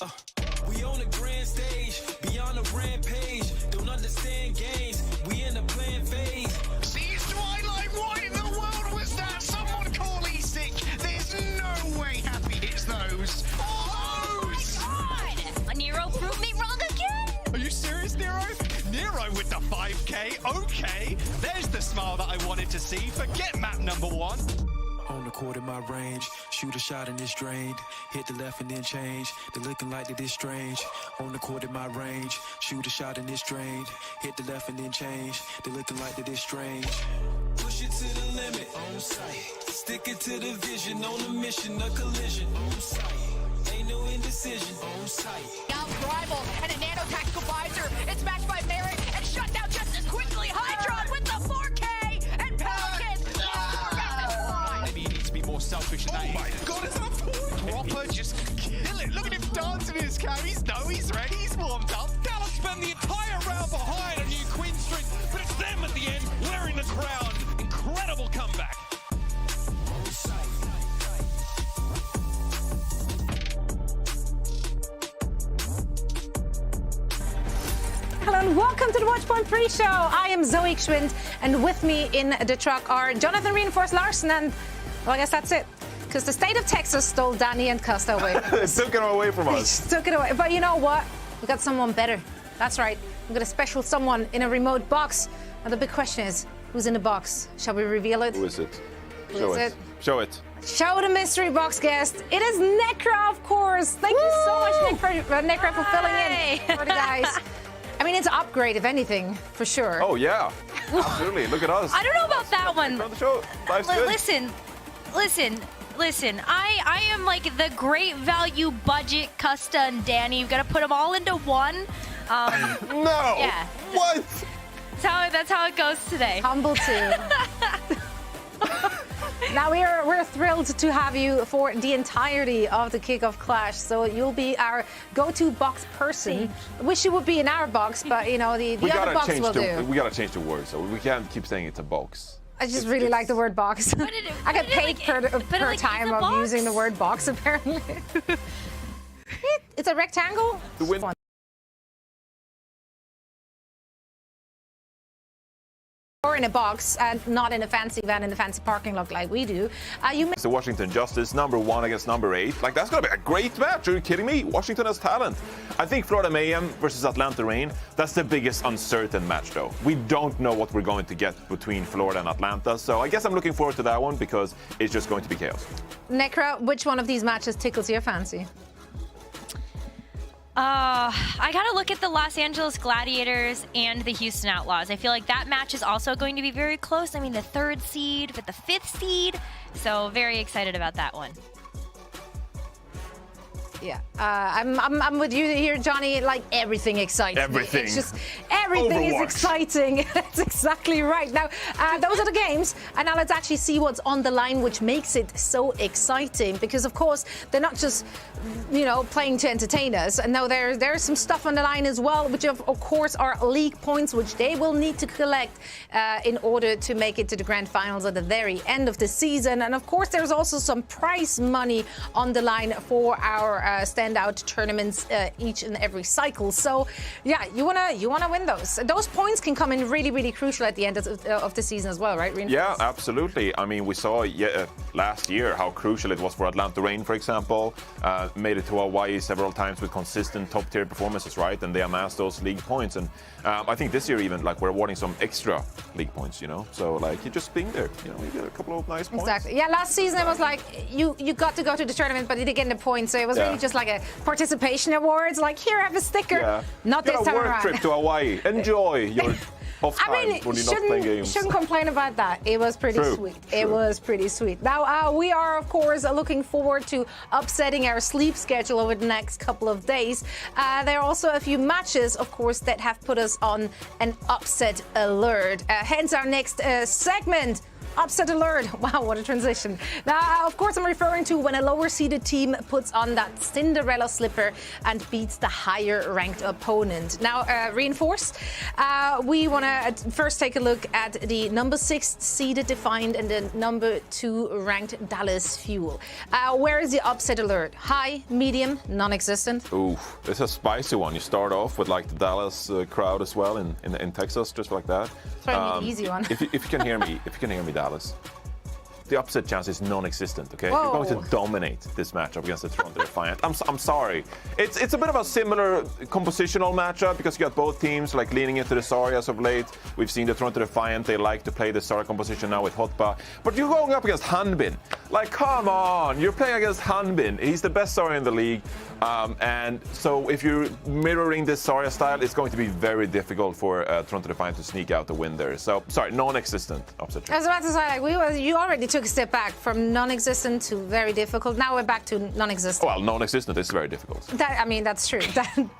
We on the grand stage, beyond the rampage. Don't understand games, we in the plan phase. See Twilight, what in the world was that? Someone call E-Sick. There's no way Happy hits those. Oh my god! Nero proved me wrong again! Are you serious, Nero? Nero with the 5k, okay. There's the smile that I wanted to see. Forget map number 1. On the court in my range, shoot a shot and it's drained. Hit the left and then change. They're looking like that is strange. On the court in my range, shoot a shot and it's drained. Hit the left and then change. They're looking like that is strange. Push it to the limit, on sight. Stick it to the vision, on a mission, a collision, on sight. Ain't no indecision, on sight. Now rival and a nano tactical visor. It's matched by Merritt and shut down just as quickly. Hydron with the 4K and Pelican. Maybe he needs to be more selfish than that. Oh my god, is that a 4? Dropper just kill it. Look at him dancing in his cam. He's ready, he's warmed up. Dallas spend the entire round behind a new Queen Street, but it's them at the end wearing the crown. Incredible comeback. Hello and welcome to the Watchpoint pre-show. I am Zoe Schwind, and with me in the truck are Jonathan Reinforce Larson, and well, I guess that's it. Because the state of Texas stole Danny and Costa away from us. Took it away from us. Took it away. But you know what? We got someone better. That's right. We got a special someone in a remote box. And the big question is, who's in the box? Shall we reveal it? Who is it? Who is it? Show it. Show the mystery box guest. It is Necra, of course. Thank you so much, Necra, for filling in for the guys. I mean, it's an upgrade, if anything, for sure. Oh, yeah. Absolutely. Look at us. I don't know about that one. On the show. Life's good. Listen. I am like the great value budget Custa and Danny. You've got to put them all into one. No. Yeah. What? That's how it goes today. Humble too. Now we're thrilled to have you for the entirety of the Kickoff Clash. So you'll be our go-to box person. Wish you would be in our box, but you know the other box will do. We gotta change the word, so we can't keep saying it's a box. I just really like the word box. I get paid per time of using the word box, apparently. It's a rectangle. The win. Or in a box, and not in a fancy van in a fancy parking lot like we do. It's the Washington Justice, number 1 against number 8. Like, that's gonna be a great match. Are you kidding me? Washington has talent. I think Florida Mayhem versus Atlanta Reign, that's the biggest uncertain match, though. We don't know what we're going to get between Florida and Atlanta, so I guess I'm looking forward to that one because it's just going to be chaos. Necra, which one of these matches tickles your fancy? I gotta look at the Los Angeles Gladiators and the Houston Outlaws. I feel like that match is also going to be very close. I mean, the 3rd seed with the 5th seed. So very excited about that one. Yeah, I'm with you here, Johnny. Like, everything excites Everything. me. It's just everything Overwatch. is exciting. That's exactly right. Now, those are the games, and now let's actually see what's on the line, which makes it so exciting. Because of course, they're not just playing to entertain us. And now there's some stuff on the line as well, which of course are league points, which they will need to collect in order to make it to the grand finals at the very end of the season. And of course, there's also some prize money on the line for our standout tournaments each and every cycle. So yeah, you wanna win those. Those points can come in really, really crucial at the end of the season as well, right, Reinforce? Yeah, absolutely. I mean, we saw last year how crucial it was for Atlanta Reign, for example. Made it to Hawaii several times with consistent top-tier performances, right? And they amassed those league points. And I think this year even, like, we're awarding some extra league points, So, like, you just being there, you get a couple of nice points. Exactly. Yeah, last season it was like you got to go to the tournament, but you didn't get the points. So it was really just like a participation awards. Like, here, have a sticker. Yeah. Not this time around. around. Trip to Hawaii. Enjoy your off time when you're not playing games. Shouldn't complain about that. It was pretty sweet. It was pretty sweet. Now, we are, of course, looking forward to upsetting our sleep schedule over the next couple of days. There are also a few matches, of course, that have put us on an upset alert. Hence our next segment. Upset alert. Wow, what a transition. Now, of course, I'm referring to when a lower-seeded team puts on that Cinderella slipper and beats the higher-ranked opponent. Now, Reinforce, we want to first take a look at the number 6 seeded Defiant and the number 2 ranked Dallas Fuel. Where is the upset alert? High, medium, non-existent? Ooh, this is a spicy one. You start off with like the Dallas crowd as well in Texas, just like that. Try an easy one. if you can hear me, Dallas, the upset chance is non-existent. Okay, Whoa. you're going to dominate this matchup against the Toronto Defiant. I'm sorry. It's a bit of a similar compositional matchup because you got both teams like leaning into the Zarya as of late. We've seen the Toronto Defiant. They like to play the Zarya composition now with Hotba. But you're going up against Hanbin. Like, come on, you're playing against Hanbin. He's the best Zarya in the league. And so if you're mirroring this Zarya style, it's going to be very difficult for Toronto Defiant to sneak out the win there. So, sorry, non-existent upset chance. I was about to say, like, you already took a step back from non-existent to very difficult. Now we're back to non-existent. Well, non-existent is very difficult. I mean, that's true.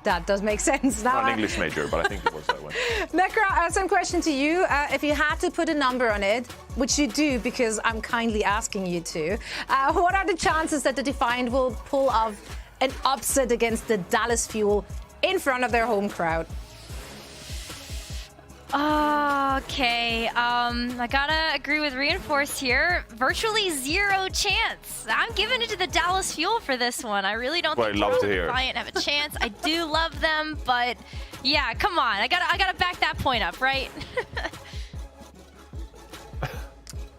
That does make sense. Now, I'm an English major, but I think it was that way. Necra, some question to you. If you had to put a number on it, which you do because I'm kindly asking you to, what are the chances that the Defiant will pull off an upset against the Dallas Fuel in front of their home crowd? Okay, I gotta agree with Reinforce here. Virtually zero chance. I'm giving it to the Dallas Fuel for this one. I really don't think the Defiant have a chance. I do love them, but yeah, come on. I gotta back that point up, right?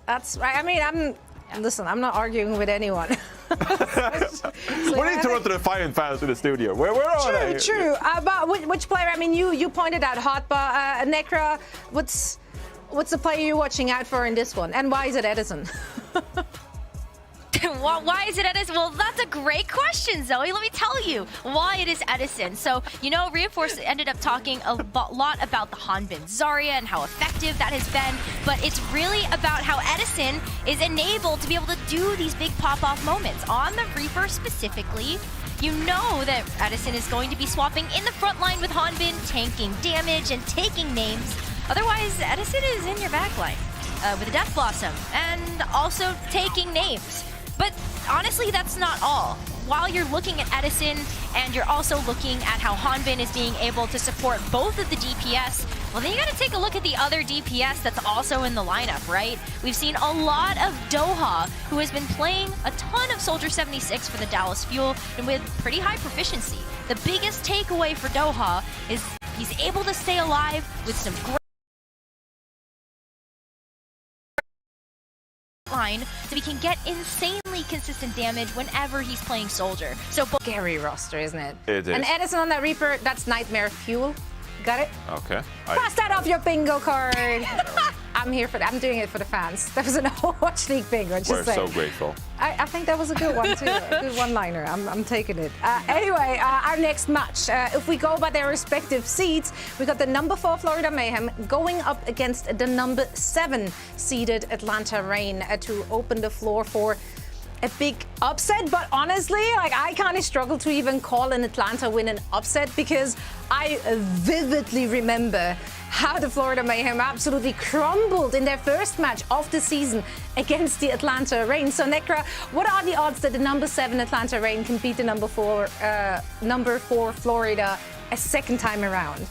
That's right. I mean, listen, I'm not arguing with anyone. We need Toronto Defiant fans in the studio. Where are they? True. But which player? I mean, you pointed out Hotba. Necra, what's the player you're watching out for in this one? And why is it Edison? Why is it Edison? Well, that's a great question, Zoe. Let me tell you why it is Edison. So, Reinforce ended up talking a lot about the Hanbin Zarya and how effective that has been, but it's really about how Edison is enabled to be able to do these big pop-off moments. On the Reaper specifically, you know that Edison is going to be swapping in the front line with Hanbin, tanking damage and taking names. Otherwise, Edison is in your backline with a Death Blossom and also taking names. But honestly, that's not all. While you're looking at Edison and you're also looking at how Hanbin is being able to support both of the DPS, well, then you gotta take a look at the other DPS that's also in the lineup, right? We've seen a lot of Doha, who has been playing a ton of Soldier 76 for the Dallas Fuel and with pretty high proficiency. The biggest takeaway for Doha is he's able to stay alive with some great line, so he can get insanely consistent damage whenever he's playing Soldier. So Scary roster, isn't it? It is. And Edison on that Reaper, that's Nightmare Fuel. Got it? Okay. Pass that off your bingo card. I'm here for that. I'm doing it for the fans. That was an Overwatch League bingo. We're so grateful. I think that was a good one too. A good one-liner. I'm taking it. Anyway, our next match. If we go by their respective seeds, we got the number 4 Florida Mayhem going up against the number 7 seeded Atlanta Reign to open the floor for a big upset. But honestly, I kind of struggle to even call an Atlanta win an upset because I vividly remember how the Florida Mayhem absolutely crumbled in their first match of the season against the Atlanta Reign. So, Necra, what are the odds that the number 7 Atlanta Reign can beat the number 4 Florida a second time around?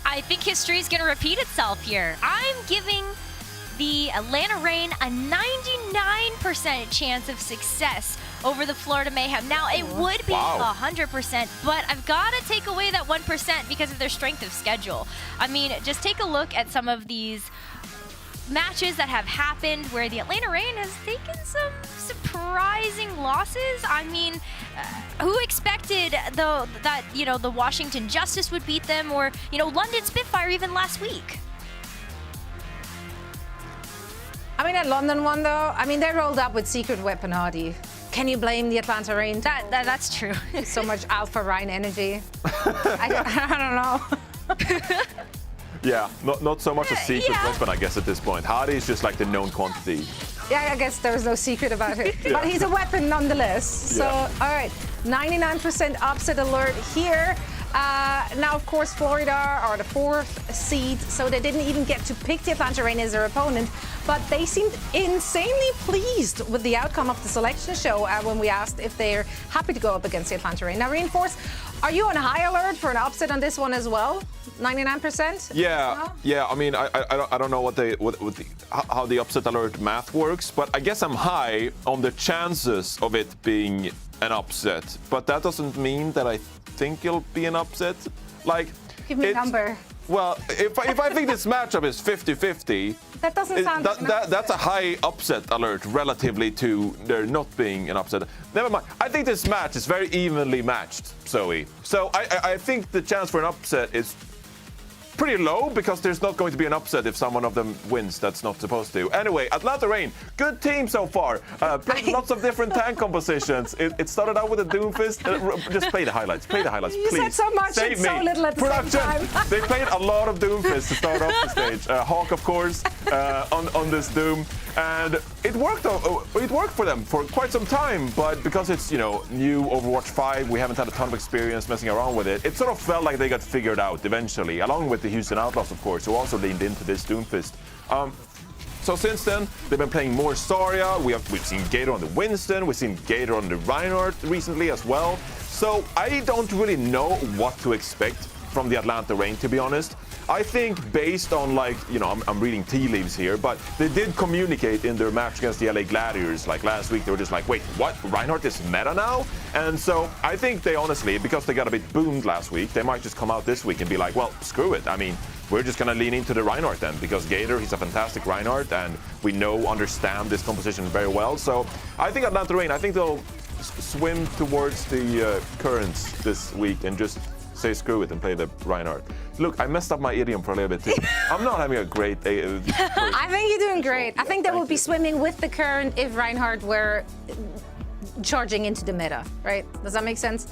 I think history is going to repeat itself here. I'm giving the Atlanta Reign a 99% chance of success over the Florida Mayhem. Now, it would be 100%, but I've got to take away that 1% because of their strength of schedule. I mean, just take a look at some of these matches that have happened where the Atlanta Reign has taken some surprising losses. I mean, who expected that the Washington Justice would beat them, or London Spitfire even last week? I mean, that London one, though, they rolled up with Secret Weapon Hardy. Can you blame the Atlanta Reign? That's true. So much Alpha Rhine energy. I don't know. Yeah, not so much a secret weapon, I guess, at this point. Hardy is just like the known quantity. Yeah, I guess there was no secret about it. But he's a weapon nonetheless. So, all right, 99% upset alert here. Now, of course, Florida are the 4th seed, so they didn't even get to pick the Atlanta Reign as their opponent, but they seemed insanely pleased with the outcome of the selection show when we asked if they're happy to go up against the Atlanta Reign. Now, Reinforce, are you on high alert for an upset on this one as well? 99%? Yeah. I mean, I don't know how the upset alert math works, but I guess I'm high on the chances of it being an upset. But that doesn't mean that I think it'll be an upset. Like, give me a number. Well, if I think this matchup is 50-50, that doesn't sound that's a high upset alert relatively to there not being an upset. Never mind. I think this match is very evenly matched, Zoe. So I think the chance for an upset is pretty low because there's not going to be an upset if someone of them wins that's not supposed to. Anyway, Atlanta Reign, good team so far. Played lots of different tank compositions. It started out with a Doomfist. Just play the highlights. Play the highlights, please. You said so much and so little at the same time. They played a lot of Doomfist to start off the stage. Hawk, of course, on this Doom. And it worked. It worked for them for quite some time, but because it's new Overwatch 5, we haven't had a ton of experience messing around with it. It sort of felt like they got figured out eventually, along with the Houston Outlaws, of course, who also leaned into this Doomfist. So since then, they've been playing more Zarya. We've seen Gator on the Winston. We've seen Gator on the Reinhardt recently as well. So I don't really know what to expect from the Atlanta Reign, to be honest. I think based on I'm reading tea leaves here, but they did communicate in their match against the LA Gladiators. Like last week, they were just like, wait, what? Reinhardt is meta now? And so I think they honestly, because they got a bit boomed last week, they might just come out this week and be like, well, screw it. I mean, we're just going to lean into the Reinhardt then, because Gator, he's a fantastic Reinhardt, and we understand this composition very well. So I think Atlanta Reign, I think they'll swim towards the currents this week and just say screw it and play the Reinhardt. Look, I messed up my idiom for a little bit too. I'm not having a great I think you're doing great. I think they would be swimming with the current if Reinhardt were charging into the meta, right? Does that make sense?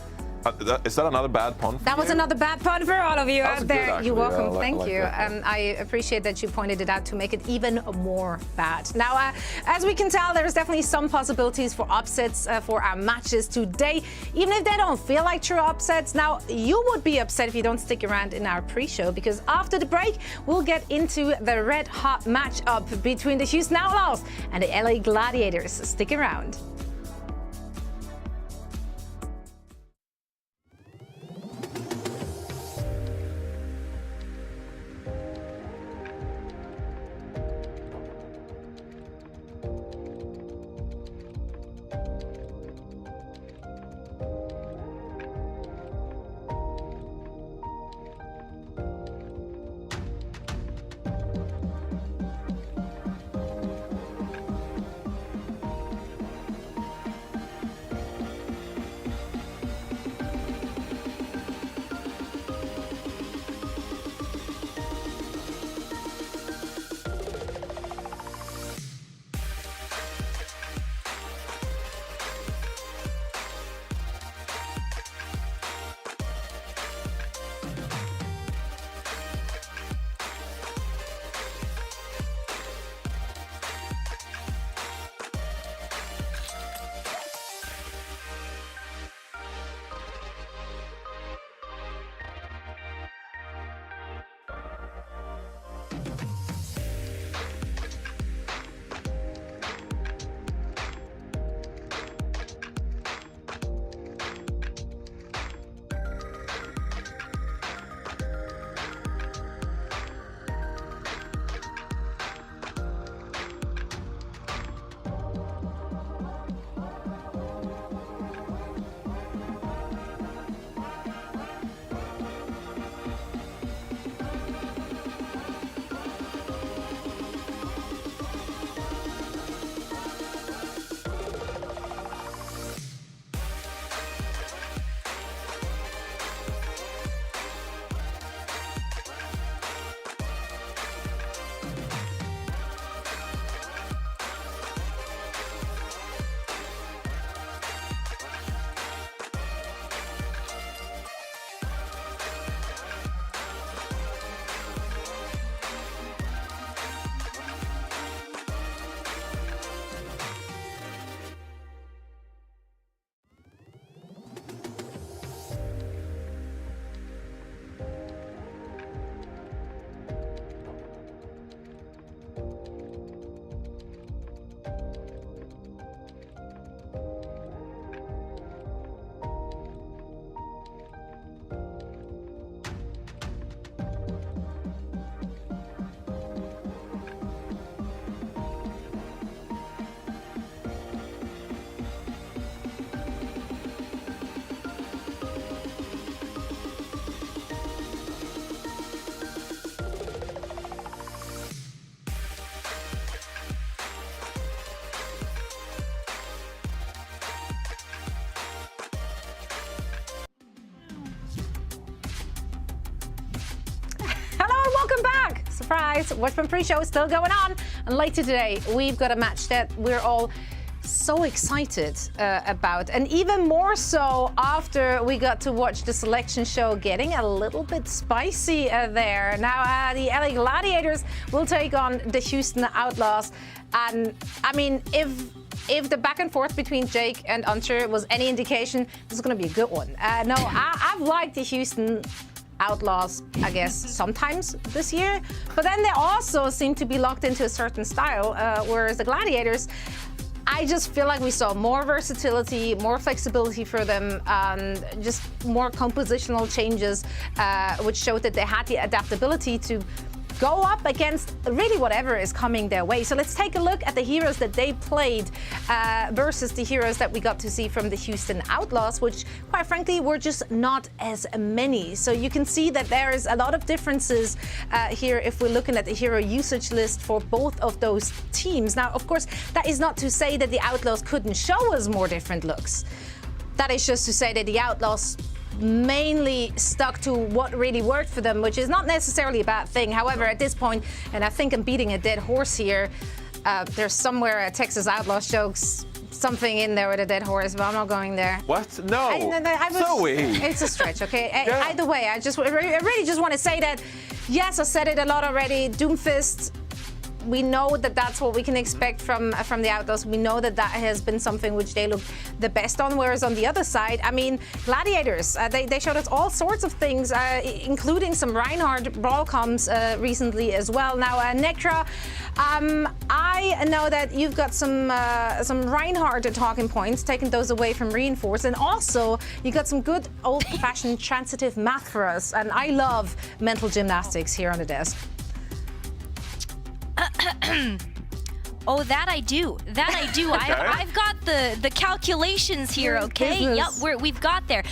Is that another bad pun? That was another bad pun for all of you out there. You're welcome. Yeah, Thank you. I appreciate that you pointed it out to make it even more bad. Now, as we can tell, there's definitely some possibilities for upsets for our matches today, even if they don't feel like true upsets. Now, you would be upset if you don't stick around in our pre-show, because after the break, we'll get into the red-hot matchup between the Houston Outlaws and the LA Gladiators. Stick around. surprise. Watchman pre-show is still going on. And later today, we've got a match that we're all so excited about, and even more so after we got to watch the selection show getting a little bit spicy there. Now the LA Gladiators will take on the Houston Outlaws, and I mean, if the back and forth between Jake and Hunter was any indication, this is going to be a good one. No, I've liked the Houston Outlaws, I guess, sometimes this year, but then they also seem to be locked into a certain style, whereas the Gladiators, I just feel like we saw more versatility, more flexibility for them, and just more compositional changes, which showed that they had the adaptability to go up against really whatever is coming their way. So let's take a look at the heroes that they played versus the heroes that we got to see from the Houston Outlaws, which quite frankly were just not as many. So you can see that there is a lot of differences here if we're looking at the hero usage list for both of those teams. Now, of course, that is not to say that the Outlaws couldn't show us more different looks. That is just to say that the Outlaws mainly stuck to what really worked for them, which is not necessarily a bad thing. However, at this point, and I think I'm beating a dead horse here, there's somewhere a Texas Outlaws jokes, something in there with a dead horse, but I'm not going there. What? No. Zoe. It's a stretch, okay? Yeah. Either way, I really just want to say that, yes, I said it a lot already, Doomfist, we know that that's what we can expect from the Outlaws. We know that that has been something which they look the best on, whereas on the other side, I mean, Gladiators, they showed us all sorts of things, including some Reinhardt brawl comms recently as well. Now, Nectra, I know that you've got some Reinhardt talking points, taking those away from Reinforce, and also you got some good old-fashioned transitive math for us, and I love mental gymnastics here on the desk. Oh, that I do. That I do. Okay. I've got the calculations here, okay? Business. Yep, we've got there.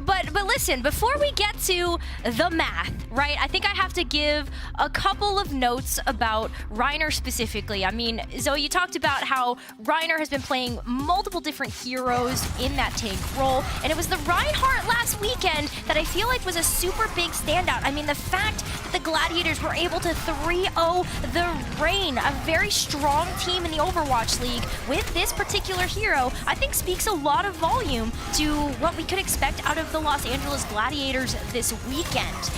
But listen, before we get to the math, right, I think I have to give a couple of notes about Reiner specifically. I mean, Zoe, you talked about how Reiner has been playing multiple different heroes in that tank role, and it was the Reinhardt last weekend that I feel like was a super big standout. I mean, the fact that the Gladiators were able to 3-0 the Reign, a very strong team in the Overwatch League, with this particular hero, I think speaks a lot of volume to what we could expect out of the Los Angeles Gladiators this weekend.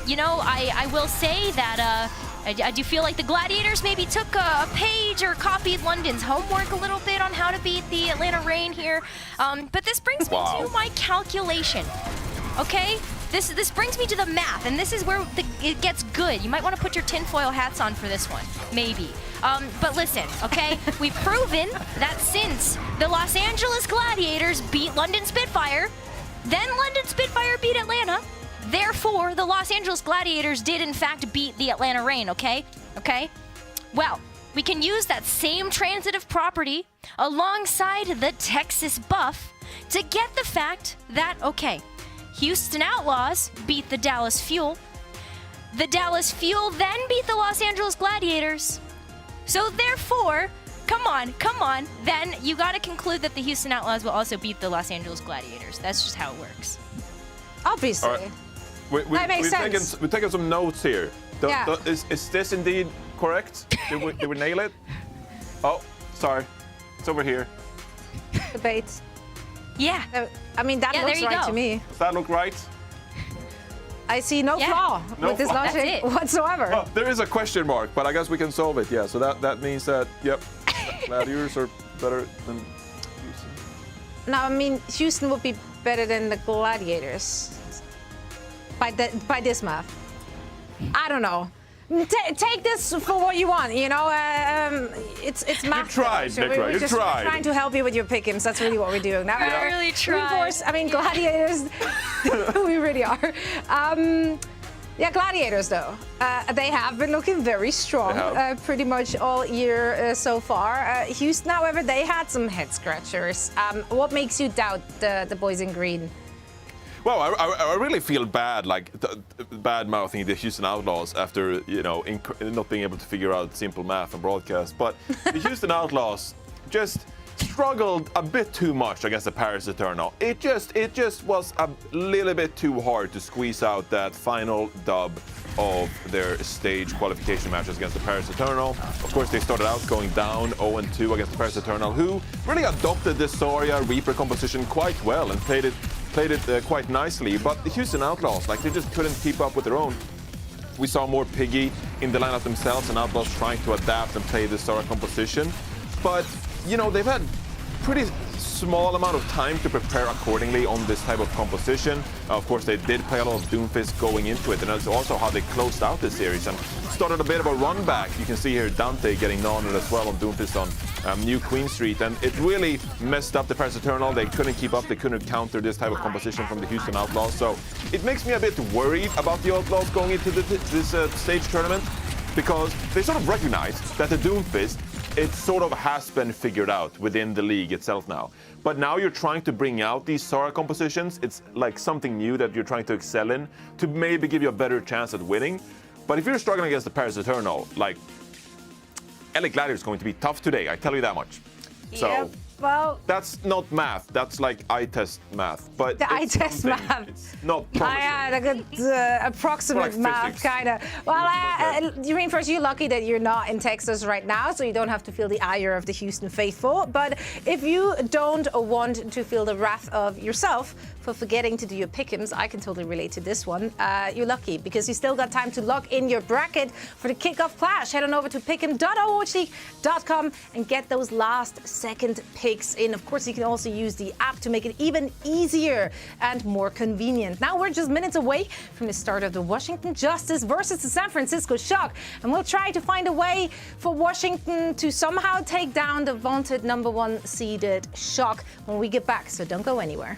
You know, I will say that I do feel like the Gladiators maybe took a page or copied London's homework a little bit on how to beat the Atlanta Reign here. But this brings me to my calculation, okay? This brings me to the math, and this is where it gets good. You might want to put your tinfoil hats on for this one, maybe. But listen, okay? We've proven that since the Los Angeles Gladiators beat London Spitfire, then London Spitfire beat Atlanta, therefore the Los Angeles Gladiators did in fact beat the Atlanta Reign, okay? Okay? Well, we can use that same transitive property alongside the Texas buff to get the fact that, okay, Houston Outlaws beat the Dallas Fuel. The Dallas Fuel then beat the Los Angeles Gladiators. So therefore, come on, then you gotta conclude that the Houston Outlaws will also beat the Los Angeles Gladiators. That's just how it works. Obviously. All right. That makes sense. We're taking some notes here. Yeah. Is this indeed correct? Did we nail it? Oh, sorry. It's over here. Debate. Yeah. I mean, that looks right to me. Does that look right? I see no flaw with this That's logic it. whatsoever. Oh, there is a question mark, but I guess we can solve it. Yeah, so that means that, yep, Gladiators are better than Houston. No, I mean, Houston would be better than the Gladiators. By this math. I don't know. Take this for what you want, you know. It's math. You tried, so Nick, we're just trying to help you with your pick'ems. That's really what we're doing. Now, I really tried. Reinforce, I mean, Gladiators, we really are. Yeah, Gladiators, though. They have been looking very strong pretty much all year so far. Houston, however, they had some head scratchers. What makes you doubt the boys in green? Well, I really feel bad, like bad-mouthing the Houston Outlaws after, you know, not being able to figure out simple math and broadcast. But the Houston Outlaws just struggled a bit too much against the Paris Eternal. It just was a little bit too hard to squeeze out that final dub of their stage qualification matches against the Paris Eternal. Of course, they started out going down 0-2 against the Paris Eternal, who really adopted this Zarya Reaper composition quite well and played it quite nicely. But the Houston Outlaws, like, they just couldn't keep up with their own. We saw more Piggy in the lineup themselves, and Outlaws trying to adapt and play this Zarya composition. But, you know, they've had pretty small amount of time to prepare accordingly on this type of composition. Of course, they did play a lot of Doomfist going into it, and that's also how they closed out this series and started a bit of a run back. You can see here Dante getting nodded as well on Doomfist on New Queen Street, and it really messed up the Paris Eternal. They couldn't keep up, they couldn't counter this type of composition from the Houston Outlaws, so it makes me a bit worried about the Outlaws going into this stage tournament, because they sort of recognize that the Doomfist, it sort of has been figured out within the league itself now. But now you're trying to bring out these Zarya compositions. It's like something new that you're trying to excel in to maybe give you a better chance at winning. But if you're struggling against the Paris Eternal, like, LA Gladiators is going to be tough today, I tell you that much. So Yep. Well, that's not math, that's like eye test math. But the eye it's test something. math. It's not I promising. had a good approximate Like math, physics. kind of. Well, you mean first, you're lucky that you're not in Texas right now, so you don't have to feel the ire of the Houston faithful. But if you don't want to feel the wrath of yourself for forgetting to do your pick'ems, I can totally relate to this one. You're lucky because you still got time to lock in your bracket for the Kickoff Clash. Head on over to pick'em.overwatchleague.com and get those last-second picks in. Of course, you can also use the app to make it even easier and more convenient. Now we're just minutes away from the start of the Washington Justice versus the San Francisco Shock, and we'll try to find a way for Washington to somehow take down the vaunted #1 seeded Shock when we get back, so don't go anywhere.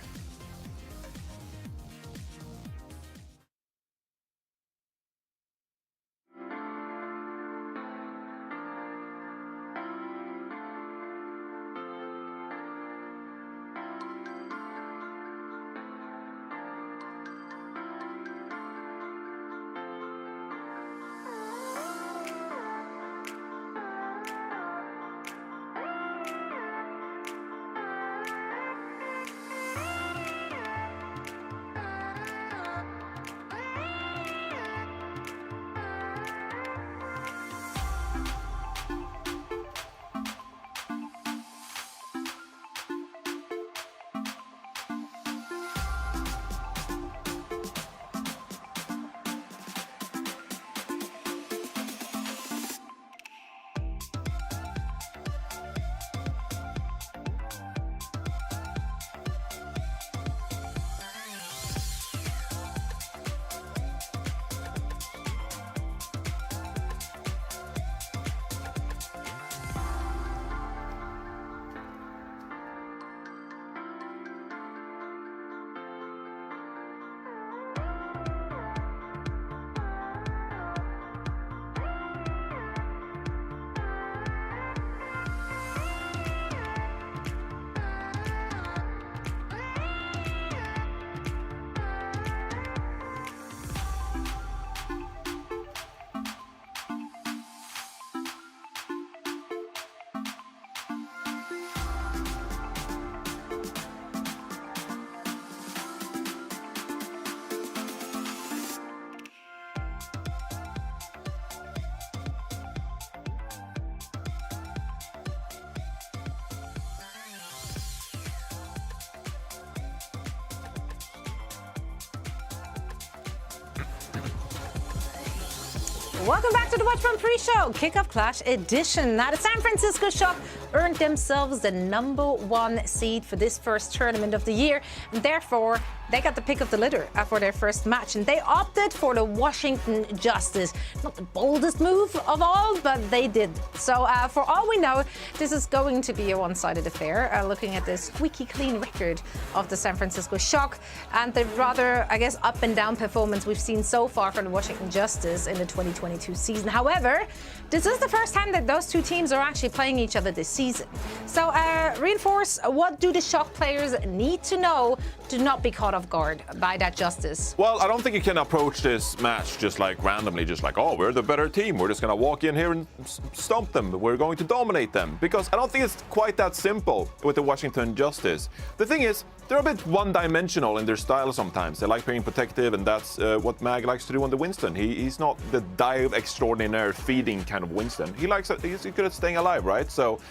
Welcome back to the Watch From Pre-Show, Kickoff Clash Edition. Now, the San Francisco Shock earned themselves the #1 seed for this first tournament of the year, and therefore they got the pick of the litter for their first match, and they opted for the Washington Justice. Not the boldest move of all, but they did. So for all we know, this is going to be a one-sided affair, looking at the squeaky clean record of the San Francisco Shock and the rather, I guess, up and down performance we've seen so far from the Washington Justice in the 2022 season. However, this is the first time that those two teams are actually playing each other this season. So reinforce, what do the Shock players need to know to not be caught off guard by that Justice? Well, I don't think you can approach this match just like randomly, just like, oh, we're the better team. We're just going to walk in here and stomp them. We're going to dominate them. Because I don't think it's quite that simple with the Washington Justice. The thing is, they're a bit one-dimensional in their style sometimes. They like playing protective, and that's what Mag likes to do on the Winston. He's not the dive extraordinaire feeding kind of Winston. He's good at staying alive, right? So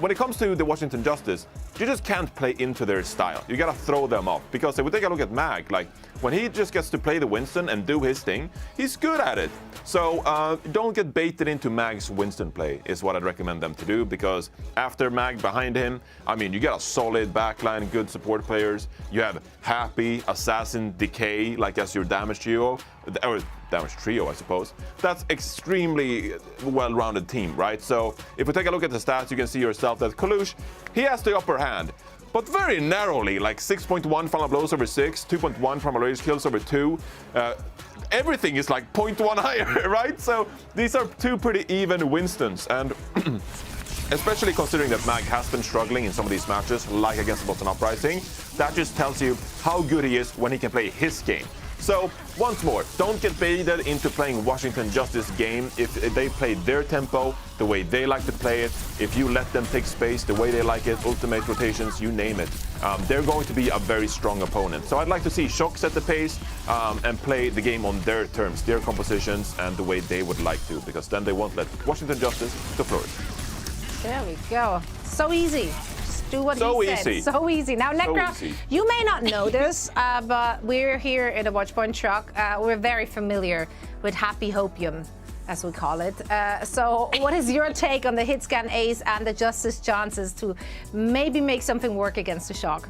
when it comes to the Washington Justice, you just can't play into their style. You gotta throw them off, because if we take a look at Mag, like when he just gets to play the Winston and do his thing, he's good at it. So don't get baited into Mag's Winston play is what I'd recommend them to do, because after Mag behind him, I mean, you got a solid backline, good support players. You have Happy, Assassin, Decay, like as your damage trio, or damage trio, I suppose. That's extremely well-rounded team, right? So if we take a look at the stats, you can see yourself that Kalush, he has the upper hand, but very narrowly, like 6.1 final blows over 6, 2.1 final rage kills over 2. Everything is like 0.1 higher, right? So these are two pretty even Winstons, and especially considering that Mag has been struggling in some of these matches, like against the Boston Uprising, that just tells you how good he is when he can play his game. So, once more, don't get baited into playing Washington Justice game if they play their tempo, the way they like to play it. If you let them take space the way they like it, ultimate rotations, you name it. They're going to be a very strong opponent. So I'd like to see Shock set the pace and play the game on their terms, their compositions, and the way they would like to, because then they won't let Washington Justice to flourish. There we go. So easy. Do what so he said. Easy. So easy. Now, Necra, you may not know this, but we're here in the Watchpoint truck. We're very familiar with Happy Hopium, as we call it. So what is your take on the hit scan ace and the Justice chances to maybe make something work against the Shock?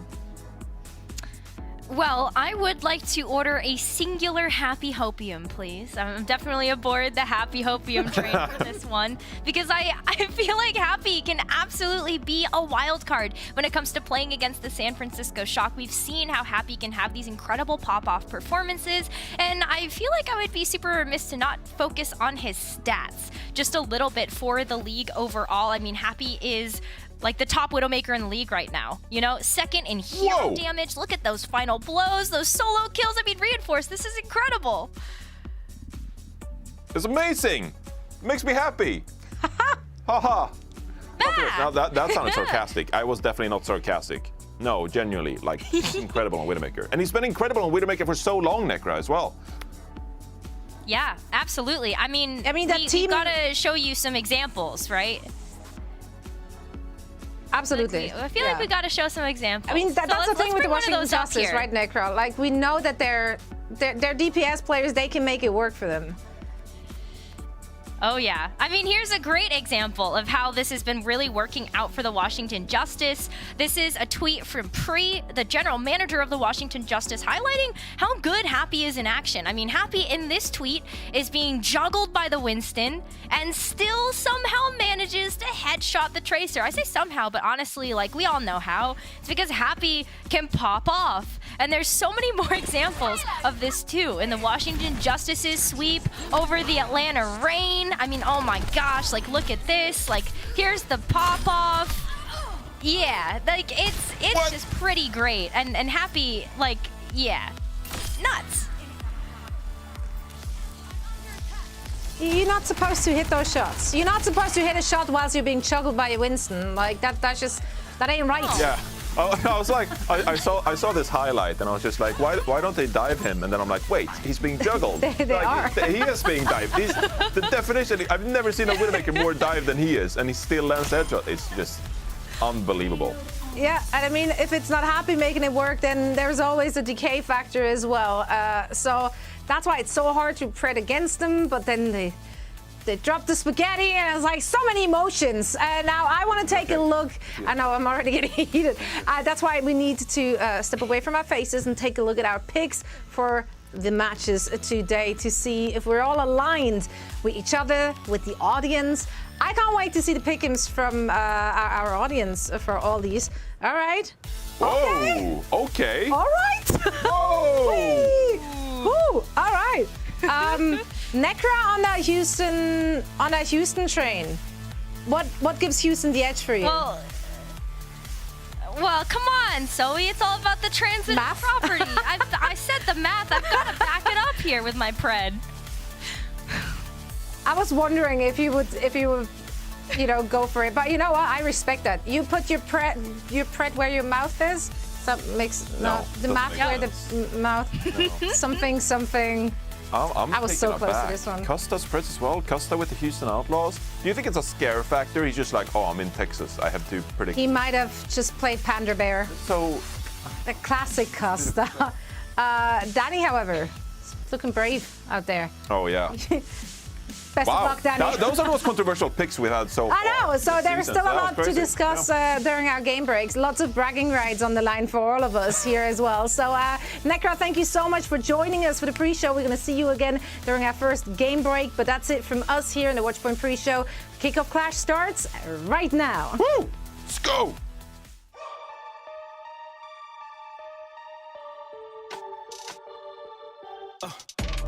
Well, I would like to order a singular Happy Hopium, please. I'm definitely aboard the Happy Hopium train for this one, because I feel like Happy can absolutely be a wild card when it comes to playing against the San Francisco Shock. We've seen how Happy can have these incredible pop-off performances, and I feel like I would be super remiss to not focus on his stats just a little bit for the league overall. I mean, Happy is like the top Widowmaker in the league right now. You know, second in hero damage. Look at those final blows, those solo kills. I mean, Reinforced, this is incredible. It's amazing. It makes me happy. Haha. Now that sounded sarcastic. I was definitely not sarcastic. No, genuinely, like, he's incredible on Widowmaker. And he's been incredible on Widowmaker for so long, Necra, as well. Yeah, absolutely. I mean that we gotta show you some examples, right? Absolutely. I feel like we got to show some examples. I mean, that's the thing with the Washington those Justice, right, Necra? Like, we know that they're DPS players, they can make it work for them. Oh, yeah. I mean, here's a great example of how this has been really working out for the Washington Justice. This is a tweet from Pri, the general manager of the Washington Justice, highlighting how good Happy is in action. I mean, Happy in this tweet is being juggled by the Winston and still somehow manages to headshot the Tracer. I say somehow, but honestly, like, we all know how. It's because Happy can pop off. And there's so many more examples of this, too, in the Washington Justice's sweep over the Atlanta Reign. I mean, oh my gosh, like, look at this. Like, here's the pop-off. Yeah, like, it's just pretty great. And Happy, like, yeah, nuts. You're not supposed to hit those shots. You're not supposed to hit a shot whilst you're being juggled by a Winston. Like, that ain't right. Yeah. I was like, I saw this highlight, and I was just like, why don't they dive him? And then I'm like, wait, he's being juggled. They are. He is being dived. He's the definition. I've never seen a Widowmaker more dive than he is, and he still lands headshot. It's just unbelievable. Yeah, and I mean, if it's not Happy making it work, then there's always a decay factor as well. So that's why it's so hard to pred against them, but then they dropped the spaghetti, and it's like so many emotions. Now I want to take a look. I know I'm already getting heated. That's why we need to step away from our faces and take a look at our picks for the matches today to see if we're all aligned with each other, with the audience. I can't wait to see the pick'ems from our audience for all these. All right. Whoa. Okay. All right. Whoa. Woo. All right. Necra on that Houston train. What gives Houston the edge for you? Well, come on, Zoe. It's all about the transit math? property. I said the math. I've got to back it up here with my pred. I was wondering if you would, go for it. But you know what? I respect that. You put your pred where your mouth is. That makes No, the doesn't map make where sense. the mouth something. I was so close to this one. Costa spreads as well. Costa with the Houston Outlaws. Do you think it's a scare factor? He's just like, oh, I'm in Texas. I have to predict. He might have just played Panda Bear. So, The classic Costa. Danny, however, is looking brave out there. oh yeah. Best of luck, Danny. Those are the most controversial picks we had so far. I know, so this there's season. still a That was lot to crazy. discuss Yeah. during our game breaks. Lots of bragging rights on the line for all of us here as well. So, Nekra, thank you so much for joining us for the pre-show. We're going to see you again during our first game break, but that's it from us here in the Watchpoint pre-show. Kickoff Clash starts right now. Woo! Let's go!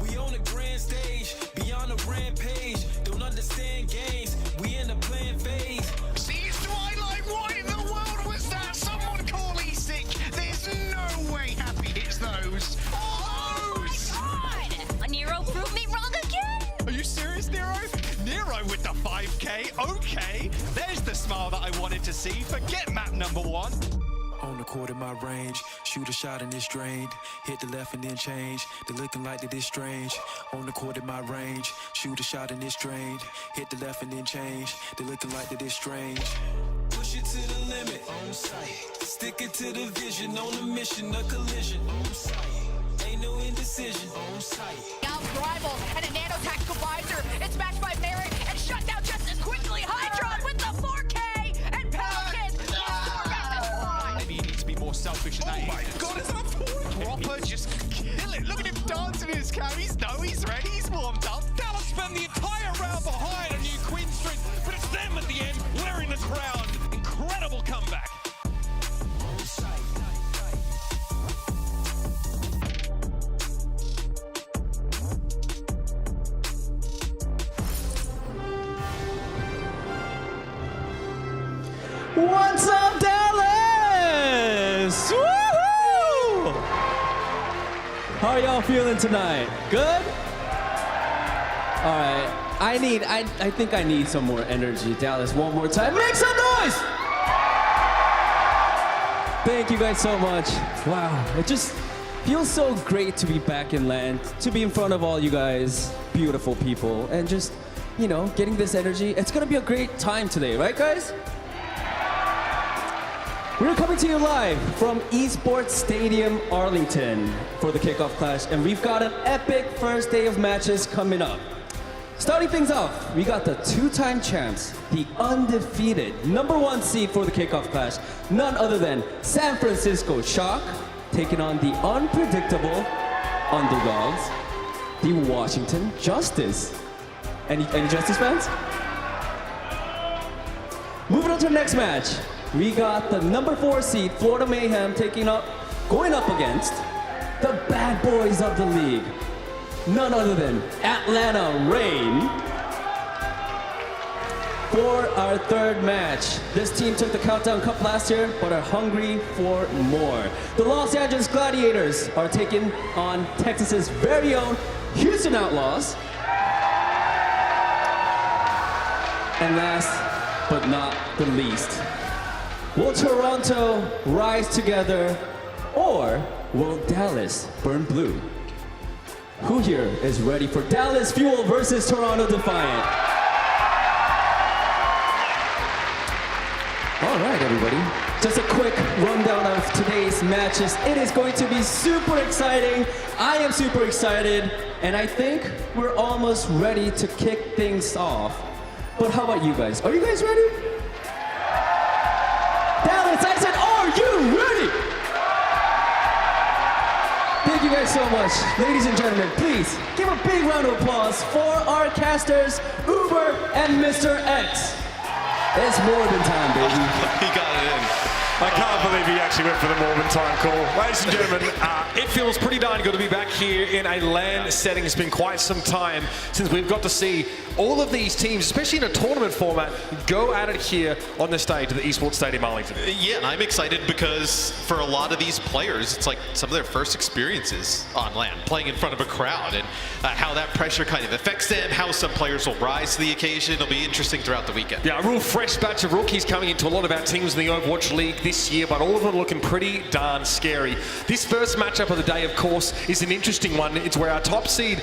We on the grand stage, beyond the rampage. Don't understand games, we in the plan phase. See Twilight, what in the world was that? Someone call E-Sick. There's no way Happy hits those. Oh my God! Nero proved me wrong again. Are you serious, Nero? Nero with the 5K? Okay. There's the smile that I wanted to see. Forget map number 1. On the court in my range, shoot a shot and it's drained. Hit the left and then change. They're looking like that it's strange. On the court in my range, shoot a shot and it's drained. Hit the left and then change. They're looking like that it's strange. Push it to the limit, on sight. Stick it to the vision, on a mission, a collision, on sight. Ain't no indecision, on sight. Rival and a nano tactical visor. It's matched by Merrick and shut down just as quickly. Hydron with the 4K and Pelican. Maybe he needs to be more selfish than that. Oh my God, is that a 4K? Proper, just kill it. Look at him dancing in his cam. He's ready. He's warmed up. Dallas spend the entire round behind on New Queen Street, but it's them at the end wearing the crown. Incredible comeback. On sight. What's up, Dallas? Woohoo! How are y'all feeling tonight? Good? All right. I think I need some more energy. Dallas, one more time. Make some noise! Thank you guys so much. Wow, it just feels so great to be back in land, to be in front of all you guys, beautiful people, and just, you know, getting this energy. It's gonna be a great time today, right, guys? We're coming to you live from Esports Stadium, Arlington for the Kickoff Clash, and we've got an epic first day of matches coming up. Starting things off, we got the two-time champs, the undefeated #1 seed for the Kickoff Clash, none other than San Francisco Shock, taking on the unpredictable underdogs, the Washington Justice. Any Justice fans? Moving on to the next match. We got the #4 seed, Florida Mayhem, going up against the bad boys of the league. None other than Atlanta Reign. For our third match, this team took the Countdown Cup last year, but are hungry for more. The Los Angeles Gladiators are taking on Texas's very own Houston Outlaws. And last but not the least, will Toronto rise together, or will Dallas burn blue? Who here is ready for Dallas Fuel versus Toronto Defiant? All right, everybody. Just a quick rundown of today's matches. It is going to be super exciting. I am super excited, and I think we're almost ready to kick things off. But how about you guys? Are you guys ready? Dallas, I said, are you ready? Thank you guys so much. Ladies and gentlemen, please give a big round of applause for our casters, Uber and Mr. X. It's more than time, baby. He got it in. I can't believe he actually went for the Mormon time call. Ladies and gentlemen, it feels pretty darn good to be back here in a LAN setting. It's been quite some time since we've got to see all of these teams, especially in a tournament format, go at it here on the stage at the Esports Stadium Arlington. Yeah, and I'm excited because for a lot of these players, it's like some of their first experiences on LAN, playing in front of a crowd, and how that pressure kind of affects them, how some players will rise to the occasion. It'll be interesting throughout the weekend. Yeah, a real fresh batch of rookies coming into a lot of our teams in the Overwatch League this year, but all of them looking pretty darn scary. This first matchup of the day, of course, is an interesting one. It's where our top seed,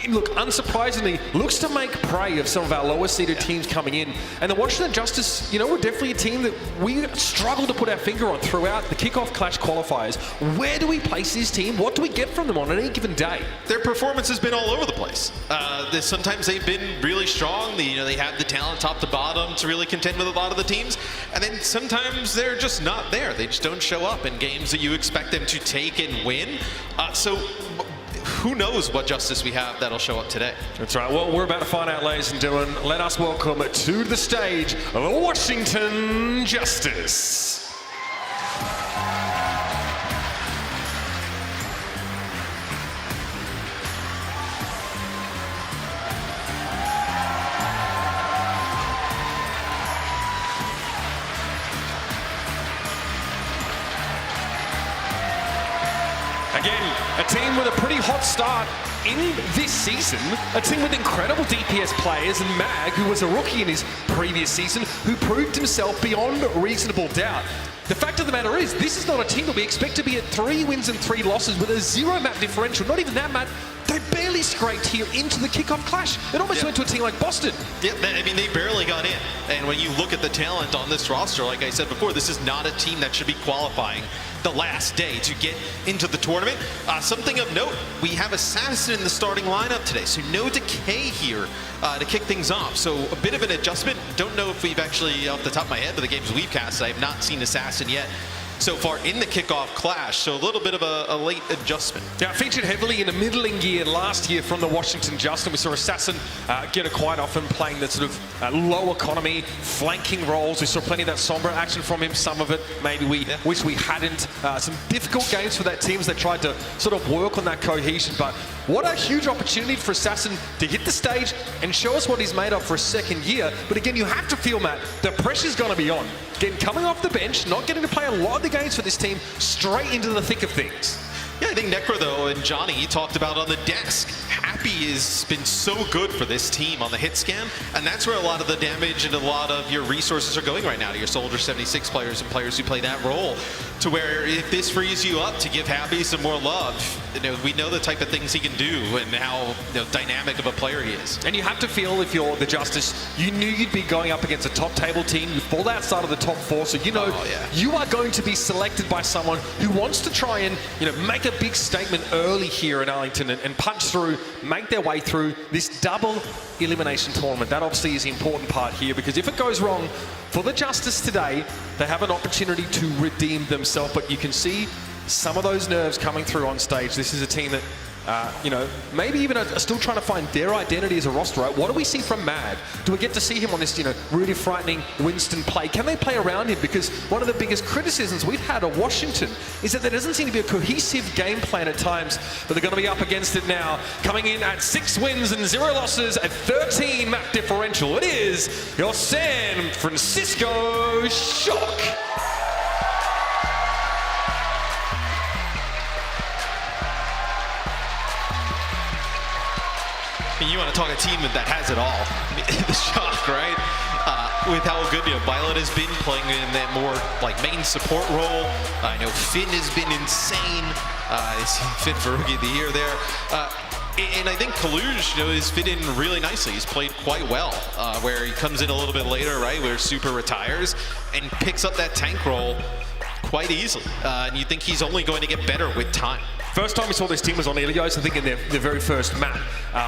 look, unsurprisingly, looks to make prey of some of our lower seeded teams coming in. And the Washington Justice, you know, we're definitely a team that we struggle to put our finger on throughout the Kickoff Clash qualifiers. Where do we place this team? What do we get from them on any given day? Their performance has been all over the place. Sometimes they've been really strong. They have the talent top to bottom to really contend with a lot of the teams. And then sometimes they're just not there. They just don't show up in games that you expect them to take and win. So who knows what Justice we have that'll show up today. That's right. Well, we're about to find out, ladies and gentlemen. Let us welcome to the stage the Washington Justice. Again, a team with a pretty hot start in this season. A team with incredible DPS players, and Mag, who was a rookie in his previous season, who proved himself beyond reasonable doubt. The fact of the matter is, this is not a team that we expect to be at 3 wins and 3 losses with a 0 map differential. Not even that, Matt. They barely scraped here into the Kickoff Clash. It almost went to a team like Boston. Yeah, I mean, they barely got in. And when you look at the talent on this roster, like I said before, this is not a team that should be qualifying the last day to get into the tournament. Something of note, we have Assassin in the starting lineup today, so no Decay here to kick things off. So a bit of an adjustment. Don't know if we've actually, off the top of my head, for the games we've cast, I have not seen Assassin yet so far in the Kickoff Clash, so a little bit of a late adjustment. Yeah, featured heavily in a middling gear last year from the Washington Justice. We saw Assassin get it quite often, playing that sort of low economy, flanking roles. We saw plenty of that Sombra action from him. Some of it maybe we wish we hadn't. Some difficult games for that team as they tried to sort of work on that cohesion, but what a huge opportunity for Assassin to hit the stage and show us what he's made of for a second year. But again, you have to feel, Matt, the pressure's going to be on. Getting coming off the bench, not getting to play a lot of the games for this team, straight into the thick of things. Yeah, I think Necro, though, and Johnny talked about on the desk, Happy has been so good for this team on the hit scan, and that's where a lot of the damage and a lot of your resources are going right now to your Soldier 76 players and players who play that role, to where if this frees you up to give Happy some more love, we know the type of things he can do and how dynamic of a player he is. And you have to feel, if you're the Justice, you knew you'd be going up against a top table team. You fall outside of the top 4, so you know you are going to be selected by someone who wants to try and make a big statement early here in Arlington and punch through, make their way through this double elimination tournament. That obviously is the important part here, because if it goes wrong for the Justice today, they have an opportunity to redeem themselves. But you can see some of those nerves coming through on stage. This is a team that maybe even are still trying to find their identity as a roster, right? What do we see from Mad? Do we get to see him on this, really frightening Winston play? Can they play around him? Because one of the biggest criticisms we've had of Washington is that there doesn't seem to be a cohesive game plan at times, but they're going to be up against it now. Coming in at 6 wins and 0 losses at 13 map differential. It is your San Francisco Shock. You want to talk a team that has it all. The Shock, right? With how good Violet has been playing in that more main support role. I know Finn has been insane. Finn for Rookie of the Year there. And I think Kaluge has fit in really nicely. He's played quite well, where he comes in a little bit later, right, where Super retires and picks up that tank role quite easily. And you think he's only going to get better with time. First time we saw this team was on Ilios, I think in their very first map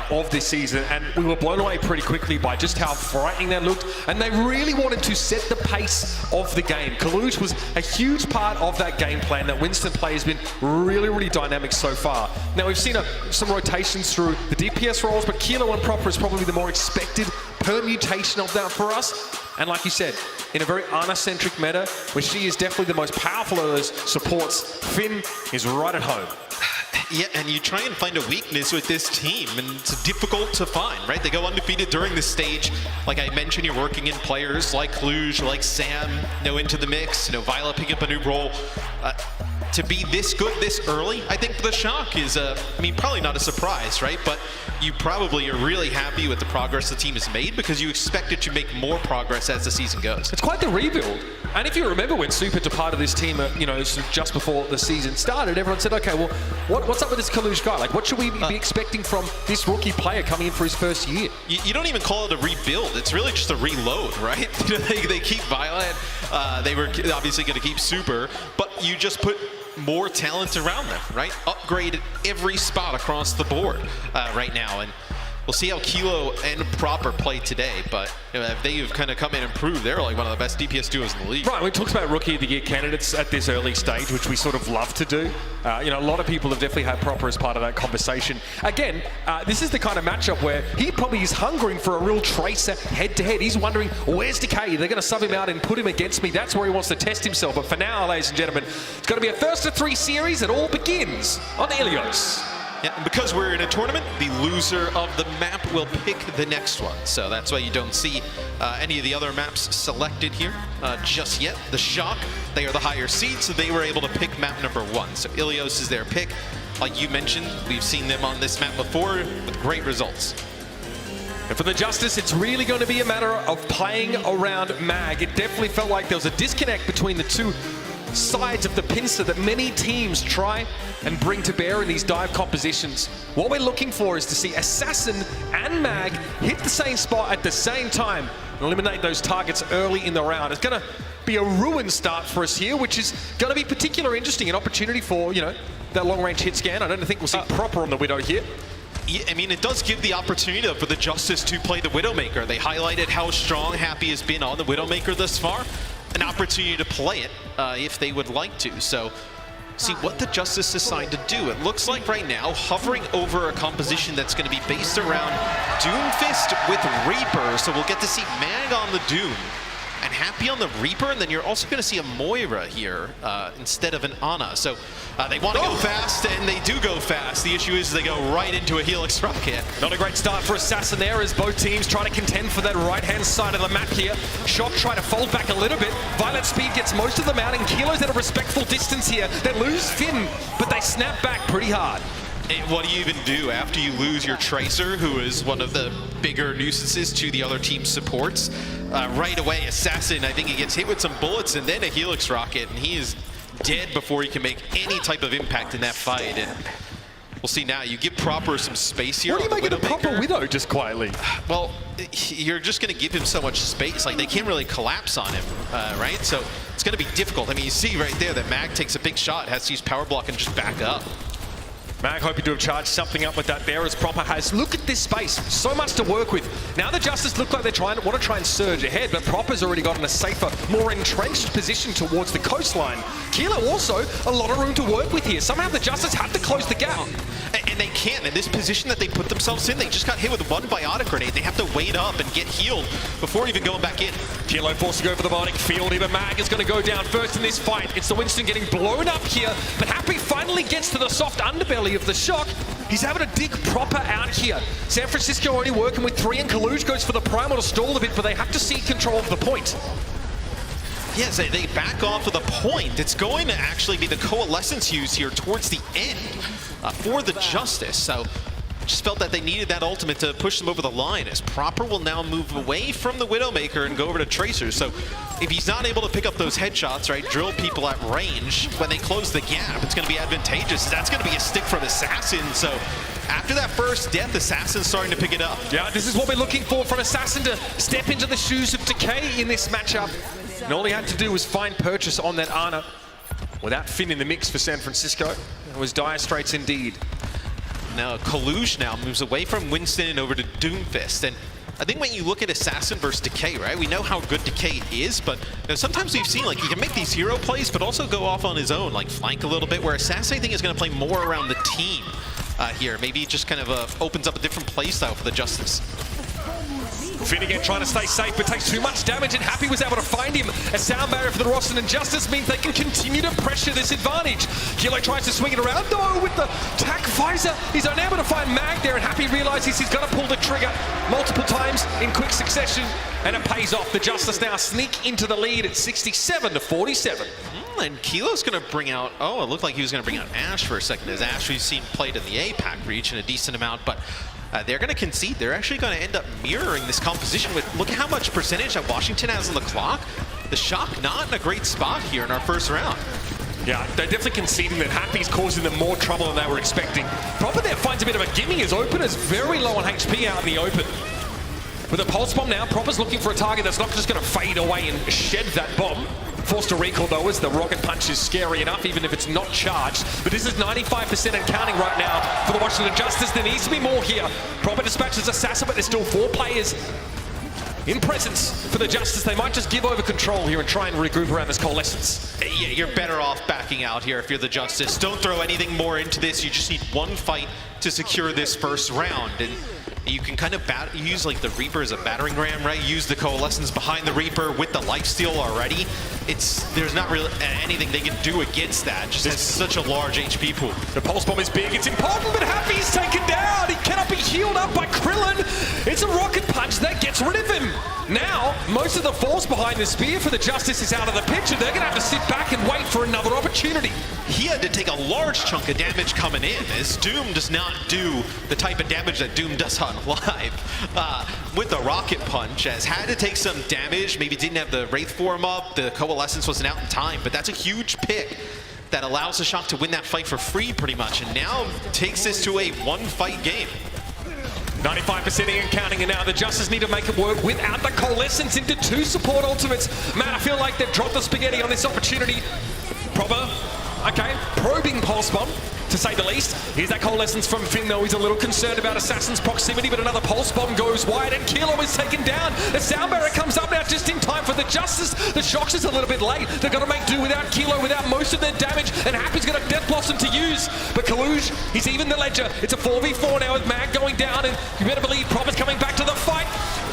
of this season, and we were blown away pretty quickly by just how frightening that looked, and they really wanted to set the pace of the game. Kaluge was a huge part of that game plan. That Winston play has been really, really dynamic so far. Now we've seen some rotations through the DPS roles, but Kilo and Proper is probably the more expected permutation of that for us. And like you said, in a very Ana-centric meta, where she is definitely the most powerful of those supports, Finn is right at home. Yeah, and you try and find a weakness with this team, and it's difficult to find, right? They go undefeated during this stage. Like I mentioned, you're working in players like Cluj, like Sam, into the mix, Violet picking up a new role. To be this good this early, I think the Shock is, probably not a surprise, right? But you probably are really happy with the progress the team has made, because you expect it to make more progress as the season goes. It's quite the rebuild. And if you remember when Super departed this team, you know, just before the season started, everyone said, okay, well, what's up with this Kalush guy? Like, what should we be expecting from this rookie player coming in for his first year? You don't even call it a rebuild. It's really just a reload, right? They keep Violet. They were obviously going to keep Super, but you just put more talent around them, right? Upgraded every spot across the board right now. And we'll see how Kilo and Proper play today, but you know, if they've kind of come in and proved they're like one of the best DPS duos in the league. Right, we talked about Rookie of the Year candidates at this early stage, which we sort of love to do. You know, a lot of people have definitely had Proper as part of that conversation. Again, this is the kind of matchup where he probably is hungering for a real Tracer head-to-head. He's wondering, where's Decay? They're going to sub him out and put him against me. That's where he wants to test himself. But for now, ladies and gentlemen, it's going to be a first of 3 series. It all begins on Ilios. Yeah, and because we're in a tournament, the loser of the map will pick the next one. So that's why you don't see any of the other maps selected here just yet. The Shock, they are the higher seed, so they were able to pick map number 1. So Ilios is their pick. Like you mentioned, we've seen them on this map before with great results. And for the Justice, it's really going to be a matter of playing around Mag. It definitely felt like there was a disconnect between the two sides of the pincer that many teams try and bring to bear in these dive compositions. What we're looking for is to see Assassin and Mag hit the same spot at the same time and eliminate those targets early in the round. It's going to be a ruined start for us here, which is going to be particularly interesting, an opportunity for, you know, that long-range hit scan. I don't think we'll see Proper on the Widow here. Yeah, I mean, it does give the opportunity for the Justice to play the Widowmaker. They highlighted how strong Happy has been on the Widowmaker thus far. An opportunity to play it if they would like to. So see what the Justice decide to do. It looks like right now, hovering over a composition that's going to be based around Doomfist with Reaper. So we'll get to see Mag on the Doom and Happy on the Reaper, and then you're also going to see a Moira here instead of an Ana. So they want to go fast, and they do go fast. The issue is they go right into a Helix rocket. Not a great start for Assassin there as both teams try to contend for that right-hand side of the map here. Shock try to fold back a little bit. Violet Speed gets most of them out, and Kilo's at a respectful distance here. They lose Finn, but they snap back pretty hard. What do you even do after you lose your Tracer, who is one of the bigger nuisances to the other team's supports? Right away, Assassin, I think he gets hit with some bullets and then a Helix rocket, and he is dead before he can make any type of impact in that fight. And we'll see now. You give Proper some space here. What do you make of the Proper Widow just quietly? Well, you're just going to give him so much space. Like, they can't really collapse on him, right? So it's going to be difficult. I mean, you see right there that Mag takes a big shot, has to use power block and just back up. Mag hoping to have charged something up with that there as Proper has. Look at this space, so much to work with. Now the Justice look like they want to try and surge ahead, but Proper's already gotten a safer, more entrenched position towards the coastline. Kilo also a lot of room to work with here. Somehow the Justice have to close the gap. And they can't. In this position that they put themselves in, they just got hit with one biotic grenade. They have to wait up and get healed before even going back in. Kilo forced to go for the biotic field. Even Mag is going to go down first in this fight. It's the Winston getting blown up here, but Happy finally gets to the soft underbelly of the Shock. He's able to dig Proper out here. San Francisco only working with 3, and Kaluj goes for the primal to stall a bit, but they have to seize control of the point. Yes, they back off of the point. It's going to actually be the Coalescence use here towards the end for the Justice. So just felt that they needed that ultimate to push them over the line, as Proper will now move away from the Widowmaker and go over to Tracer. So if he's not able to pick up those headshots, right, drill people at range, when they close the gap, it's going to be advantageous. That's going to be a stick from Assassin. So after that first death, Assassin's starting to pick it up. Yeah, this is what we're looking for from Assassin, to step into the shoes of Decay in this matchup. And all he had to do was find purchase on that Ana. Without Finn in the mix for San Francisco, it was dire straits indeed. Now Kaluj now moves away from Winston and over to Doomfist. And I think when you look at Assassin versus Decay, right, we know how good Decay is, but you know, sometimes we've seen, like, he can make these hero plays, but also go off on his own, like flank a little bit, where Assassin, I think, is going to play more around the team here. Maybe it just kind of opens up a different play style for the Justice. Finn again trying to stay safe, but takes too much damage, and Happy was able to find him. A sound barrier for the Rosten, and Justice means they can continue to pressure this advantage. Kilo tries to swing it around, though, with the tack visor. He's unable to find Mag there, and Happy realizes he's got to pull the trigger multiple times in quick succession, and it pays off. The Justice now sneak into the lead at 67-47. And Kilo's going to bring out, it looked like he was going to bring out Ash for a second, as Ash we've seen played in the APAC region a decent amount, but they're going to concede. They're actually going to end up mirroring this composition with, look at how much percentage that Washington has on the clock. the Shock not in a great spot here in our first round. Yeah, they're definitely conceding that Happy's causing them more trouble than they were expecting. Proper there finds a bit of a gimme as Opener's very low on HP out in the open. With a pulse bomb now, Proper's looking for a target that's not just going to fade away and shed that bomb. Forced to recall though, as the rocket punch is scary enough, even if it's not charged. But this is 95% and counting right now for the Washington Justice. There needs to be more here. Proper dispatches Assassin, but there's still 4 players in presence for the Justice. They might just give over control here and try and regroup around this coalescence. Yeah, you're better off backing out here if you're the Justice. Don't throw anything more into this. You just need one fight to secure this first round. And you can kind of use like the Reaper as a battering ram, right? Use the coalescence behind the Reaper with the lifesteal already. There's not really anything they can do against that. Just has such a large HP pool. The pulse bomb is big, it's important, but Happy's taken down. He cannot be healed up by Krillin. It's a rocket punch that gets rid of him. Now, most of the force behind the spear for the Justice is out of the picture. They're going to have to sit back and wait for another opportunity. He had to take a large chunk of damage coming in, as Doom does not do the type of damage that Doom does on live. With the rocket punch, as had to take some damage, maybe didn't have the Wraith form up, the coalescence wasn't out in time, but that's a huge pick that allows the Shock to win that fight for free pretty much, and now takes this to a one-fight game. 95% and counting, and now the Justice need to make it work without the coalescence into 2 support ultimates. Man, I feel like they've dropped the spaghetti on this opportunity. Proper, okay, probing pulse bomb, to say the least. Here's that coalescence from Finn, though. He's a little concerned about Assassin's proximity, but another pulse bomb goes wide, and Kilo is taken down. The sound barrier comes up now just in time for the Justice. The Shock's just a little bit late. They're going to make do without Kilo, without most of their damage, and Happy's got a Death Blossom to use. But Kaluge, he's even the ledger. It's a 4v4 now with Mag going down, and you better believe Proper's coming back to the fight.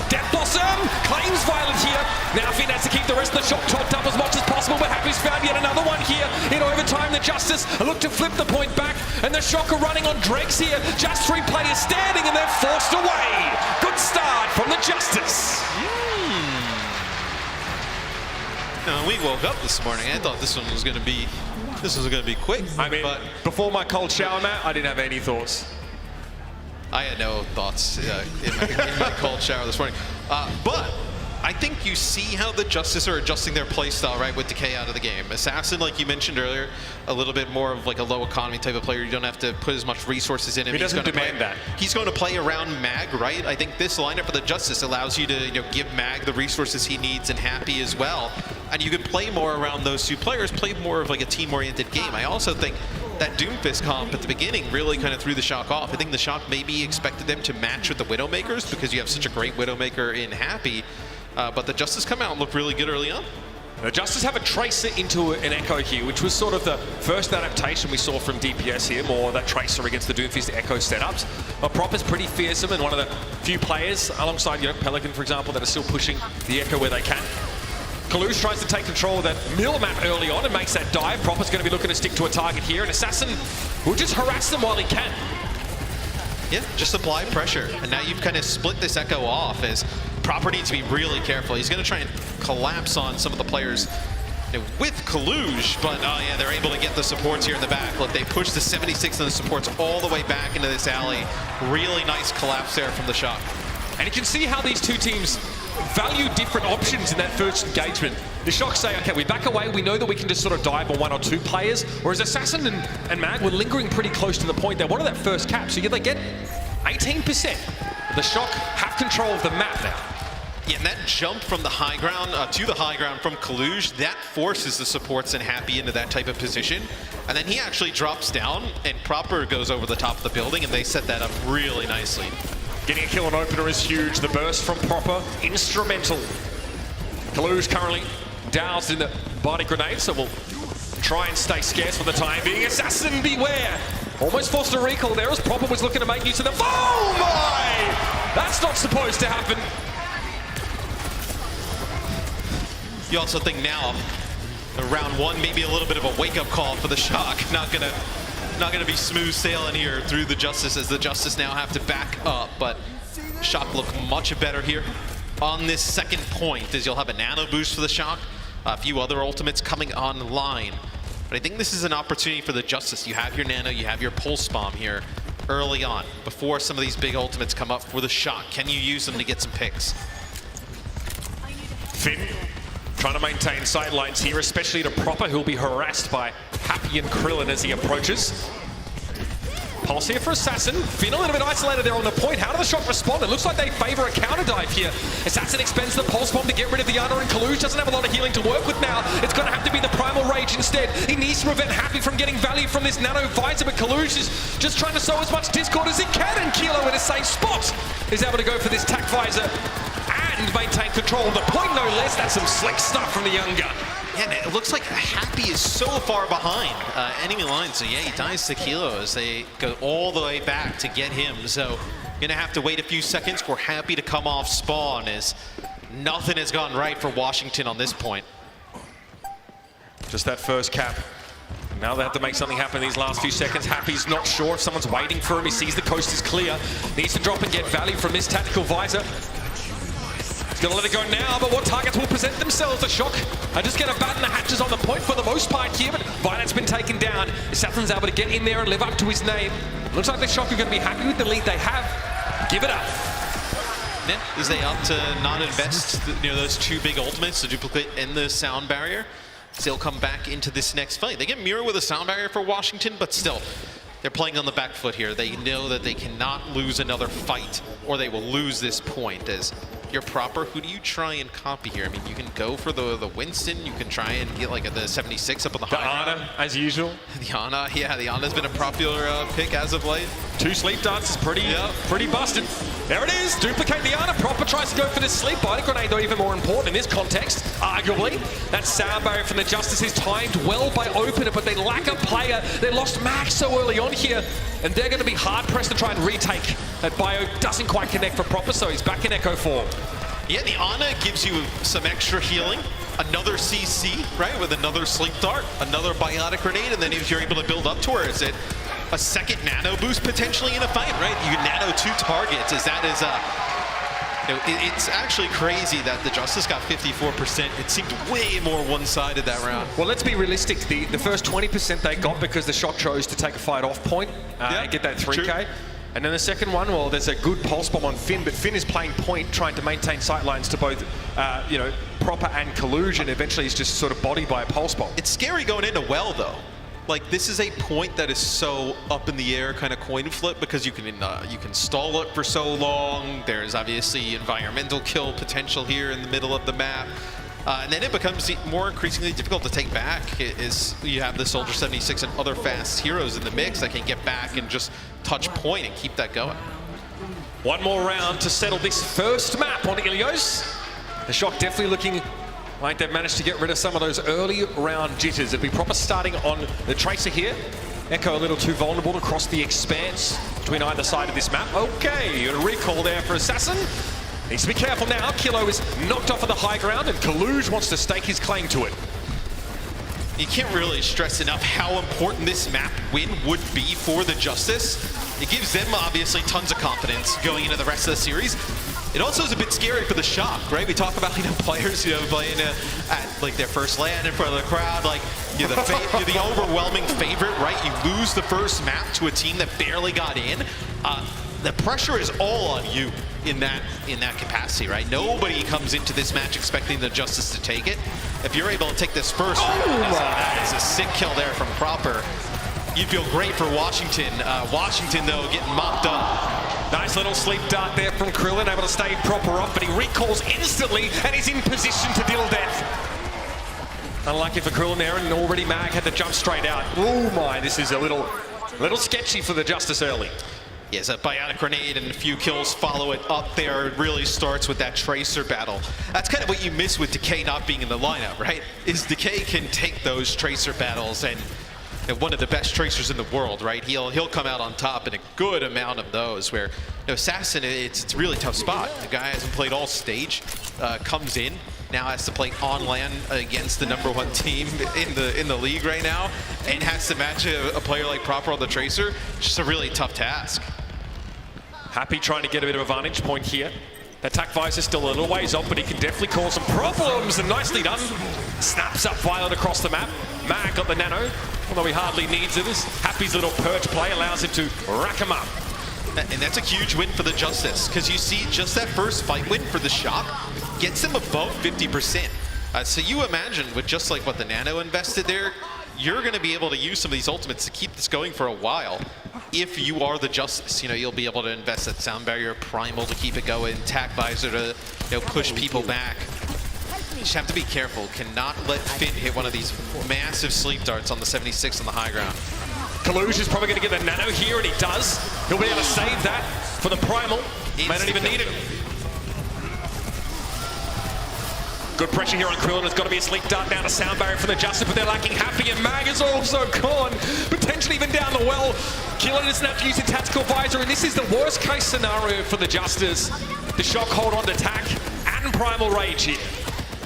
Death Blossom claims Violet here. Now Finn has to keep the rest of the Shock chopped up as much as possible, but Happy's found yet another one here. In overtime, the Justice look to flip the point back, and the Shock are running on dregs here. Just 3 players standing, and they're forced away. Good start from the Justice. We woke up this morning. I thought this one was going to be quick. I mean, but before my cold shower, Matt, I didn't have any thoughts. I had no thoughts in my cold shower this morning. But I think you see how the Justice are adjusting their playstyle, right, with Decay out of the game. Assassin, like you mentioned earlier, a little bit more of like a low economy type of player. You don't have to put as much resources in him. He doesn't demand that. He's going to play around Mag, right? I think this lineup for the Justice allows you to give Mag the resources he needs and Happy as well. And you can play more around those 2 players, play more of like a team-oriented game. I also think that Doomfist comp at the beginning really kind of threw the Shock off. I think the Shock maybe expected them to match with the Widowmakers because you have such a great Widowmaker in Happy. But the Justice come out and look really good early on. The Justice have a Tracer into an Echo here, which was sort of the first adaptation we saw from DPS here, more that Tracer against the Doomfist Echo setups. But Proper's pretty fearsome and one of the few players, alongside Pelican, for example, that are still pushing the Echo where they can. Kaluge tries to take control of that mill map early on and makes that dive. Proper's going to be looking to stick to a target here, and Assassin will just harass them while he can. Yeah, just apply pressure. And now you've kind of split this Echo off as Proper needs to be really careful. He's going to try and collapse on some of the players with Kaluge, but yeah, they're able to get the supports here in the back. Look, they push the 76 and the supports all the way back into this alley. Really nice collapse there from the Shock. And you can see how these 2 teams value different options in that first engagement. The Shock say, okay, we back away, we know that we can just sort of dive on 1 or 2 players, whereas Assassin and Mag were lingering pretty close to the point. They wanted that first cap, so yeah, they get 18%. The Shock have control of the map now. Yeah, and that jump from the high ground to the high ground from Kaluge, that forces the supports and Happy into that type of position. And then he actually drops down, and Proper goes over the top of the building, and they set that up really nicely. Getting a kill on Opener is huge. The burst from Proper, instrumental. Kaluge currently doused in the body grenade, so we'll try and stay scarce for the time being. Assassin, beware! Almost forced a recall there as Proper was looking to make use of the... Oh my! That's not supposed to happen. You also think now, round 1, maybe a little bit of a wake-up call for the Shock. Not gonna be smooth sailing here through the Justice, as the Justice now have to back up. But Shock look much better here on this second point, as you'll have a nano boost for the Shock, a few other ultimates coming online. But I think this is an opportunity for the Justice. You have your nano, you have your pulse bomb here early on, before some of these big ultimates come up for the Shock. Can you use them to get some picks? Finn Trying to maintain sidelines here, especially to Proper, who'll be harassed by Happy and Krillin as he approaches. Pulse here for Assassin. Finn a little bit isolated there on the point. How do the Shock respond? It looks like they favor a counter dive here. Assassin expends the Pulse Bomb to get rid of the Ana, and Kaluj doesn't have a lot of healing to work with now. It's going to have to be the Primal Rage instead. He needs to prevent Happy from getting value from this Nano Visor, but Kaluj is just trying to sow as much discord as he can, and Kilo in a safe spot is able to go for this Tac Visor and maintain control of the point, no less. That's some slick stuff from the young gun. Yeah, it looks like Happy is so far behind enemy lines. So yeah, he dies to Kilo as they go all the way back to get him. So gonna have to wait a few seconds for Happy to come off spawn, as nothing has gone right for Washington on this point. Just that first cap. Now they have to make something happen in these last few seconds. Happy's not sure if someone's waiting for him. He sees the coast is clear. Needs to drop and get value from this tactical visor. He's gonna let it go now, but what targets will present themselves? The Shock are just gonna batten the hatches on the point for the most part here, but Violent's been taken down. Assassin's able to get in there and live up to his name. Looks like the Shock are gonna be happy with the lead they have. Give it up. Yeah, is they opt to not invest those two big ultimates, the duplicate and the sound barrier. They'll come back into this next fight. They get mirror with a sound barrier for Washington, but still, they're playing on the back foot here. They know that they cannot lose another fight, or they will lose this point. As you're Proper, who do you try and copy here? I mean, you can go for the Winston. You can try and get like the 76 up on the high ground. Ana, as usual. The Ana, yeah, the Ana's been a popular pick as of late. 2 sleep darts is pretty busted. There it is, duplicate the Ana. Proper tries to go for this sleep bite grenade, though even more important in this context, arguably. That sound barrier from the Justice is timed well by Opener, but they lack a player. They lost Max so early on here, and they're going to be hard-pressed to try and retake. That bio doesn't quite connect for Proper, so he's back in Echo form. Yeah, the Ana gives you some extra healing, another CC, right, with another sleep dart, another biotic grenade, and then if you're able to build up towards it, a second nano boost potentially in a fight, right? You nano 2 targets, as that is it's actually crazy that the Justice got 54%. It seemed way more one-sided that round. Well, let's be realistic. The first 20% they got because the Shock chose to take a fight off point and get that 3K. True. And then the second one, well, there's a good pulse bomb on Finn, but Finn is playing point, trying to maintain sightlines to both, Proper and Kaluj, and eventually he's just sort of bodied by a pulse bomb. It's scary going into well, though. Like, this is a point that is so up in the air, kind of coin flip, because you can stall it for so long. There's obviously environmental kill potential here in the middle of the map. And then it becomes more increasingly difficult to take back. You have the Soldier 76 and other fast heroes in the mix that can get back and just touch point and keep that going. One more round to settle this first map on Ilios. The Shock definitely looking like they've managed to get rid of some of those early round jitters. It'd be Proper starting on the Tracer here. Echo a little too vulnerable to cross the expanse between either side of this map. Okay, a recall there for Assassin. Needs to be careful now. Kilo is knocked off of the high ground, and Kaluj wants to stake his claim to it. You can't really stress enough how important this map win would be for the Justice. It gives them obviously tons of confidence going into the rest of the series. It also is a bit scary for the Shock, right? We talk about players playing at like their first LAN in front of the crowd, like you're the overwhelming favorite, right? You lose the first map to a team that barely got in. The pressure is all on you in that capacity, right? Nobody comes into this match expecting the Justice to take it. If you're able to take this first round, that is a sick kill there from Proper. You'd feel great for Washington. Washington, though, getting mopped up. Nice little sleep dart there from Krillin, able to stay Proper off, but he recalls instantly and is in position to deal death. Unlucky for Krillin there, and already Mag had to jump straight out. Oh my, this is a little sketchy for the Justice early. Yes, a biotic grenade and a few kills follow it up there. It really starts with that Tracer battle. That's kind of what you miss with Decay not being in the lineup, right? Is Decay can take those Tracer battles, and one of the best Tracers in the world, right? He'll come out on top in a good amount of those, where Assassin, it's a really tough spot. The guy hasn't played all stage, comes in, now has to play on LAN against the #1 team in the league right now, and has to match a player like Proper on the Tracer. It's just a really tough task. Happy trying to get a bit of a vantage point here. The attack visor's still a little ways off, but he can definitely cause some problems, and nicely done. Snaps up Violet across the map. Mag got the nano, although he hardly needs it. Happy's little perch play allows him to rack him up. And that's a huge win for the Justice, because you see just that first fight win for the Shock gets them above 50%. So you imagine with just like what the Nano invested there, you're going to be able to use some of these ultimates to keep this going for a while. If you are the Justice, you know, you'll be able to invest that Sound Barrier, Primal to keep it going, Tac Visor to, you know, push people back. You just have to be careful. Cannot let Finn hit one of these massive sleep darts on the 76 on the high ground. Kalush is probably going to get the Nano here, and he does. He'll be able to save that for the Primal. May not even need it. Good pressure here on Krillin. It's got to be a sleep dart down to Sound Barrier for the Justice, but they're lacking Happy, and Mag is also gone. Potentially even down the well. Killing is snapped using Tactical Visor, and this is the worst case scenario for the Justice. The shock hold on to Tac and Primal Rage here.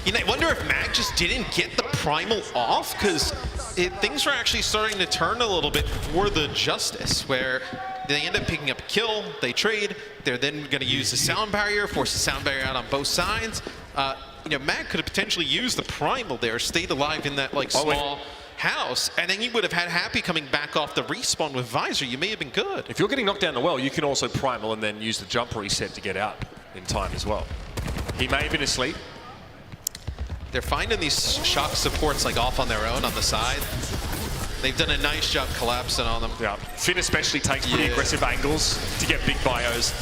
You know, I wonder if Mag just didn't get the Primal off, because things were actually starting to turn a little bit for the Justice, where they end up picking up a kill, they trade, they're then going to use the Sound Barrier, force the Sound Barrier out on both sides. You know, Mag could have potentially used the Primal there, stayed alive in that like small house, and then you would have had Happy coming back off the respawn with Visor. You may have been good. If you're getting knocked down the well, you can also Primal and then use the jump reset to get out in time as well. He may have been asleep. They're finding these shock supports like off on their own on the side. They've done a nice job collapsing on them. Yeah, Finn especially takes pretty aggressive angles to get big bios.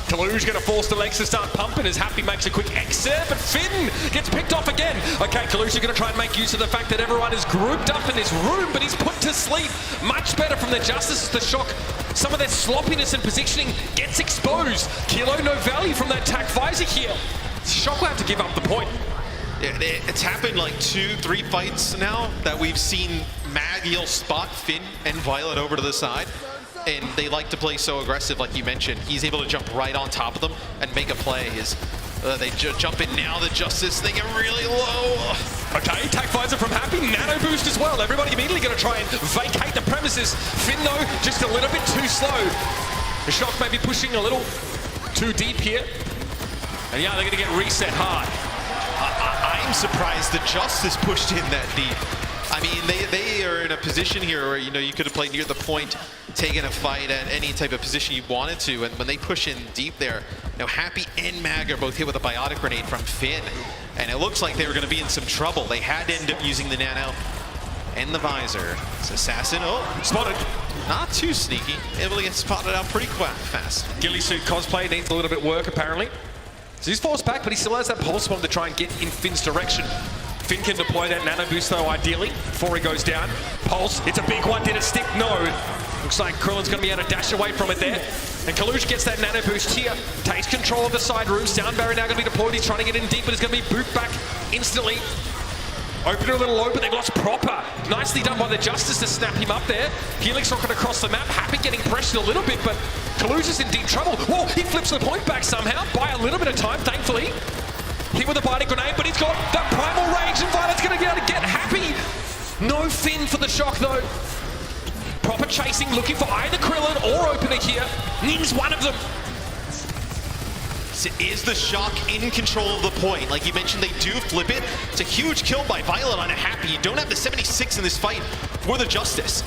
Kalush going to force the legs to start pumping as Happy makes a quick exit, but Finn gets picked off again. Okay, Kalush is going to try and make use of the fact that everyone is grouped up in this room, but he's put to sleep. Much better from the Justice as the shock. Some of their sloppiness and positioning gets exposed. Kilo, no value from that Tac Visor here. Shock will have to give up the point. Yeah, it's happened like 2-3 fights now that we've seen Mag he'll spot Finn and Violet over to the side. And they like to play so aggressive, like you mentioned. He's able to jump right on top of them and make a play. They jump in now, the Justice, they get really low. Okay, Tac Visor from Happy, Nano boost as well. Everybody immediately going to try and vacate the premises. Finn, though, just a little bit too slow. The shock may be pushing a little too deep here. And yeah, they're going to get reset hard. I'm surprised the Justice pushed in that deep. I mean, they are in a position here where, you know, you could have played near the point, taken a fight at any type of position you wanted to, and when they push in deep there, you know, Happy and Mag are both hit with a biotic grenade from Finn, and it looks like they were going to be in some trouble. They had to end up using the Nano and the Visor. It's Assassin, spotted. Not too sneaky, able to get spotted out pretty fast. Ghillie suit cosplay needs a little bit of work, apparently. So he's forced back, but he still has that pulse bomb to try and get in Finn's direction. Finn can deploy that Nano boost, though, ideally, before he goes down. Pulse, it's a big one. Did it stick? No. Looks like Krillin's going to be able to dash away from it there. And Kalush gets that Nano boost here. Takes control of the side room. Sound Barrier now going to be deployed. He's trying to get in deep, but he's going to be booped back instantly. Open it a little low, but they've lost Proper. Nicely done by the Justice to snap him up there. Helix rocket across the map. Happy getting pressured a little bit, but Kalush is in deep trouble. Whoa, he flips the point back somehow. By a little bit of time, thankfully. Hit with a biotic grenade, but he's got that Primal Rage, and Violet's going to be able to get Happy. No Finn for the shock, though. Proper chasing, looking for either Krillin or Opener here. Needs one of them. Is the shock in control of the point? Like you mentioned, they do flip it. It's a huge kill by Violet on a Happy. You don't have the 76 in this fight for the Justice.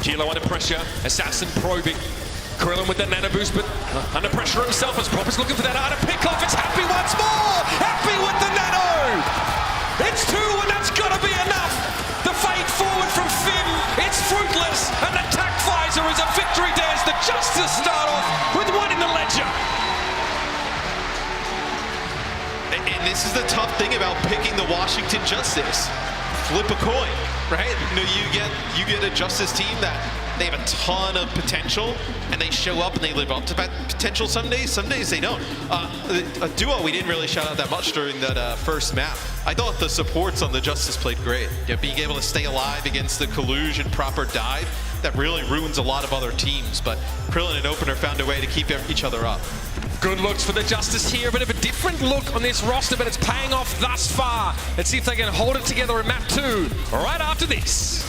Kilo under pressure, Assassin probing. Krillin with that Nano boost, but under pressure himself as Proper's looking for that art of pick off. It's Happy once more! Happy with the Nano! It's 2, and that's gotta be enough! The fade forward from Finn, it's fruitless, and the Tac Visor is a victory dance. The Justice start off with one in the ledger. And this is the tough thing about picking the Washington Justice. Flip a coin, right? You know, you get a Justice team that they have a ton of potential, and they show up and they live up to that potential some days they don't. A duo we didn't really shout out that much during that first map. I thought the supports on the Justice played great. You know, being able to stay alive against the collusion Proper dive, that really ruins a lot of other teams, but Krillin and Opener found a way to keep each other up. Good looks for the Justice here, a bit of a different look on this roster, but it's paying off thus far. Let's see if they can hold it together in map 2 right after this.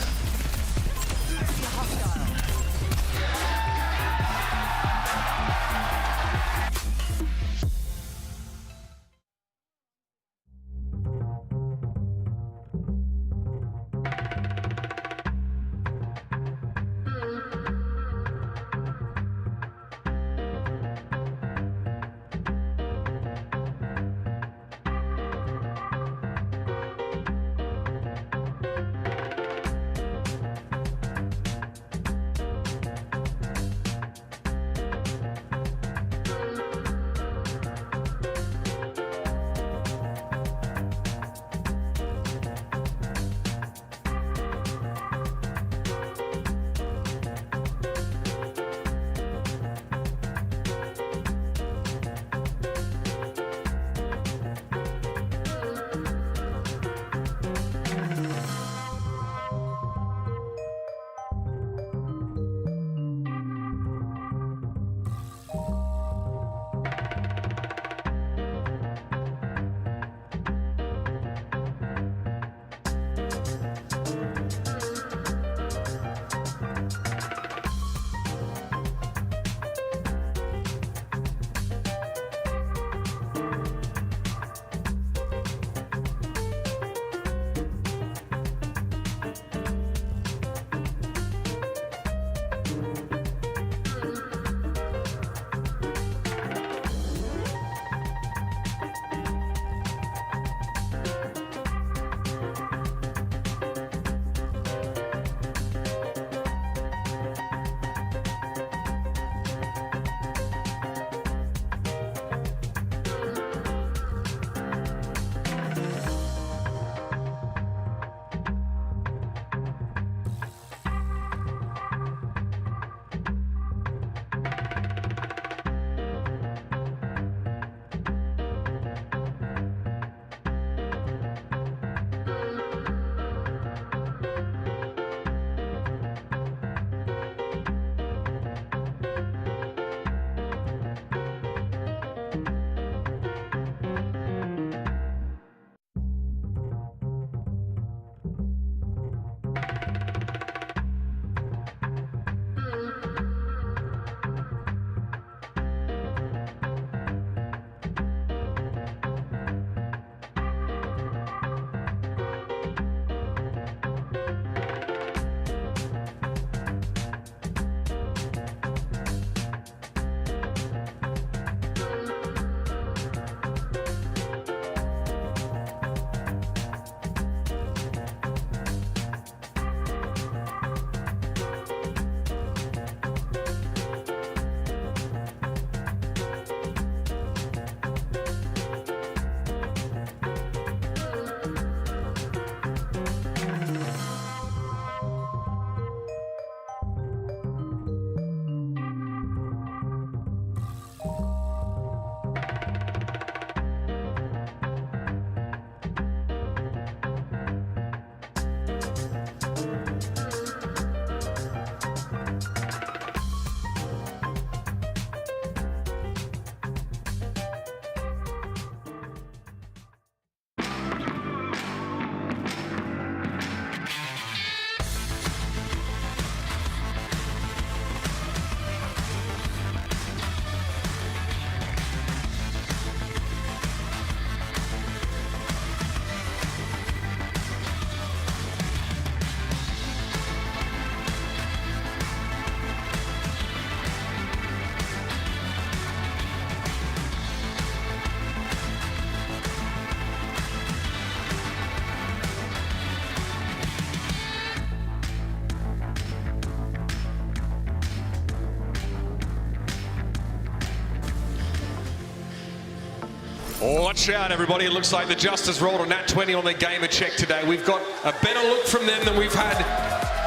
Watch out, everybody. It looks like the Justice rolled a nat 20 on their gamer check today. We've got a better look from them than we've had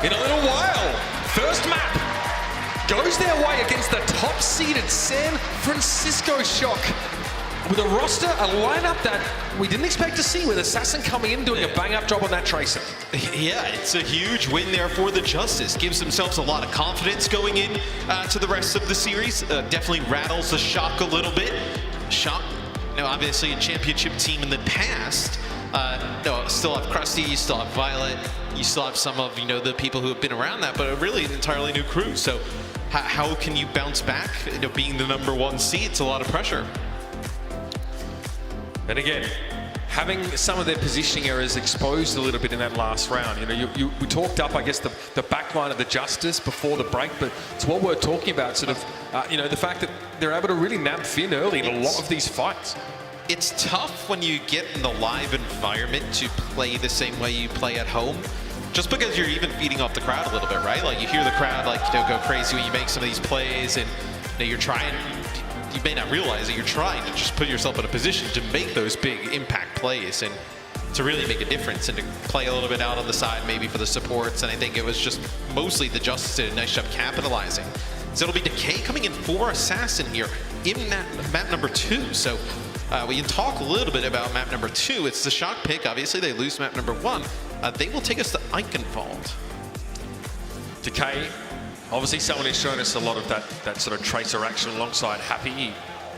in a little while. First map goes their way against the top-seeded San Francisco Shock. With a roster, a lineup that we didn't expect to see, with Assassin coming in doing a bang-up job on that Tracer. Yeah, it's a huge win there for the Justice. Gives themselves a lot of confidence going in to the rest of the series. Definitely rattles the Shock a little bit. Shock, obviously a championship team in the past. Still have Krusty, you still have Violet, you still have some of the people who have been around that, but really an entirely new crew. So how can you bounce back? Being the #1 seed, it's a lot of pressure. And again, having some of their positioning errors exposed a little bit in that last round. We talked up, I guess, the back line of the Justice before the break, but it's what we're talking about, sort of, the fact that they're able to really nab Finn early in a lot of these fights. It's tough when you get in the live environment to play the same way you play at home, just because you're even feeding off the crowd a little bit, right? Like, you hear the crowd, go crazy when you make some of these plays, and you're trying. You may not realize that you're trying to just put yourself in a position to make those big impact plays and to really make a difference and to play a little bit out on the side maybe for the supports. And I think it was just mostly the Justice did a nice job capitalizing. So it'll be Decay coming in for Assassin here in map #2. So we can talk a little bit about map #2. It's the Shock pick. Obviously, they lose map #1. They will take us to Eichenwald. Decay. Obviously, someone who's shown us a lot of that sort of Tracer action alongside Happy.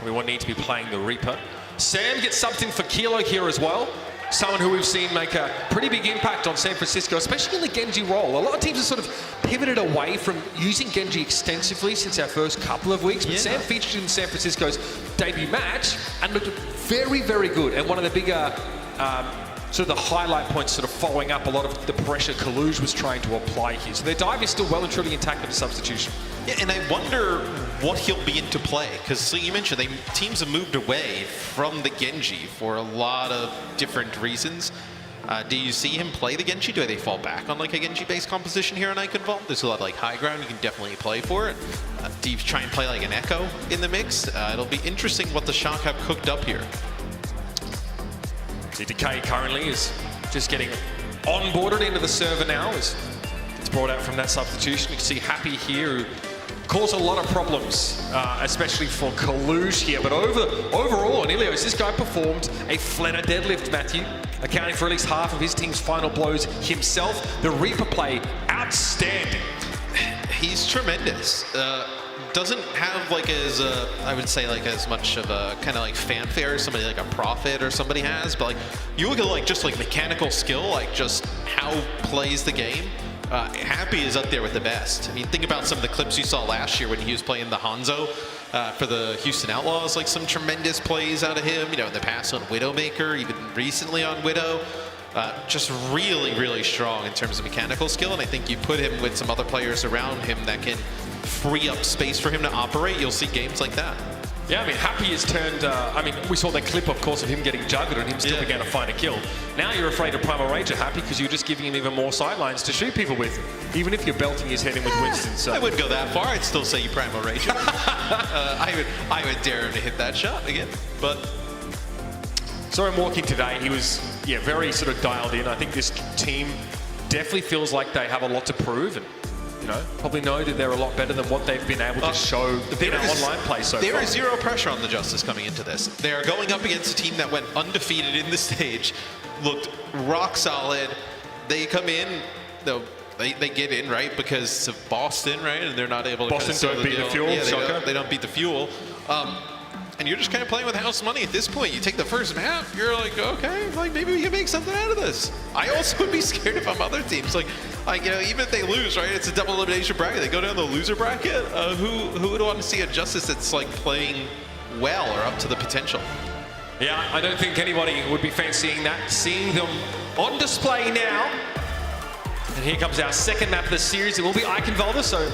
We won't need to be playing the Reaper. Sam gets something for Kilo here as well. Someone who we've seen make a pretty big impact on San Francisco, especially in the Genji role. A lot of teams have sort of pivoted away from using Genji extensively since our first couple of weeks. But Sam featured in San Francisco's debut match and looked very, very good. And one of the bigger sort of the highlight points, sort of following up a lot of the pressure Kaluj was trying to apply here. So their dive is still well and truly intact with the substitution. Yeah, and I wonder what he'll be into play, because you mentioned teams have moved away from the Genji for a lot of different reasons. Do you see him play the Genji? Do they fall back on like a Genji-based composition here on Eichenwald? There's a lot of like high ground, you can definitely play for it. Do you try and play like an Echo in the mix? It'll be interesting what the Shock have cooked up here. The Decay currently is just getting onboarded into the server now as it's brought out from that substitution. You can see Happy here, who caused a lot of problems, especially for Kaluj here. But overall, on Ilios, this guy performed a flanner deadlift, Matthew, accounting for at least half of his team's final blows himself. The Reaper play, outstanding. He's tremendous. Doesn't have like I would say like as much of a kind of like fanfare as somebody like a Prophet or somebody has, but like you look at like just like mechanical skill, like just how plays the game. Happy is up there with the best. I mean, think about some of the clips you saw last year when he was playing the Hangzhou for the Houston Outlaws, like some tremendous plays out of him, in the past on Widowmaker, even recently on Widow. Just really, really strong in terms of mechanical skill, and I think you put him with some other players around him that can free up space for him to operate, you'll see games like that. Yeah, I mean, Happy has turned, we saw that clip, of course, of him getting jugged and him still began to find a kill. Now you're afraid of Primal Rage at Happy because you're just giving him even more sidelines to shoot people with, even if you're belting his head in with Winston. So. I wouldn't go that far. I'd still say you Primal Rage him. I would dare him to hit that shot again, but... Saw him walking today. He was, very sort of dialed in. I think this team definitely feels like they have a lot to prove and, probably know that they're a lot better than what they've been able to show in our online play so far. There is zero pressure on the Justice coming into this. They are going up against a team that went undefeated in the stage, looked rock solid. They come in, they get in, right, because of Boston, right, and they're not able to Boston don't beat the fuel, they don't beat the fuel. And you're just kind of playing with house money at this point. You take the first map, you're like, okay, like maybe we can make something out of this. I also would be scared if I'm other teams. Like even if they lose, right, it's a double elimination bracket. They go down the loser bracket. Who would want to see a Justice that's like playing well or up to the potential? Yeah, I don't think anybody would be fancying that. Seeing them on display now. And here comes our second map of the series. It will be Eichenwald. So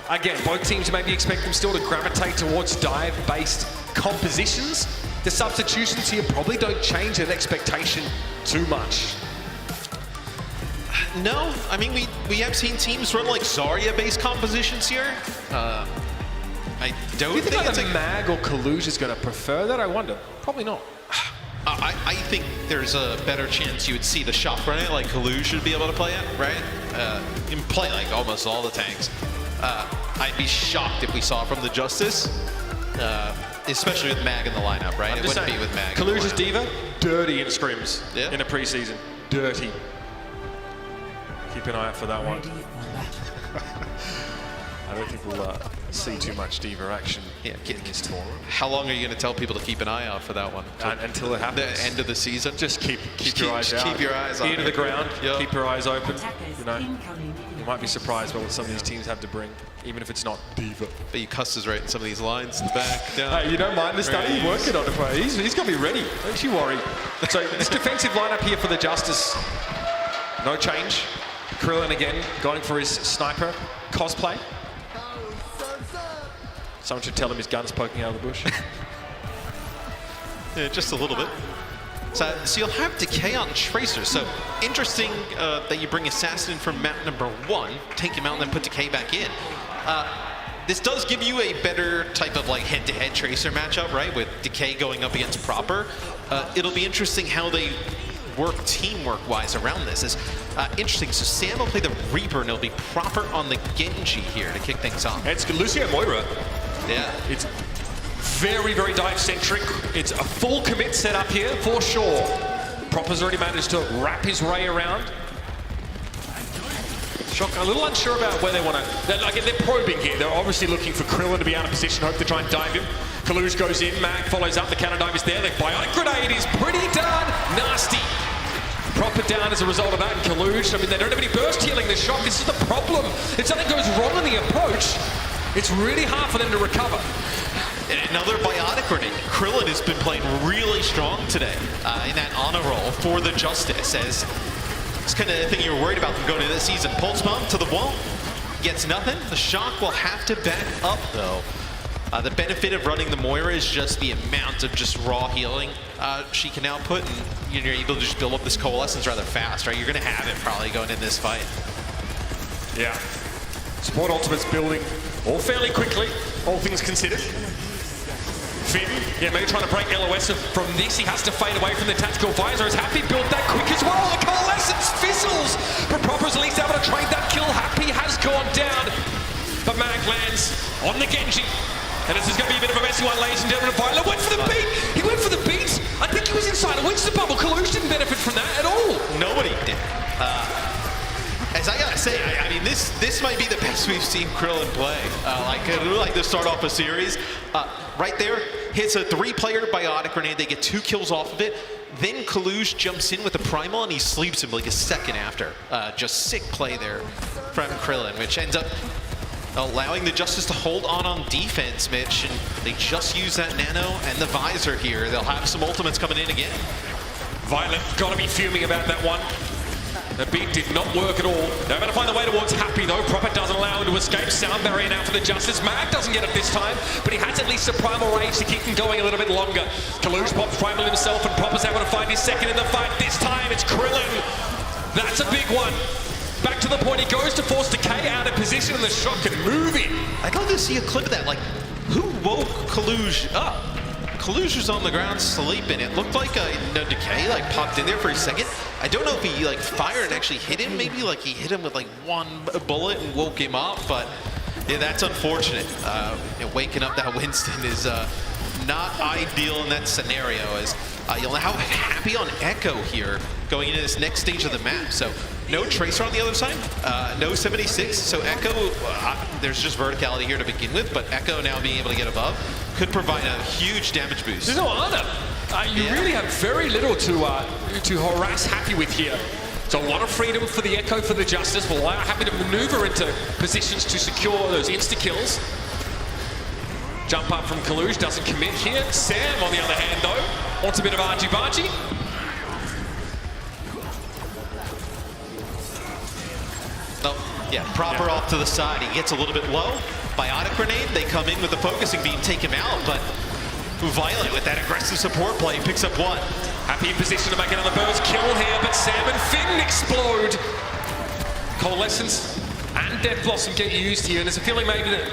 again, both teams maybe expect them still to gravitate towards dive-based compositions. The substitutions here probably don't change that expectation too much. No, I mean, we have seen teams run like Zarya-based compositions here. I don't Do you think it's either Mag or Kaluj is going to prefer that? I wonder. Probably not. I think there's a better chance you would see the Shock run it, like Kalu should be able to play it, right? You can play like almost all the tanks. I'd be shocked if we saw from the Justice, especially with Mag in the lineup, right? It wouldn't be with Mag. Kalu's Diva, dirty in scrims in a preseason. Dirty. Keep an eye out for that one. I don't think we'll see too much Diva action in this tournament. How long are you going to tell people to keep an eye out for that one? Until it happens. The end of the season? Just keep your eyes out. Keep your eyes on Ear to the ground. Yep. Keep your eyes open. You know, you might be surprised by what some of these teams have to bring, even if it's not Diva. But you cusses right in some of these lines in the back. Down. Hey, you don't mind this study? He's working on it, bro. He's going to be ready. Don't you worry. So this defensive lineup here for the Justice. No change. Krillin again going for his sniper cosplay. Someone should tell him his gun's poking out of the bush. Yeah, just a little bit. So you'll have Decay on Tracer. So interesting that you bring Assassin from map number 1, take him out and then put Decay back in. This does give you a better type of like head-to-head Tracer matchup, right? With Decay going up against Proper. It'll be interesting how they work teamwork-wise around this. Is interesting. So Sam will play the Reaper and it'll be Proper on the Genji here to kick things off. It's Lucio Moira. Yeah. It's very, very dive-centric. It's a full commit setup here, for sure. Proper's already managed to wrap his way around. Shock, a little unsure about where they want to... They're probing here. They're obviously looking for Krillin to be out of position, hope to try and dive him. Kalush goes in, Mag follows up, the counter dive is there. The Bionic Grenade is pretty darn nasty. Proper down as a result of that, and Kalush, I mean, they don't have any burst healing this Shock. This is the problem. If something goes wrong in the approach, it's really hard for them to recover. And another Bionic Grenade. Krillin has been playing really strong today in that honor roll for the Justice, as it's kind of the thing you were worried about them going into this season. Pulse Bomb to the wall, gets nothing. The Shock will have to back up though. The benefit of running the Moira is just the amount of just raw healing she can output, and you're able to just build up this Coalescence rather fast, right? You're going to have it probably going in this fight. Yeah. Support ultimates building all fairly quickly, all things considered. Finn, yeah, maybe trying to break LOS from this. He has to fade away from the tactical visor. Is Happy built that quick as well? The Coalescence fizzles, but Proper's at least able to trade that kill. Happy has gone down, but Mag lands on the Genji. And this is going to be a bit of a messy one, ladies and gentlemen. Violet went for the beat. He went for the beat. I think he was inside a Winston bubble. Kalush didn't benefit from that at all. Nobody did. As I gotta say, I mean, this might be the best we've seen Krillin play. Like to start off a series. Right there, hits a 3-player Bionic Grenade. They get 2 kills off of it. Then Kalush jumps in with the Primal and he sleeps him like a second after. Just sick play there from Krillin, which ends up allowing the Justice to hold on defense, Mitch. And they just use that Nano and the Visor here. They'll have some ultimates coming in again. Violet gotta be fuming about that one. The beat did not work at all. They're going to find the way towards Happy though. Proper doesn't allow him to escape. Sound barrier now for the Justice. Mag doesn't get it this time, but he has at least a primal rage to keep him going a little bit longer. Kalush pops primal himself and Proper's able to find his second in the fight. This time it's Krillin. That's a big one. Back to the point, he goes to force Decay out of position and the Shock can move in. I'd love to see a clip of that. Like, who woke Kalush up? Kalush was on the ground sleeping. It looked like Decay like popped in there for a second. I don't know if he like fired and actually hit him. Maybe like he hit him with like 1 bullet and woke him up. But yeah, that's unfortunate. Waking up that Winston is not ideal in that scenario. As you'll have Happy on Echo here going into this next stage of the map. So no Tracer on the other side, no 76. So Echo, there's just verticality here to begin with, but Echo now being able to get above could provide a huge damage boost. There's no Ana. You really have very little to harass Happy with here. It's a lot of freedom for the Echo for the Justice. Will allow Happy to maneuver into positions to secure those insta-kills. Jump up from Kalush, doesn't commit here. Sam, on the other hand, though, wants a bit of argy-bargy. Oh, yeah, Proper off to the side. He gets a little bit low. Bionic Grenade, they come in with the focusing beam, take him out, but Violet with that aggressive support play picks up 1. Happy in position to make another burst kill here, but Sam and Finn explode. Coalescence and Death Blossom get used here, and there's a feeling maybe that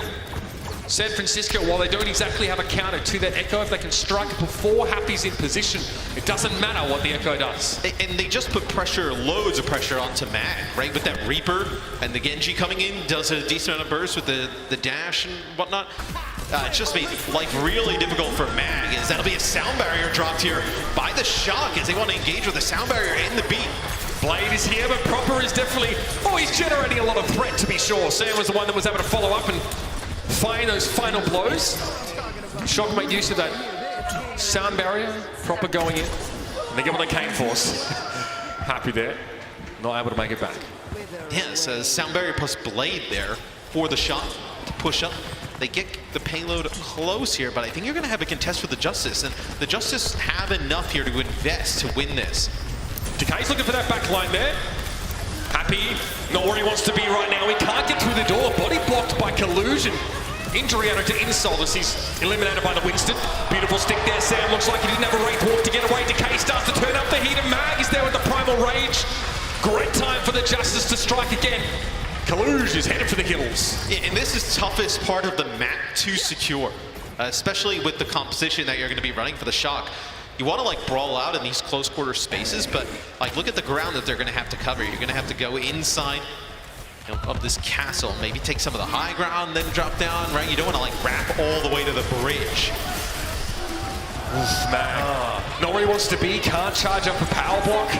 San Francisco, while they don't exactly have a counter to that Echo, if they can strike before Happy's in position, it doesn't matter what the Echo does. And they just put pressure, loads of pressure onto Mag, right? With that Reaper and the Genji coming in, does a decent amount of burst with the dash and whatnot. It's just made life really difficult for Mag, as that'll be a sound barrier dropped here by the Shock as they want to engage with the sound barrier and the beat. Blade is here, but Proper is definitely, he's generating a lot of threat, to be sure. Sam was the one that was able to follow up and find those final blows. Shock made use of that sound barrier, Proper going in, and they get what they came for. Happy there, not able to make it back. Yeah, so sound barrier plus Blade there for the Shock to push up. They get the payload close here, but I think you're going to have a contest with the Justice, and the Justice have enough here to invest to win this. Decay's looking for that back line there. Happy, not where he wants to be right now. He can't get through the door. Body blocked by Collusion. Injury out to Insult as he's eliminated by the Winston. Beautiful stick there, Sam. Looks like he didn't have a Wraith Walk to get away. Decay starts to turn up the heat, and Mag is there with the Primal Rage. Great time for the Justice to strike again. Collusion is headed for the kills. Yeah, and this is toughest part of the map to secure, especially with the composition that you're going to be running for the Shock. You want to like brawl out in these close quarter spaces, but like look at the ground that they're going to have to cover. You're going to have to go inside of this castle, maybe take some of the high ground, then drop down, right? You don't want to like wrap all the way to the bridge. Mag, not where he wants to be, can't charge up a power block.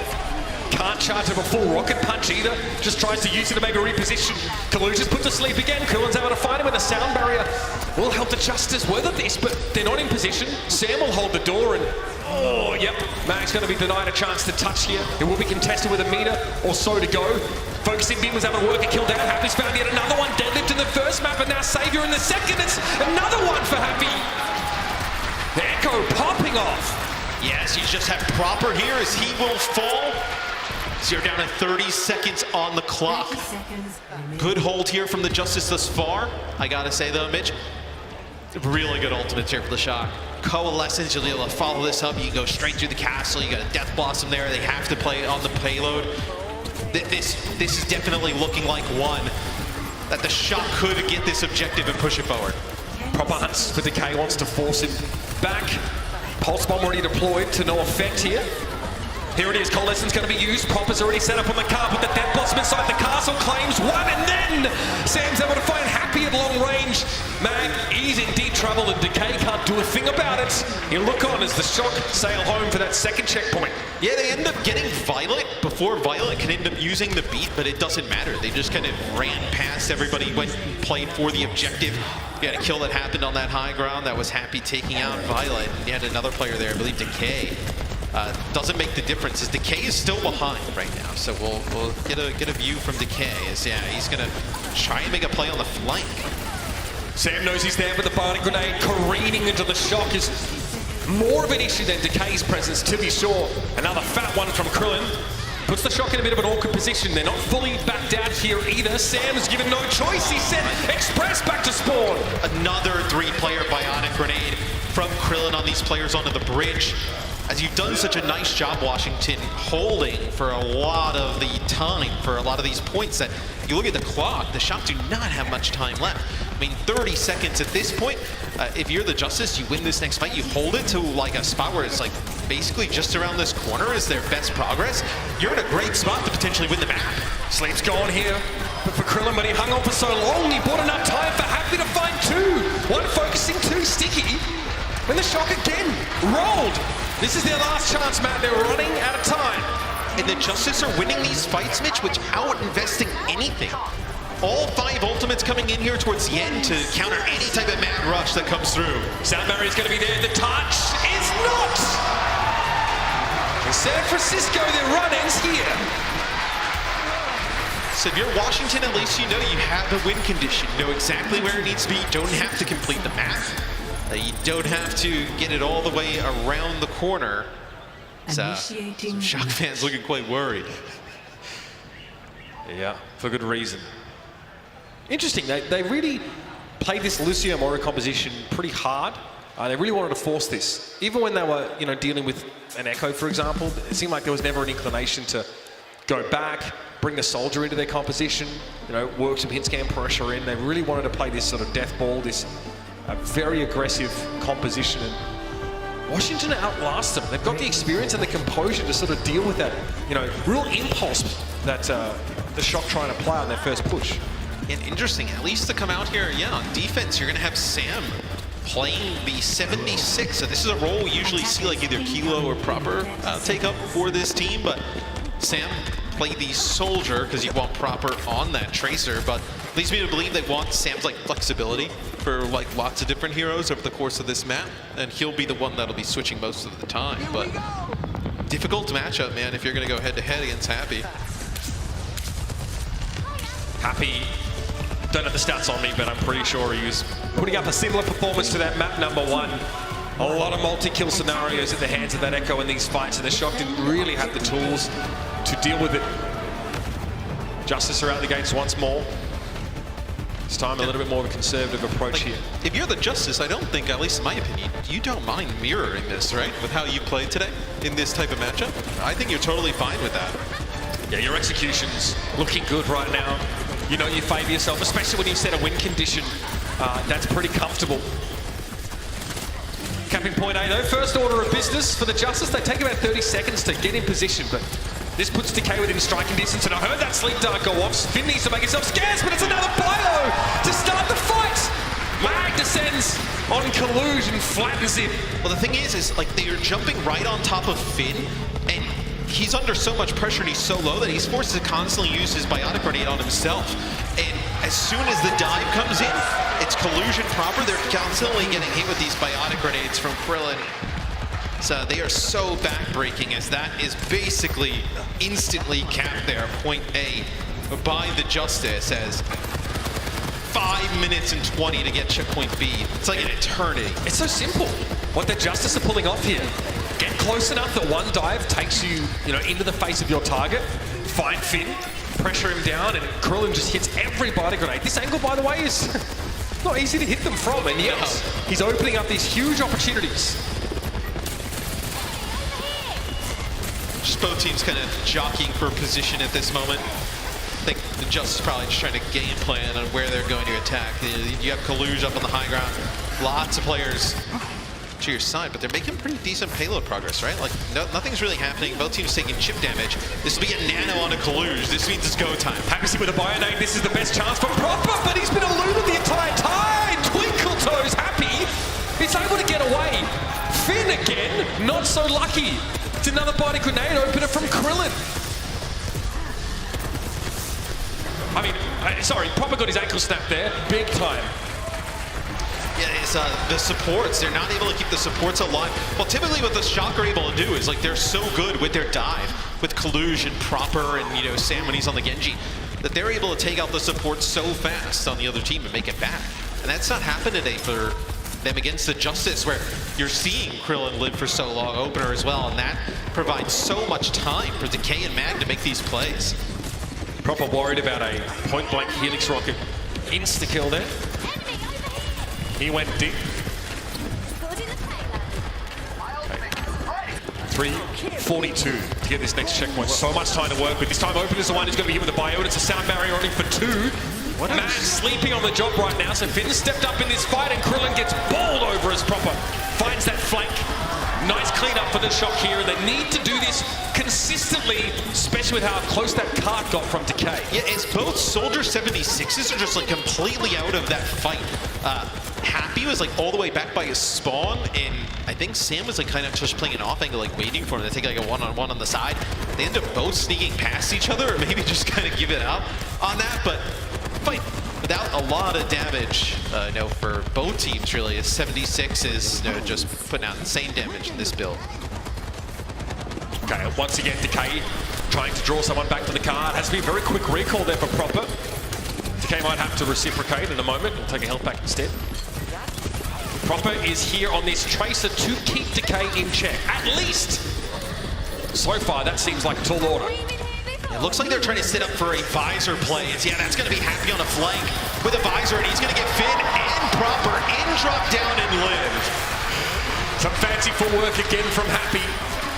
Can't charge up a full rocket punch either. Just tries to use it to maybe reposition. Collusion's put to sleep again. Krillin's able to find him with a sound barrier. Will help the Justice weather this, but they're not in position. Sam will hold the door and yep. Mag's going to be denied a chance to touch here. It will be contested with a meter or so to go. Focusing Beam was able to work a kill down. Happy's found yet another one. Deadlift in the first map, and now Savior in the second. It's another one for Happy. The Echo popping off. Yes, you just have Proper here as he will fall. So you're down to 30 seconds on the clock. Good hold here from the Justice thus far. I gotta say though, Mitch, really good ultimates here for the Shock. Coalescence, you'll be able to follow this up. You can go straight through the castle. You got a Death Blossom there. They have to play on the payload. This is definitely looking like one that the Shock could get this objective and push it forward. Proper hunts for Decay, wants to force him back. Pulse Bomb already deployed to no effect here. Here it is, Coalescence going to be used. Proper's already set up on the car, but the Death Blossom inside the castle claims one, and then Sam's able to find Happy at long range. Mag, he's in deep trouble, and Decay can't do a thing about it. He'll look on as the Shock sail home for that second checkpoint. Yeah, they end up getting Violet before Violet can end up using the beat, but it doesn't matter. They just kind of ran past everybody, went played for the objective. You had a kill that happened on that high ground. That was Happy taking out Violet. And you had another player there, I believe Decay. Doesn't make the difference as Decay is still behind right now, so we'll get a view from Decay as he's gonna try and make a play on the flank. Sam knows he's there, but the Bardic Grenade careening into the Shock is more of an issue than Decay's presence, to be sure. Another fat one from Krillin puts the Shock in a bit of an awkward position. They're not fully backed out here either. Sam's given no choice. He sent Express back to spawn. Another 3-player Bionic Grenade from Krillin on these players onto the bridge. As you've done such a nice job, Washington, holding for a lot of the time, for a lot of these points that you look at the clock, the Shock do not have much time left. I mean, 30 seconds at this point. If you're the Justice, you win this next fight, you hold it to like a spot where it's like basically just around this corner is their best progress. You're in a great spot to potentially win the map. Sleep's gone here, but for Krillin, but he hung on for so long, he bought enough time for Happy to find two. One focusing, two sticky. When the Shock again rolled. This is their last chance, Matt. They're running out of time. And the Justice are winning these fights, Mitch, without investing anything. All 5 ultimates coming in here towards the end to counter any type of mad rush that comes through. Sound barrier's going to be there. The touch is not. In San Francisco, their run ends here. So if you're Washington, at least you know you have the win condition. You know exactly where it needs to be. You don't have to complete the map. You don't have to get it all the way around the corner. So some Shock fans looking quite worried. Yeah, for good reason. Interesting, they really played this Lucio Moro composition pretty hard. They really wanted to force this. Even when they were, dealing with an Echo, for example, it seemed like there was never an inclination to go back, bring the Soldier into their composition, work some hit scan pressure in. They really wanted to play this sort of death ball, this a very aggressive composition. And Washington outlasts them. They've got the experience and the composure to sort of deal with that, you know, real impulse that the Shock trying to play on their first push. And interesting, at least to come out here, yeah, on defense, you're going to have Sam playing the 76. So this is a role we usually see like either Kilo or Proper take up for this team, but Sam played the Soldier because you want Proper on that Tracer, but leads me to believe they want Sam's like flexibility for like lots of different heroes over the course of this map, and he'll be the one that'll be switching most of the time. But difficult matchup, man, if you're going to go head-to-head against Happy. Happy, don't have the stats on me, but I'm pretty sure he was putting up a similar performance to that map number 1. A lot of multi-kill scenarios at the hands of that Echo in these fights, and the Shock didn't really have the tools to deal with it. Justice are out the gates once more. This time a little bit more of a conservative approach here. If you're the Justice, I don't think, at least in my opinion, you don't mind mirroring this, right? With how you played today in this type of matchup. I think you're totally fine with that. Yeah, your execution's looking good right now. You know you favour yourself, especially when you set a win condition. That's pretty comfortable. Capping point A though, first order of business for the Justice. They take about 30 seconds to get in position, but this puts Decay within striking distance, and I heard that Sleep Dart go off. Finn needs to make himself scarce, but it's another bio to start the fight! Mag descends on Collusion, flattens him. Well, the thing is like they are jumping right on top of Finn, and he's under so much pressure and he's so low that he's forced to constantly use his Biotic Grenade on himself. And as soon as the dive comes in, it's Collusion Proper. They're constantly getting hit with these Biotic Grenades from Krillin. So they are so backbreaking, as that is basically instantly capped there, point A, by the Justice, as 5 minutes and 20 to get checkpoint B. It's like an eternity. It's so simple. What the Justice are pulling off here. Get close enough that one dive takes you, into the face of your target. Find Finn, pressure him down, and Krillin just hits every Biotic Grenade. This angle, by the way, is not easy to hit them from, and yet he's opening up these huge opportunities. Just both teams kind of jockeying for position at this moment. I think the Justice probably just trying to game plan on where they're going to attack. You have Collusion up on the high ground. Lots of players to your side, but they're making pretty decent payload progress, right? Like, nothing's really happening. Both teams taking chip damage. This will be a nano on a Collusion. This means it's go time. Happy with a Bionade. This is the best chance for Proper, but he's been eluded the entire time. Twinkle Toes Happy. He's able to get away. Finn again, not so lucky. It's another Biotic Grenade opener from Krillin. I mean, sorry, Proper got his ankle snapped there, big time. Yeah, it's the supports. They're not able to keep the supports alive. Well, typically what the Shock are able to do is, like, they're so good with their dive, with Collusion, Proper, and, Sam when he's on the Genji, that they're able to take out the support so fast on the other team and make it back. And that's not happened today for them against the Justice, where you're seeing Krillin live for so long, opener as well, and that provides so much time for Decay and Mag to make these plays. Proper worried about a point-blank Helix Rocket insta-kill there. He went deep. Okay. 3:42 to get this next checkpoint. So much time to work with. This time Opener's the one who's going to be hit with the Biota. It's a sound barrier on him for 2. Man sleeping on the job right now, so Finn stepped up in this fight and Krillin gets bowled over as Proper finds that flank. Nice cleanup for the Shock here, and they need to do this consistently, especially with how close that cart got from Decay. Yeah, it's both Soldier 76s are just like completely out of that fight. Happy was like all the way back by his spawn, and I think Sam was like kind of just playing an off angle, like waiting for him to take like a one-on-one on the side. They end up both sneaking past each other, or maybe just kind of give it up on that, but fight without a lot of damage, for both teams really. A 76 is just putting out insane damage in this build. Okay, once again Decay trying to draw someone back to the card. Has to be a very quick recall there for Proper. Decay might have to reciprocate in a moment and take a health back instead. Proper is here on this Tracer to keep Decay in check, at least. So far, that seems like a tall order. It looks like they're trying to set up for a Visor play. Yeah, that's going to be Happy on a flank with a Visor, and he's going to get Finn and Proper in, drop down, and live. Some fancy footwork again from Happy.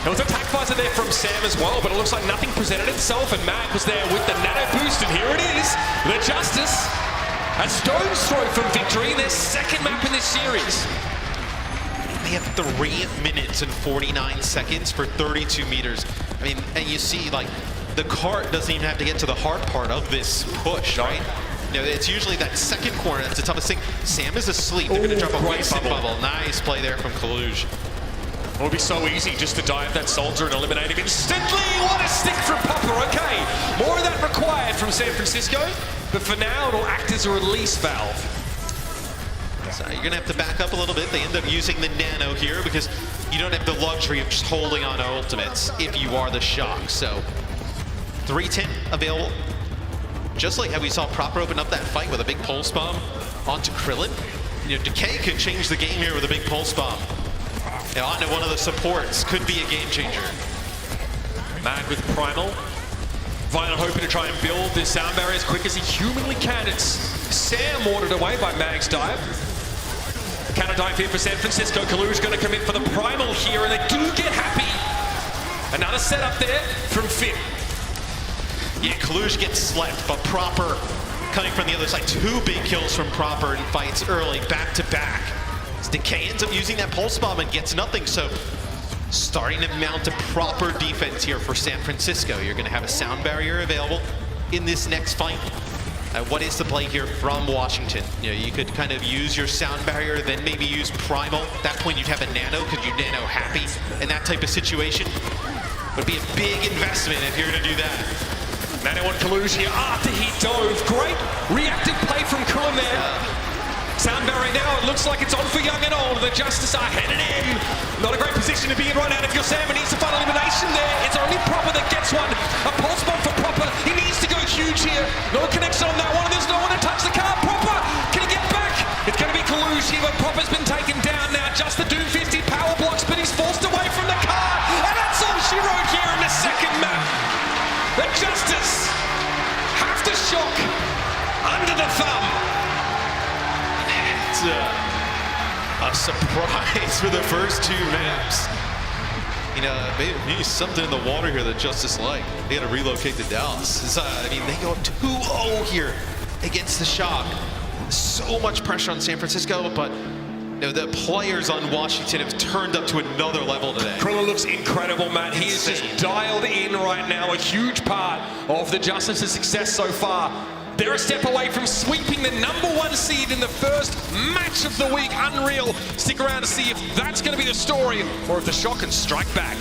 There was a attack Visor there from Sam as well, but it looks like nothing presented itself, and Mag was there with the nano boost, and here it is. The Justice A stone's throw from victory, their second map in this series. They have 3 minutes and 49 seconds for 32 meters. I mean, and you see, like, the cart doesn't even have to get to the hard part of this push, right? You know, it's usually that second corner that's the toughest thing. Sam is asleep. They're going to drop a wasted bubble. Nice play there from Kaluj. It would be so easy just to dive that soldier and eliminate him instantly. What a stick from Popper. Okay, more of that required from San Francisco, but for now it'll act as a release valve. So you're going to have to back up a little bit. They end up using the nano here because you don't have the luxury of just holding on to ultimates if you are the Shock. So 310 available. Just like how we saw Proper open up that fight with a big pulse bomb onto Krillin. You know, Decay could change the game here with a big pulse bomb. You know, onto one of the supports could be a game changer. Mad with Primal. Violent hoping to try and build this sound barrier as quick as he humanly can. It's Sam ordered away by Mag's dive. Counter dive here for San Francisco. Kalu's going to commit for the Primal here, and they do get happy. Another setup there from Finn. Yeah, Kaluj gets slept, but Proper coming from the other side. 2 big kills from Proper in fights early, back to back. Decay ends up using that pulse bomb and gets nothing, so starting to mount a proper defense here for San Francisco. You're going to have a sound barrier available in this next fight. What is the play here from Washington? You know, you could kind of use your sound barrier, then maybe use Primal. At that point, you'd have a nano because you're nano happy in that type of situation. Would be a big investment if you're going to do that. Nano on Kaluj here after he dove. Great reactive play from Krillin there. Sound barrier now, it looks like it's on for young and old. The Justice are headed in. Not a great position to be in right now. If you're Sam, it needs to find elimination there. It's only Proper that gets one. A pulse bomb for Proper. He needs to go huge here. No connection on that one. There's no one to touch the car. Proper, can he get back? It's going to be Kaluj here, but Proper's been taken down now. Just the Doom 50 power blocks, but he's forced away from the car. And that's all she wrote here in the second map. The Justice have to shock under the thumb. A surprise for the first 2 maps. You know, maybe something in the water here that Justice like. They had to relocate to Dallas. I mean, they go up 2-0 here against the Shock. So much pressure on San Francisco, but you know, the players on Washington have turned up to another level today. Krillin looks incredible, man. He is just dialed in right now. A huge part of the Justice's success so far. They're a step away from sweeping the #1 seed in the first match of the week. Unreal. Stick around to see if that's going to be the story or if the Shock can strike back.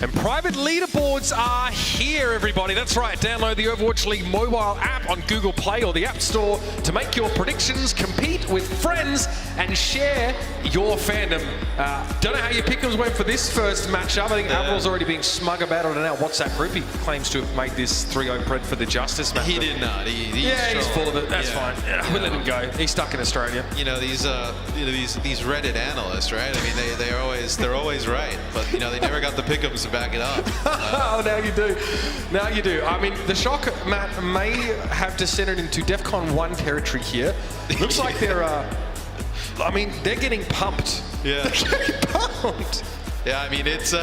And private leaderboards are here, everybody. That's right. Download the Overwatch League mobile app on Google Play or the App Store to make your predictions, compete with friends, and share your fandom. Don't know how your pick'ems went for this first matchup. I think Avral's already being smug about it in our WhatsApp group. He claims to have made this 3-0 pred for the Justice match. He did not. He's full of it. That's fine. We let him go. He's stuck in Australia. You know these Reddit analysts, right? I mean, they're always right, but you know they never got the pick'ems to back it up. Oh, now you do. Now you do. I mean, the shock, Matt, may have descended into DEFCON 1 territory here. Looks like they're, I mean, they're getting pumped. Yeah. They're getting pumped. Yeah, I mean, it's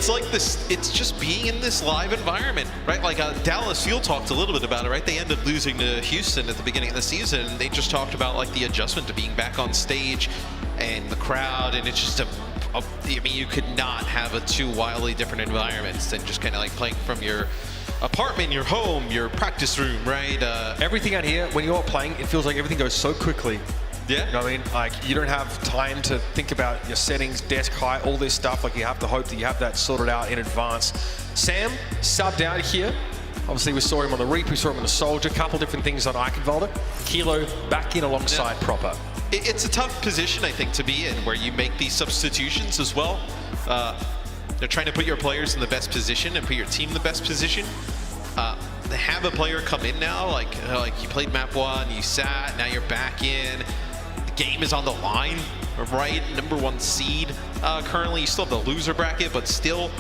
like this, it's just being in this live environment, right? Like Dallas Fuel talked a little bit about it, right? They ended up losing to Houston at the beginning of the season. They just talked about like the adjustment to being back on stage and the crowd, and it's just I mean, you could not have two wildly different environments than just kind of like playing from your apartment, your home, your practice room, right? Everything out here, when you're playing, it feels like everything goes so quickly. Yeah. You know what I mean? Like, you don't have time to think about your settings, desk height, all this stuff. Like, you have to hope that you have that sorted out in advance. Sam subbed out here. Obviously, we saw him on the Reap, we saw him on the Soldier, a couple different things on Eichenwalde. Kilo back in alongside Proper. It's a tough position, I think, to be in, where you make these substitutions as well. They're trying to put your players in the best position and put your team in the best position. To have a player come in now, like you played map 1, you sat, now you're back in. The game is on the line, right? #1 seed. Currently, you still have the loser bracket, but still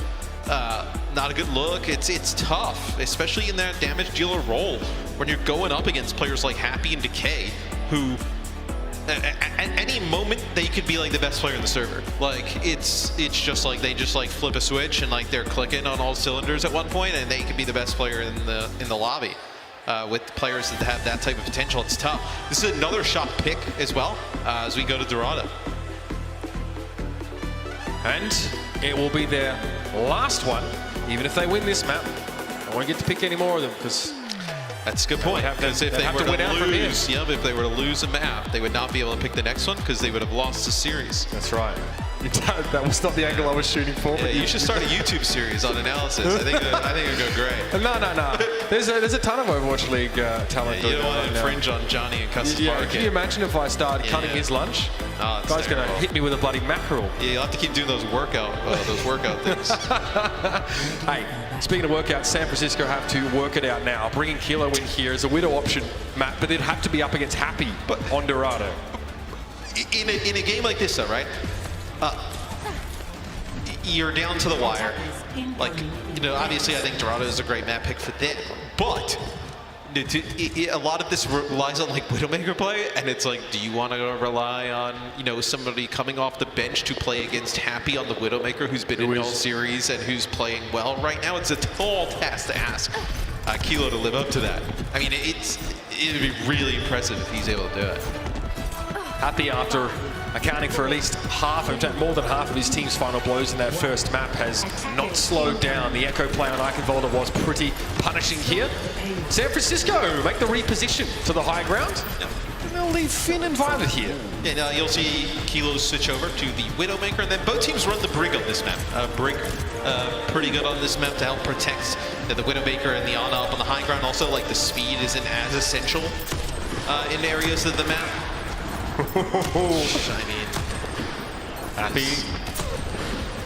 not a good look. It's tough, especially in that damage dealer role, when you're going up against players like Happy and Decay, who at any moment they could be like the best player in the server. Like it's just like they just like flip a switch and like they're clicking on all cylinders at one point, and they could be the best player in the lobby. With players that have that type of potential, it's tough. This is another shot pick as well as we go to Dorado. And it will be their last one, even if they win this map. I won't get to pick any more of them because that's a good point. Because if they were to lose, if they were to lose a map, they would not be able to pick the next one because they would have lost the series. That's right. That was not the angle I was shooting for. Yeah, you should start a YouTube series on analysis. I think it would go great. No. There's a ton of Overwatch League talent. You don't want to infringe on Johnny and Custom Spark. Can you imagine if I started cutting his lunch? Oh, guy's going to hit me with a bloody mackerel. Yeah, you'll have to keep doing those workout things. Hey, speaking of workouts, San Francisco have to work it out now. Bringing Kilo in here as a Widow option, Matt, but they'd have to be up against Happy on Dorado. In a game like this, though, right? You're down to the wire. Like, you know, obviously I think Dorado is a great map pick for them, but a lot of this relies on like Widowmaker play, and it's like, do you want to rely on, you know, somebody coming off the bench to play against Happy on the Widowmaker, who's been in all series and who's playing well right now? It's a tall task to ask Kilo to live up to that. I mean, it'd be really impressive if he's able to do it. Happy, after accounting for at least more than half of his team's final blows in that first map, has not slowed down. The Echo play on Eichenwalde was pretty punishing here. San Francisco make the reposition to the high ground. And they'll leave Finn and Violet here. Yeah, now you'll see Kilo switch over to the Widowmaker, and then both teams run the Brig on this map. Brig pretty good on this map to help protect the Widowmaker and the Ana up on the high ground. Also, like, the speed isn't as essential in areas of the map. I mean, Happy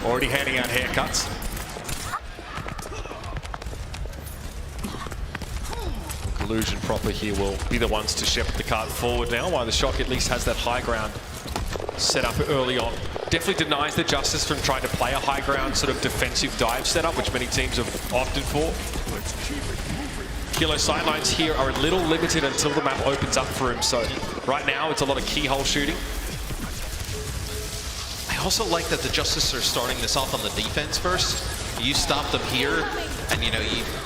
already handing out haircuts. Collusion Proper here will be the ones to shepherd the cart forward now, while the Shock at least has that high ground set up early on. Definitely denies the Justice from trying to play a high ground sort of defensive dive setup, which many teams have opted for. Kilo sidelines here are a little limited until the map opens up for him, so right now it's a lot of keyhole shooting. I also like that the Justice are starting this off on the defense first. You stop them here, and you know,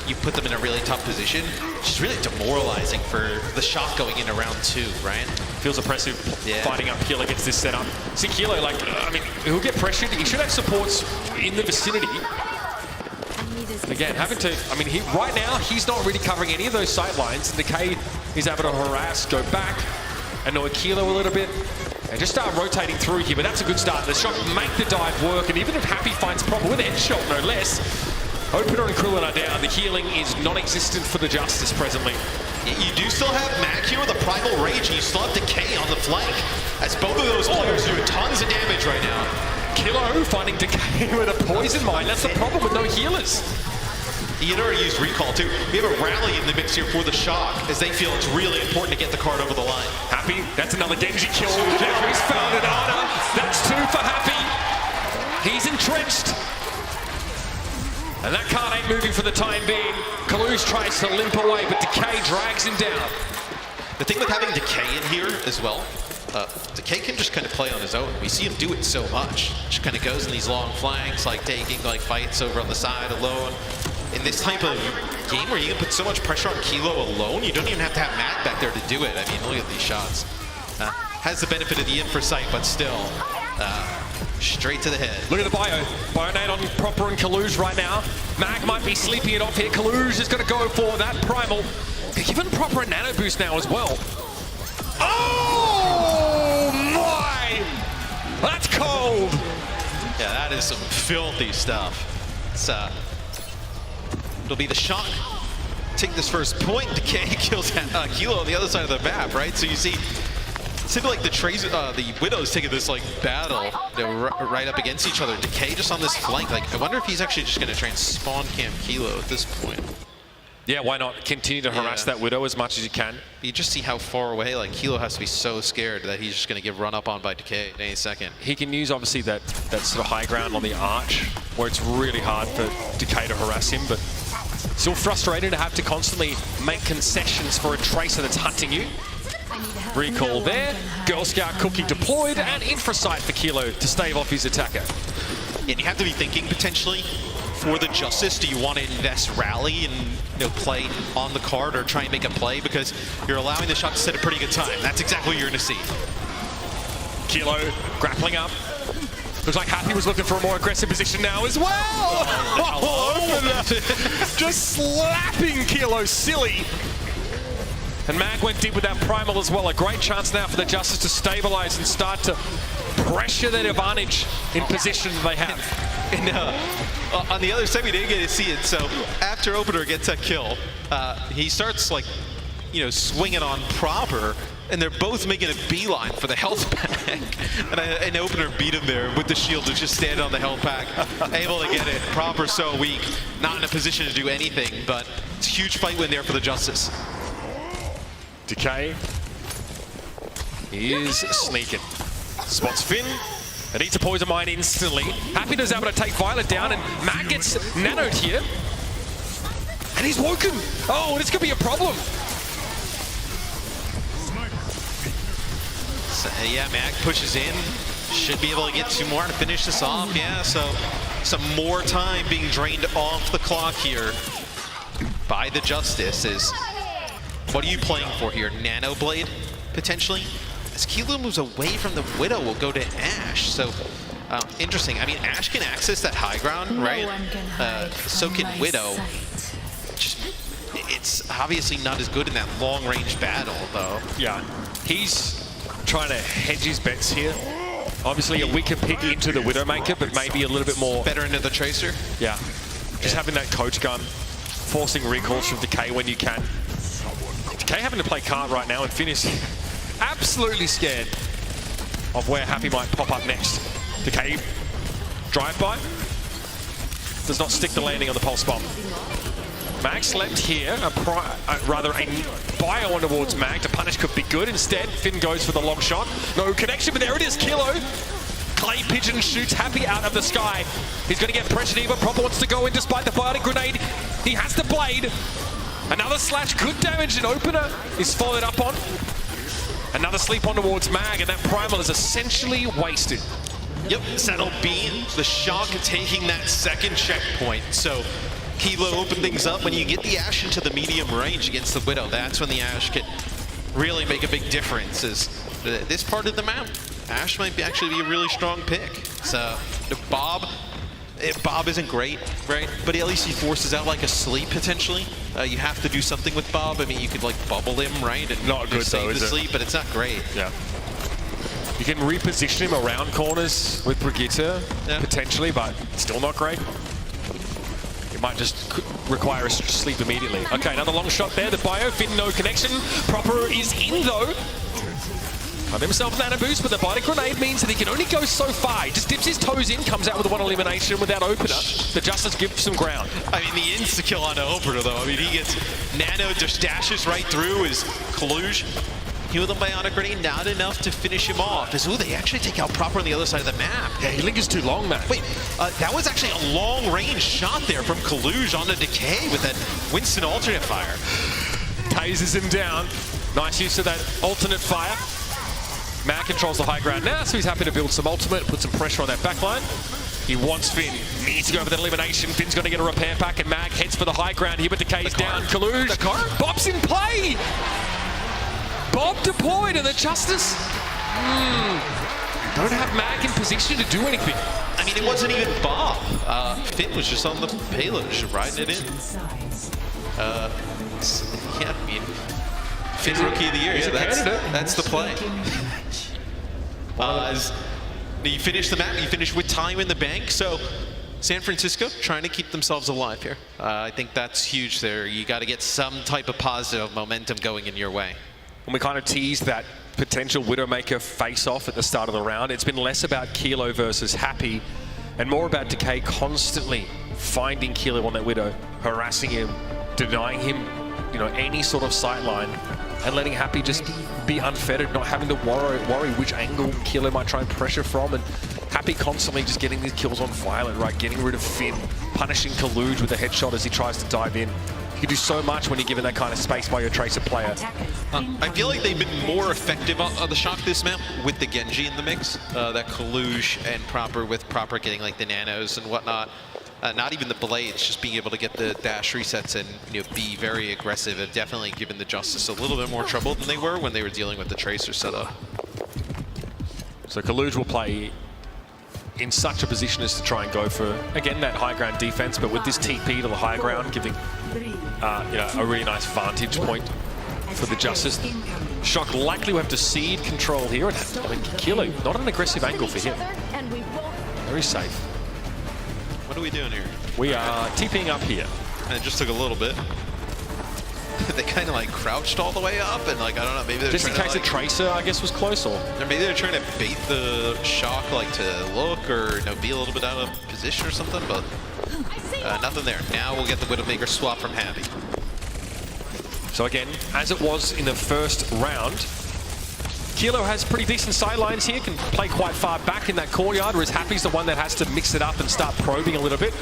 you put them in a really tough position, which is really demoralizing for the shot going into round 2, right? Feels oppressive fighting up Kilo against this setup. See Kilo, like, I mean, he'll get pressured. He should have supports in the vicinity. Again, having to, I mean, right now, he's not really covering any of those sight lines. Decay is able to harass, go back, annoy Kilo a little bit. They just start rotating through here, but that's a good start. The shot make the dive work, and even if Happy finds proper with a headshot, no less. Opener and Krillin are down. The healing is non-existent for the Justice presently. You do still have Mac here with a Primal Rage, and you still have Decay on the flank, as both of those players do tons of damage right now. Kilo finding Decay with a poison mine. That's the problem with no healers. He had already used recall too. We have a rally in the mix here for the Shock, as they feel it's really important to get the card over the line. Happy, that's another Genji kill. Jeffrey's found an Ana. That's 2 for Happy. He's entrenched. And that card ain't moving for the time being. Kalush tries to limp away, but Decay drags him down. The thing with having Decay in here as well, Decay can just kind of play on his own. We see him do it so much. Just kind of goes in these long flanks, like taking like fights over on the side alone. In this type of game where you can put so much pressure on Kilo alone, you don't even have to have Matt back there to do it. I mean, look at these shots. Has the benefit of the infrasight, but still, straight to the head. Look at the bio. Bionade on Proper and Kalush right now. Mag might be sleeping it off here. Kalush is going to go for that Primal. They're giving Proper a nano boost now as well. Oh my! That's cold! Yeah, that is some filthy stuff. It's, it'll be the Shock. Take this first point. Decay kills Kilo on the other side of the map, right? So you see, it seemed like the Widow's taking this like battle, you know, right up against each other. Decay just on this flank. Like, I wonder if he's actually just going to try and spawn camp Kilo at this point. Yeah, why not continue to harass that Widow as much as you can? You just see how far away, like, Kilo has to be so scared that he's just going to get run up on by Decay in any second. He can use, obviously, that sort of high ground on the arch, where it's really hard for Decay to harass him, but still frustrated to have to constantly make concessions for a Tracer that's hunting you. Recall there, Girl Scout Cookie deployed, and Infrasight for Kilo to stave off his attacker. And you have to be thinking, potentially, for the Justice, do you want to invest Rally and play on the card or try and make a play? Because you're allowing the Shock to set a pretty good time. That's exactly what you're going to see. Kilo grappling up. Looks like Happy was looking for a more aggressive position now as well. Just slapping Kilo silly. And Mag went deep with that Primal as well. A great chance now for the Justice to stabilize and start to pressure that advantage in position they have. And on the other side, we didn't get to see it. So after Opener gets that kill, he starts like, swinging on Proper, and they're both making a beeline for the health pack. And Opener beat him there with the shield to just stand on the health pack, able to get it. Proper so weak, not in a position to do anything, but it's a huge fight win there for the Justice. Decay is sneaking. Spots Finn. It eats a poison mine instantly. Happy is able to take Violet down, and Matt gets nanoed here. And he's woken. Oh, this could be a problem. So, yeah, Mag pushes in. Should be able to get 2 more to finish this off. Yeah, so some more time being drained off the clock here by the Justice. What are you playing for here? Nano Blade, potentially? As Kilo moves away from the Widow, will go to Ashe. So, interesting. I mean, Ashe can access that high ground, right? So can Widow. It's obviously not as good in that long-range battle, though. Yeah, he's trying to hedge his bets here. Obviously, a weaker pick into the Widowmaker, but maybe a little bit more... Better into the Tracer? Yeah. Just having that coach gun, forcing recalls from Decay when you can. Decay having to play card right now and finish... Absolutely scared of where Happy might pop up next. Decay, drive-by. Does not stick the landing on the pulse bomb. Mag slept here, rather a bio on towards Mag to punish could be good. Instead, Finn goes for the long shot. No connection, but there it is, Kilo. Clay Pigeon shoots Happy out of the sky. He's going to get pressured here, but Proper wants to go in despite the fighting grenade. He has the blade. Another slash, good damage, and Opener is followed up on. Another sleep on towards Mag, and that Primal is essentially wasted. Yep, that'll be the Shock taking that second checkpoint. So Kilo opened things up. When you get the Ashe into the medium range against the Widow, that's when the Ashe can really make a big difference. This part of the map, Ashe might actually be a really strong pick. So Bob isn't great, right? But at least he forces out like a sleep potentially. You have to do something with Bob. I mean, you could like bubble him, right? And not good though, is it? Sleep, but it's not great. Yeah. You can reposition him around corners with Brigitte, potentially, but still not great. It might just require a sleep immediately. Okay, another long shot there. The bio, Finn, no connection. Proper is in, though. Got himself nano boost, but the body grenade means that he can only go so far. He just dips his toes in, comes out with one elimination without opener. The Justice gives some ground. I mean, the insta-kill on the opener, though. I mean, he gets nano, just dashes right through his Kaluj. Heal the bionic grenade, not enough to finish him off. Ooh, they actually take out Proper on the other side of the map. Yeah, he lingers too long, man. Wait, that was actually a long-range shot there from Kaluj on the Decay with that Winston alternate fire. Tases him down. Nice use of that alternate fire. Matt controls the high ground now, so he's happy to build some ultimate, put some pressure on that backline. He wants Finn, needs to go for that elimination. Finn's going to get a repair pack, and Mag heads for the high ground here, but Decay's down. Kaluj, the car? Bob's in play! Bob deployed, and the Justice don't have Mag in position to do anything. I mean, it wasn't even Bob. Finn was just on the payload, just riding it in. Yeah, I mean, Finn Rookie of the Year, yeah, that's the play. You finish the map, you finish with time in the bank, so San Francisco trying to keep themselves alive here. I think that's huge there. You got to get some type of positive momentum going in your way. And we kind of teased that potential Widowmaker face-off at the start of the round. It's been less about Kilo versus Happy and more about Decay constantly finding Kilo on that Widow, harassing him, denying him, you know, any sort of sight line, and letting Happy just be unfettered, not having to worry which angle Kilo might try and pressure from, and Happy constantly just getting these kills on Violet, right? Getting rid of Finn, punishing Kaluj with a headshot as he tries to dive in. You can do so much when you're given that kind of space by your Tracer player. I feel like they've been more effective on the Shock this map with the Genji in the mix. That Kaluj and Proper getting like the nanos and whatnot. Not even the blades, just being able to get the dash resets and, you know, be very aggressive and definitely given the Justice a little bit more trouble than they were when they were dealing with the Tracer setup. So Kaluj will play in such a position as to try and go for, again, that high ground defense, but with this TP to the high ground, giving you know, a really nice vantage point for the Justice. Shock likely will have to cede control here, and I mean, Kilo, not an aggressive angle for him. Very safe. What are we doing here? We are TPing up here. And it just took a little bit. They kind of like crouched all the way up, and like, I don't know, maybe they're just in case the Tracer, I guess, was close, or maybe they're trying to bait the Shock, like to look or, you know, be a little bit out of position or something, but nothing there. Now we'll get the Widowmaker swap from Happy. So again, as it was in the first round, Kilo has pretty decent sidelines here, can play quite far back in that courtyard, whereas Happy's the one that has to mix it up and start probing a little bit.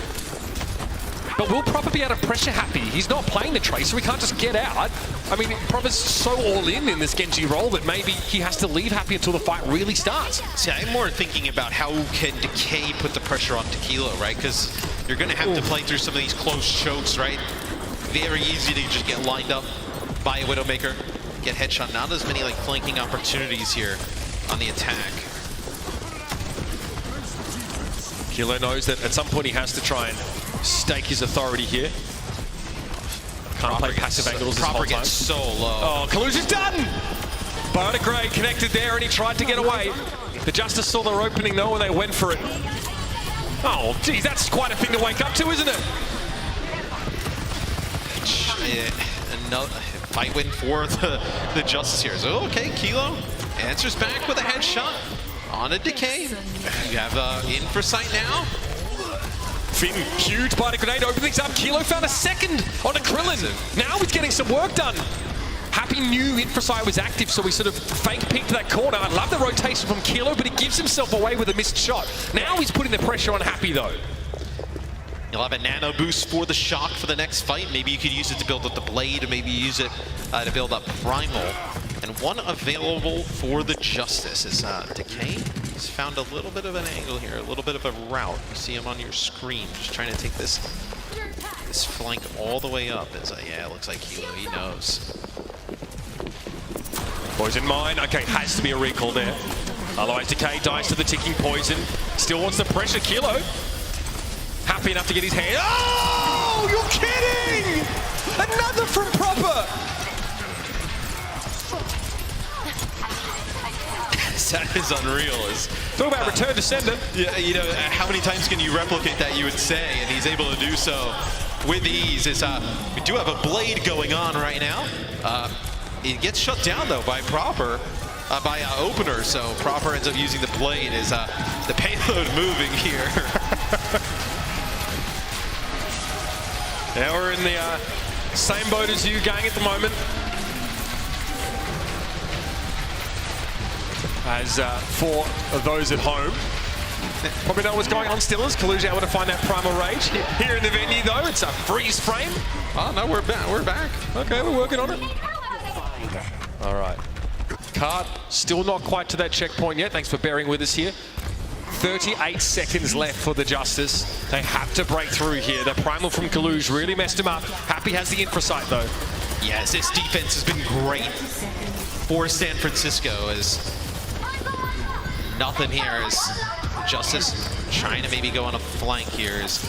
But will Proper be able to pressure Happy? He's not playing the Tracer, he can't just get out. I mean, Proper's so all in this Genji role that maybe he has to leave Happy until the fight really starts. See, I'm more thinking about how can Decay put the pressure on Tequila, right? Because you're going to have to play through some of these close chokes, right? Very easy to just get lined up by a Widowmaker, get headshot. Not as many like flanking opportunities here on the attack. Kilo knows that at some point he has to try and stake his authority here. Can't play passive angles this whole time. Proper gets so low. Oh, Kaluj is done! Bionic Grey connected there, and he tried to get away. The Justice saw their opening though, and they went for it. Oh, geez, that's quite a thing to wake up to, isn't it? Yeah, no, fight win for the Justice here. So, okay, Kilo answers back with a headshot on a Decay. You have in for sight now. Finn, huge bionic grenade, open things up. Kilo found a second on a Krillin. Now he's getting some work done. Happy knew Infrasight was active, so he sort of fake peeked that corner. I love the rotation from Kilo, but he gives himself away with a missed shot. Now he's putting the pressure on Happy, though. You'll have a nano boost for the Shock for the next fight. Maybe you could use it to build up the Blade, or maybe use it to build up Primal. And one available for the Justice is Decay. He's found a little bit of an angle here, a little bit of a route. You see him on your screen, just trying to take this flank all the way up. It's like, yeah, it looks like he knows. Poison mine. Okay, has to be a recall there. Otherwise, Decay dies to the ticking poison. Still wants to pressure Kilo. Happy enough to get his hand. Oh, you're kidding! Another from Proper! That is unreal. Talk about return descendant. Yeah, you know, how many times can you replicate that, you would say, and he's able to do so with ease. We do have a blade going on right now. It gets shut down, though, by Proper, by Opener, so Proper ends up using the blade as the payload moving here. Now we're in the same boat as you, gang, at the moment. As for those at home, probably know what's going on still as Kaluja able to find that primal rage. Here in the venue, though, it's a freeze frame. Oh, no, we're back. We're back. Okay, we're working on it. All right. Card still not quite to that checkpoint yet. Thanks for bearing with us here. 38 seconds left for the Justice. They have to break through here. The primal from Kaluj really messed him up. Happy has the infra though. Yes, this defense has been great for San Francisco, as nothing here is Justice trying to maybe go on a flank here. Is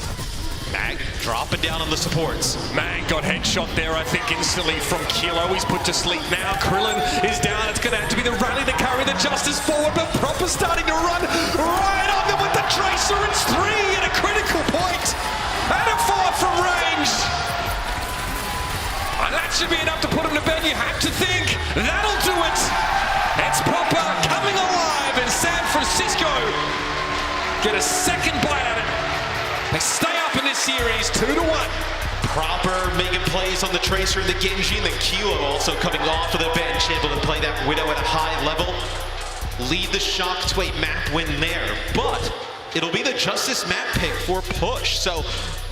Mag dropping down on the supports. Mag got headshot there, I think, instantly from Kilo. He's put to sleep now. Krillin is down. It's going to have to be the rally to carry the Justice forward, but Proper starting to run right on them with the Tracer. It's 3 at a critical point, and a 4 from range. And that should be enough to put him to bed. You have to think that'll do it. It's Proper coming alive, and San Francisco get a second bite at it. They stay up in this series 2-1. Proper making plays on the Tracer and the Genji, and then Kilo also coming off of the bench, able to play that Widow at a high level. Lead the Shock to a map win there, but it'll be the Justice map pick for push. So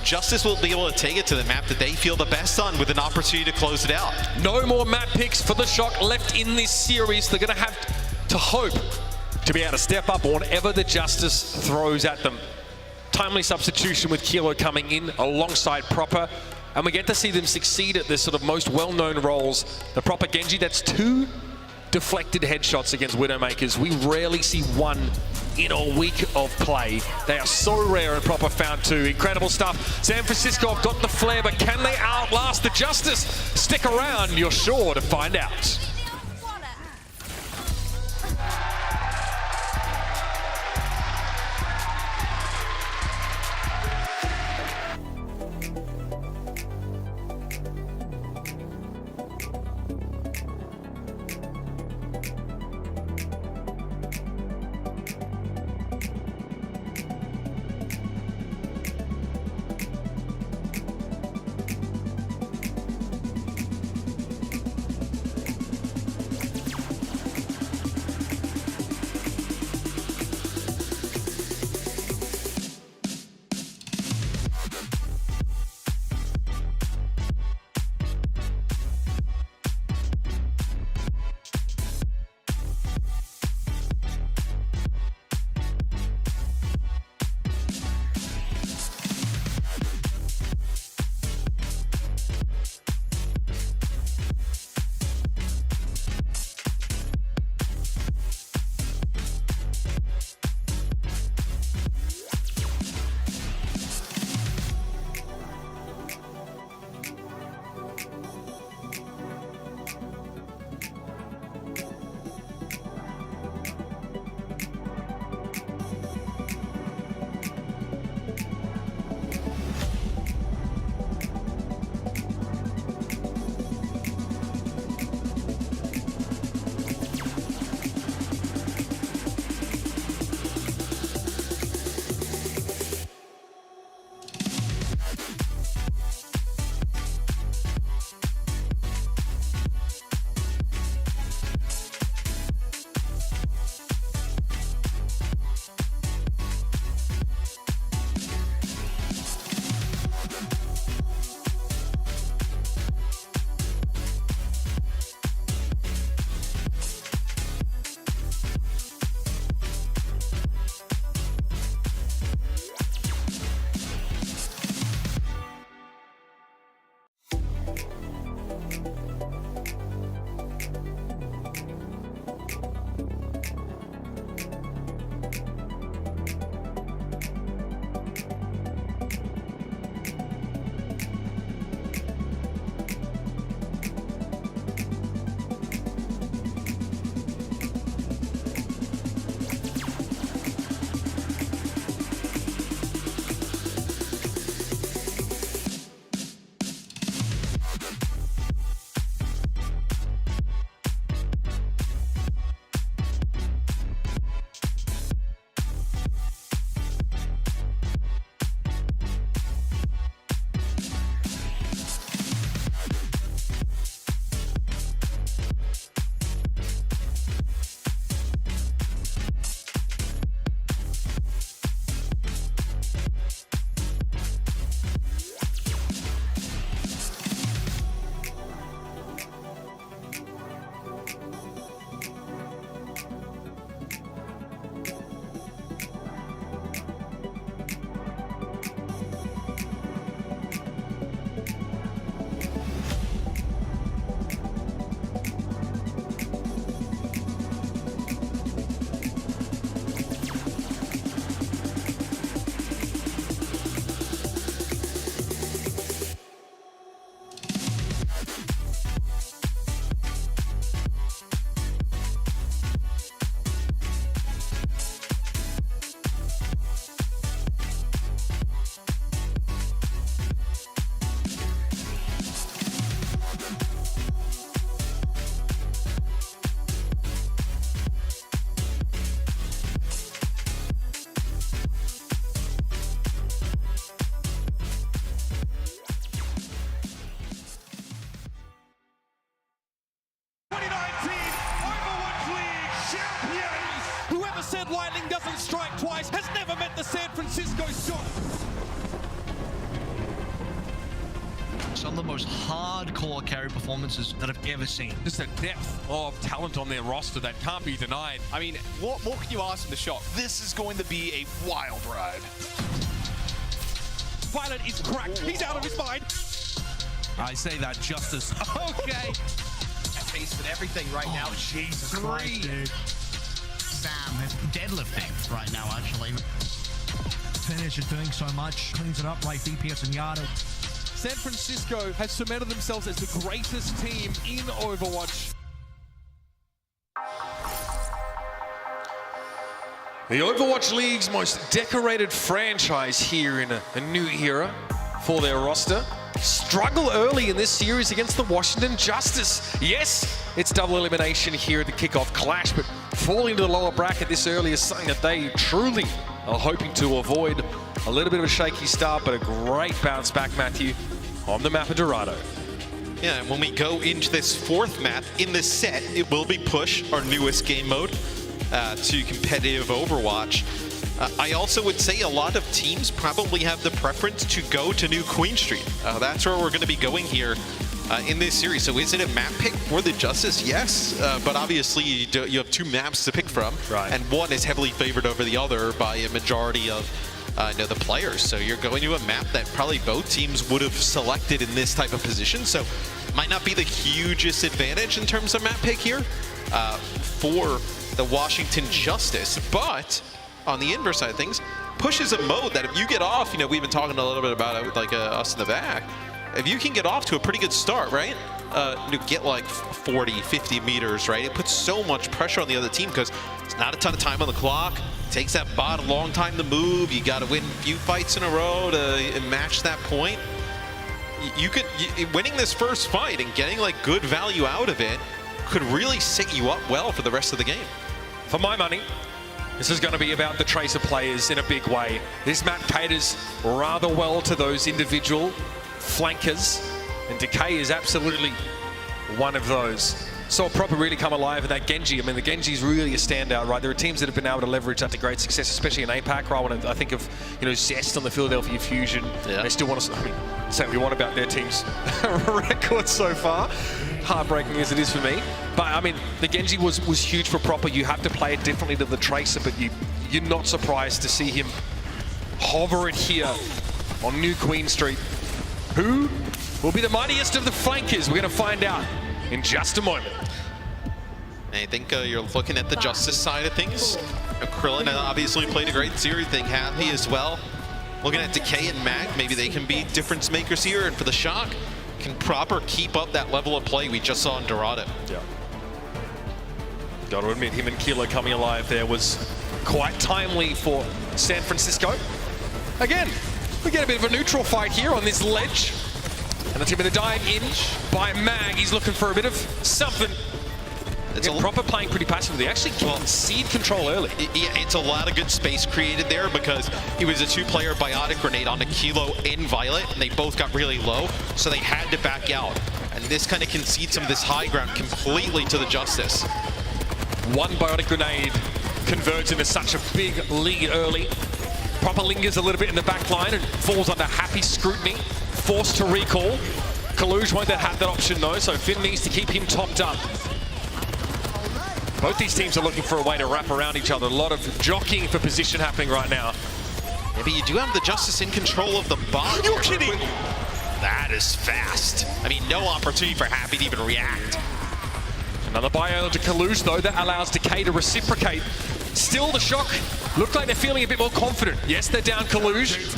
Justice will be able to take it to the map that they feel the best on, with an opportunity to close it out. No more map picks for the Shock left in this series. They're going to have to hope to be able to step up on whatever the Justice throws at them. Timely substitution with Kilo coming in alongside Proper, and we get to see them succeed at this sort of most well-known roles. The Proper Genji, that's 2 deflected headshots against Widowmakers. We rarely see one in a week of play. They are so rare, and Proper found 2. Incredible stuff. San Francisco have got the flair, but can they outlast the Justice? Stick around, you're sure to find out. Justice has never met the San Francisco shot. Some of the most hardcore carry performances that I've ever seen. Just a depth of talent on their roster that can't be denied. I mean, what more can you ask from the Shock? This is going to be a wild ride. Violet is cracked. He's out of his mind. I say that Justice. Okay. Tasted everything right now. Jesus Christ, dude. Sam is deadlifting right now, actually. Finish is doing so much. Cleans it up right DPS and Yado. San Francisco has cemented themselves as the greatest team in Overwatch. The Overwatch League's most decorated franchise here in a new era for their roster. Struggle early in this series against the Washington Justice. Yes, it's double elimination here at the Kickoff Clash, but falling to the lower bracket this early is something that they truly are hoping to avoid. A little bit of a shaky start, but a great bounce back, Matthew, on the map of Dorado. Yeah, when we go into this fourth map in this set, it will be Push, our newest game mode, to competitive Overwatch. I also would say a lot of teams probably have the preference to go to New Queen Street. That's where we're going to be going here in this series. So is it a map pick for the Justice? Yes, but obviously you have two maps to pick from, right, and one is heavily favored over the other by a majority of the players. So you're going to a map that probably both teams would have selected in this type of position. So might not be the hugest advantage in terms of map pick here for the Washington Justice, but on the inverse side of things, Push is a mode that if you get off, we've been talking a little bit about it with like us in the back, if you can get off to a pretty good start, right? To get like 40, 50 meters, right? It puts so much pressure on the other team because it's not a ton of time on the clock. It takes that bot a long time to move. You got to win a few fights in a row to match that point. Winning this first fight and getting like good value out of it could really set you up well for the rest of the game. For my money, this is going to be about the Tracer players in a big way. This map caters rather well to those individual flankers, and Decay is absolutely one of those. Saw Proper really come alive in that Genji. I mean, the Genji's really a standout, right? There are teams that have been able to leverage that to great success, especially in APAC, right? I think of, Zest on the Philadelphia Fusion. Yeah. They still want to, say what you want about their team's record so far. Heartbreaking as it is for me. But, I mean, the Genji was huge for Proper. You have to play it differently to the Tracer, but you're not surprised to see him hover it here on New Queen Street. Who will be the mightiest of the flankers? We're going to find out in just a moment. I think you're looking at the Justice side of things. Krillin obviously played a great series thing, Happy as well. Looking at Decay and Mag, maybe they can be difference makers here, and for the Shock, can Proper keep up that level of play we just saw in Dorado. Yeah. Got to admit, him and Kilo coming alive there was quite timely for San Francisco. Again, we get a bit of a neutral fight here on this ledge. And it's going to be the dive in by Mag. He's looking for a bit of something. It's Proper playing pretty passively. They actually concede control early. It's a lot of good space created there because it was a two-player biotic grenade on Kilo and Violet, and they both got really low, so they had to back out. And this kind of concedes some of this high ground completely to the Justice. One biotic grenade converts into such a big lead early. Proper lingers a little bit in the back line and falls under Happy scrutiny. Forced to recall. Kaluj won't have that option though, so Finn needs to keep him topped up. Both these teams are looking for a way to wrap around each other. A lot of jockeying for position happening right now. Yeah, but you do have the Justice in control of the bot. You're kidding! That is fast. I mean, no opportunity for Happy to even react. Another bio to Kaluj though, that allows Decay to reciprocate. Still the Shock look like they're feeling a bit more confident. Yes, they're down Kaluj.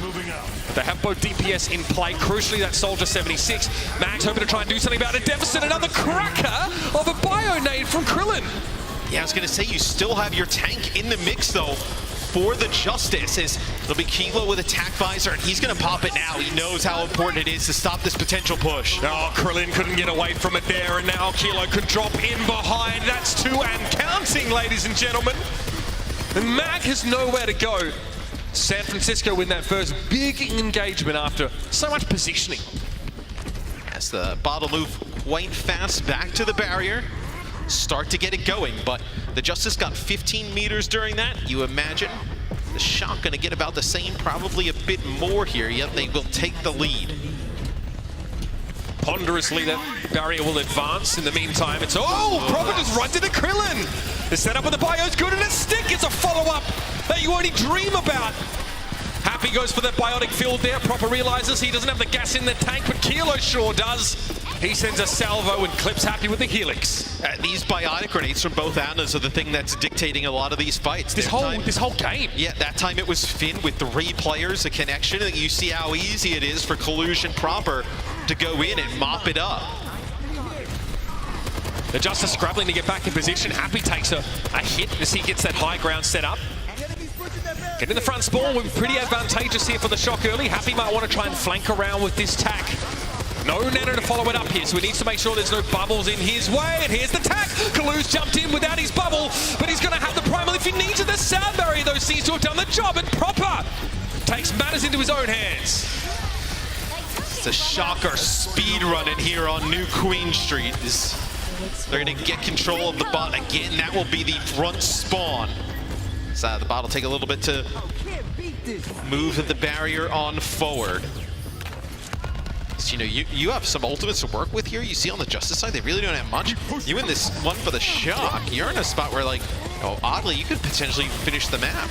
But they have both DPS in play. Crucially, that Soldier 76. Mag's hoping to try and do something about it. Deficit, another cracker of a bio nade from Krillin. Yeah, I was going to say, you still have your tank in the mix, though, for the Justice. It'll be Kilo with attack visor, and he's going to pop it now. He knows how important it is to stop this potential push. Oh, Krillin couldn't get away from it there, and now Kilo could drop in behind. That's 2 and counting, ladies and gentlemen. And Mag has nowhere to go. San Francisco win that first big engagement after so much positioning. As the bottle move quite fast back to the barrier. Start to get it going, but the Justice got 15 meters during that. You imagine The Shock gonna get about the same, probably a bit more here, yet they will take the lead. Ponderously, that barrier will advance. In the meantime, it's Proper just run to the Krillin. The setup of the bio's good, and a stick is a follow-up that you only dream about. Happy goes for the biotic field there. Proper realizes he doesn't have the gas in the tank, but Kilo sure does. He sends a salvo and clips Happy with the Helix. These biotic grenades from both Annas are the thing that's dictating a lot of these fights. This whole game. Yeah, that time it was Finn with 3 players, a connection, and you see how easy it is for Collusion Proper to go in and mop it up. The Justice scrabbling to get back in position. Happy takes a hit as he gets that high ground set up. Getting the front spawn will be pretty advantageous here for the Shock early. Happy might want to try and flank around with this tack. No Nano to follow it up here, so he needs to make sure there's no bubbles in his way. And here's the tack. Kaluz jumped in without his bubble, but he's going to have the primal if he needs it. The sound barrier, though, seems to have done the job. And Proper takes matters into his own hands. The Shock are speed running here on New Queen Street. They're going to get control of the bot again. That will be the front spawn. So the bot will take a little bit to move the barrier on forward. So, you have some ultimates to work with here. You see on the Justice side, they really don't have much. You in this one for the Shock, you're in a spot where, like, oddly, you could potentially finish the map.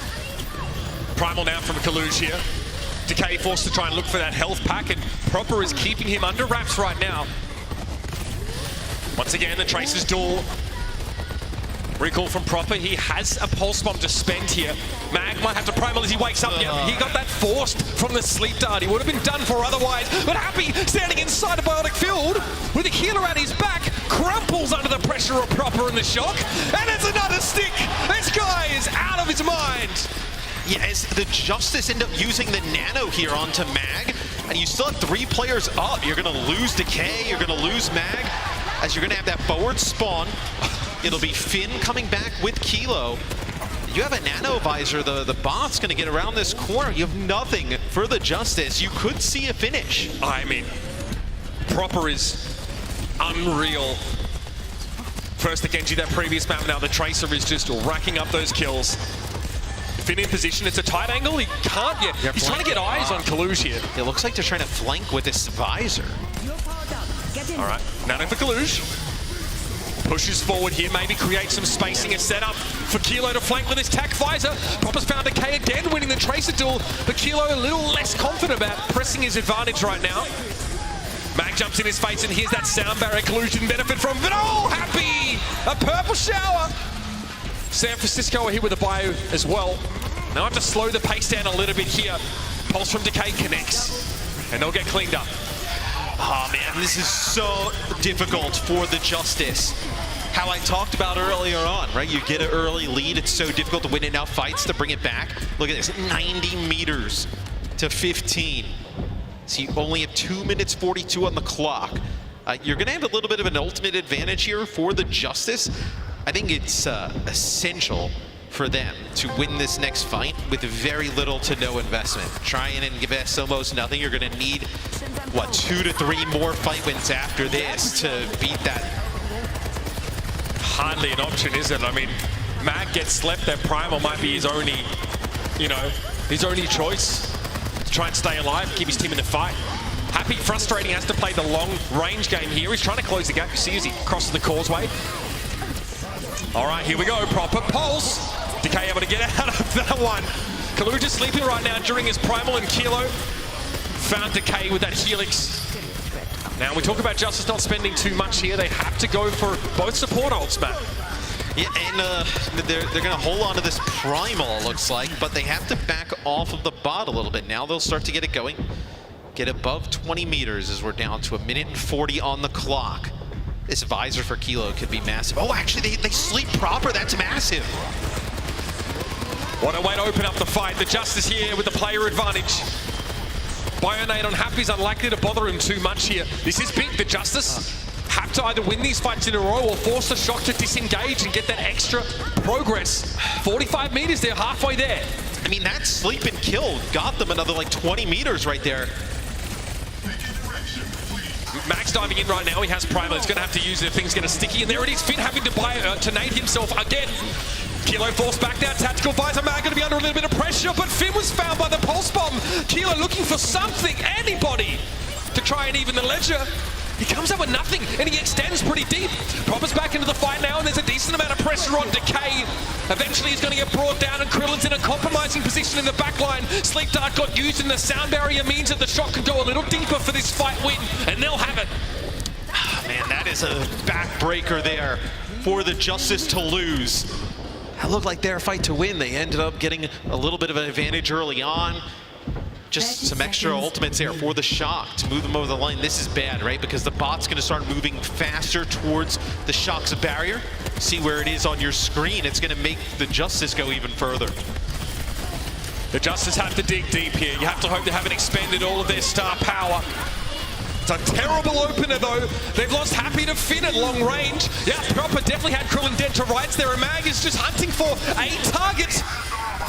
Primal now from Kaluge here. Decay forced to try and look for that health pack, and Proper is keeping him under wraps right now. Once again, the Tracer's duel. Recall from Proper. He has a pulse bomb to spend here. Mag might have to primal as he wakes up. Yeah, he got that forced from the sleep dart. He would have been done for otherwise. But Happy standing inside a biotic field with a healer at his back, crumples under the pressure of Proper in the Shock. And it's another stick. This guy is out of his mind. Yeah, as the Justice end up using the Nano here onto Mag, and you still have 3 players up. You're going to lose Decay, you're going to lose Mag, as you're going to have that forward spawn. It'll be Finn coming back with Kilo. You have a Nano Visor, the bot's going to get around this corner. You have nothing for the Justice. You could see a finish. I mean, Proper is unreal. First the Genji, that previous map, now the Tracer is just racking up those kills. Finn in position, it's a tight angle, he can't yet. He's trying to get eyes on Kaluge here. It looks like they're trying to flank with this Visor. All right, Nano for Kaluge. Pushes forward here, maybe create some spacing and set up for Kilo to flank with his tack visor. Proper's found Decay again, winning the Tracer duel, but Kilo a little less confident about pressing his advantage right now. Mag jumps in his face, and here's that sound barrier Kaluge didn't benefit from, but Happy! A purple shower! San Francisco are here with a bio as well. Now I have to slow the pace down a little bit here. Pulse from Decay connects, and they'll get cleaned up. Oh man, this is so difficult for the Justice. How I talked about earlier on, right? You get an early lead, it's so difficult to win enough fights to bring it back. Look at this, 90 meters to 15. So you only have 2 minutes 42 on the clock. You're gonna have a little bit of an ultimate advantage here for the Justice. I think it's essential for them to win this next fight with very little to no investment. Trying and invest almost nothing. You're gonna need, what, 2 to 3 more fight wins after this to beat that. Hardly an option, is it? I mean, Mag gets slept, that Primal might be his only, his only choice to try and stay alive, keep his team in the fight. Happy, frustrating, has to play the long range game here. He's trying to close the gap. You see as he crosses the causeway. All right, here we go. Proper pulse. Decay able to get out of that one. Kaluge is sleeping right now during his Primal, and Kilo found Decay with that Helix. Now we talk about Justice not spending too much here. They have to go for both support ults, Matt. Yeah, and they're going to hold on to this Primal, it looks like, but they have to back off of the bot a little bit. Now they'll start to get it going. Get above 20 meters as we're down to 1 minute and 40 on the clock. This Visor for Kilo could be massive. Oh, actually, they sleep Proper. That's massive. What a way to open up the fight. The Justice here with the player advantage. Bionade on Happy's unlikely to bother him too much here. This is big. The Justice have to either win these fights in a row or force the Shock to disengage and get that extra progress. 45 meters, they're halfway there. I mean, that sleep and kill got them another like 20 meters right there. Max diving in right now. He has Primal. He's going to have to use it if things get sticky. And there it is. Finn having to nade himself again. Kilo forced back down. Tactical Visor Mag going to be under a little bit of pressure, but Finn was found by the Pulse Bomb. Kilo looking for something, anybody, to try and even the ledger. He comes up with nothing, and he extends pretty deep. Proppers back into the fight now, and there's a decent amount of pressure on Decay. Eventually, he's going to get brought down, and Krillin's in a compromising position in the back line. Sleep Dart got used, and the sound barrier means that the shot can go a little deeper for this fight win, and they'll have it. Man, that is a backbreaker there for the Justice to lose. That looked like their fight to win. They ended up getting a little bit of an advantage early on. Just some extra ultimates there for the Shock to move them over the line. This is bad, right? Because the bot's going to start moving faster towards the Shock's barrier. See where it is on your screen. It's going to make the Justice go even further. The Justice have to dig deep here. You have to hope they haven't expended all of their star power. It's a terrible opener, though. They've lost Happy to Finn at long range. Yeah, Proper definitely had Krillin dead to rights there, and Mag is just hunting for a target.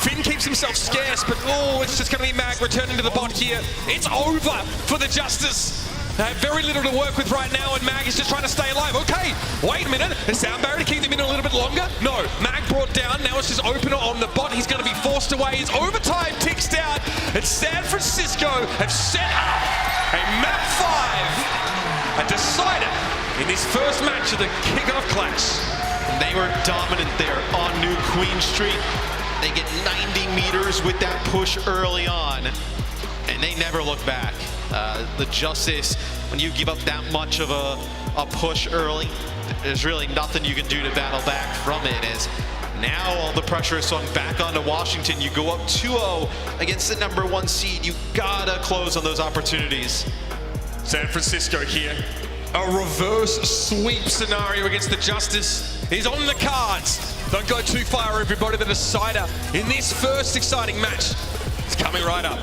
Finn keeps himself scarce, but oh, it's just going to be Mag returning to the bot here. It's over for the Justice. They have very little to work with right now, and Mag is just trying to stay alive. Okay, wait a minute. The sound barrier to keep them in a little bit longer? No, Mag brought down. Now it's just opener on the bot. He's going to be forced away. His overtime ticks down. And San Francisco have set up a map 5, a decider in this first match of the Kickoff Clash. They were dominant there on New Queen Street. They get 90 meters with that push early on, and they never look back. The Justice, when you give up that much of a push early, there's really nothing you can do to battle back from it. As now all the pressure is swung back onto Washington. You go up 2-0 against the #1 seed. You gotta close on those opportunities. San Francisco here. A reverse sweep scenario against the Justice is on the cards. Don't go too far, everybody. The decider in this first exciting match is coming right up.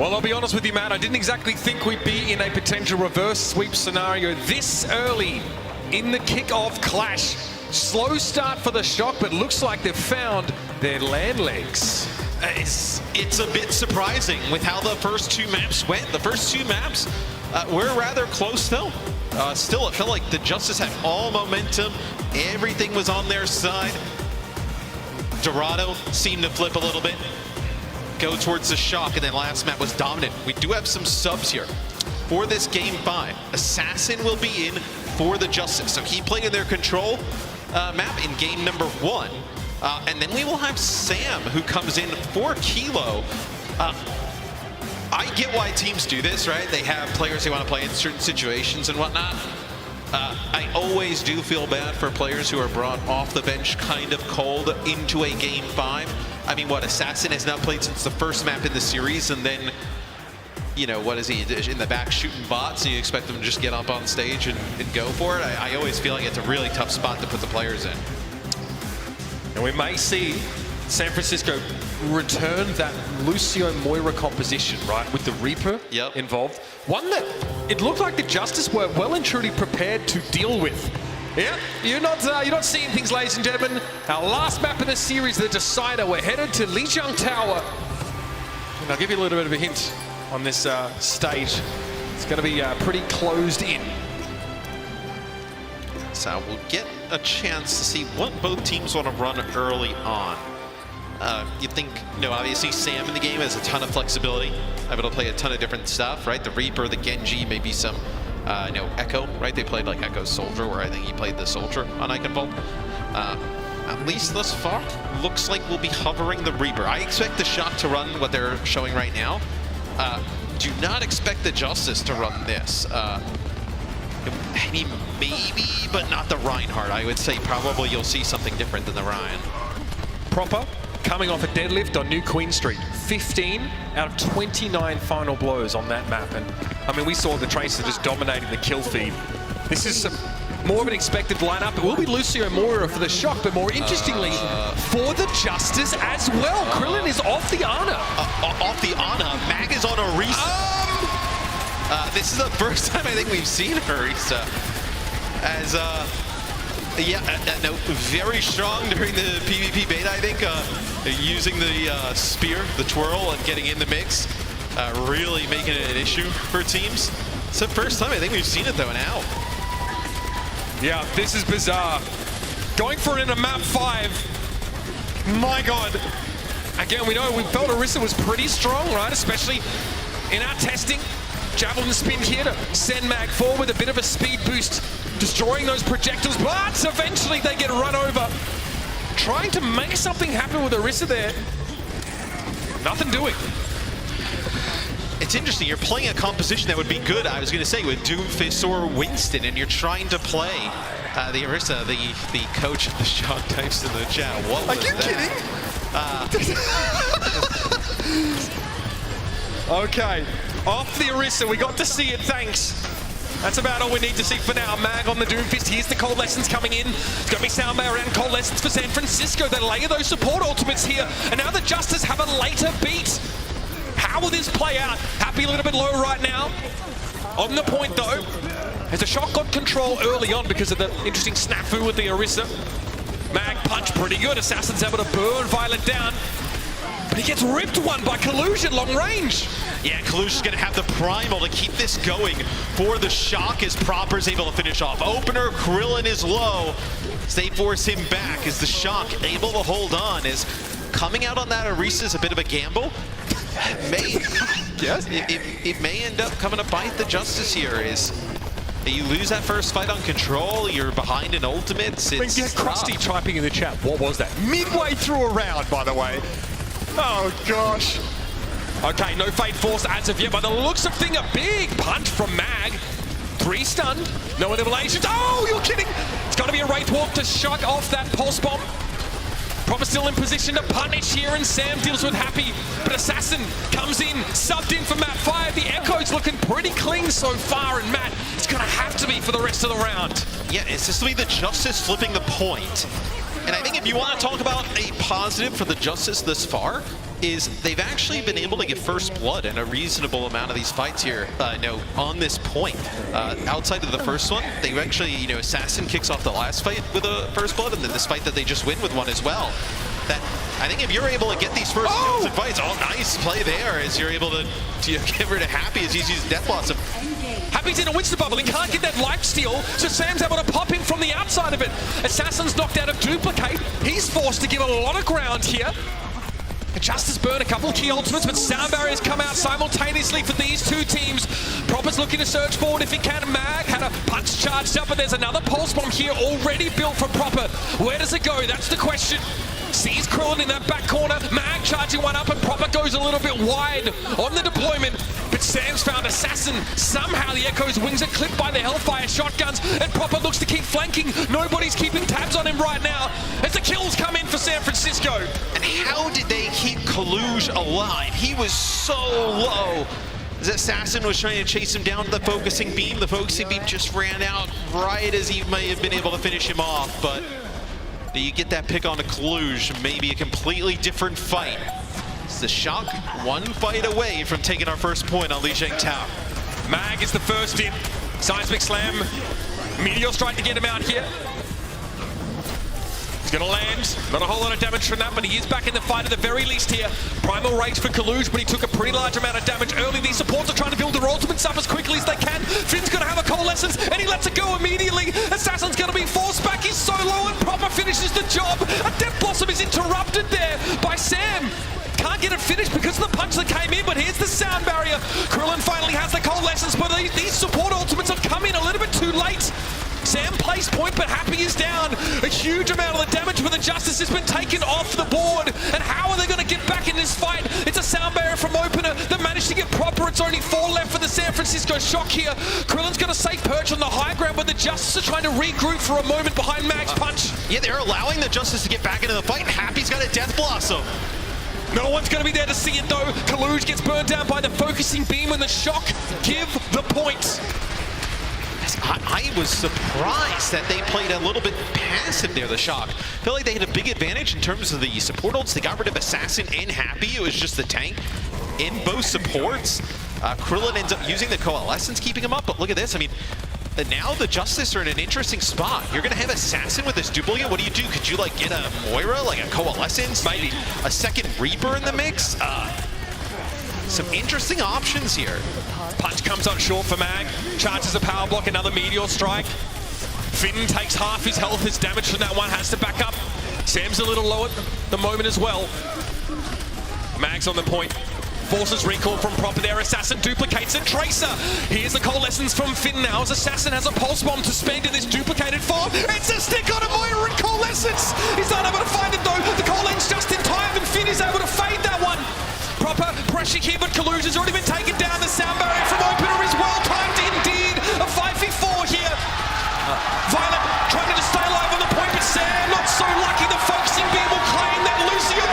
Well, I'll be honest with you, Matt, I didn't exactly think we'd be in a potential reverse sweep scenario this early in the kickoff clash. Slow start for the Shock, but looks like they've found their land legs. It's a bit surprising with how the first two maps went. The first two maps were rather close though. Still, it felt like the Justice had all momentum. Everything was on their side. Dorado seemed to flip a little bit, go towards the Shock, and then last map was dominant. We do have some subs here for this game 5. Assassin will be in for the Justice, so he played in their control map in game number 1. And then we will have Sam, who comes in for Kilo. I get why teams do this, right? They have players they want to play in certain situations and whatnot. I always do feel bad for players who are brought off the bench kind of cold into a game 5. I mean, what, Assassin has not played since the first map in the series, and then, you know, what is he, in the back shooting bots, and you expect them to just get up on stage and go for it? I always feel like it's a really tough spot to put the players in. And we may see San Francisco return that Lucio Moira composition, right, with the Reaper involved. One that it looked like the Justice were well and truly prepared to deal with. Yeah, you're not seeing things, ladies and gentlemen. Our last map in the series, the decider. We're headed to Lijiang Tower. And I'll give you a little bit of a hint on this stage. It's going to be pretty closed in. So we'll get a chance to see what both teams want to run early on. You think, you know, obviously Sam in the game has a ton of flexibility, able to play a ton of different stuff, right? The Reaper, the Genji, maybe some, you know, Echo, right? They played like Echo Soldier, where I think he played the Soldier on Iconvolt. At least thus far, looks like we'll be hovering the Reaper. I expect the Shock to run what they're showing right now. Do not expect the Justice to run this. I mean, maybe, but not the Reinhardt. I would say probably you'll see something different than the Ryan. Proper, coming off a deadlift on New Queen Street. 15 out of 29 final blows on that map. And I mean, we saw the Tracer just dominating the kill feed. This is some more of an expected lineup. It will be Lucio Moira for the Shock, but more interestingly, for the Justice as well. Krillin is off the Ana. Off the Ana. Mag is on Orisa. This is the first time I think we've seen Orisa. As, no, very strong during the PvP beta, I think. Using the spear, the twirl, and getting in the mix. Really making it an issue for teams. It's the first time I think we've seen it, though, now. Yeah, this is bizarre. Going for it in a map 5. My God. Again, we felt Orisa was pretty strong, right? Especially in our testing. Javelin spin here to send Mag forward with a bit of a speed boost, destroying those projectiles, but eventually they get run over. Trying to make something happen with Orisa there. Nothing doing. It's interesting, you're playing a composition that would be good, I was going to say, with Doomfist or Winston, and you're trying to play the Orisa, the coach of the Shock types in the chat. What was that? Okay, off the Orisa, we got to see it, thanks. That's about all we need to see for now. Mag on the Doomfist. Here's the Cold Lessons coming in. It's going to be Soundbar and Cold Lessons for San Francisco. They layer those support ultimates here. And now the Justice have a later beat. How will this play out? Happy a little bit low right now. On the point though, as the Shock got control early on because of the interesting snafu with the Orisa. Mag punch pretty good. Assassin's able to burn Violet down. But he gets ripped one by Collusion long range. Yeah, Collusion's gonna have the primal to keep this going for the Shock as Proper's able to finish off. Opener, Krillin is low. They force him back as the Shock able to hold on. Is coming out on that Orisa is a bit of a gamble. It may end up coming to bite the Justice here. Is you lose that first fight on control, you're behind in ultimates. It's get Krusty typing in the chat. What was that? Midway through a round, by the way. Oh gosh. Okay, no Fate Force as of yet. By the looks of things, a big punch from Mag. 3 stunned, no eliminations. Oh, you're kidding! It's got to be a Wraith Walk to shut off that Pulse Bomb. Proper still in position to punish here, and Sam deals with Happy. But Assassin comes in, subbed in for Map 5. The Echo's looking pretty clean so far, and Matt, it's going to have to be for the rest of the round. Yeah, it's just to be the Justice flipping the point. And I think if you want to talk about a positive for the Justice this far, is they've actually been able to get first blood in a reasonable amount of these fights here, on this point. Outside of the first one, they've actually, Assassin kicks off the last fight with a first blood, and then this fight that they just win with one as well. That I think if you're able to get these first kills and fights, nice play there as you're able to get rid of Happy as he uses Death Blossom. Happy's in a Winston bubble, he can't get that life steal, so Sam's able to pop in from the outside of it. Assassin's knocked out of Duplicate, he's forced to give a lot of ground here. Justice burn a couple of key ultimates, but sound barriers come out simultaneously for these two teams. Proper's looking to surge forward if he can. Mag had a punch charged up, but there's another pulse bomb here already built for Proper. Where does it go? That's the question. Sees Krillin in that back corner. Mag charging one up, and Proper goes a little bit wide on the deployment. But Sam's found Assassin. Somehow the Echo's wings are clipped by the Hellfire shotguns, and Proper looks to keep flanking. Nobody's keeping tabs on him right now as the kills come in for San Francisco. And how did they keep Kaluj alive? He was so low. As Assassin was trying to chase him down to the focusing beam. The focusing beam just ran out right as he may have been able to finish him off, but you get that pick on a Kaluj, maybe a completely different fight. It's the Shock one fight away from taking our first point on Li Zhengtao. Mag is the first in. Seismic Slam. Meteor Strike to get him out here. He's going to land. Not a whole lot of damage from that, but he is back in the fight at the very least here. Primal Rage for Kaluj, but he took a pretty large amount of damage early. These supports are trying to build their ultimates up as quickly as they can. Finn's going to have a Coalescence, and he lets it go immediately. Assassin's going to be forced back. He's so low, and Proper finishes the job. A Death Blossom is interrupted there by Sam. Can't get it finished because of the punch that came in, but here's the sound barrier. Krillin finally has the Coalescence, but these support ultimates have come in a little bit too late. Sam plays point, but Happy is down. A huge amount of the damage for the Justice has been taken off the board. And how are they going to get back in this fight? It's a sound barrier from Opener that managed to get Proper. It's only 4 left for the San Francisco Shock here. Krillin's going to safe perch on the high ground, but the Justice are trying to regroup for a moment behind Mag's punch. Yeah, they're allowing the Justice to get back into the fight. Happy's got a Death Blossom. No one's going to be there to see it though. Kaluj gets burned down by the focusing beam, and the Shock give the point. I was surprised that they played a little bit passive there, the Shock. I feel like they had a big advantage in terms of the support ults. They got rid of Assassin and Happy. It was just the tank in both supports. Krillin ends up using the Coalescence, keeping him up. But look at this. I mean, now the Justice are in an interesting spot. You're going to have Assassin with this duplicate. What do you do? Could you, like, get a Moira, like a Coalescence? Maybe a second Reaper in the mix? Some interesting options here. Punch comes up short for Mag. Charges a power block, another Meteor Strike. Finn takes half his health. His damage from that one has to back up. Sam's a little low at the moment as well. Mag's on the point. Forces recall from Proper there. Assassin duplicates and Tracer. Here's the Coalescence from Finn now as Assassin has a Pulse Bomb to spend in this duplicated form. It's a stick on a Moira and Coalescence. He's not able to find it though. The Coalescence just in time, and Finn is able to fade that one. Proper pressure here, but Kaluj has already been taken down. The sound barrier from Opener is well timed indeed. A 5v4 here. Violet trying to stay alive on the point, but Sam not so lucky. The focusing beam will claim that Lucio.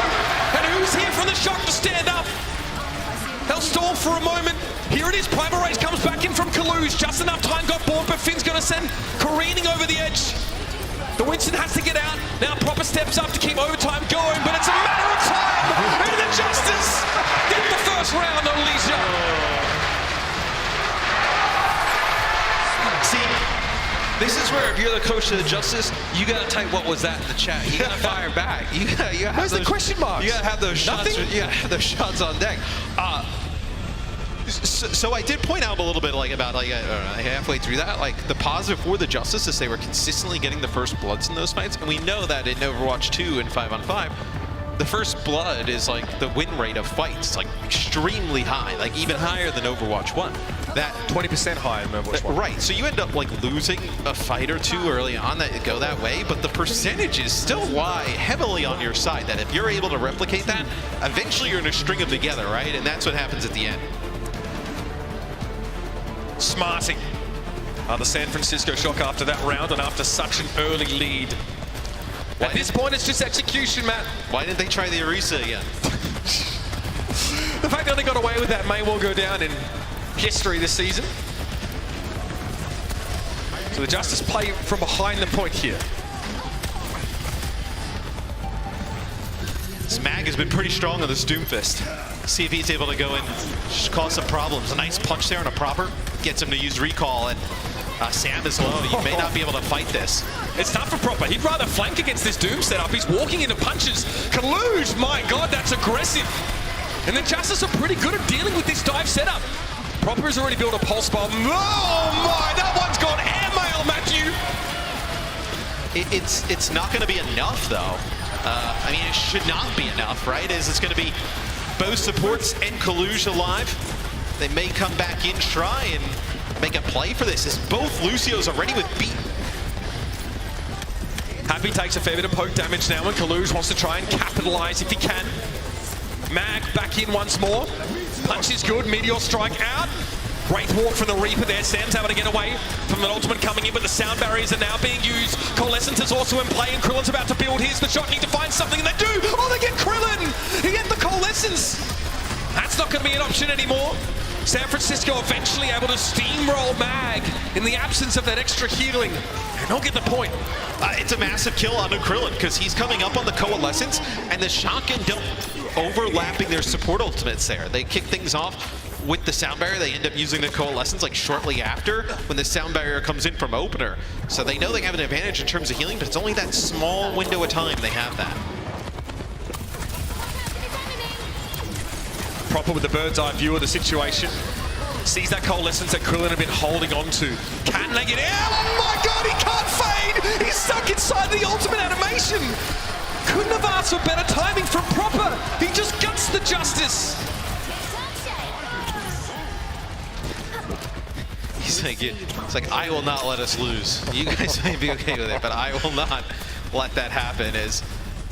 And who's here from the Shock to stand up? They'll stall for a moment. Here it is. Primal Rage comes back in from Kaluj. Just enough time got bought, but Finn's going to send careening over the edge. The Winston has to get out. Now Proper steps up to keep overtime going, but it's a matter of time. And the Justice get the first round on Leisure. See, this is where if you're the coach of the Justice, you got to type what was that in the chat. You got to fire back. You got to have Where's the question marks? You got to have those shots. Nothing? You got to have those shots on deck. So I did point out a little bit about halfway through that, like the positive for the Justice is they were consistently getting the first bloods in those fights, and we know that in Overwatch 2 and 5-on-5, the first blood is like the win rate of fights, like extremely high, like even higher than Overwatch 1. That 20% higher in Overwatch 1. Right, so you end up like losing a fight or two early on that go that way, but the percentages still lie heavily on your side, that if you're able to replicate that, eventually you're going to string them together, right? And that's what happens at the end. Smarting the San Francisco Shock after that round and after such an early lead. At this point, it's just execution, Matt. Why didn't they try the Orisa again? The fact that they got away with that may well go down in history this season. So the Justice play from behind the point here. This Mag has been pretty strong on this Doomfist. See if he's able to go in, just cause some problems. A nice punch there on a proper, gets him to use recall, and Sam is low. He may not be able to fight this. It's tough for Proper. He'd rather flank against this Doom setup. He's walking into punches. Kaluge, my God, that's aggressive. And the Justice are pretty good at dealing with this dive setup. Proper has already built a pulse bomb. Oh my, that one's gone airmail, Matthew. It's not going to be enough, though. I mean, it should not be enough, right? It's going to be both supports and Kaluge alive. They may come back in, try and make a play for this, as both Lucios already with beat. Happy takes a fair bit of poke damage now, and Kaluge wants to try and capitalize if he can. Mag back in once more. Punch is good, Meteor Strike out. Great walk from the Reaper there. Sam's able to get away from an ultimate coming in, but the sound barriers are now being used. Coalescence is also in play, and Krillin's about to build his. The Shock need to find something, and they do! Oh, they get Krillin! He get the Coalescence! That's not going to be an option anymore. San Francisco eventually able to steamroll Mag in the absence of that extra healing. And don't get the point. It's a massive kill on Krillin, because he's coming up on the Coalescence, and the Shotgun don't overlapping their support ultimates there. They kick things off with the sound barrier. They end up using the Coalescence like shortly after when the sound barrier comes in from opener. So they know they have an advantage in terms of healing, but it's only that small window of time they have that. Proper with the bird's eye view of the situation. Sees that Coalescence that Krillin have been holding on to. Can they get out? Oh my God, he can't fade! He's stuck inside the ultimate animation! Couldn't have asked for better timing from Proper. He just guts the Justice. It's like, I will not let us lose. You guys may be okay with it, but I will not let that happen, as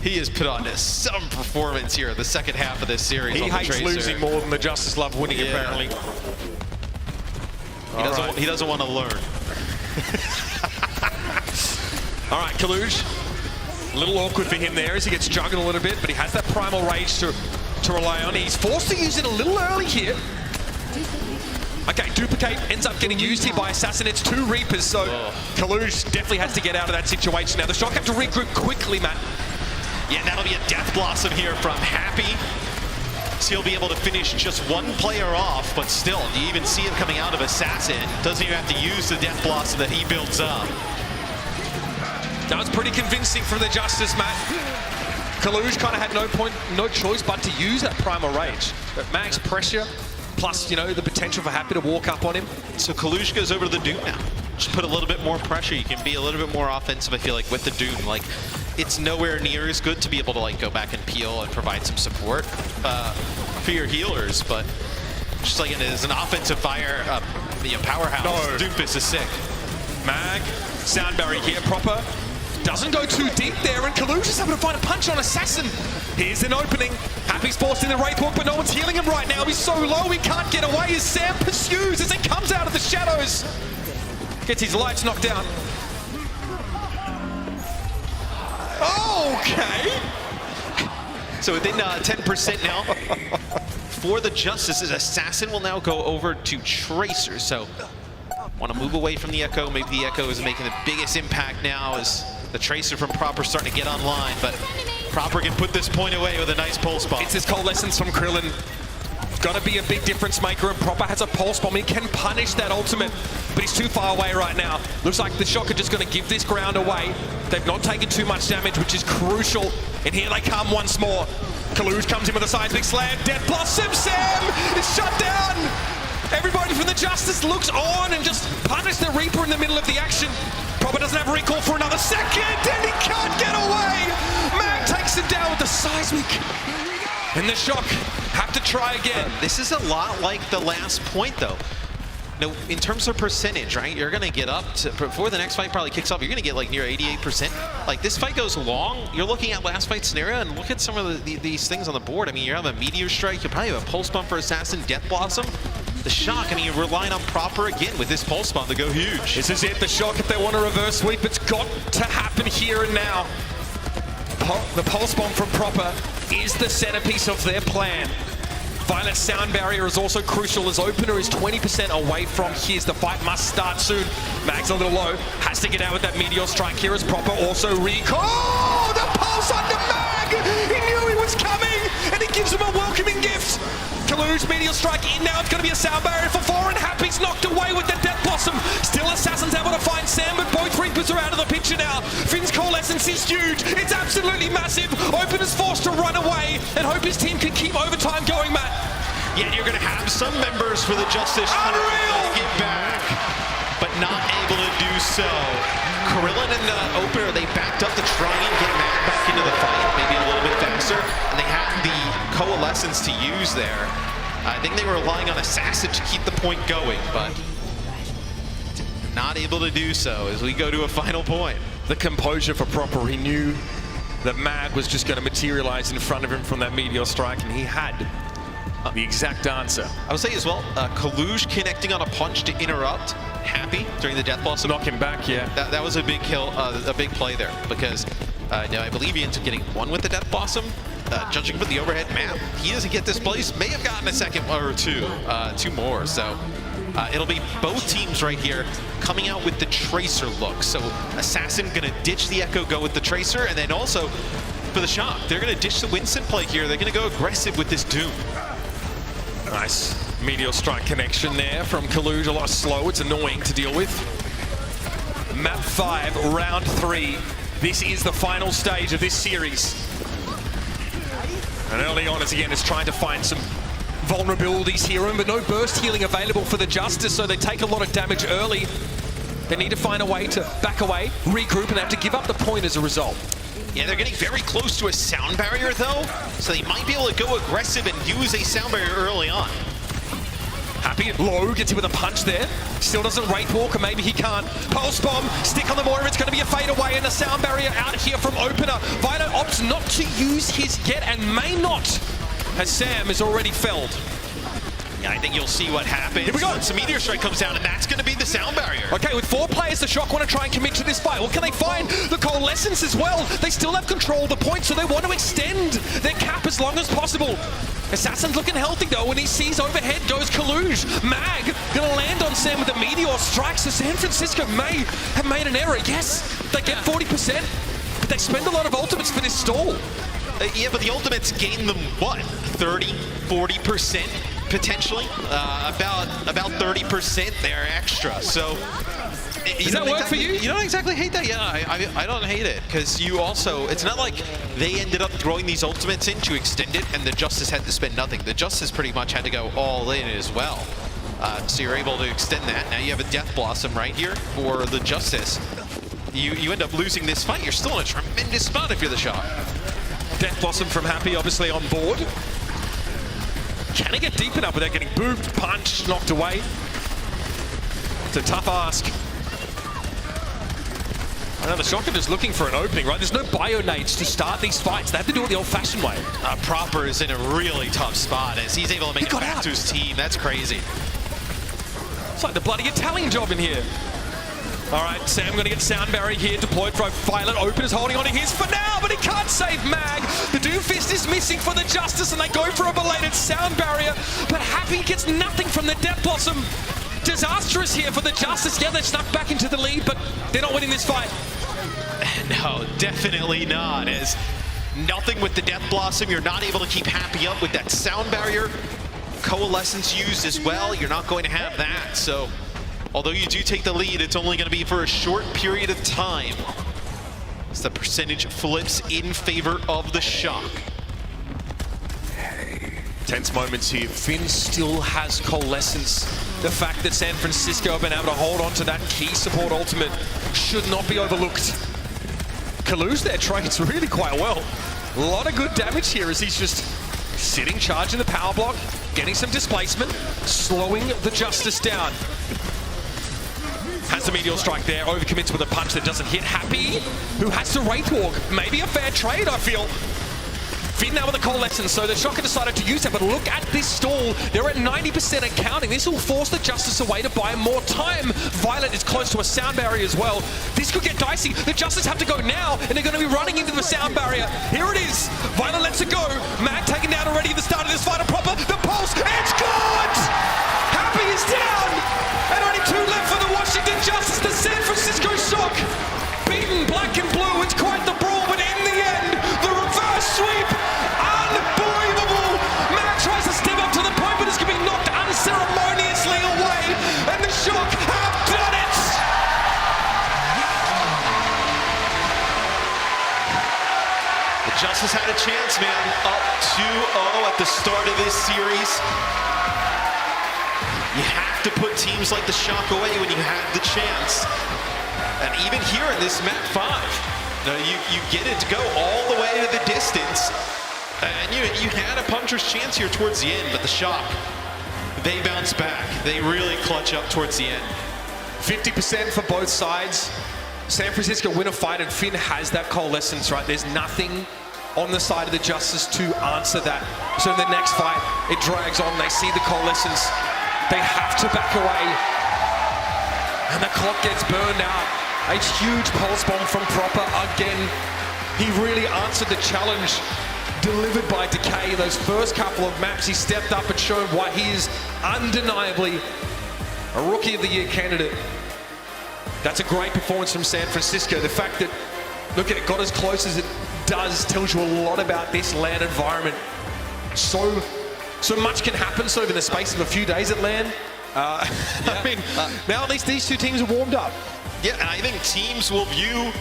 he has put on some performance here in the second half of this series. He hates losing more than the Justice love winning, apparently. He doesn't want to learn. All right, Kaluge. A little awkward for him there as he gets juggled a little bit, but he has that primal rage to rely on. He's forced to use it a little early here. Okay, Duplicate ends up getting used here by Assassin. It's two Reapers, so Kaluge definitely has to get out of that situation. Now, the Shock have to regroup quickly, Matt. Yeah, that'll be a Death Blossom here from Happy. So he'll be able to finish just one player off, but still, you even see him coming out of Assassin. Doesn't even have to use the Death Blossom that he builds up. That was pretty convincing from the Justice, Matt. Kaluge kind of had no choice but to use that primal rage. But Mag's pressure, plus, you know, the potential for Happy to walk up on him. So Kaluge goes over to the Doom now. Just put a little bit more pressure. You can be a little bit more offensive, I feel like, with the Doom. Like, it's nowhere near as good to be able to, like, go back and peel and provide some support for your healers, but just like as an offensive fire, powerhouse, Doomfist is sick. Mag, sound barrier here, Proper. Doesn't go too deep there, and Kaluge is able to find a punch on Assassin. Here's an opening. Happy's forced in the Wraith Walk, but no one's healing him right now. He's so low, he can't get away as Sam pursues as he comes out of the shadows. Gets his lights knocked down. Okay. So within 10% now for the Justices, Assassin will now go over to Tracer. So want to move away from the Echo. Maybe the Echo is making the biggest impact now as the Tracer from Proper starting to get online, but Proper can put this point away with a nice pulse bomb. It's this Coalescence from Krillin. Gonna be a big difference maker, and Proper has a pulse bomb. He can punish that ultimate, but he's too far away right now. Looks like the Shock are just gonna give this ground away. They've not taken too much damage, which is crucial. And here they come once more. Kaluge comes in with a seismic slam. Death Blossom, Sam is shut down. Everybody from the Justice looks on and just punish the Reaper in the middle of the action. Proper doesn't have a recall for another second, and he can't get away. Mag takes him down with the seismic. And the Shock have to try again. This is a lot like the last point, though. No, in terms of percentage, right? You're gonna get up to, before the next fight probably kicks off, you're gonna get like near 88%. Like, this fight goes long, you're looking at last fight scenario, and look at some of these things on the board. I mean, you have a Meteor Strike, you probably have a Pulse Bomb for Assassin, Death Blossom. The Shock, I mean, you're relying on Proper again with this Pulse Bomb to go huge. This is it, the Shock, if they want a reverse sweep, it's got to happen here and now. The Pulse Bomb from Proper is the centerpiece of their plan. Violet sound barrier is also crucial as opener is 20% away from his. The fight must start soon. Mag's a little low. Has to get out with that Meteor Strike here as Proper also recall. Oh, the pulse under Mag! He knew he was coming! welcoming gift. Kalu's Meteor Strike in now. It's going to be a sound barrier for 4, and Happy's knocked away with the Death Blossom. Still Assassin's able to find Sam, but both Reapers are out of the picture now. Finn's Coalescence is huge. It's absolutely massive. Open is forced to run away and hope his team can keep overtime going, Matt. Yeah, you're going to have some members for the Justice trying to get back, but not able to do so. Krillin and the Opener, they backed up to try and get Matt back into the fight, maybe a little bit faster, and they had the Coalescence to use there. I think they were relying on Assassin to keep the point going, but not able to do so as we go to a final point. The composure for Proper, he knew that Mag was just going to materialize in front of him from that Meteor Strike, and he had the exact answer. I would say as well, Kalush connecting on a punch to interrupt Happy during the Death Blossom. Knock him back, yeah. That was a big kill, a big play there, because now I believe he ends up getting 1 with the Death Blossom. Judging from the overhead map, he doesn't get displaced. May have gotten a second or two more. So it'll be both teams right here coming out with the Tracer look. So Assassin gonna ditch the Echo, go with the Tracer, and then also for the Shock, they're gonna ditch the Winston play here. They're gonna go aggressive with this Doom. Nice Meteor Strike connection there from Kaluj. A lot slow. It's annoying to deal with. Map 5, round 3. This is the final stage of this series. And early on, again, is trying to find some vulnerabilities here, but no burst healing available for the Justice, so they take a lot of damage early. They need to find a way to back away, regroup, and they have to give up the point as a result. Yeah, they're getting very close to a sound barrier, though, so they might be able to go aggressive and use a sound barrier early on. Happy low, gets hit with a punch there. Still doesn't Wraith Walk, or maybe he can't. Pulse Bomb, stick on the Moira, it's going to be a fade away, and the sound barrier out here from Opener. Violet opts not to use his get, and may not, as Sam is already felled. Yeah, I think you'll see what happens. Here we go. Once the Meteor Strike comes down, and that's going to be the sound barrier. Okay, with 4 players, the Shock want to try and commit to this fight. Well, can they find the Coalescence as well? They still have control of the point, so they want to extend their cap as long as possible. Assassin's looking healthy though, when he sees overhead goes Kaluj. Mag gonna land on Sam with a Meteor Strike, so San Francisco may have made an error. Yes, they get 40%, but they spend a lot of ultimates for this stall. Yeah, but the ultimates gain them, what, 30, 40% potentially? About 30% there extra, so... Does that work for you? You don't exactly hate that, yeah. I don't hate it, because you also, it's not like they ended up throwing these ultimates in to extend it, and the Justice had to spend nothing. The Justice pretty much had to go all in as well. So you're able to extend that. Now you have a Death Blossom right here for the Justice. You end up losing this fight, you're still in a tremendous spot if you're the Shock. Death Blossom from Happy obviously on board. Can he get deep enough without getting booped, punched, knocked away? It's a tough ask. Now the Shock are just looking for an opening, right? There's no bio-nades to start these fights. They have to do it the old-fashioned way. Proper is in a really tough spot as he's able to make it back to his team. That's crazy. It's like the bloody Italian job in here. All right, Sam going to get sound barrier here, deployed for Violet. Open is holding on to his for now, but he can't save Mag. The Doomfist is missing for the Justice, and they go for a belated sound barrier, but Happy gets nothing from the Death Blossom. Disastrous here for the Justice. Yeah, they snuck back into the lead, but they're not winning this fight. No, definitely not. As nothing with the Death Blossom, you're not able to keep Happy up with that sound barrier. Coalescence used as well, you're not going to have that. So, although you do take the lead, it's only going to be for a short period of time. As the percentage flips in favor of the Shock. Tense moments here. Finn still has Coalescence. The fact that San Francisco have been able to hold on to that key support ultimate should not be overlooked. Kalu's there trades really quite well. A lot of good damage here as he's just sitting, charging the power block, getting some displacement, slowing the Justice down. Has the Meteor Strike there, overcommits with a punch that doesn't hit. Happy, who has to Wraith Walk. Maybe a fair trade, I feel. Finn now with the Coalescence, so the Shocker decided to use that, but look at this stall. They're at 90% and counting. This will force the Justice away to buy more time. Violet is close to a sound barrier as well. This could get dicey. The Justice have to go now, and they're going to be running into the sound barrier. Here it is. Violet lets it go. Mag taken down already at the start of this fight. Proper. The pulse. It's good! Happy is down! And only 2 left for the Washington Justice. The San Francisco Shock. Beaten black and blue. It's quite the brawl, but in the end, the reverse sweep. Unbelievable! Mag The Justice had a chance, man. Up 2-0 at the start of this series. You have to put teams like the Shock away when you have the chance. And even here in this map 5, you get it to go all the way to the distance. And you had a puncher's chance here towards the end, but the Shock, they bounce back. They really clutch up towards the end. 50% for both sides. San Francisco win a fight and Finn has that coalescence, right? There's nothing on the side of the Justice to answer that. So in the next fight, it drags on. They see the coalescence. They have to back away. And the clock gets burned out. A huge pulse bomb from Proper again. He really answered the challenge delivered by Decay. Those first couple of maps, he stepped up and showed why he is undeniably a Rookie of the Year candidate. That's a great performance from San Francisco. The fact that, look at it, got as close as it does tells you a lot about this LAN environment. So much can happen sort of in the space of a few days at LAN. I mean, now at least these two teams are warmed up. Yeah, and I think teams will view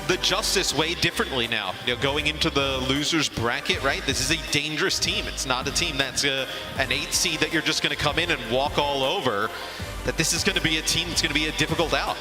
the Justice way differently now. Going into the losers bracket, right? This is a dangerous team. It's not a team that's an 8 seed that you're just going to come in and walk all over. That this is going to be a team that's going to be a difficult out.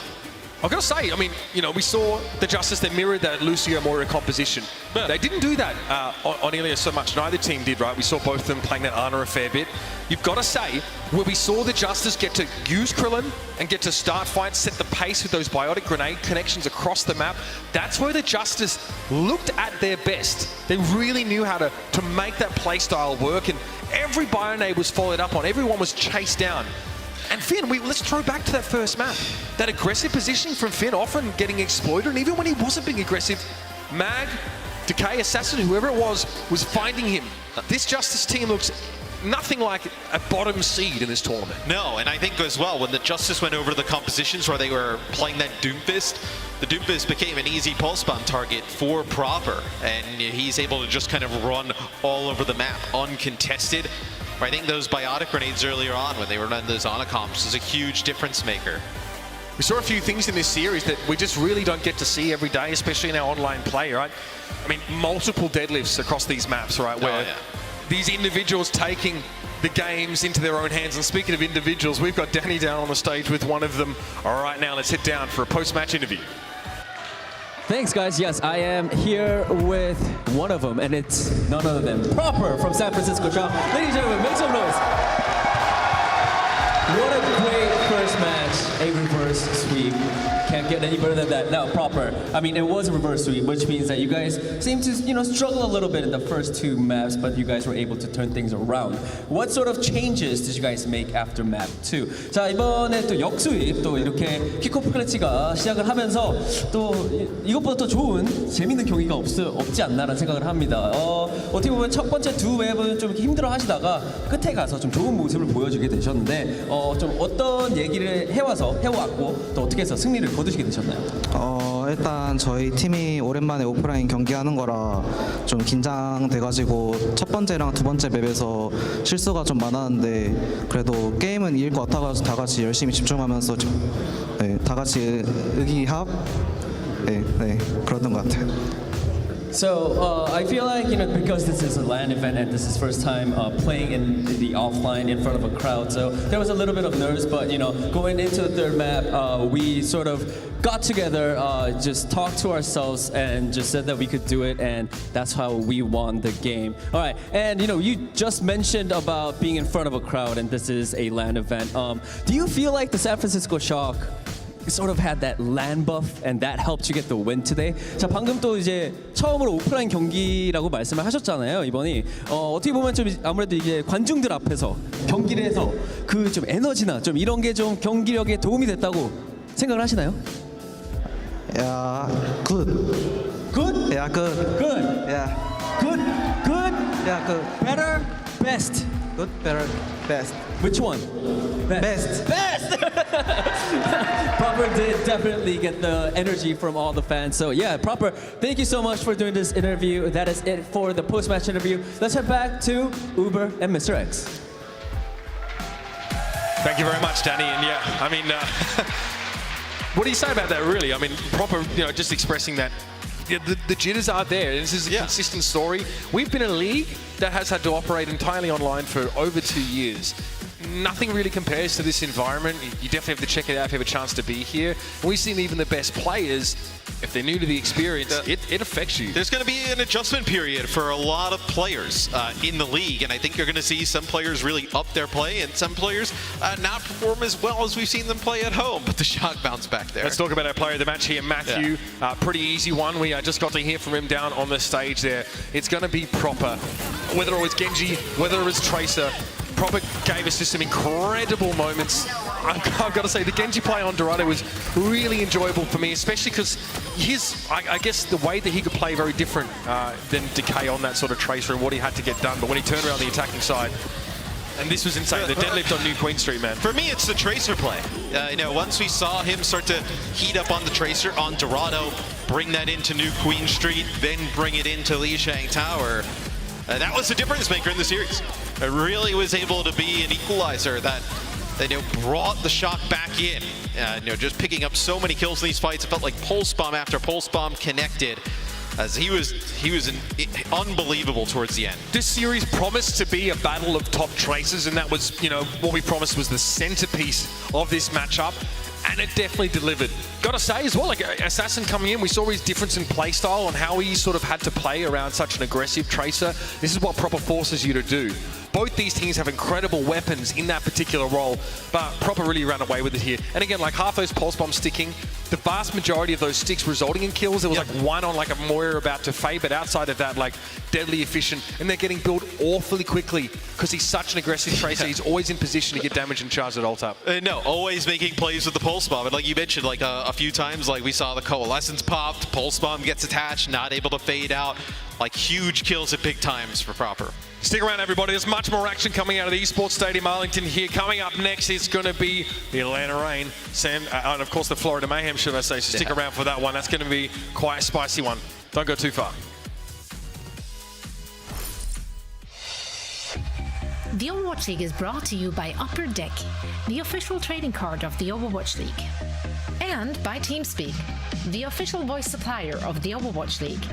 I've got to say, I mean, we saw the Justice, they mirrored that Lucio Moira composition. Yeah. They didn't do that on Ilias so much. Neither team did, right? We saw both of them playing that Ana a fair bit. You've got to say, where we saw the Justice get to use Krillin and get to start fights, set the pace with those biotic grenade connections across the map, that's where the Justice looked at their best. They really knew how to make that play style work, and every Bionade was followed up on. Everyone was chased down. And Finn, let's throw back to that first map. That aggressive positioning from Finn, often getting exploited, and even when he wasn't being aggressive, Mag, Decay, Assassin, whoever it was finding him. This Justice team looks nothing like a bottom seed in this tournament. No, and I think as well, when the Justice went over the compositions where they were playing that Doomfist, the Doomfist became an easy pulse bomb target for Proper, and he's able to just kind of run all over the map, uncontested. I think those biotic grenades earlier on when they were running those Onacomps is a huge difference maker. We saw a few things in this series that we just really don't get to see every day, especially in our online play, right? I mean, multiple deadlifts across these maps, right? Where these individuals taking the games into their own hands. And speaking of individuals, we've got Danny down on the stage with one of them. All right, now let's head down for a post-match interview. Thanks, guys. Yes, I am here with one of them, and it's none other than Proper from San Francisco Charge. Ladies and gentlemen, make some noise. What a great first match, a reverse sweep. Can't get any better than that. Now, Proper, I mean, it was a reverse sweep, which means that you guys seem to, struggle a little bit in the first 2 maps, but you guys were able to turn things around. What sort of changes did you guys make after map 2? 자, 이번에 또 역수입, 또 이렇게 킥오프 클래치가 시작을 하면서 또 이것보다 더 좋은 재밌는 경기가 없지 않나라는 생각을 합니다. 어떻게 보면 첫 번째 2 맵은 좀 이렇게 힘들어 하시다가 끝에 가서 좀 좋은 모습을 보여주게 되셨는데 좀 어떤 얘기를 해왔고 또 어떻게 해서 승리를 거두시게 되셨나요? 일단 저희 팀이 오랜만에 오프라인 경기하는 거라 좀 긴장돼가지고 첫 번째랑 2번째 맵에서 실수가 좀 많았는데 그래도 게임은 이길 것 같아가지고 다 같이 열심히 집중하면서 다 같이 의기합 그랬던 것 같아요. So I feel like, because this is a LAN event and this is first time playing in the offline in front of a crowd, so there was a little bit of nerves, but going into the third map, we sort of got together, just talked to ourselves and just said that we could do it, and that's how we won the game. All right, and you just mentioned about being in front of a crowd, and this is a LAN event. Do you feel like the San Francisco Shock sort of had that LAN buff and that helped you get the win today? 자, 방금 또 이제 처음으로 오프라인 경기라고 말씀을 하셨잖아요, 이번이. 어떻게 보면 좀 아무래도 이게 관중들 앞에서 경기를 해서 그 좀 에너지나 좀 이런 게 좀 경기력에 도움이 됐다고 생각을 하시나요? Yeah, good. Good? Yeah, good. Good. Yeah. Good? Good? Yeah, good. Better? Best? Good, better, best. Which one? Best. Best! Proper did definitely get the energy from all the fans. So yeah, Proper, thank you so much for doing this interview. That is it for the post-match interview. Let's head back to Uber and Mr. X. Thank you very much, Danny. And yeah, I mean, what do you say about that, really? I mean, Proper, just expressing that the jitters are there. This is a consistent story. We've been a league that has had to operate entirely online for over 2 years. Nothing really compares to this environment. You definitely have to check it out if you have a chance to be here. And we've seen even the best players, if they're new to the experience, it affects you. There's going to be an adjustment period for a lot of players in the league, and I think you're going to see some players really up their play and some players not perform as well as we've seen them play at home, but the Shock bounce back there. Let's talk about our player of the match here, Matthew. Pretty easy one. We just got to hear from him down on the stage there. It's going to be Proper. Whether it was Genji, whether it was Tracer, Proper gave us just some incredible moments. I've got to say, the Genji play on Dorado was really enjoyable for me, especially because I guess the way that he could play very different than Decay on that sort of Tracer and what he had to get done. But when he turned around the attacking side, and this was insane, the deadlift on New Queen Street, man. For me, it's the Tracer play. Once we saw him start to heat up on the Tracer on Dorado, bring that into New Queen Street, then bring it into Lishang Tower, that was the difference maker in the series. It really was able to be an equalizer that brought the Shock back in. Just picking up so many kills in these fights. It felt like Pulse Bomb after Pulse Bomb connected, as he was unbelievable towards the end. This series promised to be a battle of top Tracers, and that was, what we promised was the centerpiece of this matchup. And it definitely delivered. Gotta say as well, like Assassin coming in, we saw his difference in playstyle and how he sort of had to play around such an aggressive Tracer. This is what Proper forces you to do. Both these teams have incredible weapons in that particular role, but Proper really ran away with it here. And again, like half those Pulse Bombs sticking, the vast majority of those sticks resulting in kills. There was like one on like a Moira about to fade, but outside of that, like deadly efficient. And they're getting built awfully quickly because he's such an aggressive Tracer. He's always in position to get damage and charge that ult up. No, always making plays with the Pulse Bomb. And like you mentioned, like a few times, like we saw the Coalescence popped, Pulse Bomb gets attached, not able to fade out. Like huge kills at big times for Proper. Stick around, everybody. There's much more action coming out of the Esports Stadium Arlington here. Coming up next, it's going to be the Atlanta Reign, and of course the Florida Mayhem, should I say. So stick around for that one. That's going to be quite a spicy one. Don't go too far. The Overwatch League is brought to you by Upper Deck, the official trading card of the Overwatch League. And by TeamSpeak, the official voice supplier of the Overwatch League.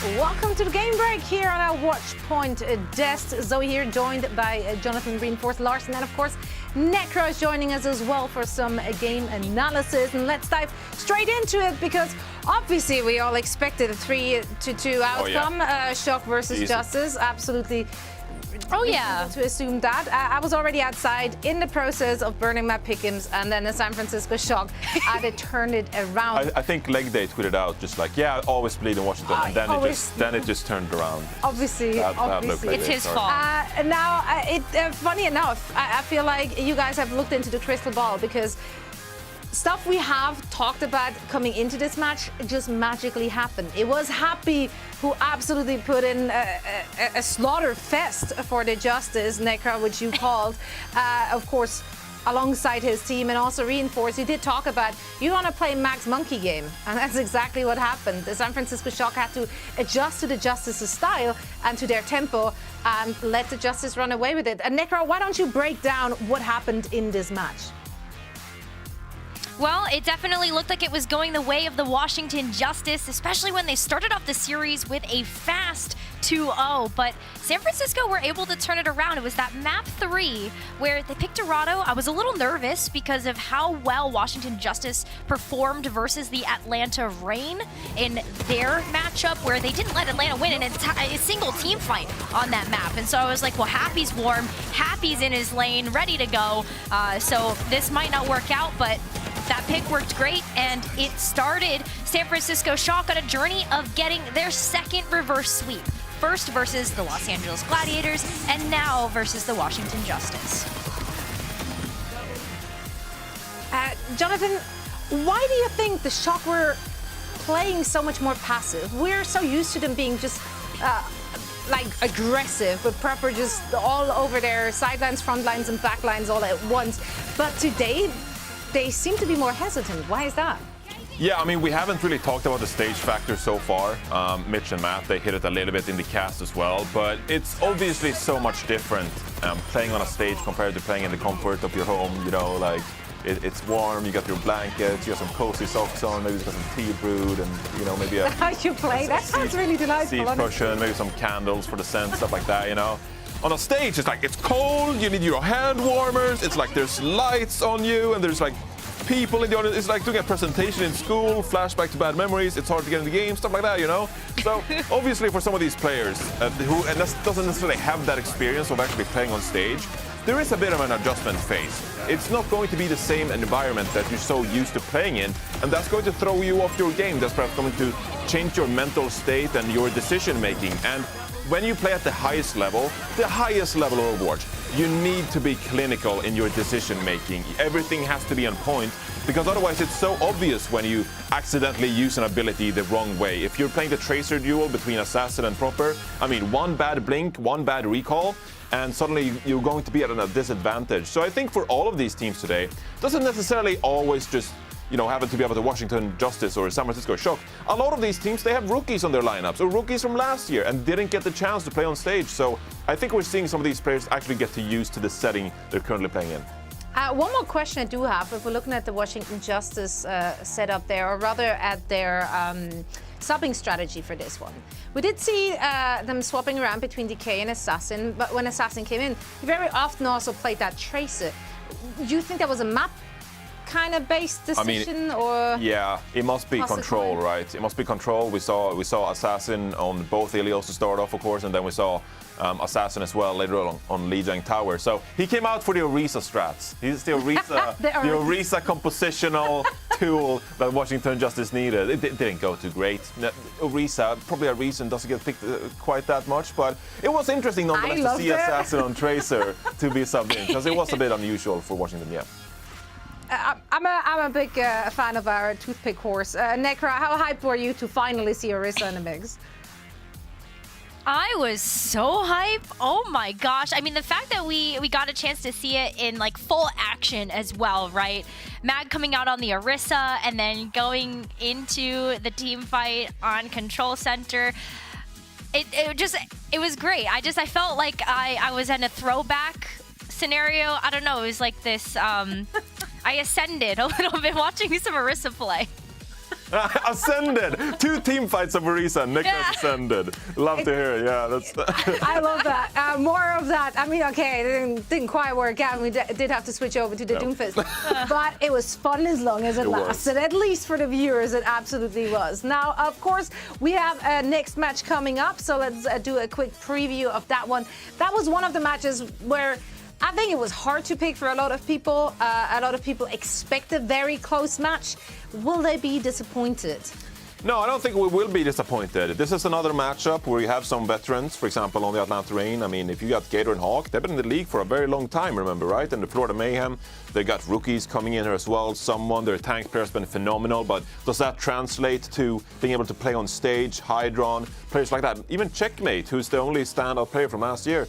Welcome to the game break here on our Watch Point desk. Zoe here, joined by Jonathan Reinforth Larson, and of course, Necro is joining us as well for some game analysis. And let's dive straight into it because obviously we all expected a 3-2 outcome. Shock versus Easy. Justice, absolutely. Oh yeah. To assume that. I was already outside in the process of burning my pick'ems, and then the San Francisco Shock had to turn it around. I think Leg Day tweeted out just like, yeah, I always bleed in Washington, and then it just turned around. Obviously. It's his fault. Now, funny enough, I feel like you guys have looked into the crystal ball because stuff we have talked about coming into this match just magically happened. It was Happy who absolutely put in a slaughter fest for the Justice, Necro, which you called, of course, alongside his team, and also Reinforce. You did talk about you want to play Max Monkey game, and that's exactly what happened. The San Francisco Shock had to adjust to the Justice's style and to their tempo and let the Justice run away with it. And Necro, why don't you break down what happened in this match? Well, it definitely looked like it was going the way of the Washington Justice, especially when they started off the series with a fast 2-0. But San Francisco were able to turn it around. It was that map 3 where they picked Dorado. I was a little nervous because of how well Washington Justice performed versus the Atlanta Reign in their matchup, where they didn't let Atlanta win in a single team fight on that map. And so I was like, well, Happy's warm, Happy's in his lane, ready to go. So this might not work out, but that pick worked great, and it started San Francisco Shock on a journey of getting their second reverse sweep. First versus the Los Angeles Gladiators, and now versus the Washington Justice. Jonathan, why do you think the Shock were playing so much more passive? We're so used to them being just like aggressive, but proper just all over their sidelines, front lines, and back lines all at once. But today, they seem to be more hesitant. Why is that? Yeah, I mean, we haven't really talked about the stage factor so far. Mitch and Matt, they hit it a little bit in the cast as well, but it's obviously so much different playing on a stage compared to playing in the comfort of your home. You know, like it's warm, you got your blankets, you got some cozy socks on, maybe you got some tea brewed, and you know, maybe how you play? That sounds really delightful. Seat cushion, maybe some candles for the scent, stuff like that. You know. On a stage, it's like it's cold, you need your hand warmers, it's like there's lights on you, and there's like people in the audience. It's like doing a presentation in school, flashback to bad memories, it's hard to get in the game, stuff like that, you know? So obviously for some of these players who doesn't necessarily have that experience of actually playing on stage, there is a bit of an adjustment phase. It's not going to be the same environment that you're so used to playing in, and that's going to throw you off your game. That's perhaps going to change your mental state and your decision making. And when you play at the highest level of Overwatch, you need to be clinical in your decision making. Everything has to be on point, because otherwise it's so obvious when you accidentally use an ability the wrong way. If you're playing the Tracer duel between Assassin and Proper, I mean, one bad blink, one bad recall, and suddenly you're going to be at a disadvantage. So I think for all of these teams today, doesn't necessarily always just happen to be about the Washington Justice or San Francisco Shock. A lot of these teams, they have rookies on their lineups, or rookies from last year, and didn't get the chance to play on stage. So I think we're seeing some of these players actually get to use to the setting they're currently playing in. One more question I do have, if we're looking at the Washington Justice setup there, or rather at their subbing strategy for this one. We did see them swapping around between Decay and Assassin, but when Assassin came in, he very often also played that Tracer. Do you think that was a map kind of based decision, or? Yeah, it must be control, right? It must be control. We saw Assassin on both Ilios to start off, of course, and then we saw Assassin as well later on Lijiang Tower. So he came out for the Orisa strats. He's the Orisa, the Orisa compositional tool that Washington Justice needed. It didn't go too great. Orisa, probably a reason doesn't get picked quite that much, but it was interesting nonetheless to see Assassin on Tracer to be subbed in, because it was a bit unusual for Washington, yeah. I'm a big fan of our toothpick horse. Necra, how hyped were you to finally see Orisa in the mix? I was so hyped. Oh my gosh. I mean, the fact that we got a chance to see it in like full action as well, right? Mag coming out on the Orisa and then going into the team fight on Control Center. It was great. I felt like I was in a throwback scenario. I don't know. It was like this, I ascended a little bit watching some Orisa play. Ascended. 2 team fights of Marisa. Nick has ascended. Love to hear it. Yeah, that's. I love that. More of that. I mean, okay, it didn't quite work out. We did have to switch over to the Doomfist. But it was fun as long as it lasted. At least for the viewers, it absolutely was. Now, of course, we have a next match coming up. So let's do a quick preview of that one. That was one of the matches where I think it was hard to pick for a lot of people. A lot of people expect a very close match. Will they be disappointed? No, I don't think we will be disappointed. This is another matchup where you have some veterans, for example, on the Atlanta Reign. I mean, if you got Gator and Hawk, they've been in the league for a very long time, remember, right? And the Florida Mayhem, they got rookies coming in here as well. Their tank player's been phenomenal, but does that translate to being able to play on stage, Hydron, players like that? Even Checkmate, who's the only standout player from last year,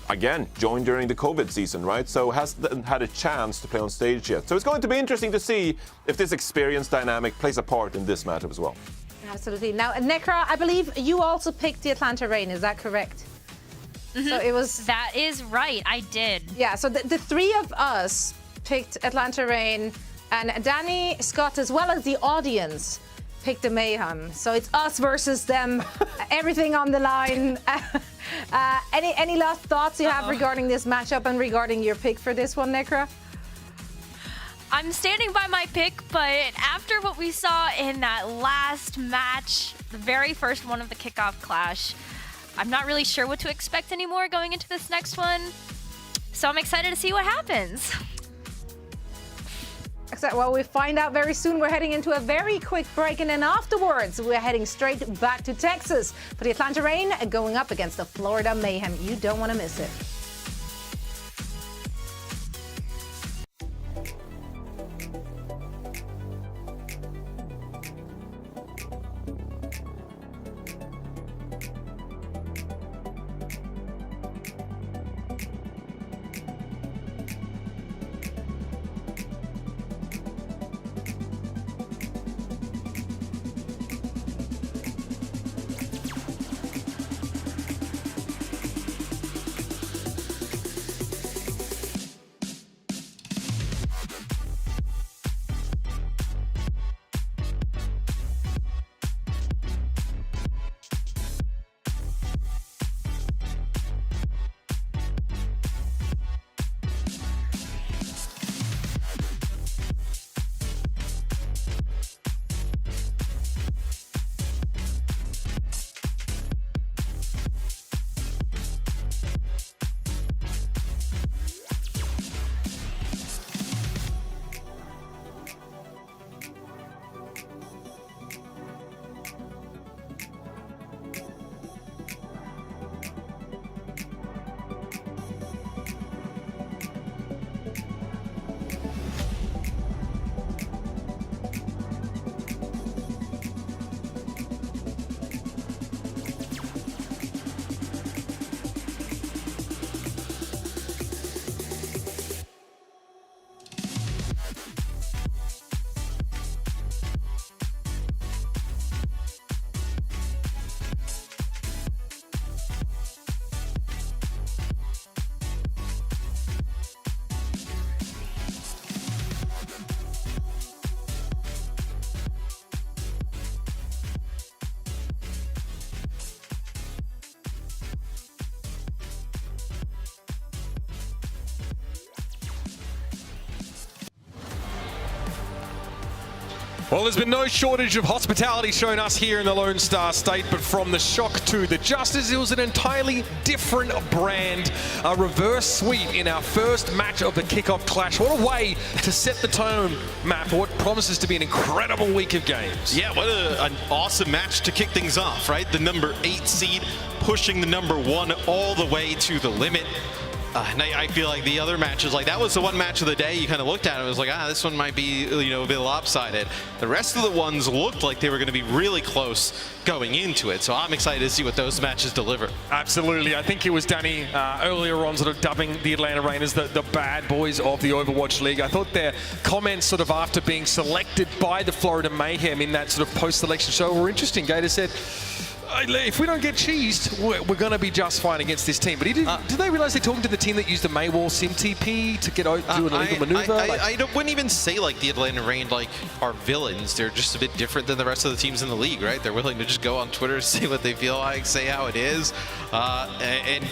again, joined during the COVID season, right? So hasn't had a chance to play on stage yet. So it's going to be interesting to see if this experience dynamic plays a part in this matchup as well. Absolutely. Now, Necra, I believe you also picked the Atlanta Reign. Is that correct? Mm-hmm. So it was. That is right. I did. Yeah. So the 3 of us picked Atlanta Reign, and Danny, Scott, as well as the audience, picked the Mayhem. So it's us versus them. Everything on the line. Any last thoughts you have regarding this matchup and regarding your pick for this one, Necra? I'm standing by my pick, but after what we saw in that last match, the very first one of the Kickoff Clash, I'm not really sure what to expect anymore going into this next one. So I'm excited to see what happens. Well, we'll find out very soon. We're heading into a very quick break, and then afterwards, we're heading straight back to Texas for the Atlanta Reign going up against the Florida Mayhem. You don't want to miss it. Well, there's been no shortage of hospitality shown us here in the Lone Star State, but from the shock to the justice, it was an entirely different brand. A reverse sweep in our first match of the Kickoff Clash. What a way to set the tone, Matt, for what promises to be an incredible week of games. Yeah, what an awesome match to kick things off, right? The number 8 seed pushing the number 1 all the way to the limit. And I feel like the other matches, like that was the one match of the day you kind of looked at it and was like, this one might be, a bit lopsided. The rest of the ones looked like they were going to be really close going into it. So I'm excited to see what those matches deliver. Absolutely. I think it was Danny earlier on sort of dubbing the Atlanta Reign as the bad boys of the Overwatch League. I thought their comments sort of after being selected by the Florida Mayhem in that sort of post-selection show were interesting. Gator said, if we don't get cheesed, we're going to be just fine against this team. But did they realize they're talking to the team that used the Maywall Sim TP to get out, do an illegal maneuver? I wouldn't even say like the Atlanta Reign like are villains. They're just a bit different than the rest of the teams in the league, right? They're willing to just go on Twitter, say what they feel like, say how it is, and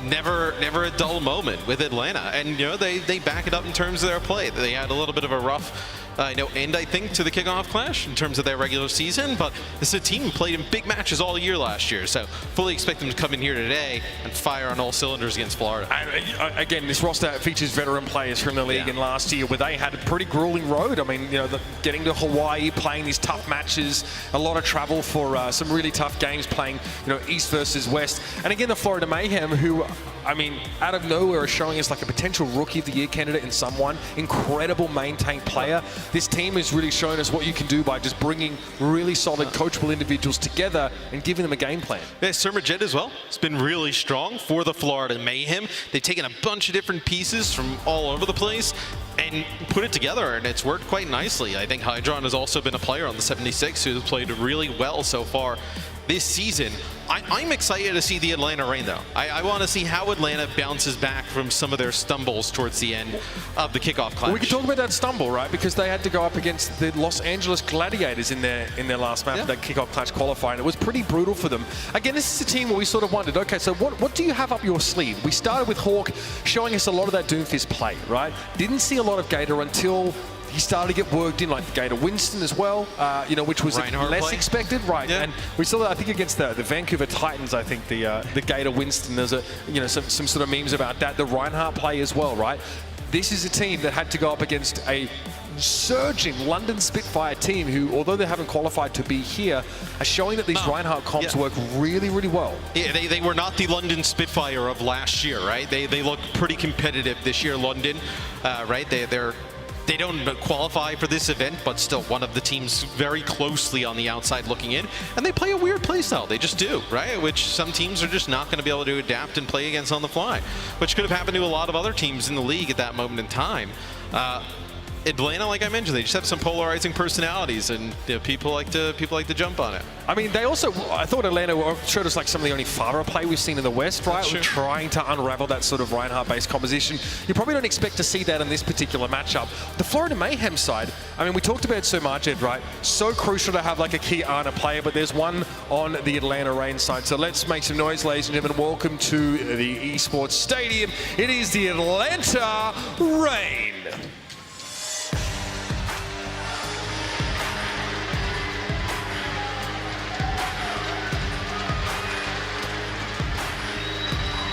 never a dull moment with Atlanta. And you know they back it up in terms of their play. They had a little bit of a rough end, I think, to the Kickoff Clash in terms of their regular season, but this is a team who played in big matches all year last year, so fully expect them to come in here today and fire on all cylinders against Florida. And again, this roster features veteran players from the league, and last year where they had a pretty grueling road. I mean, you know, getting to Hawaii, playing these tough matches, a lot of travel for some really tough games, playing, you know, East versus West. And again, the Florida Mayhem, who, I mean, out of nowhere are showing us like a potential Rookie of the Year candidate in someone. Incredible main tank player. This team has really shown us what you can do by just bringing really solid coachable individuals together and giving them a game plan. Yeah, Surmajet as well. It's been really strong for the Florida Mayhem. They've taken a bunch of different pieces from all over the place and put it together, and it's worked quite nicely. I think Hydron has also been a player on the 76 who has played really well so far this season. I'm excited to see the Atlanta Reign, though. I want to see how Atlanta bounces back from some of their stumbles towards the end of the Kickoff Clash. Well, we can talk about that stumble, right? Because they had to go up against the Los Angeles Gladiators in their last map, that Kickoff Clash qualifying. It was pretty brutal for them. Again, this is a team where we sort of wondered, okay, so what do you have up your sleeve? We started with Hawk showing us a lot of that Doomfist play, right? Didn't see a lot of Gator until he started to get worked in, like the Gator Winston as well, you know, which was less expected, right? Yeah. And we saw that, I think, against the Vancouver Titans. I think the Gator Winston. There's some sort of memes about that. The Reinhardt play as well, right? This is a team that had to go up against a surging London Spitfire team who, although they haven't qualified to be here, are showing that these Reinhardt comps work really, really well. Yeah, they were not the London Spitfire of last year, right? They look pretty competitive this year, London, right? They don't qualify for this event, but still one of the teams very closely on the outside looking in. And they play a weird play style. They just do, right? Which some teams are just not going to be able to adapt and play against on the fly, which could have happened to a lot of other teams in the league at that moment in time. Atlanta, like I mentioned, they just have some polarizing personalities, and you know, people like to jump on it. I mean, they also, I thought Atlanta showed us like some of the only Farah play we've seen in the West, right? We're trying to unravel that sort of Reinhardt-based composition. You probably don't expect to see that in this particular matchup. The Florida Mayhem side, I mean, we talked about Surmajet, right? So crucial to have like a key Ana player, but there's one on the Atlanta Reign side. So let's make some noise, ladies and gentlemen. Welcome to the Esports Stadium. It is the Atlanta Reign.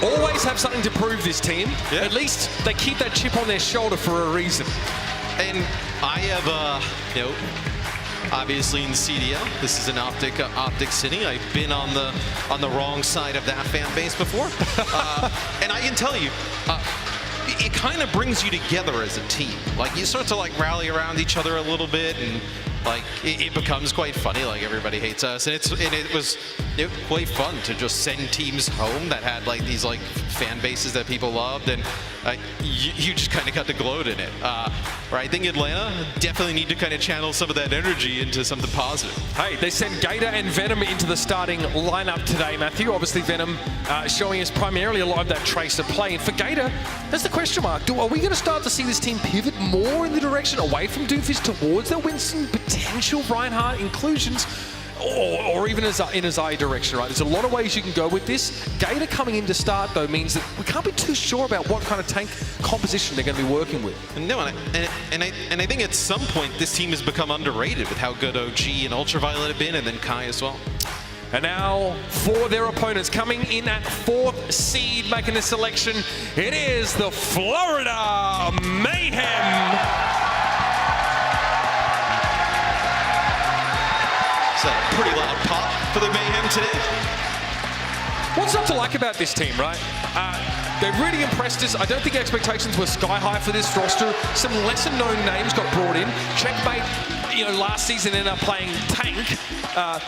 Always have something to prove, this team. Yeah. At least they keep that chip on their shoulder for a reason. And I have, you know, obviously in CDL, this is an optic city. I've been on the wrong side of that fan base before, and I can tell you, it kind of brings you together as a team. Like you start to like rally around each other a little bit, and like it becomes quite funny. Like everybody hates us, and it was quite fun to just send teams home that had like these like fan bases that people loved, and you just kind of got to gloat in it. Right? I think Atlanta definitely need to kind of channel some of that energy into something positive. Hey, they sent Gator and Venom into the starting lineup today, Matthew. Obviously, Venom showing us primarily a lot of that Tracer play. And for Gator, that's the question mark. Are we going to start to see this team pivot more in the direction away from Doomfist towards their Winston potential Reinhardt inclusions? Or even in a Zai direction, right? There's a lot of ways you can go with this. Gator coming in to start, though, means that we can't be too sure about what kind of tank composition they're going to be working with. No, and I think at some point this team has become underrated with how good OG and Ultraviolet have been, and then Kai as well. And now for their opponents, coming in at 4th seed, making the selection, it is the Florida Mayhem. It's a pretty loud pop for the Mayhem today. What's not to like about this team, right? They really impressed us. I don't think expectations were sky high for this roster. Some lesser known names got brought in. Checkmate, you know, last season ended up playing tank.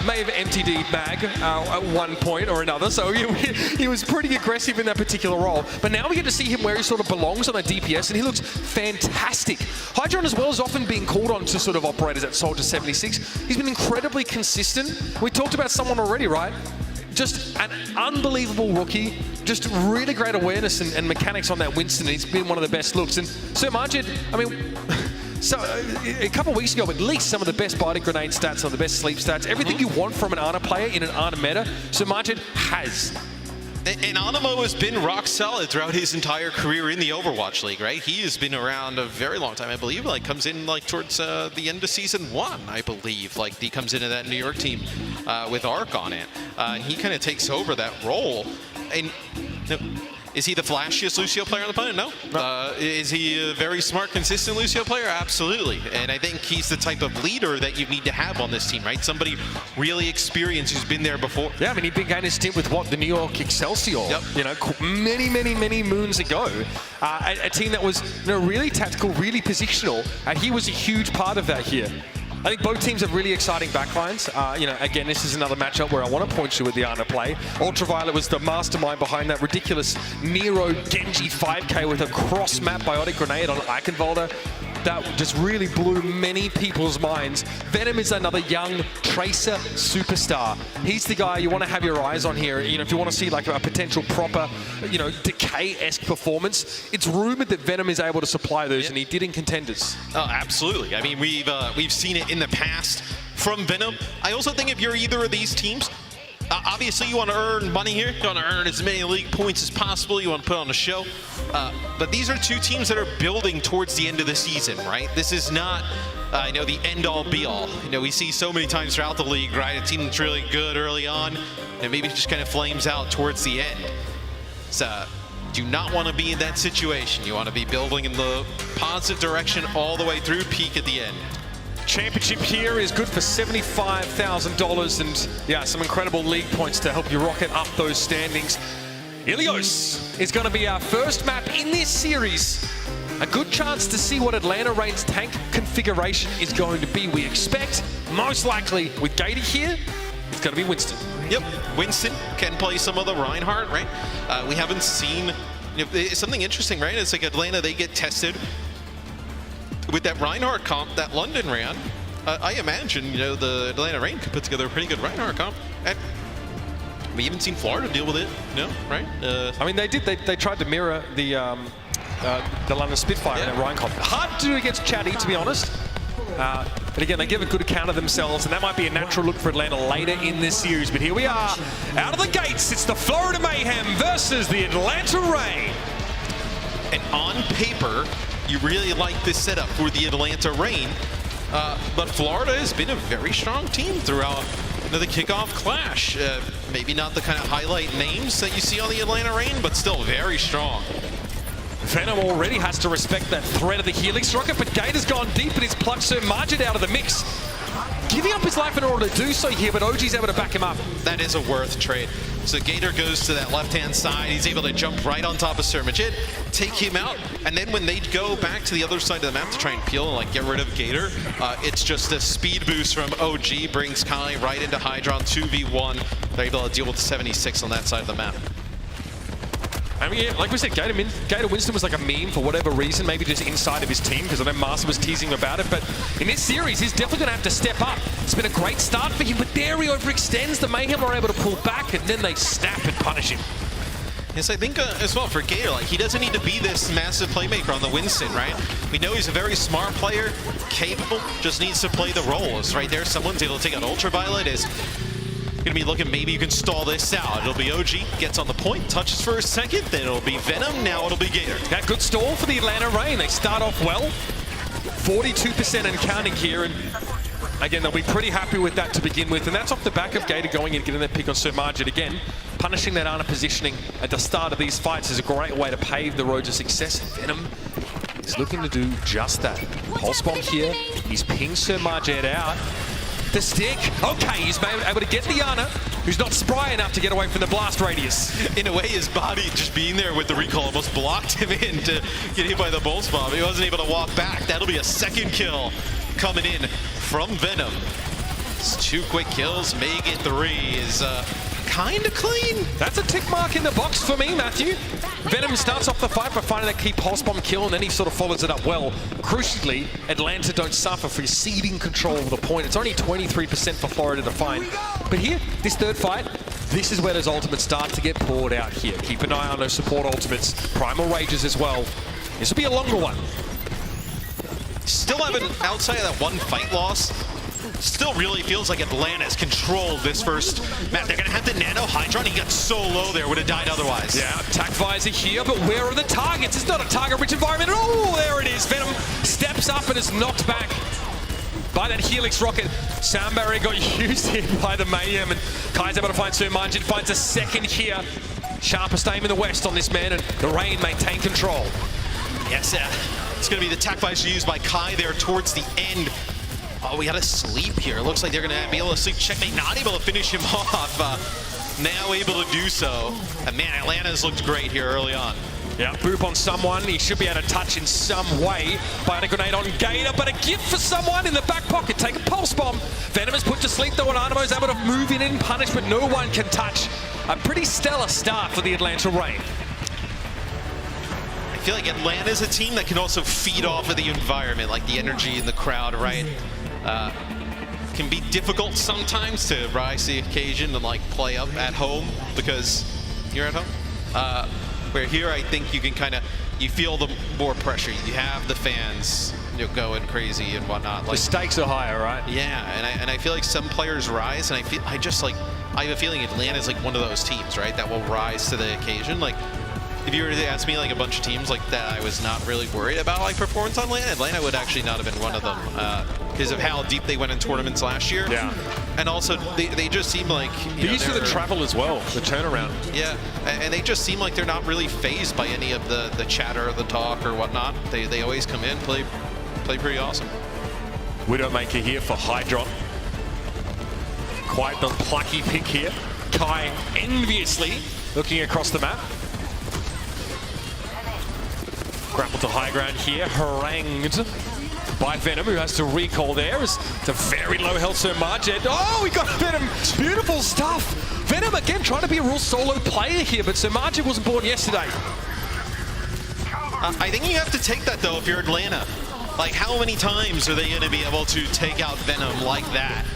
May have MTD'd Mag at one point or another, so he was pretty aggressive in that particular role. But now we get to see him where he sort of belongs on the DPS, and he looks fantastic. Hydron as well is often being called on to sort of operate as that Soldier 76. He's been incredibly consistent. We talked about someone already, right? just an unbelievable rookie. Just really great awareness and mechanics on that Winston. He's been one of the best looks. And Sir Majid, I mean, so a couple of weeks ago, at least some of the best body grenade stats, some of the best sleep stats, everything you want from an Ana player in an Ana meta, Sir Majid has. And Animo has been rock solid throughout his entire career in the Overwatch League, right? He has been around a very long time, I believe. Like, comes in like towards the end of season 1, I believe. Like, he comes into that New York team with Arc on it. And he kind of takes over that role. And is he the flashiest Lucio player on the planet? No. Is he a very smart, consistent Lucio player? Absolutely. And I think he's the type of leader that you need to have on this team, right? Somebody really experienced who's been there before. Yeah, I mean, he began his stint with the New York Excelsior, you know, many moons ago. A team that was, you know, really tactical, really positional, and he was a huge part of that here. I think both teams have really exciting backlines. You know, again, this is another matchup where I want to point you with the Ana play. Ultraviolet was the mastermind behind that ridiculous Nero Genji 5K with a cross-map biotic grenade on Eichenwalder. That just really blew many people's minds. Venom is another young Tracer superstar. He's the guy you want to have your eyes on here. You know, if you want to see like a potential proper, you know, Decay-esque performance, it's rumored that Venom is able to supply those, and he did in Contenders. Oh, absolutely. I mean, we've seen it in the past from Venom. I also think if you're either of these teams, obviously you want to earn money here. You want to earn as many league points as possible. You want to put on a show. But these are two teams that are building towards the end of the season, right? This is not, you know, the end-all, be-all. You know, we see so many times throughout the league, right? A team that's really good early on, and maybe it just kind of flames out towards the end. So, do not want to be in that situation. You want to be building in the positive direction all the way through, peak at the end. Championship here is good for $75,000 and yeah, some incredible league points to help you rocket up those standings. Ilios is going to be our first map in this series. A good chance to see what Atlanta Reign's tank configuration is going to be. We expect, most likely, with Gator here, it's going to be Winston. Yep, Winston can play some of the Reinhardt, right? We haven't seen, you know, something interesting, right? It's like Atlanta, they get tested with that Reinhardt comp that London ran. I imagine, you know, the Atlanta Reign could put together a pretty good Reinhardt comp. And we haven't seen Florida deal with it, no, right? I mean, they did. They tried to mirror the London Spitfire in that Ryan comp. Hard to do against Chatty, to be honest. But again, they give a good account of themselves, and that might be a natural look for Atlanta later in this series. But here we are, out of the gates. It's the Florida Mayhem versus the Atlanta Reign. And on paper, you really like this setup for the Atlanta Reign, but Florida has been a very strong team throughout the Kickoff Clash. Maybe not the kind of highlight names that you see on the Atlanta Reign, but still very strong. Venom already has to respect that threat of the Helix rocket, but Gator's gone deep and he's plucked Sir Majid out of the mix. Giving up his life in order to do so here, but OG's able to back him up. That is a worth trade. So Gator goes to that left-hand side. He's able to jump right on top of Sir Majid, take him out, and then when they go back to the other side of the map to try and peel and like get rid of Gator, it's just a speed boost from OG, brings Kai right into Hydron 2v1. They're able to deal with the 76 on that side of the map. I mean, yeah, like we said, Gator Winston was like a meme for whatever reason, maybe just inside of his team, because I know Master was teasing him about it, but in this series, he's definitely going to have to step up. It's been a great start for him, but there he overextends. The Mayhem are able to pull back, and then they snap and punish him. Yes, I think as well for Gator, like he doesn't need to be this massive playmaker on the Winston, right? We know he's a very smart player, capable, just needs to play the roles, right? There, someone's able to take out Ultraviolet, is gonna be looking, maybe you can stall this out. It'll be OG, gets on the point, touches for a second, then it'll be Venom, now it'll be Gator. That good stall for the Atlanta Reign. They start off well, 42% and counting here, and again, they'll be pretty happy with that to begin with, and that's off the back of Gator going and getting that pick on Sir Majid again. Punishing that Ana positioning at the start of these fights is a great way to pave the road to success. Venom is looking to do just that. Pulse bomb here, he's pinged Sir Majid out. The stick, okay, he's able to get the Ana, who's not spry enough to get away from the blast radius. In a way, his body just being there with the recall almost blocked him in to get hit by the Pulse bomb. He wasn't able to walk back. That'll be a second kill coming in from Venom. It's 2 quick kills, make it 3 is kind of clean. That's a tick mark in the box for me, Matthew. Venom starts off the fight by finding that key pulse bomb kill, and then he sort of follows it up well. Crucially, Atlanta don't suffer for ceding control of the point. It's only 23% for Florida to find. But here, this third fight, This is where those ultimates start to get poured out here. Keep an eye on those support ultimates. Primal Rages as well. This will be a longer one. Still haven't, outside of that one fight loss, still really feels like Atlanta's controlled this first map. They're gonna have the Nano Hydron. He got so low there, would have died otherwise. Yeah, attack visor here, but where are the targets? It's not a target-rich environment. Oh, there it is. Venom steps up and is knocked back by that Helix rocket. Sound barrier got used here by the Mayhem, and Kai's able to find Surmajin, finds a second here. Sharpest aim in the west on this man, and the Rain maintain control. Yes, it's going to be the attack visor used by Kai there towards the end. Oh, we got to sleep here. It looks like they're going to be able to sleep. Checkmate not able to finish him off. Now able to do so. And man, Atlanta's looked great here early on. Yeah, boop on someone. He should be able to touch in some way. By a grenade on Gator, but a gift for someone in the back pocket. Take a pulse bomb. Venom is put to sleep though, and Artemo's able to move in and punish, but no one can touch. A pretty stellar start for the Atlanta Rain. I feel like Atlanta's a team that can also feed off of the environment, like the energy in the crowd, right? Can be difficult sometimes to rise to the occasion and like play up at home because you're at home. Where here, I think you can you feel the more pressure. You have the fans, going crazy and whatnot. Like, the stakes are higher, right? Yeah, and I feel like some players rise, and I have a feeling Atlanta's like one of those teams, right, that will rise to the occasion. Like, if you were to ask me like a bunch of teams like that I was not really worried about like performance on Atlanta would actually not have been one of them because of how deep they went in tournaments last year. Yeah. And also they just seem like they're used to the travel as well, the turnaround. Yeah, and they just seem like they're not really fazed by any of the chatter or the talk or whatnot. They always come in, play pretty awesome. Widowmaker here for Hydron. Quite the plucky pick here. Kai enviously looking across the map. Grapple to high ground here, harangued by Venom, who has to recall there. It's a very low health Surmajin. Oh, we got Venom. Beautiful stuff. Venom again trying to be a real solo player here, but Surmajin wasn't born yesterday. I think you have to take that though if you're Atlanta. Like, how many times are they going to be able to take out Venom like that?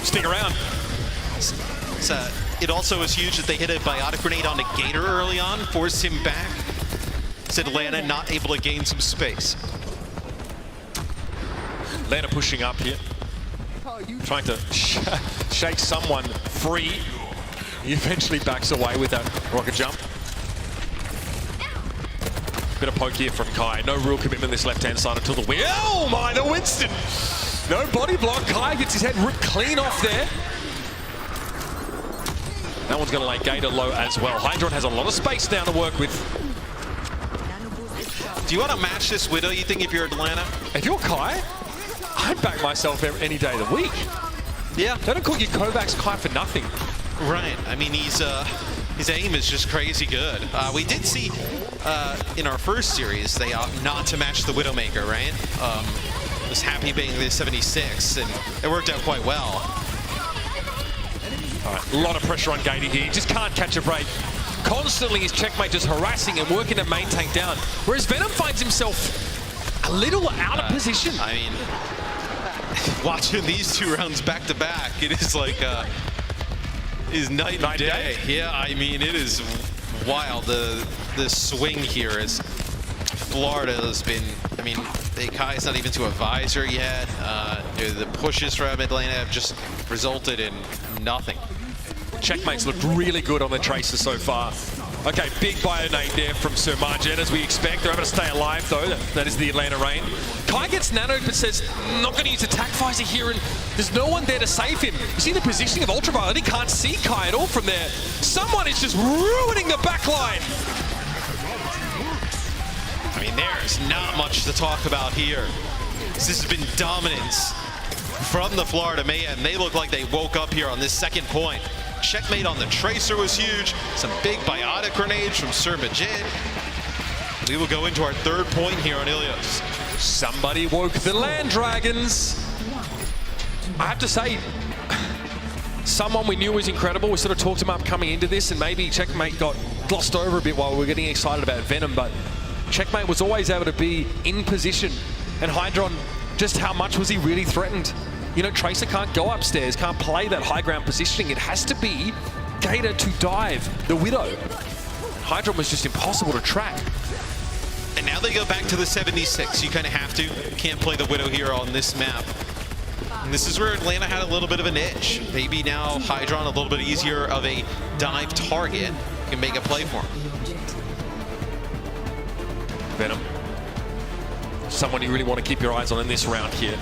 Stick around. It also was huge that they hit a biotic grenade onto Gator early on, forced him back. Atlanta not able to gain some space. Atlanta pushing up here. Trying to shake someone free. He eventually backs away with that rocket jump. Bit of poke here from Kai. No real commitment this left-hand side until the win. Oh my, the Winston! No body block. Kai gets his head ripped clean off there. That one's going to lay Gator low as well. Hydron has a lot of space now to work with. Do you want to match this Widow, you think, if you're Atlanta? If you're Kai, I'd back myself any day of the week. Yeah. They don't call you Kovacs Kai for nothing. Right. I mean, his aim is just crazy good. We did see in our first series, they opted not to match the Widowmaker, right? Was happy being the 76, and it worked out quite well. All right, a lot of pressure on Gator here. He just can't catch a break. Constantly his checkmate just harassing and working to main tank down. Whereas Venom finds himself a little out of position. I mean, watching these two rounds back to back, it is like is night and day. Yeah, I mean, it is wild. The swing here is Florida has been, I mean, Kai's not even to a visor yet. The pushes from Atlanta have just resulted in nothing. Checkmates looked really good on the Tracer so far. Okay, big bionate there from Surmajin, as we expect. They're able to stay alive, though. That is the Atlanta Rain. Kai gets nanoed, but says, not going to use attack visor here, and there's no one there to save him. You see the positioning of Ultraviolet? He can't see Kai at all from there. Someone is just ruining the back line. I mean, there's not much to talk about here. This has been dominance from the Florida Mayhem. They look like they woke up here on this second point. Checkmate on the Tracer was huge. Some big biotic grenades from Surmajin. We will go into our third point here on Ilios. Somebody woke the Land Dragons. I have to say, someone we knew was incredible. We sort of talked him up coming into this, and maybe Checkmate got glossed over a bit while we were getting excited about Venom, but Checkmate was always able to be in position. And Hydron, just how much was he really threatened? You know, Tracer can't go upstairs, can't play that high ground positioning. It has to be Gator to dive the Widow. Hydron was just impossible to track. And now they go back to the 76. You kind of have to. Can't play the Widow here on this map. And this is where Atlanta had a little bit of an edge. Maybe now Hydron a little bit easier of a dive target can make a play for him. Venom. Someone you really want to keep your eyes on in this round here.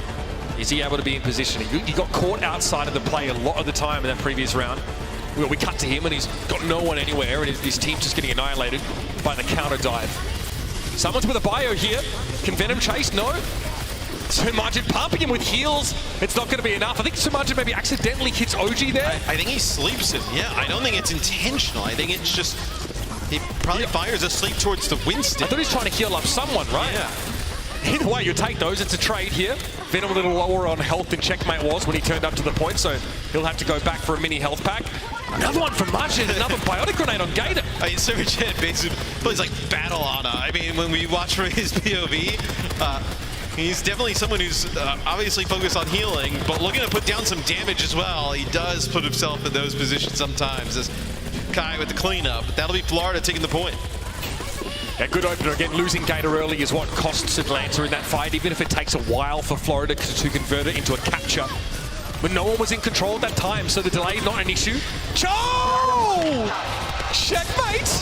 Is he able to be in position? He got caught outside of the play a lot of the time in that previous round. We cut to him and he's got no one anywhere and his team's just getting annihilated by the counter dive. Someone's with a bio here. Can Venom chase? No. Sumajin pumping him with heals. It's not going to be enough. I think Sumajin maybe accidentally hits OG there. I think he sleeps him. Yeah, I don't think it's intentional. I think it's just, he probably fires asleep towards the Winston. I thought he was trying to heal up someone, right? Yeah. Either way, you take those. It's a trade here. Venom a little lower on health than Checkmate was when he turned up to the point, so he'll have to go back for a mini health pack. Another one from Majin, another biotic grenade on Gator. I mean, Sumajin basically plays like Battle Ana. I mean, when we watch from his POV, he's definitely someone who's obviously focused on healing, but looking to put down some damage as well. He does put himself in those positions sometimes as Kai with the cleanup. That'll be Florida taking the point. Yeah, good opener again. Losing Gator early is what costs Atlanta in that fight, even if it takes a while for Florida to convert it into a capture. But no one was in control at that time, so the delay not an issue. Oh! Checkmate!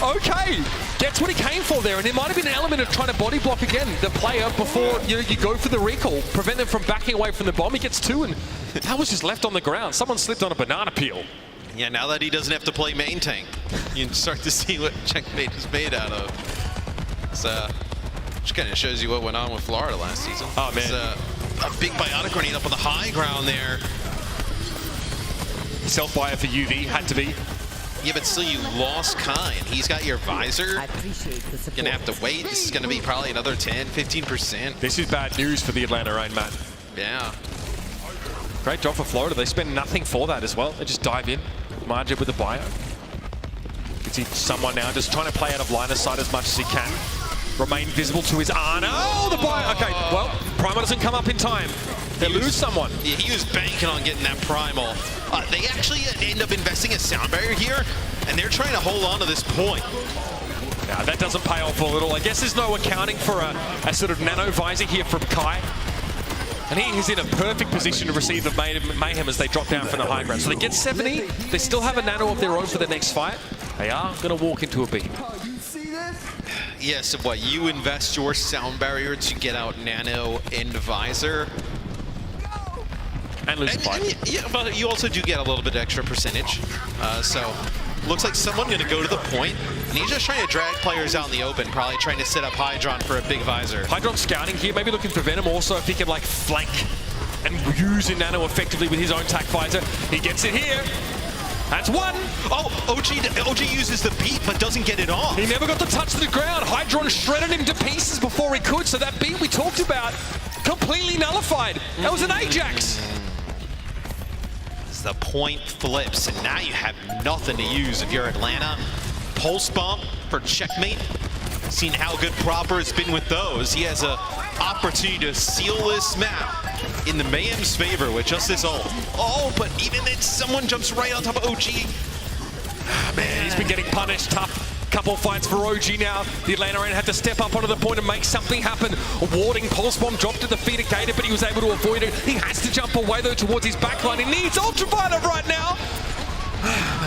Okay, gets what he came for there, and there might have been an element of trying to body block again the player before you go for the recall, prevent them from backing away from the bomb. He gets two, and that was just left on the ground. Someone slipped on a banana peel. Yeah, now that he doesn't have to play main tank, you can start to see what Checkmate is made out of. So, which kind of shows you what went on with Florida last season. Oh, man. A big biotic grenade up on the high ground there. Self-buyer for UV, had to be. Yeah, but still you lost Kine. He's got your visor. I appreciate the support. Gonna have to wait. This is gonna be probably another 10, 15%. This is bad news for the Atlanta Rain, man. Yeah. Great job for Florida. They spend nothing for that as well. They just dive in. Margin with the bio. You can see someone now just trying to play out of line of sight as much as he can. Remain visible to his Ana. Oh, the bio. Okay, well, Primal doesn't come up in time. They lose someone. Yeah, he was banking on getting that Primal. They actually end up investing a sound barrier here, and they're trying to hold on to this point. Now, that doesn't pay off a little. I guess there's no accounting for a sort of nano visor here from Kai. And he is in a perfect position to receive the Mayhem as they drop down from the high ground. So they get 70. They still have a nano of their own for the next fight. They are going to walk into a beam. Yeah, so what, you invest your sound barrier to get out nano and visor. And lose the fight. Yeah, but you also do get a little bit extra percentage. So looks like someone going to go to the point, and he's just trying to drag players out in the open, probably trying to set up Hydron for a big visor. Hydron scouting here, maybe looking for Venom also if he can like flank and use a nano effectively with his own tac visor. He gets it here. That's one. Oh, OG uses the beat, but doesn't get it off. He never got the touch to the ground. Hydron shredded him to pieces before he could, so that beat we talked about, completely nullified. That was an Ajax. The point flips, and now you have nothing to use if you're Atlanta. Pulse bump for Checkmate. Seen how good Proper has been with those. He has an opportunity to seal this map in the Mayhem's favor with just this ult. Oh, but even then, someone jumps right on top of OG. Man, he's been getting punished. Tough couple fights for OG now. The Atlanta Rain had to step up onto the point and make something happen. Warding Pulse Bomb dropped to the feet of Gator, but he was able to avoid it. He has to jump away though towards his backline. He needs Ultraviolet right now.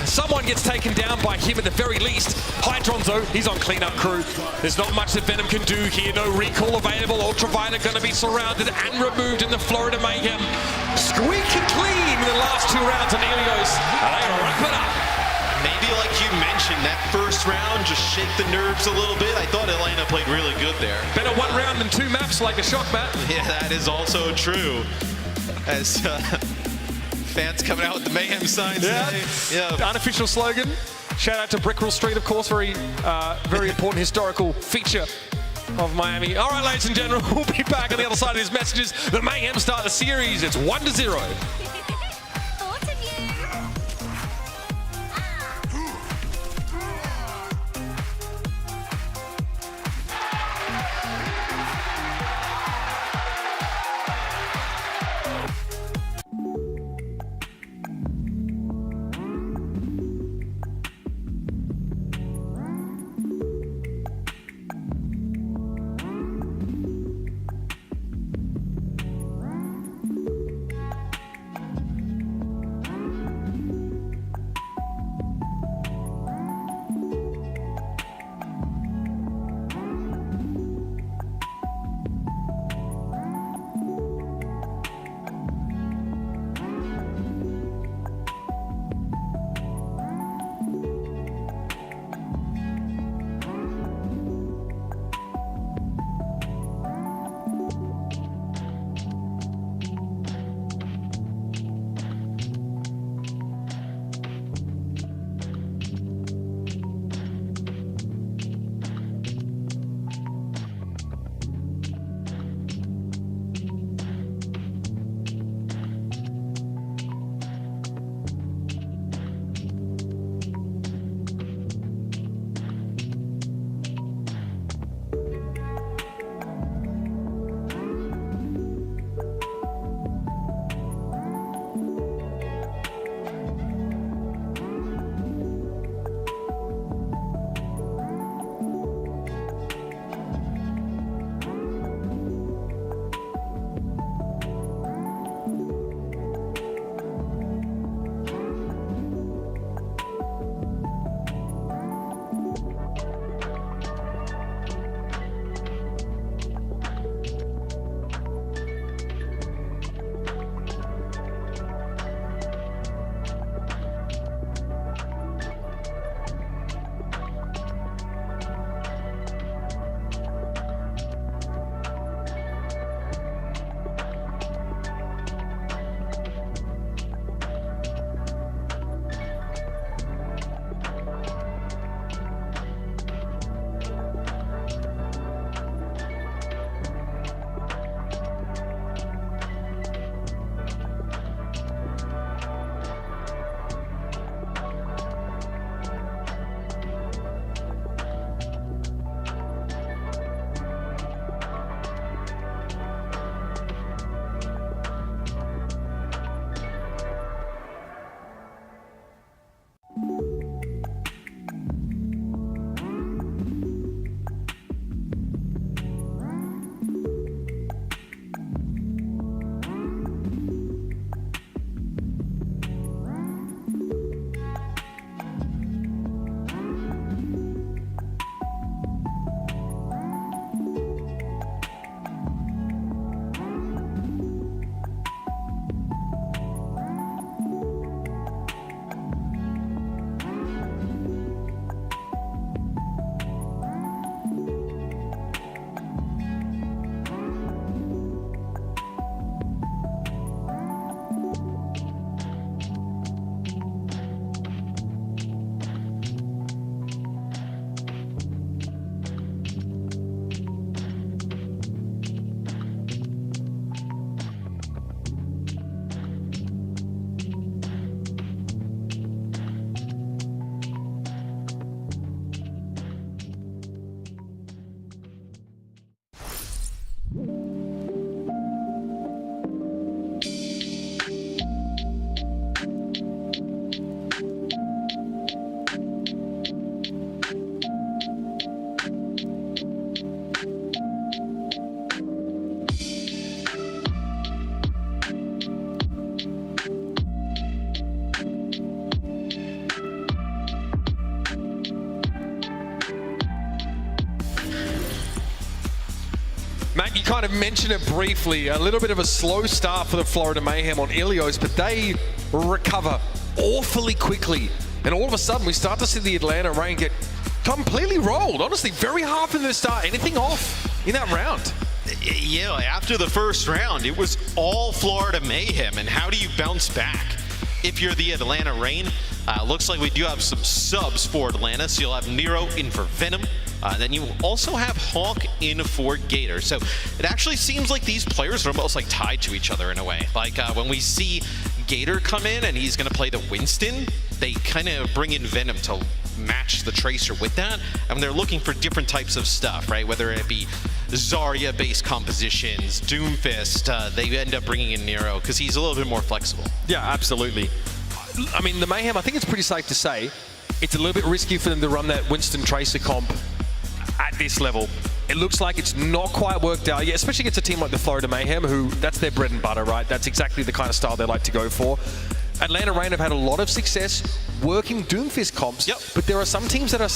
Someone gets taken down by him at the very least. Hydron though, he's on cleanup crew. There's not much that Venom can do here. No recall available. Ultraviolet going to be surrounded and removed in the Florida Mayhem. Squeaky clean in the last two rounds of Helios. And they wrap it up. Maybe like you mentioned, that first round, just shake the nerves a little bit. I thought Atlanta played really good there. Better one round than two maps like a shock map. Yeah, that is also true. As fans coming out with the Mayhem signs today. Yeah. The unofficial slogan. Shout out to Brickell Street, of course, very important historical feature of Miami. All right, ladies and gentlemen, we'll be back on the other side of these messages. The Mayhem start the series. It's 1-0. kind of mention it briefly. A little bit of a slow start for the Florida Mayhem on Ilios, but they recover awfully quickly. And all of a sudden, we start to see the Atlanta Reign get completely rolled. Honestly, very hard for them to start anything off in that round. Yeah, after the first round, it was all Florida Mayhem. And how do you bounce back if you're the Atlanta Reign? Looks like we do have some subs for Atlanta. So you'll have Nero in for Venom. Then you also have Hawk in for Gator. So it actually seems like these players are almost like tied to each other in a way. Like when we see Gator come in and he's going to play the Winston, they kind of bring in Venom to match the Tracer with that. And they're looking for different types of stuff, right? Whether it be Zarya-based compositions, Doomfist, they end up bringing in Nero because he's a little bit more flexible. Yeah, absolutely. I mean, the Mayhem, I think it's pretty safe to say, it's a little bit risky for them to run that Winston Tracer comp at this level. It looks like it's not quite worked out yet, especially against a team like the Florida Mayhem, who, that's their bread and butter, right? That's exactly the kind of style they like to go for. Atlanta Reign have had a lot of success working Doomfist comps, but there are some teams that are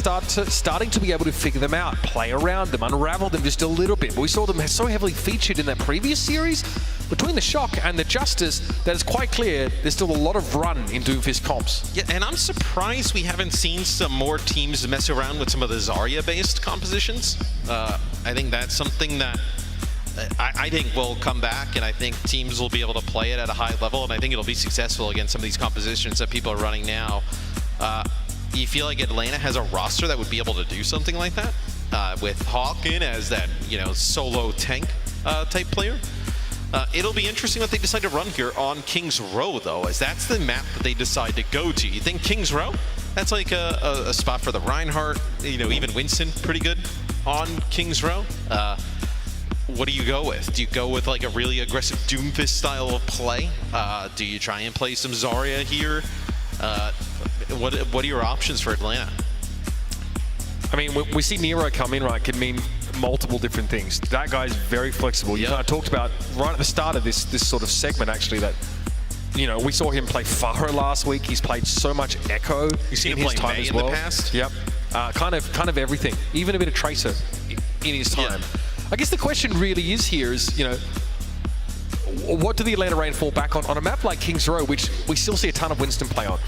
starting to be able to figure them out, play around them, unravel them just a little bit. But we saw them so heavily featured in that previous series. Between the Shock and the Justice, that is quite clear there's still a lot of run in Doomfist comps. Yeah, and I'm surprised we haven't seen some more teams mess around with some of the Zarya-based compositions. I think that's something that I think will come back, and I think teams will be able to play it at a high level, and I think it'll be successful against some of these compositions that people are running now. You feel like Atlanta has a roster that would be able to do something like that, with Hawk in as that, you know, solo tank type player. It'll be interesting what they decide to run here on King's Row, though, as that's the map that they decide to go to. You think King's Row? That's like a spot for the Reinhardt, you know, even Winston, pretty good on King's Row. What do you go with? Do you go with like a really aggressive Doomfist style of play? Do you try and play some Zarya here? What are your options for Atlanta? I mean, when we see Nero come in, right, can mean multiple different things. That guy's very flexible. You know, I talked about right at the start of this sort of segment, actually, that, you know, we saw him play Pharah last week. He's played so much Echo You've seen in him his play time May as in well. the past? Yep. Kind of everything. Even a bit of Tracer in his time. Yeah. I guess the question really is here is, you know, what do the Atlanta Reign fall back on a map like King's Row, which we still see a ton of Winston play on?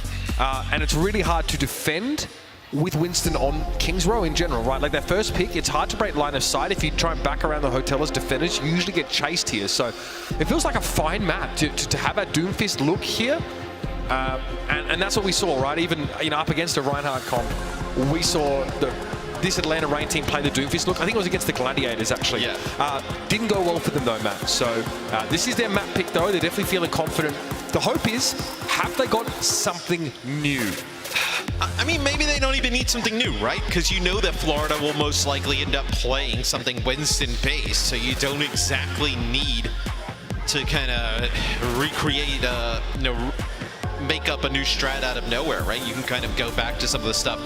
And it's really hard to defend with Winston on King's Row in general, right? Like that first pick, it's hard to break line of sight. If you try and back around the hotel as defenders, you usually get chased here. So it feels like a fine map to have that Doomfist look here. And that's what we saw, right? Even, you know, up against a Reinhardt comp, we saw this Atlanta Reign team play the Doomfist look. I think it was against the Gladiators, actually. Yeah. Didn't go well for them, though, Matt. So this is their map pick, though. They're definitely feeling confident. The hope is, have they got something new? I mean, maybe they don't even need something new, right? Because you know that Florida will most likely end up playing something Winston-based, so you don't exactly need to kind of recreate, you know, make up a new strat out of nowhere, right? You can kind of go back to some of the stuff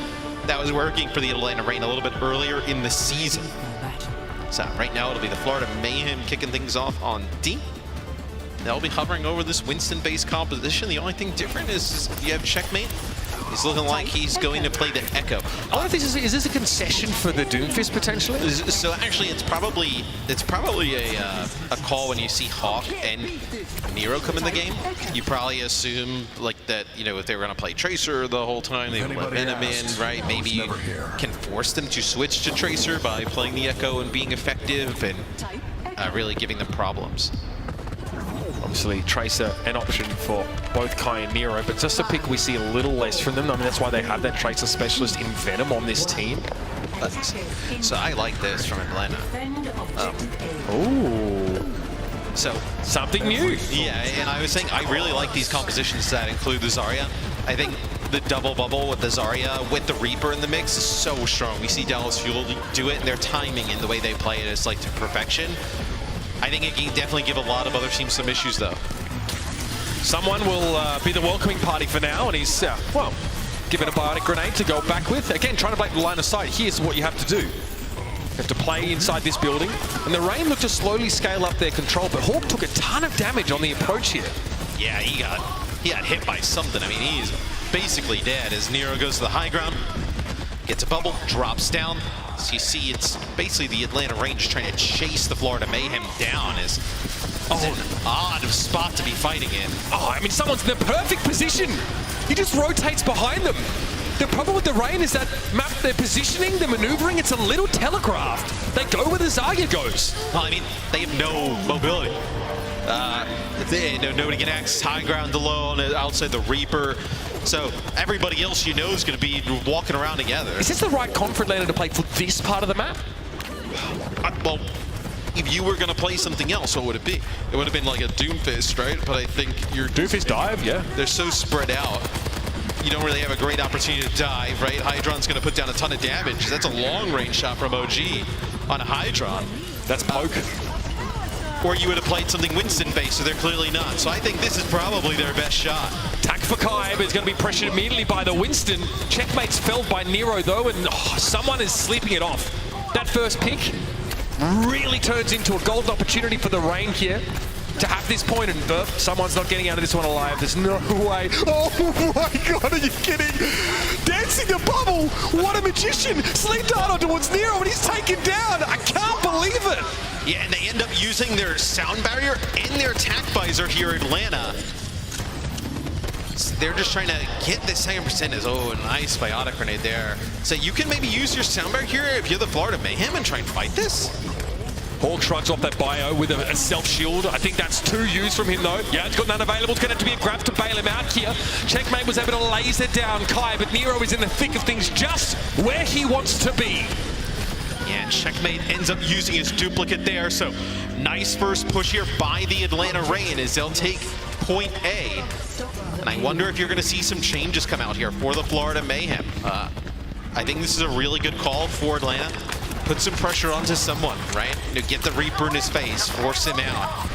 that was working for the Atlanta Reign a little bit earlier in the season. So right now it'll be the Florida Mayhem kicking things off on D. They'll be hovering over this Winston-based composition. The only thing different is you have Checkmate. He's looking like he's going to play the Echo. I wonder if is this a concession for the Doomfist potentially? So actually, it's probably a call when you see Hawk and Nero come in the game. You probably assume like that, you know, if they were going to play Tracer the whole time, they would let Venom in, right? Maybe you can force them to switch to Tracer by playing the Echo and being effective and really giving them problems. Obviously, Tracer an option for both Kai and Nero, but just a pick we see a little less from them. I mean, that's why they have that Tracer specialist in Venom on this team. So I like this from Atlanta. Ooh. So something new. Yeah, and I was saying I really like these compositions that include the Zarya. I think the double bubble with the Zarya with the Reaper in the mix is so strong. We see Dallas Fuel do it, and their timing and the way they play it is like to perfection. I think it can definitely give a lot of other teams some issues, though. Someone will be the welcoming party for now, and he's, well, given a biotic grenade to go back with. Again, trying to break the line of sight. Here's what you have to do. You have to play inside this building. And the Reign looked to slowly scale up their control, but Hawk took a ton of damage on the approach here. Yeah, he got hit by something. I mean, he's basically dead as Nero goes to the high ground, gets a bubble, drops down. So you see it's basically the Atlanta Range trying to chase the Florida Mayhem down. It's an odd spot to be fighting in. Oh, I mean, someone's in the perfect position. He just rotates behind them. The problem with the Rain is that map, their positioning, their maneuvering, it's a little telegraphed. They go where the Zarya goes. Well, I mean, they have no mobility. Nobody can access high ground alone outside the Reaper. So everybody else you know is going to be walking around together. Is this the right comp for Atlanta to play for this part of the map? Well, if you were going to play something else, what would it be? It would have been like a Doomfist, right? But I think your Doomfist dive, yeah. They're so spread out. You don't really have a great opportunity to dive, right? Hydron's going to put down a ton of damage. That's a long-range shot from OG on a Hydron. That's poke. Or you would have played something Winston-based, so they're clearly not. So I think this is probably their best shot. Attack for Kai, but it's going to be pressured immediately by the Winston. Checkmate's felled by Nero, though, and someone is sleeping it off. That first pick really turns into a golden opportunity for the Rain here to have this point, and someone's not getting out of this one alive. There's no way. Oh my God, are you kidding? Dancing the bubble. What a magician. Sleep dart towards Nero, and he's taken down. I can't believe it. Yeah, and they end up using their sound barrier and their attack visor here in Atlanta. So they're just trying to get the second percentage. Oh, nice biotic grenade there. So you can maybe use your sound barrier here if you're the Florida Mayhem and try and fight this. Hawk shrugs off that bio with a self-shield. I think that's 2 used from him, though. Yeah, it's got none available. It's going to have to be a grab to bail him out here. Checkmate was able to laser down Kai, but Nero is in the thick of things, just where he wants to be. Yeah, and Checkmate ends up using his duplicate there. So nice first push here by the Atlanta Rain as they'll take point A. And I wonder if you're going to see some changes come out here for the Florida Mayhem. I think this is a really good call for Atlanta. Put some pressure onto someone, right? Get the Reaper in his face, force him out.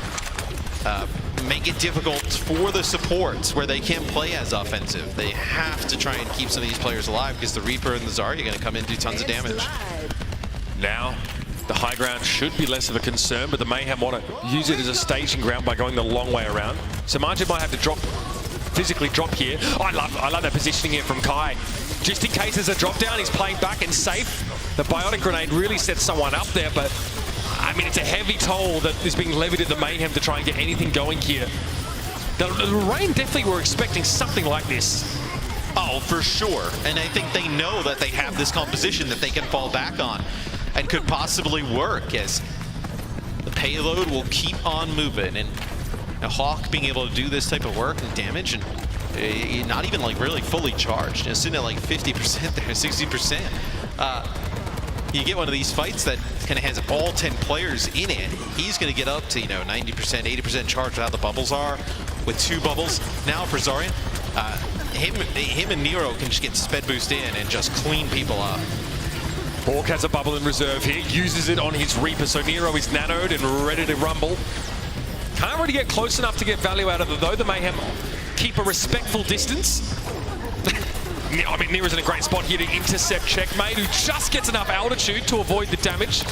Make it difficult for the supports where they can't play as offensive. They have to try and keep some of these players alive because the Reaper and the Zarya are going to come in and do tons of damage. Now, the high ground should be less of a concern, but the Mayhem want to use it as a staging ground by going the long way around. So Margin might have to physically drop here. I love that positioning here from Kai. Just in case there's a drop down, he's playing back and safe. The biotic grenade really sets someone up there, but I mean, it's a heavy toll that is being levied at the Mayhem to try and get anything going here. The Rain definitely were expecting something like this. Oh, for sure. And I think they know that they have this composition that they can fall back on and could possibly work as the payload will keep on moving. And Hawk being able to do this type of work and damage and not even like really fully charged. It's sitting at like 50% there, 60%. You get one of these fights that kind of has all 10 players in it. He's going to get up to 90%, 80% charge how the bubbles are with 2 bubbles. Now for Zarya, him and Nero can just get sped boost in and just clean people up. Hawk has a bubble in reserve here, uses it on his Reaper, so Nero is nanoed and ready to rumble. Can't really get close enough to get value out of it though. The Mayhem keep a respectful distance. I mean, Nero's in a great spot here to intercept Checkmate, who just gets enough altitude to avoid the damage.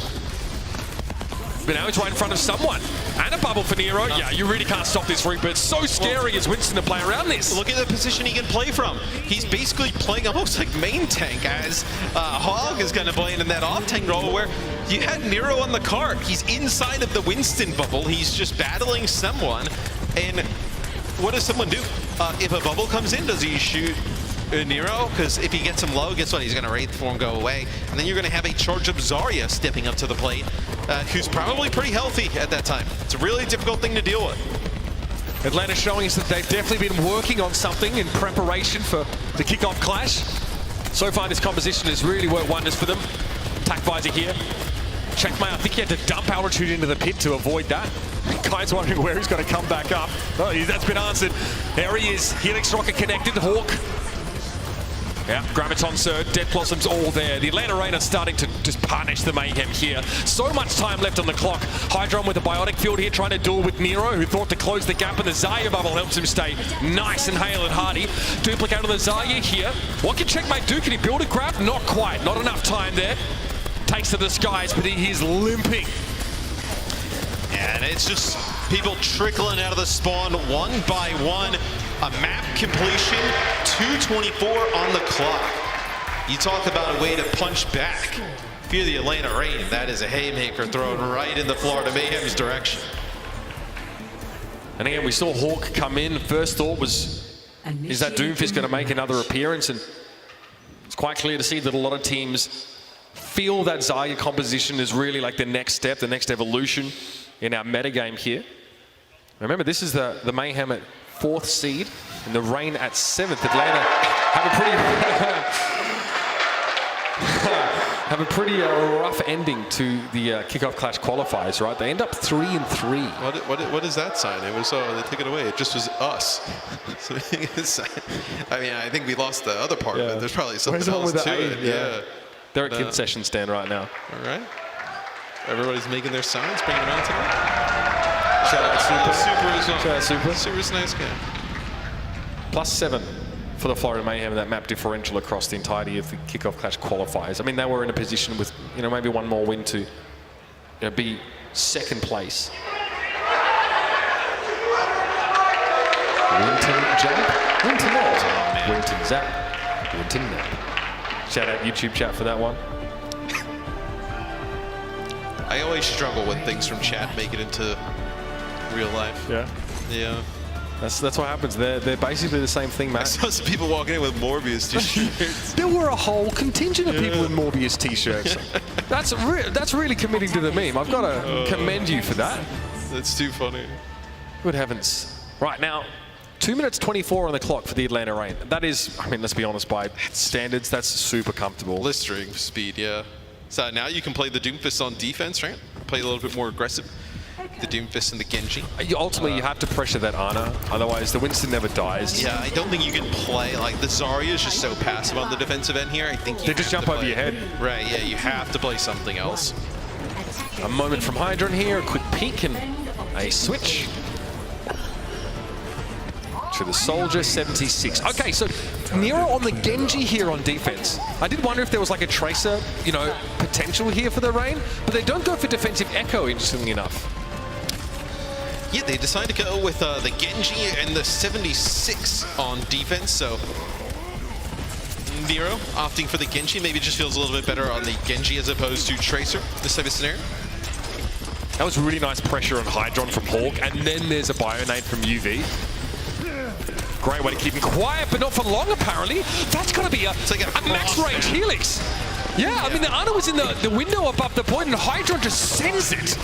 But now he's right in front of someone. And a bubble for Nero. Yeah, you really can't stop this Reaper. It's so scary as Winston to play around this. Look at the position he can play from. He's basically playing almost like main tank as Hog is going to play in that off-tank role where you had Nero on the cart. He's inside of the Winston bubble. He's just battling someone. And what does someone do? If a bubble comes in, does he shoot Nero? Because if he gets him low, guess what? He's going to Wraith form go away. And then you're going to have a charge up Zarya stepping up to the plate, who's probably pretty healthy at that time. It's a really difficult thing to deal with. Atlanta showing us that they've definitely been working on something in preparation for the kickoff clash. So far, this composition has really worked wonders for them. Attack visor here. Checkmate, I think he had to dump altitude into the pit to avoid that. Kai's wondering where he's going to come back up. Oh, that's been answered. There he is. Helix rocket connected. Hawk. Yeah, Graviton Surge, Dead Blossom's all there. The Atlanta Rain are starting to just punish the Mayhem here. So much time left on the clock. Hydron with a biotic field here trying to duel with Nero, who thought to close the gap, and the Zarya bubble helps him stay nice and hale and hardy. Duplicate on the Zarya here. What can Checkmate do? Can he build a grab? Not quite. Not enough time there. Takes to the skies, but he is limping. And it's just people trickling out of the spawn one by one. A map completion, 2:24 on the clock. You talk about a way to punch back if you're the Atlanta Reign, that is a haymaker thrown right in the Florida Mayhem's direction. And again, we saw Hawk come in. First thought was, is that Doomfist going to make another appearance? And it's quite clear to see that a lot of teams feel that Zarya composition is really like the next step, the next evolution in our metagame here. Remember, this is the Mayhem at 4th seed and the Reign at 7th. Atlanta have a pretty rough ending to the Kickoff Clash qualifiers, right? They end up 3-3. What does that sign? It was, oh, they took it away. It just was us. So, I mean, I think we lost the other part, but there's probably something else to it. Yeah. They're at concession stand right now. All right. Everybody's making their signs, bringing them out tonight. Shout out Super as well. Shout out Super. Super's a nice guy. +7 for the Florida Mayhem, that map differential across the entirety of the Kickoff Clash qualifiers. I mean, they were in a position with, maybe one more win to, be 2nd place. Winton jump, Winton alt, Winton zap, Winton nap. Shout out YouTube chat for that one. I always struggle when things from chat make it into real life. Yeah. Yeah. That's what happens. They're basically the same thing, Matt. I saw some people walking in with Morbius t-shirts. There were a whole contingent of people with Morbius t-shirts. That's really committing to the meme. I've got to commend you for that. That's too funny. Good heavens. Right, now, 2 minutes 24 on the clock for the Atlanta Reign. That is, I mean, let's be honest, by standards, that's super comfortable. Blistering speed, yeah. So now you can play the Doomfist on defense, right? Play a little bit more aggressive. The Doomfist and the Genji. Ultimately, you have to pressure that Ana, otherwise the Winston never dies. Yeah, I don't think you can play, like, the Zarya is just so passive on the defensive end here. I think you they just jump over your head. Right, yeah, you have to play something else. A moment from Hydron here, a quick peek and a switch. To the Soldier 76. Okay, so Nero on the Genji here on defense. I did wonder if there was like a Tracer, potential here for the Reign, but they don't go for defensive Echo, interestingly enough. Yeah, they decided to go with the Genji and the 76 on defense, so Nero opting for the Genji. Maybe it just feels a little bit better on the Genji as opposed to Tracer, this type of scenario. That was really nice pressure on Hydron from Hawk, and then there's a Bionade from UV. Great way to keep him quiet, but not for long, apparently. That's going to be a max-range Helix. Yeah, I mean, the Ana was in the window above the point, and Hydron just sends it.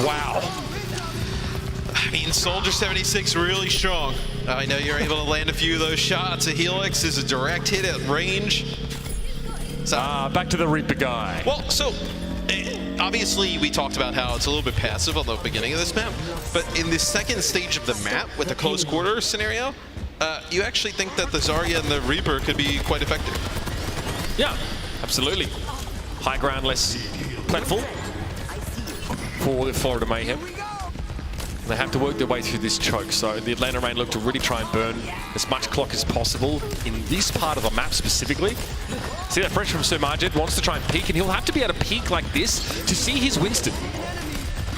Wow. I mean, Soldier 76 really strong. I know you're able to land a few of those shots. A Helix is a direct hit at range. So, back to the Reaper guy. Well, so obviously we talked about how it's a little bit passive at the beginning of this map, but in the second stage of the map with the close quarter scenario, you actually think that the Zarya and the Reaper could be quite effective. Yeah, absolutely. High ground less plentiful for the Florida Mayhem. They have to work their way through this choke, so the Atlanta Reign look to really try and burn as much clock as possible in this part of the map specifically. See that pressure from Sir Majid, wants to try and peek, and he'll have to be able to peek like this to see his Winston.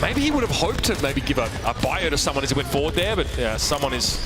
Maybe he would have hoped to maybe give a bio to someone as he went forward there, but yeah, someone is...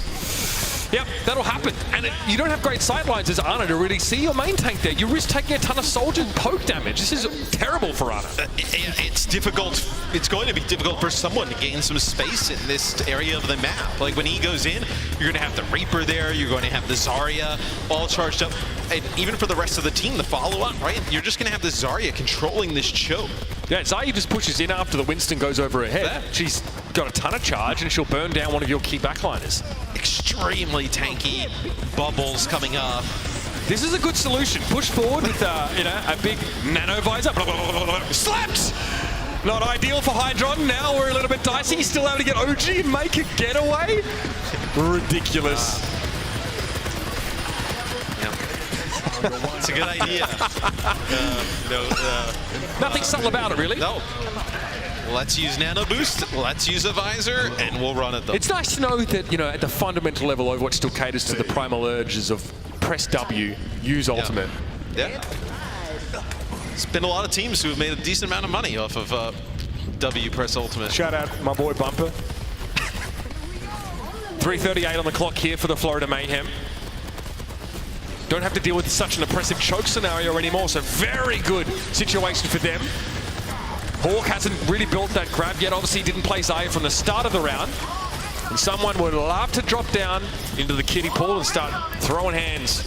Yep, that'll happen. And you don't have great sightlines as Ana to really see your main tank there. You risk taking a ton of soldier poke damage. This is terrible for Ana. It's difficult. It's going to be difficult for someone to gain some space in this area of the map. Like when he goes in, you're going to have the Reaper there. You're going to have the Zarya all charged up. And even for the rest of the team, the follow-up, right? You're just going to have the Zarya controlling this choke. Yeah, Zarya just pushes in after the Winston goes over her head. She's got a ton of charge and she'll burn down one of your key backliners. Extremely tanky bubbles coming up. This is a good solution. Push forward with a big nano visor. Slapped! Not ideal for Hydron. Now we're a little bit dicey. He's still able to get OG and make a getaway. Ridiculous. It's a good idea. Nothing subtle about it, really. No. Let's use Nano Boost, let's use a visor, and we'll run it though. It's nice to know that, at the fundamental level, Overwatch still caters to the primal urges of press W, use ultimate. Yeah. It's been a lot of teams who have made a decent amount of money off of W press ultimate. Shout out my boy Bumper. 3:38 on the clock here for the Florida Mayhem. don't have to deal with such an oppressive choke scenario anymore, so very good situation for them. Hawk hasn't really built that grab yet. Obviously, he didn't play Zarya from the start of the round. And someone would love to drop down into the kiddie pool and start throwing hands.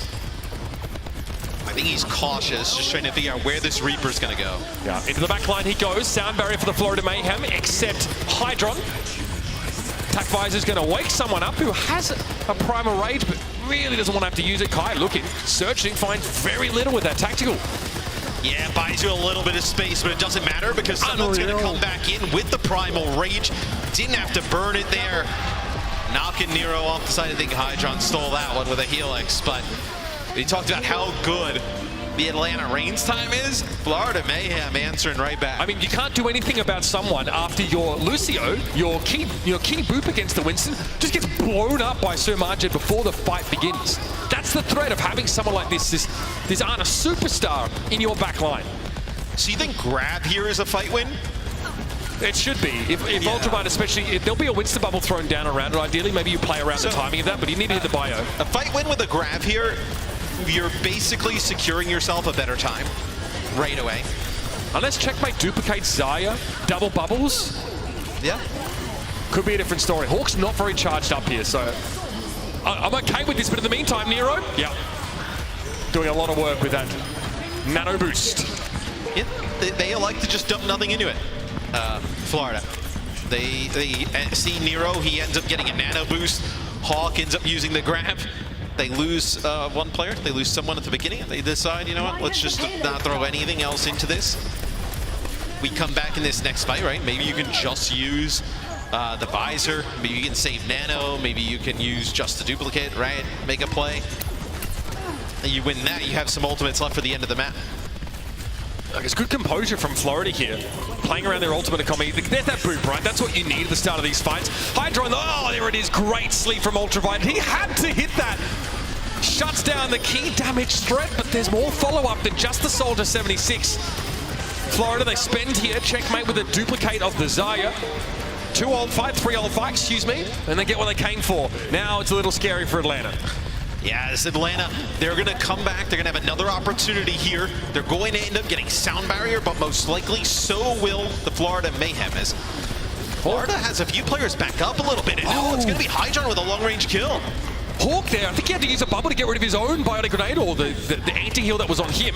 I think he's cautious, just trying to figure out where this Reaper's going to go. Yeah, into the back line he goes. Sound barrier for the Florida Mayhem, except Hydron. Attack Visor's going to wake someone up who has a primal rage, but really doesn't want to have to use it. Kai looking, searching, finds very little with that tactical. Yeah, buys you a little bit of space, but it doesn't matter because someone's going to come back in with the primal rage. Didn't have to burn it there. Knocking Nero off the side. I think Hydron stole that one with a Helix, but we talked about how good the Atlanta Reigns time is. Florida Mayhem answering right back. I mean, you can't do anything about someone after your Lucio, your key boop against the Winston, just gets blown up by Sir Margin before the fight begins. That's the threat of having someone like this aren't a superstar in your back line. So you think grab here is a fight win? It should be. If Ultraviolet, especially, if there'll be a Winston bubble thrown down around it, ideally, maybe you play around the timing of that, but you need to hit the bio. A fight win with a grab here, you're basically securing yourself a better time right away. Unless Checkmate duplicates Zarya, double bubbles. Yeah. Could be a different story. Hawk's not very charged up here, so I'm okay with this, but in the meantime, Nero, yeah, doing a lot of work with that nano boost. Yeah, they like to just dump nothing into it. Florida. They see Nero, he ends up getting a nano boost. Hawk ends up using the grab. They lose one player, they lose someone at the beginning. They decide, you know what, let's just not throw anything else into this. We come back in this next fight, right? Maybe you can just use the visor. Maybe you can save nano. Maybe you can use just the duplicate, right? Make a play. And you win that, you have some ultimates left for the end of the map. Like, it's good composure from Florida here. Playing around their ultimate economy. There's that boop, right? That's what you need at the start of these fights. Hydron, oh, there it is. Great sleep from Ultraviolet. He had to hit that. Shuts down the key damage threat, but there's more follow-up than just the Soldier 76. Florida, they spend here. Checkmate with a duplicate of the Zarya. 2-ult fight, 3-ult fight, excuse me. And they get what they came for. Now it's a little scary for Atlanta. Yeah, this Atlanta, they're going to come back. They're going to have another opportunity here. They're going to end up getting sound barrier, but most likely so will the Florida Mayhem. As Florida has a few players back up a little bit. And no, it's going to be Hydron with a long-range kill. Hawk there, I think he had to use a bubble to get rid of his own biotic grenade, or the anti-heal that was on him.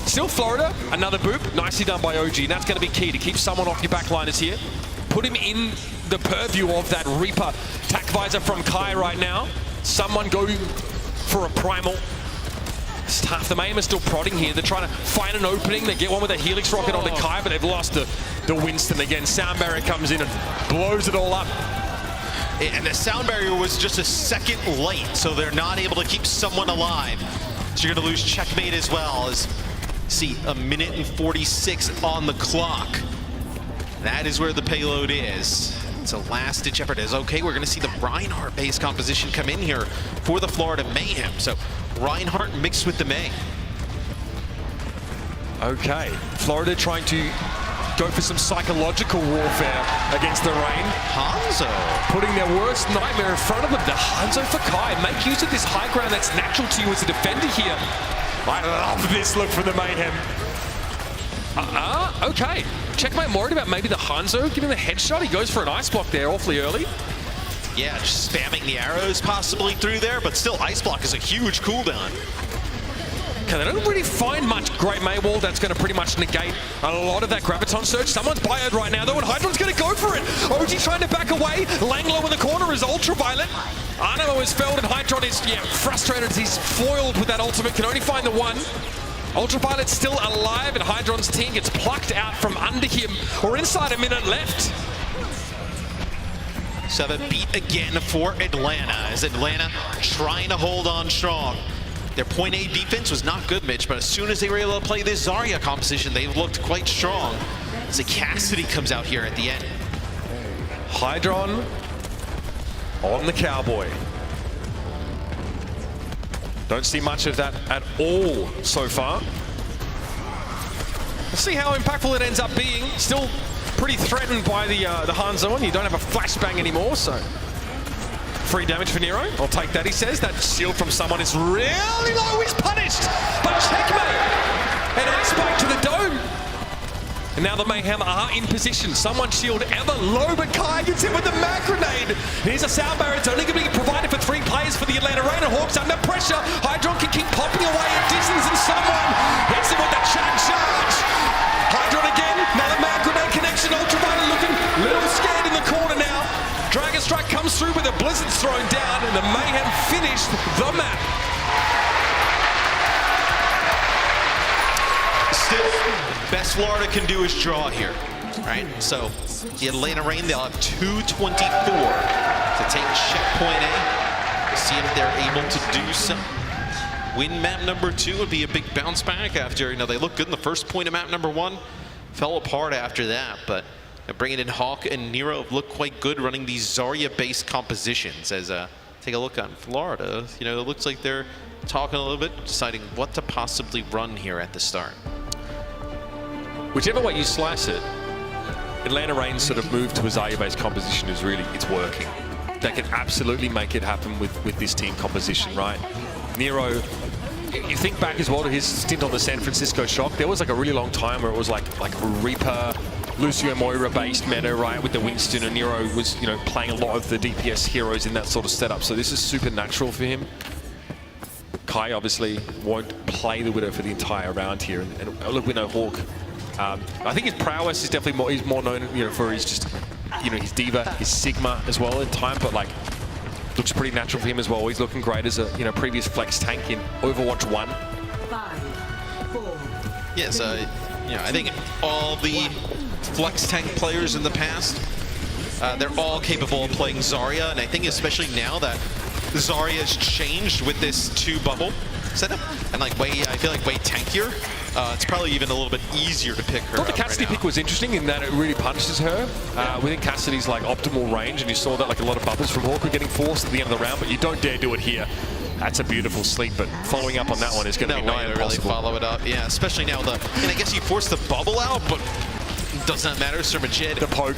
Still Florida, another boop. Nicely done by OG, and that's going to be key to keep someone off your backliners here. Put him in the purview of that Reaper tack visor from Kai right now. Someone go for a primal. Half the Mayhem is still prodding here. They're trying to find an opening. They get one with a Helix rocket onto Kai, but they've lost the Winston again. Sound barrier comes in and blows it all up. And the sound barrier was just a second late, so they're not able to keep someone alive. So you're going to lose checkmate as well. As see, 1:46 on the clock. That is where the payload is. It's a last-ditch effort. Is okay, we're going to see the Reinhardt base composition come in here for the Florida Mayhem. So Reinhardt mixed with the May. Okay, Florida trying to go for some psychological warfare against the Reign. Hangzhou putting their worst nightmare in front of them. The Hangzhou for Kai. Make use of this high ground that's natural to you as a defender here. I love this look from the Mayhem. Okay. Checkmate worried about maybe the Hangzhou giving the headshot. He goes for an ice block there awfully early. Yeah, just spamming the arrows possibly through there, but still ice block is a huge cooldown. Okay, they don't really find much Great Maywall that's going to pretty much negate a lot of that Graviton surge. Someone's bioed right now, though, and Hydron's going to go for it. OG trying to back away. Langlo in the corner is Ultraviolet. Animo is felled, and Hydron is, frustrated as he's foiled with that ultimate. Can only find the one. Ultraviolet's still alive, and Hydron's team gets plucked out from under him. We're inside a minute left. So the beat again for Atlanta, as Atlanta trying to hold on strong. Their point A defense was not good, Mitch, but as soon as they were able to play this Zarya composition, they looked quite strong. As Cassidy comes out here at the end. Hydron on the Cowboy. Don't see much of that at all so far. We'll see how impactful it ends up being. Still pretty threatened by the Hangzhou one. You don't have a flashbang anymore, so Free damage for Nero. I'll take that, he says. That shield from someone is really low. He's punished. But checkmate. And Ice Spike to the dome. And now the Mayhem are in position. Someone shield ever low, but Kai gets hit with the mag grenade. Here's a sound barrier. It's only going to be provided for 3 players for the Atlanta Rain, and Hawks under pressure. Hydron can keep popping away at distance, and someone hits him with the charge. Hydron again. Another mag grenade connection. Ultraviolet looking a little scared in the corner now. Dragon Strike comes through with a blizzard thrown down, and the Mayhem finished the map. Still, best Florida can do is draw here, right? So the Atlanta Rain, they'll have 2:24 to take checkpoint A. See if they're able to do so. Win map number 2 would be a big bounce back after, they looked good in the first point of map number 1. Fell apart after that, but bringing in Hawk and Nero have looked quite good running these Zarya-based compositions. As take a look on Florida, it looks like they're talking a little bit, deciding what to possibly run here at the start. Whichever way you slice it, Atlanta Rain's sort of move to a Zarya-based composition is really, it's working. They can absolutely make it happen with this team composition, right? Nero, you think back as well to his stint on the San Francisco Shock, there was like a really long time where it was like Reaper, Lucio Moira-based meta, right, with the Winston, and Nero was, playing a lot of the DPS heroes in that sort of setup, so this is super natural for him. Kai obviously won't play the Widow for the entire round here, and look, we know Hawk. I think his prowess is definitely more, he's more known, for his just, his Diva, his Sigma as well in time, but like, looks pretty natural for him as well. He's looking great as a, previous flex tank in Overwatch 1. 5, 4. Yes, I think all the flex tank players in the past, they're all capable of playing Zarya, and I think especially now that Zarya has changed with this 2-bubble setup, and I feel like way tankier. It's probably even a little bit easier to pick her. I thought the Cassidy pick was interesting in that it really punishes her within Cassidy's optimal range, and you saw that a lot of bubbles from Hawk were getting forced at the end of the round, but you don't dare do it here. That's a beautiful sleep, but following up on that one is going to be no way to really follow it up. Yeah, especially now and I guess you force the bubble out, but it does not matter. Sir Majid. The poke.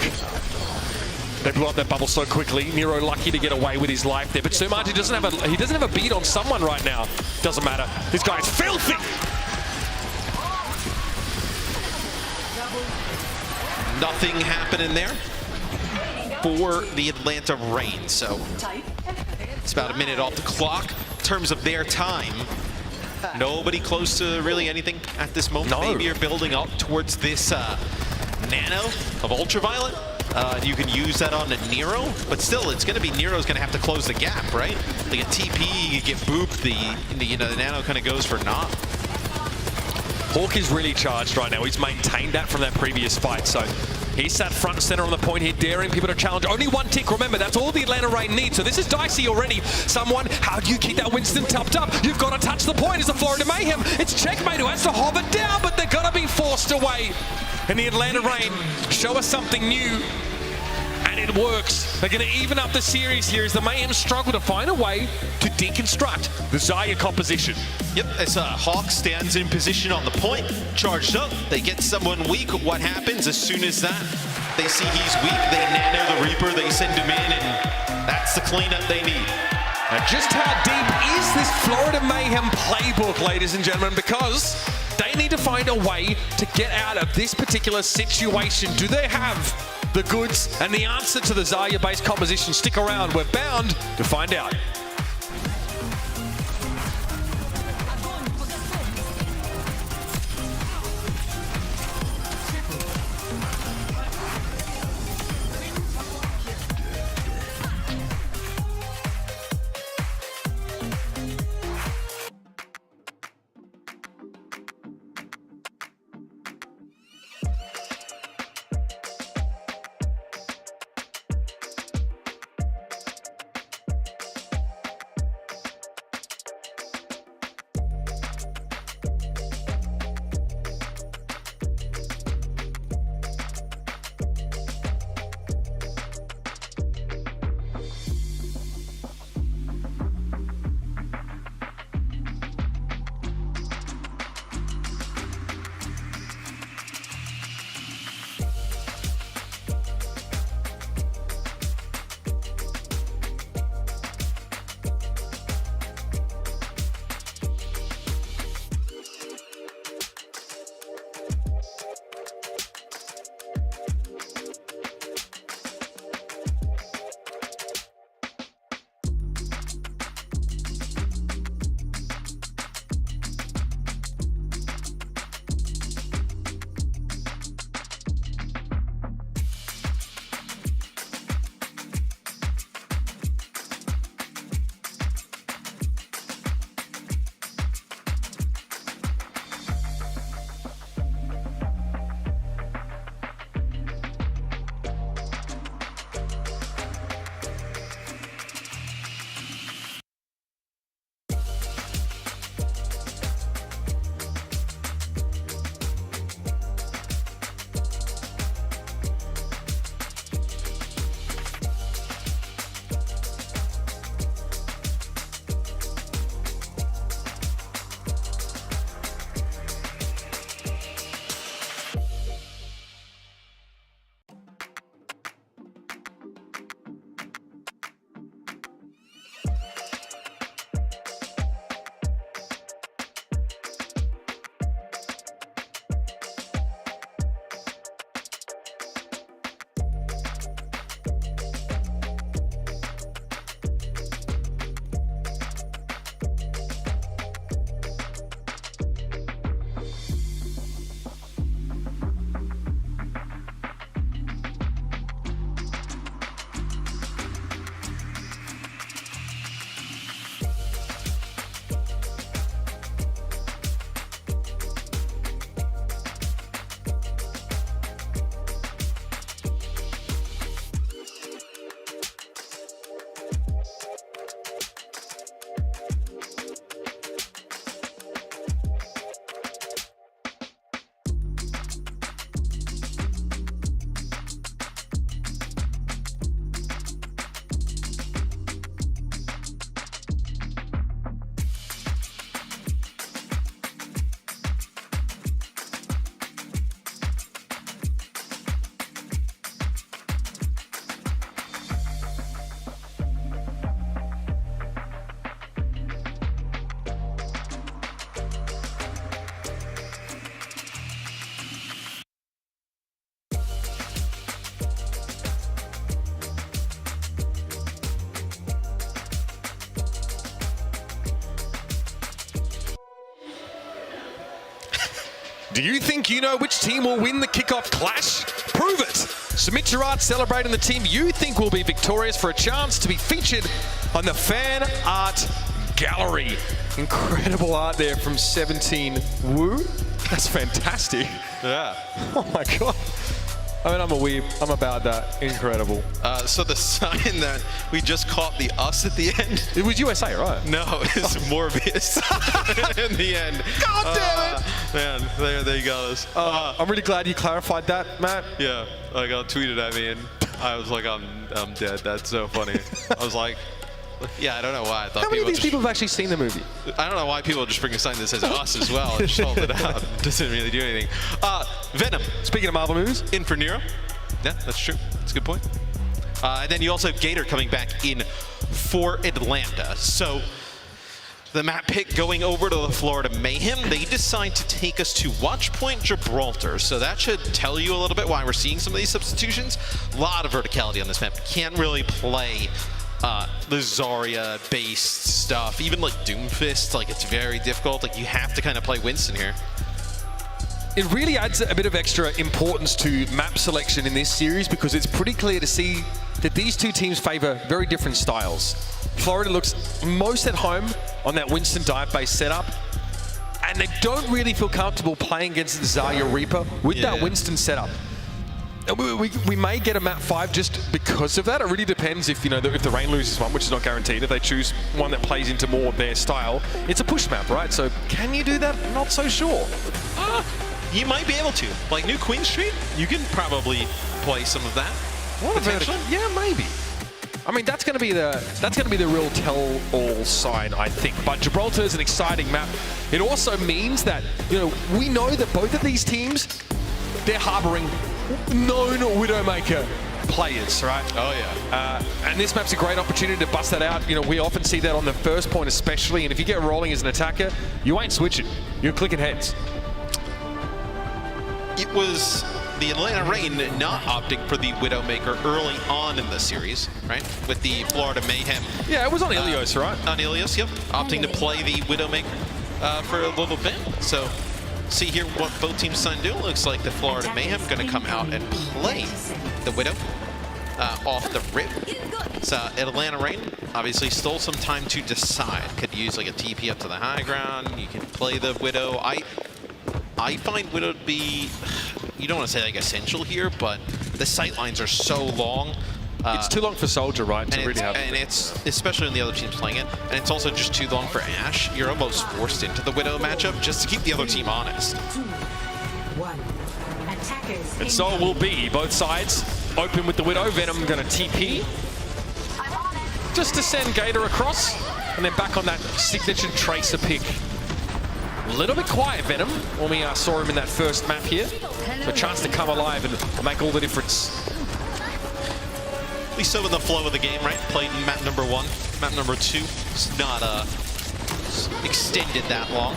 They blew up that bubble so quickly. Nero lucky to get away with his life there, but Sumaji doesn't have a beat on someone right now. Doesn't matter. This guy is filthy. Nothing happening there for the Atlanta Rain. So it's about a minute off the clock in terms of their time. Nobody close to really anything at this moment. No. Maybe you're building up towards this nano of ultraviolet. You can use that on a Nero, but still, it's going to be Nero's going to have to close the gap, right? Like a TP, you get booped, the nano kind of goes for naught. Hawk is really charged right now. He's maintained that from that previous fight, so he's sat front and center on the point here, daring people to challenge. Only 1 tick, remember, that's all the Atlanta Rain needs, so this is dicey already. Someone, how do you keep that Winston topped up? You've got to touch the point. It's the Florida Mayhem. It's Checkmate who has to hover down, but they're going to be forced away. And the Atlanta Rain show us something new, and it works. They're going to even up the series here as the Mayhem struggle to find a way to deconstruct the Zarya composition. Yep, as Hawk stands in position on the point, charged up. They get someone weak. What happens as soon as they see he's weak? They nano the Reaper, they send him in, and that's the cleanup they need. And just how deep is this Florida Mayhem playbook, ladies and gentlemen, because they need to find a way to get out of this particular situation. Do they have the goods? And the answer to the Zarya-based composition, stick around. We're bound to find out. Do you think you know which team will win the Kickoff Clash? Prove it! Submit your art celebrating the team you think will be victorious for a chance to be featured on the Fan Art Gallery. Incredible art there from 17 Woo. That's fantastic. Yeah. Oh my God. I mean, I'm a weeb. I'm about that. Incredible. So the sign that we just caught the us at the end. It was USA, right? No, it's Morbius in the end. God damn it! Man, there you go. I'm really glad you clarified that, Matt. Yeah, I got tweeted at me and I was like, I'm dead. That's so funny. I was like, yeah, I don't know why. I thought How many of these people have actually seen the movie? I don't know why people just bring a sign that says us as well and just hold it out. It doesn't really do anything. Venom. Speaking of Marvel movies. In for Nero. Yeah, that's true. That's a good point. And then you also have Gator coming back in for Atlanta. So the map pick going over to the Florida Mayhem, they decide to take us to Watchpoint Gibraltar. So that should tell you a little bit why we're seeing some of these substitutions. A lot of verticality on this map. Can't really play the Zarya-based stuff. Even like Doomfist, like it's very difficult. Like you have to kind of play Winston here. It really adds a bit of extra importance to map selection in this series because it's pretty clear to see that these two teams favor very different styles. Florida looks most at home on that Winston dive-based setup, and they don't really feel comfortable playing against the Zarya Reaper with that Winston setup. We may get a map 5 just because of that. It really depends if, you know, if the Rain loses one, which is not guaranteed. If they choose one that plays into more of their style, it's a push map, right? So can you do that? Not so sure. You might be able to. Like New Queen Street, you can probably play some of that. Potentially. Yeah, maybe. I mean, that's going to be the real tell-all sign, I think. But Gibraltar is an exciting map. It also means that, you know, we know that both of these teams, they're harboring known Widowmaker players, right? Oh yeah. And this map's a great opportunity to bust that out. You know, we often see that on the first point especially, and if you get rolling as an attacker, you ain't switching. You're clicking heads. It was the Atlanta Reign not opting for the Widowmaker early on in the series, right? With the Florida Mayhem. Yeah, it was on Ilios, right? On Ilios, yep. Opting to play the Widowmaker for a little bit. So see here what both teams signed to do. Looks like the Florida Mayhem going to come out and play the Widow off the rip. So Atlanta Reign obviously still some time to decide. Could use like a TP up to the high ground. You can play the Widow. I find Widow to be, you don't want to say like essential here, but the sight lines are so long. It's too long for Soldier, right? To really have. And it's, especially when the other team's playing it, and it's also just too long for Ashe. You're almost forced into the Widow matchup just to keep the other team honest. And so it will be. Both sides open with the Widow. Venom going to TP. Just to send Gator across, and then back on that signature Tracer pick. A little bit quiet, Venom, when we saw him in that first map here. So a chance to come alive and make all the difference. At least so in the flow of the game, right? Played in map number 1. Map number 2 is not extended that long.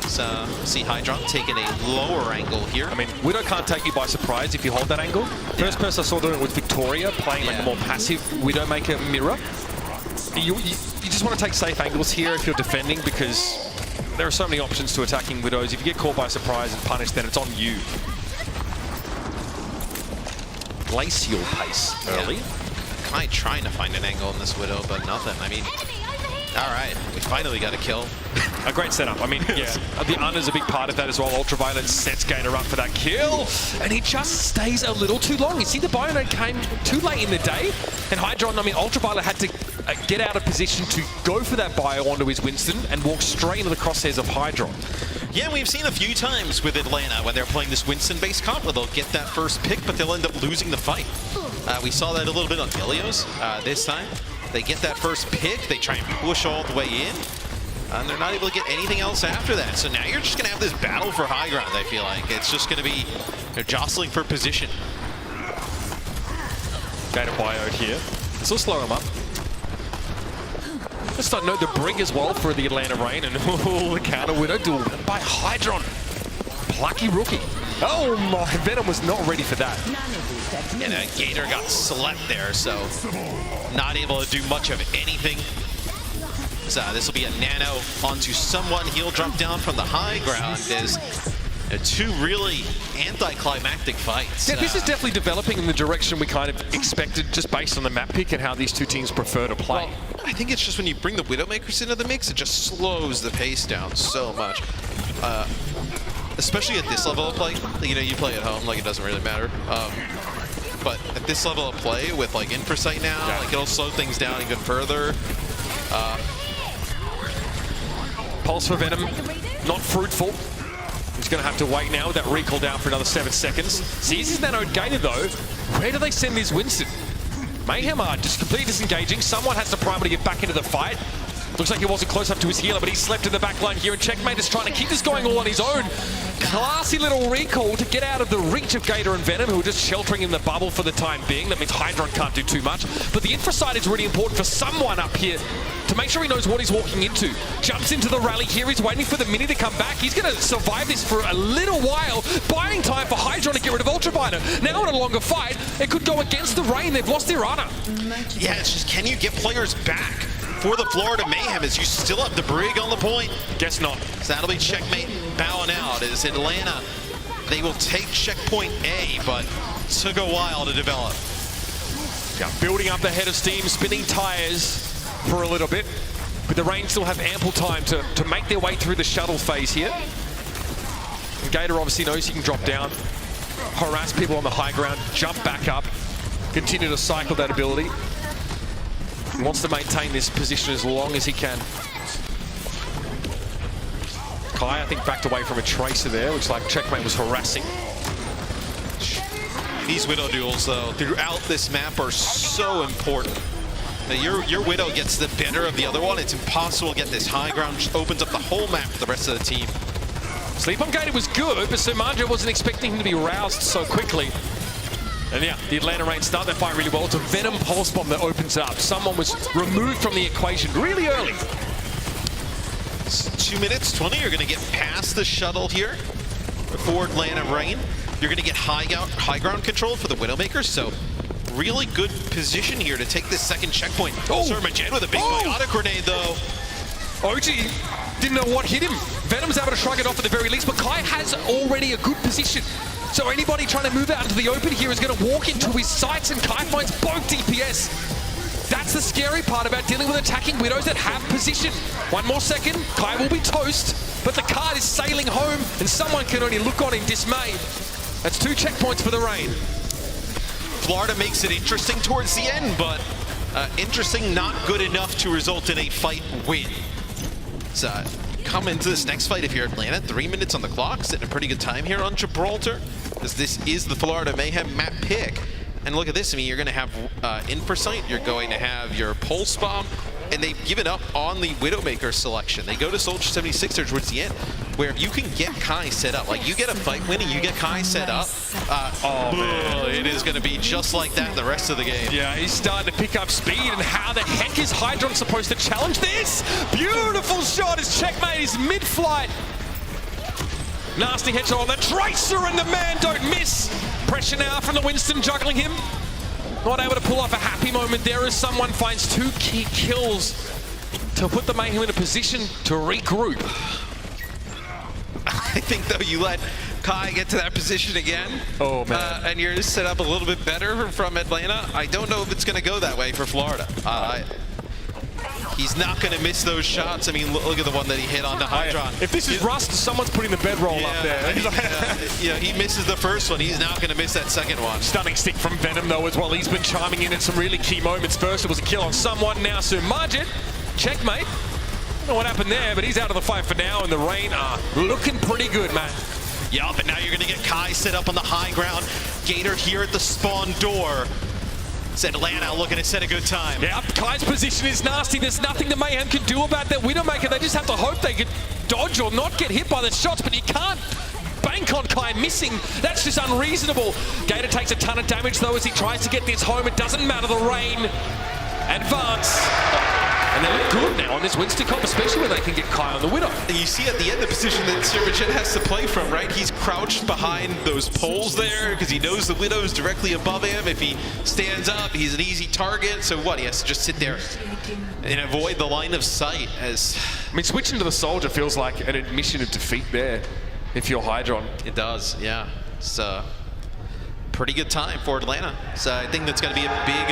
So see Hydron taking a lower angle here. I mean, Widow can't take you by surprise if you hold that angle. First person I saw doing it was Victoria, playing like a more passive Widowmaker mirror. You just want to take safe angles here if you're defending, because there are so many options to attacking Widows. If you get caught by surprise and punished, then it's on you. Glacial pace early. Kai trying to find an angle in this Widow, but nothing. I mean, all right, we finally got a kill. A great setup. I mean, yeah, the Un's a big part of that as well. Ultraviolet sets Gator up for that kill, and he just stays a little too long. You see, the Bionode came too late in the day, and Hydron, I mean, Ultraviolet had to get out of position to go for that bio onto his Winston and walk straight into the crosshairs of Hydron. Yeah, we've seen a few times with Atlanta when they're playing this Winston-based comp where they'll get that first pick, but they'll end up losing the fight. We saw that a little bit on Ilios this time. They get that first pick, they try and push all the way in, and they're not able to get anything else after that. So now you're just going to have this battle for high ground, I feel like. It's just going to be jostling for position. Gator bioed here. This will slow him up. Let's not note the Brig as well for the Atlanta Reign, and the counter Widow duel by Hydron. Plucky rookie. Oh my, Venom was not ready for that. And Gator got slept there, so not able to do much of anything. So this will be a nano onto someone. He'll drop down from the high ground as Two really anticlimactic fights. Yeah, this is definitely developing in the direction we kind of expected just based on the map pick and how these two teams prefer to play. Well, I think it's just when you bring the Widowmakers into the mix, it just slows the pace down so much. Especially at this level of play. You know, you play at home, like it doesn't really matter. But at this level of play with like Infrasight now, like it'll slow things down even further. Pulse for Venom, not fruitful. He's going to have to wait now with that recall down for another 7 seconds. Sees his nano gator though. Where do they send this Winston? Mayhem are just completely disengaging. Someone has to prime to get back into the fight. Looks like he wasn't close up to his healer, but he's slept in the back line here, and Checkmate is trying to keep this going all on his own. Classy little recall to get out of the reach of Gator and Venom, who are just sheltering in the bubble for the time being. That means Hydron can't do too much. But the Infrasight is really important for someone up here to make sure he knows what he's walking into. Jumps into the rally here. He's waiting for the Mini to come back. He's going to survive this for a little while. Buying time for Hydron to get rid of Ultraviolet. Now in a longer fight, it could go against the Rain. They've lost their Ana. Yeah, it's just, can you get players back for the Florida Mayhem as you still have the Brig on the point? Guess not. So that'll be Checkmate bowing out as Atlanta, they will take checkpoint A, but took a while to develop. Yeah, building up the head of steam, spinning tires for a little bit. But the Rain still have ample time to make their way through the shuttle phase here. And Gator obviously knows he can drop down, harass people on the high ground, jump back up, continue to cycle that ability. He wants to maintain this position as long as he can. Kai, I think, backed away from a Tracer there. Looks like Checkmate was harassing. These Widow duels, though, throughout this map are so important. Now, your Widow gets the better of the other one. It's impossible to get this high ground. Just opens up the whole map for the rest of the team. Sleep on Gator was good, but Sumaja wasn't expecting him to be roused so quickly. And yeah, the Atlanta Rain start that fight really well. It's a Venom Pulse Bomb that opens up. Someone was removed from the equation really early. 2 minutes 20, you're going to get past the shuttle here for Atlanta Rain. You're going to get high ground control for the Widowmakers, so really good position here to take this second checkpoint. Oh, Surmagen with a big biotic grenade, though. OG didn't know what hit him. Venom's able to shrug it off at the very least, but Kai has already a good position. So anybody trying to move out into the open here is going to walk into his sights, and Kai finds both DPS. That's the scary part about dealing with attacking Widows that have position. 1 more second, Kai will be toast, but the card is sailing home, and someone can only look on in dismay. That's 2 checkpoints for the Rain. Florida makes it interesting towards the end, but interesting, not good enough to result in a fight win. So come into this next fight if you're Atlanta. 3 minutes on the clock, sitting a pretty good time here on Gibraltar, as this is the Florida Mayhem map pick. And look at this, I mean, you're going to have Infrasight, you're going to have your Pulse Bomb, and they've given up on the Widowmaker selection. They go to Soldier 76 towards the end, where you can get Kai set up. Like, you get a fight winning, you get Kai set up. It is going to be just like that the rest of the game. Yeah, he's starting to pick up speed, and how the heck is Hydron supposed to challenge this? Beautiful shot as Checkmate is mid-flight. Nasty headshot on the Tracer, and the man don't miss. Pressure now from the Winston juggling him. Not able to pull off a happy moment there as someone finds 2 key kills to put the Mayhem in a position to regroup. I think, though, you let Kai get to that position again. Oh, man. And you're set up a little bit better from Atlanta. I don't know if it's going to go that way for Florida. He's not going to miss those shots. I mean, look at the one that he hit onto Hydron. If this is Rust, someone's putting the bedroll up there. Yeah, he misses the first one. He's not going to miss that second one. Stunning stick from Venom, though, as well. He's been chiming in at some really key moments. First, it was a kill on someone. Now, Sumaja, Checkmate. I don't know what happened there, but he's out of the fight for now, and the Rain are looking pretty good, man. Yup, and now you're going to get Kai set up on the high ground. Gator here at the spawn door. It's Atlanta looking to set a good time. Yeah, Kai's position is nasty. There's nothing the Mayhem can do about that Widowmaker. They just have to hope they can dodge or not get hit by the shots, but you can't bank on Kai missing. That's just unreasonable. Gator takes a ton of damage, though, as he tries to get this home. It doesn't matter. The Rain advance. And they look good now on this Winston comp, especially when they can get Kai on the Widow. And you see at the end the position that Surmagen has to play from, right? He's crouched behind those poles there because he knows the Widow's directly above him. If he stands up, he's an easy target. So what? He has to just sit there and avoid the line of sight. As I mean, switching to the Soldier feels like an admission of defeat there. if you're Hydron. It does, yeah. It's a pretty good time for Atlanta. So I think that's going to be a big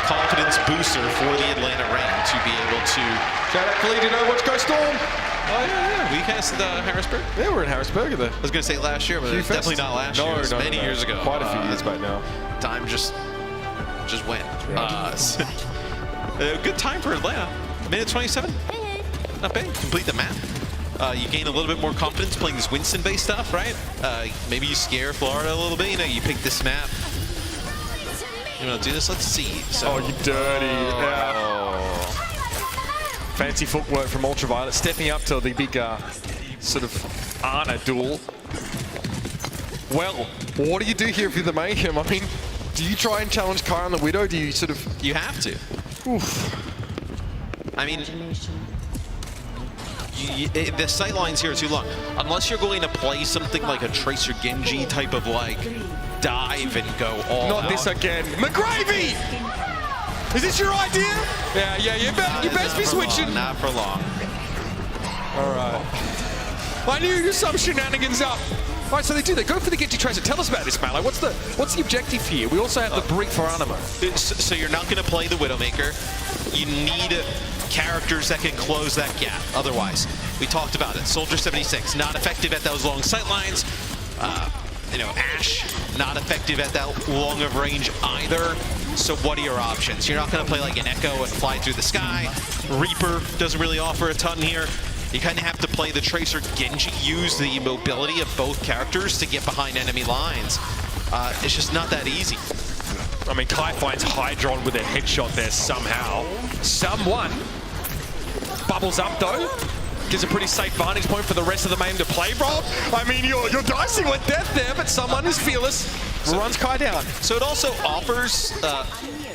confidence booster for the Atlanta Reign to be able to... Shout out Collegiate Overwatch, go Storm! Oh, yeah. We cast Harrisburg? Yeah, we're in Harrisburg. I was going to say last year, but it's definitely not last year. It was many years ago. Quite a few years back now. Time just went. Good time for Atlanta. Minute 27. Not bad. Complete the map. You gain a little bit more confidence playing this Winston-based stuff, right? Maybe you scare Florida a little bit. You know, you pick this map. You want to do this? Let's see. So, oh, you dirty. Yeah. Fancy footwork from Ultraviolet, stepping up to the big sort of Ana duel. Well, what do you do here for the Mayhem? I mean, do you try and challenge Kai on the Widow? Do you sort of... You have to. Oof. I mean, the sight lines here are too long. Unless you're going to play something like a Tracer Genji type of like dive and go all Not out. this again. McGravy! Is this your idea? Yeah, you best be switching. Not for long. All right. I knew there's some shenanigans up. All right, so they go for the Genji Tracer. Tell us about this, man. Like, what's the objective here? We also have the brick for Anima. So you're not going to play the Widowmaker. You need characters that can close that gap. Otherwise, we talked about it. Soldier 76, not effective at those long sight lines. You know, Ashe, not effective at that long of range either. So what are your options? You're not going to play like an Echo and fly through the sky. Reaper doesn't really offer a ton here. You kind of have to play the Tracer Genji, use the mobility of both characters to get behind enemy lines. It's just not that easy. I mean, Kai finds Hydron with a headshot there somehow. Someone bubbles up though. Gives a pretty safe vantage point for the rest of the Mayhem to play, Rob. I mean, you're dicing with death there, but someone is fearless. Runs Kai down. So it also offers,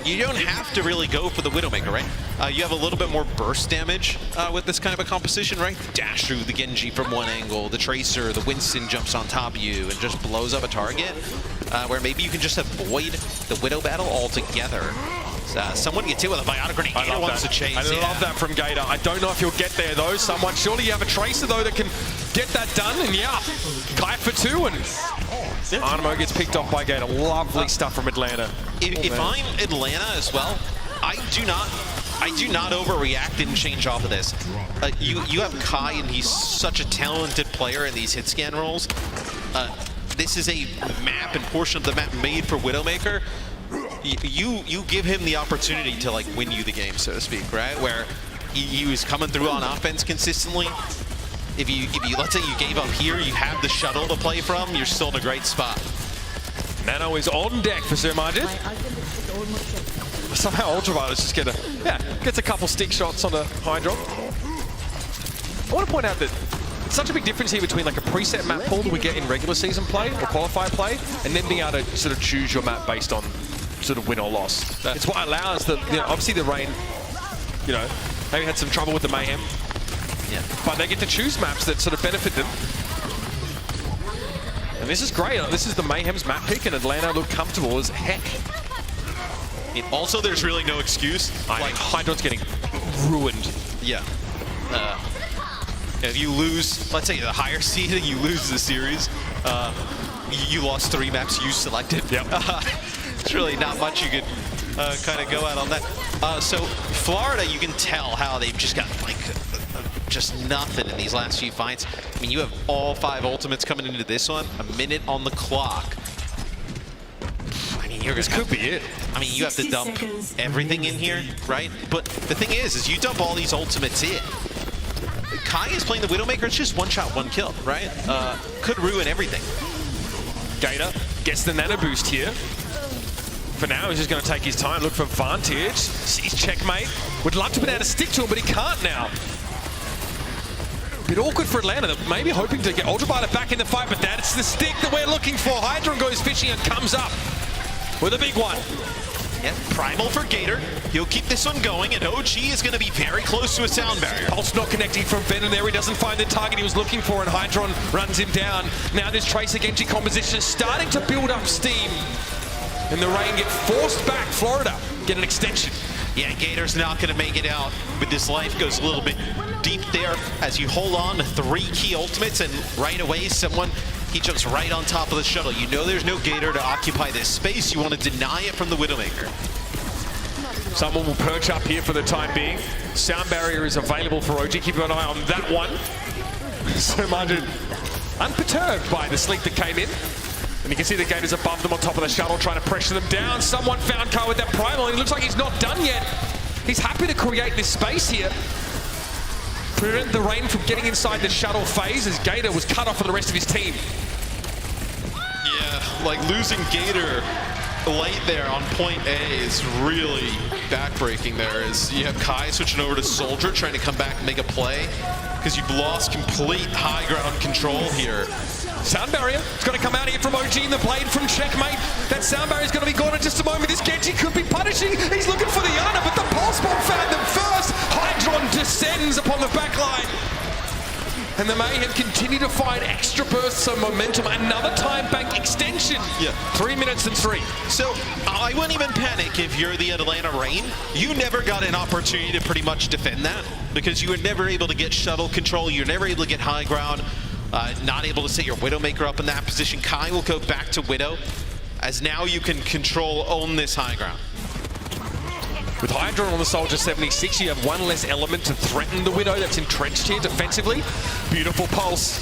you don't have to really go for the Widowmaker, right? You have a little bit more burst damage with this kind of a composition, right? Dash through the Genji from one angle, the Tracer, the Winston jumps on top of you and just blows up a target, where maybe you can just avoid the Widow battle altogether. Someone gets hit with a biotic grenade. Gator wants to chase. I love that from Gator. I don't know if he'll get there though. Someone, surely you have a Tracer though that can get that done. And yeah, Kai for two, and Animo gets picked off by Gator. Lovely stuff from Atlanta. If I'm Atlanta as well, I do not overreact and change off of this. You have Kai, and he's such a talented player in these hit scan rolls. This is a map and portion of the map made for Widowmaker. You give him the opportunity to like win you the game, so to speak, right? Where he was coming through on offense consistently. If you let's say you gave up here, you have the shuttle to play from, you're still in a great spot. Nano is on deck for Sir Majid. Somehow Ultraviolet's just gets a couple stick shots on the Hydron. I want to point out that it's such a big difference here between like a preset map pool that we get in regular season play or qualifier play, and then being able to sort of choose your map based on sort of win or loss. It's what allows the, obviously the Reign, maybe had some trouble with the Mayhem. Yeah. But they get to choose maps that sort of benefit them. And this is great. This is the Mayhem's map pick, and Atlanta look comfortable as heck. Also, there's really no excuse. Like Hydron's getting ruined. Yeah. If you lose, let's say the higher seed and you lose the series, you lost 3 maps you selected. Yep. It's really not much you could kind of go out on that. So Florida, you can tell how they've just got like just nothing in these last few fights. I mean, you have all 5 ultimates coming into this one, a minute on the clock. I mean, this could be it. I mean, you have to dump everything in here, right? But the thing is you dump all these ultimates in. Kai is playing the Widowmaker, it's just one shot, one kill, right? Could ruin everything. Gator gets the nano boost here. For now, he's just going to take his time, look for Vantage. Sees checkmate. Would love to be able to stick to him, but he can't now. Bit awkward for Atlanta. They're maybe hoping to get Ultraviolet back in the fight, but that's the stick that we're looking for. Hydron goes fishing and comes up with a big one. Yeah, primal for Gator. He'll keep this one going, and OG is going to be very close to a sound barrier. Pulse not connecting from Venom there. He doesn't find the target he was looking for, and Hydron runs him down. Now this Tracer Genji composition is starting to build up steam. And the Reign get forced back. Florida get an extension. Yeah, Gator's not going to make it out, but this life goes a little bit deep there as you hold on to 3 key ultimates, and right away he jumps right on top of the shuttle. You know there's no Gator to occupy this space. You want to deny it from the Widowmaker. Someone will perch up here for the time being. Sound barrier is available for OG. Keep an eye on that one. So Margin unperturbed by the sleep that came in. And you can see the Gators above them on top of the shuttle trying to pressure them down. Someone found Kai with that primal, and it looks like he's not done yet. He's happy to create this space here. Prevent the rain from getting inside the shuttle phase as Gator was cut off from the rest of his team. Yeah, like losing Gator late there on point A is really backbreaking there, as you have Kai switching over to Soldier trying to come back and make a play because you've lost complete high ground control here. Sound barrier is going to come out here from OG and the blade from Checkmate. That sound barrier is going to be gone in just a moment. This Genji could be punishing. He's looking for the Ana, but the pulse bomb found them first. Hydron descends upon the backline. And the Mayhem continue to find extra bursts of momentum. Another time bank extension. Yeah. 3 minutes and 3. So I wouldn't even panic if you're the Atlanta Reign. You never got an opportunity to pretty much defend that because you were never able to get shuttle control. You were never able to get high ground. Not able to set your Widowmaker up in that position. Kai will go back to Widow as now you can own this high ground. With Hydron on the Soldier 76, you have one less element to threaten the Widow that's entrenched here defensively. Beautiful pulse.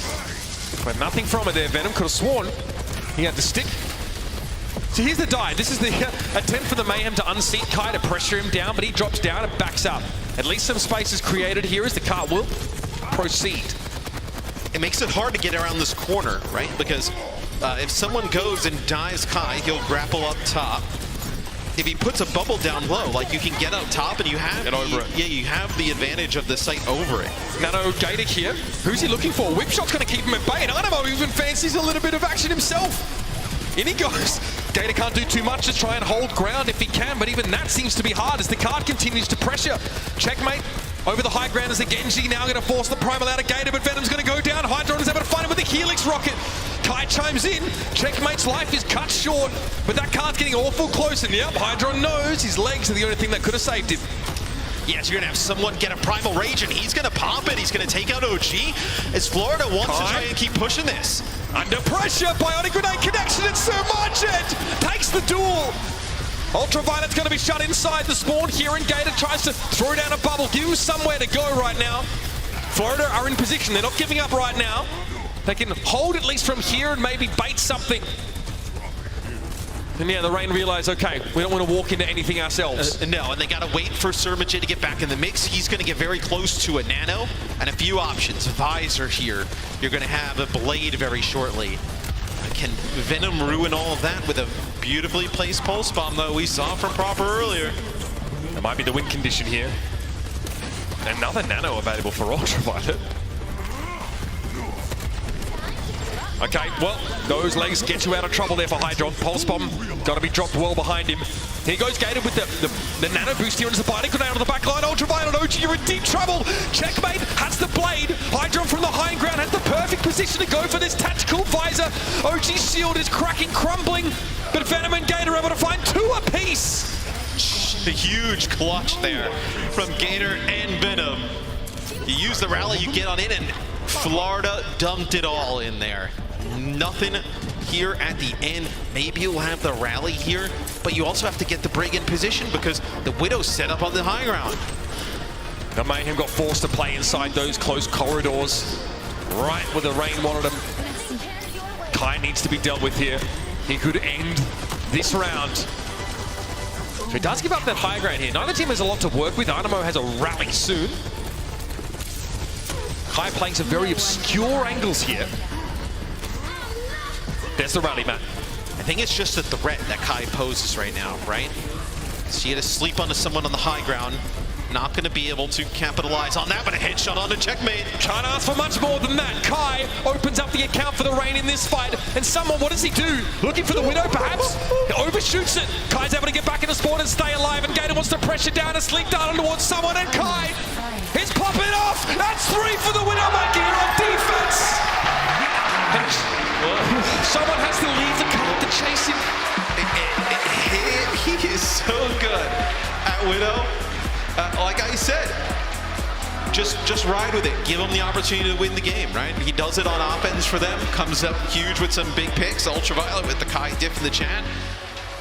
But nothing from it there. Venom could have sworn he had the stick. So here's the dive. This is the attempt for the Mayhem to unseat Kai to pressure him down, but he drops down and backs up. At least some space is created here as the cart will proceed. It makes it hard to get around this corner, right? Because if someone goes and dives Kai, he'll grapple up top. If he puts a bubble down low, like you can get up top and you have you have the advantage of the site over it. Nano Gator here. Who's he looking for? Whip shot's going to keep him at bay, and Animo even fancies a little bit of action himself. In he goes. Gator can't do too much to try and hold ground if he can, but even that seems to be hard as the card continues to pressure. Checkmate over the high ground as the Genji now going to force the primal out of Gator, but Venom's going to go down. Hydron is able to find him with the Helix rocket. Kai chimes in. Checkmate's life is cut short, but that card's getting awful close, and yep, Hydron knows his legs are the only thing that could have saved him. Yes, you're going to have someone get a primal rage, and he's going to pop it. He's going to take out OG as Florida wants to try and keep pushing this. Under pressure, Bionic Grenade connection, and Sir Margent takes the duel. Ultraviolet's going to be shut inside the spawn here, and Gator tries to throw down a bubble, give him somewhere to go right now. Florida are in position. They're not giving up right now. They can hold at least from here and maybe bait something. And yeah, the Reign realize, okay, we don't want to walk into anything ourselves. No, and they got to wait for Surmajet to get back in the mix. He's going to get very close to a Nano and a few options. Visor here. You're going to have a Blade very shortly. Can Venom ruin all of that with a beautifully placed pulse bomb, though we saw from Proper earlier? That might be the win condition here. Another Nano available for Ultraviolet. Okay, well, those legs get you out of trouble there for Hydron. Pulse bomb got to be dropped well behind him. Here goes Gator with the Nano boost here into the Bionic Grenade on the back line. Ultraviolet, OG, you're in deep trouble. Checkmate has the blade. Hydron from the high ground has the perfect position to go for this tactical visor. OG's shield is cracking, crumbling, but Venom and Gator are able to find 2 apiece. A huge clutch there from Gator and Venom. You use the rally, you get on in, and Florida dumped it all in there. Nothing here at the end. Maybe you'll have the rally here, but you also have to get the Brig in position because the Widow's set up on the high ground. The Mayhem got forced to play inside those close corridors, right where the Reign wanted him. Kai needs to be dealt with here. He could end this round. So he does give up that high ground here. Neither team has a lot to work with. Animo has a rally soon. Kai playing some very obscure angles here. There's the rally, Matt. I think it's just a threat that Kai poses right now, right? She had to sleep onto someone on the high ground. Not going to be able to capitalize on that, but a headshot on the Checkmate. Can't ask for much more than that. Kai opens up the account for the Reign in this fight. And someone, what does he do? Looking for the Widow, perhaps? He overshoots it. Kai's able to get back in the spawn and stay alive. And Gator wants to pressure down a sleep dart towards someone. And Kai is popping off. That's 3 for the Widowmaker here on defense. And someone has to leave the card to chase him. He is so good at Widow. like I said, just ride with it. Give him the opportunity to win the game, right? He does it on offense for them, comes up huge with some big picks. Ultraviolet with the Kai diff in the chat.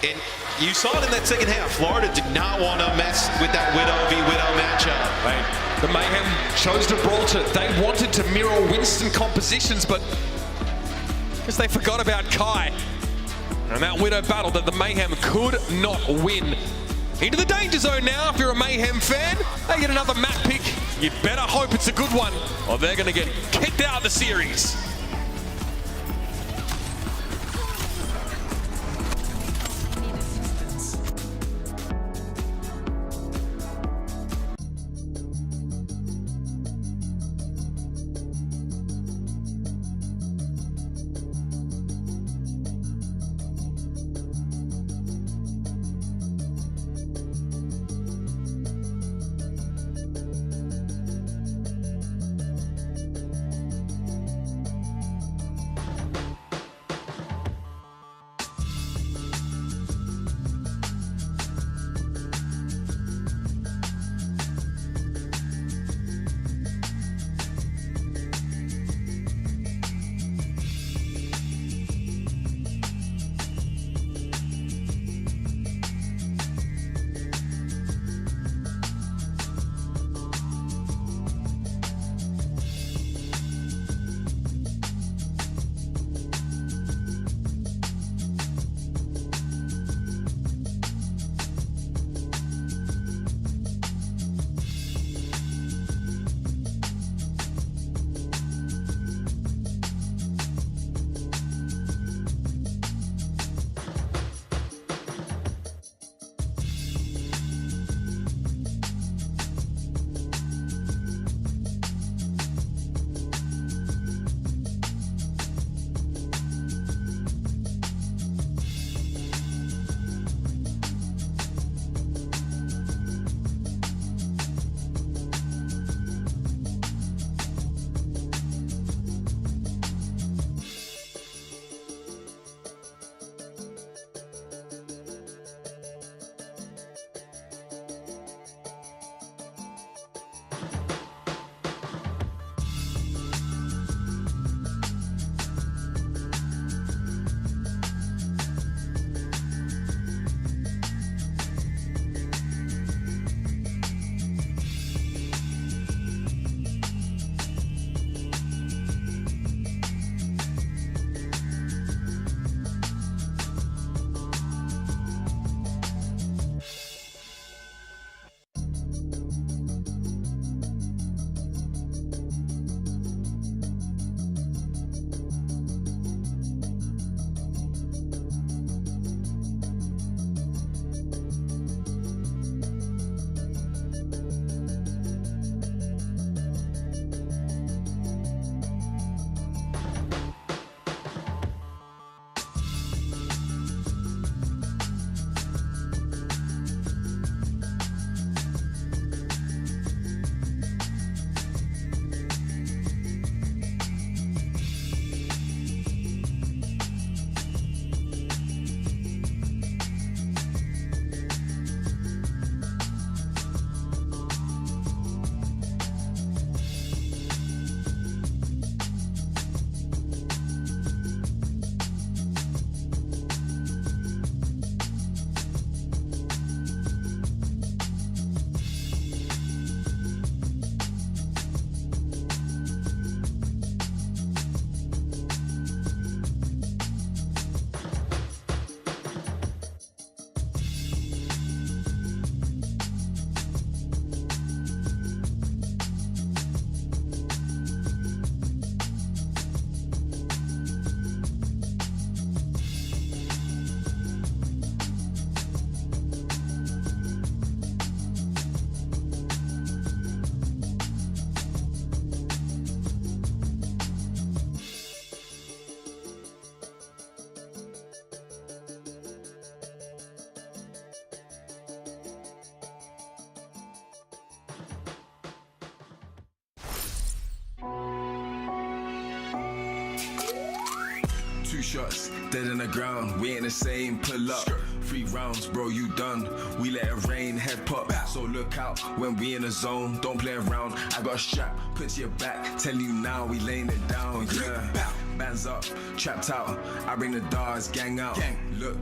And you saw it in that second half. Florida did not want to mess with that Widow v Widow matchup. Right. The Mayhem chose to brawl to. They wanted to mirror Winston compositions, but I guess they forgot about Kai. And that Widow battle that the Mayhem could not win. Into the danger zone now if you're a Mayhem fan. They get another map pick. You better hope it's a good one, or they're going to get kicked out of the series. Two shots, dead on the ground, we ain't the same, pull up. 3 rounds, bro, you done. We let it rain, head pop. So look out when we in the zone. Don't play around. I got a strap, put to your back. Tell you now, we laying it down. Yeah. Bands up, trapped out. I bring the darts, gang out. Look,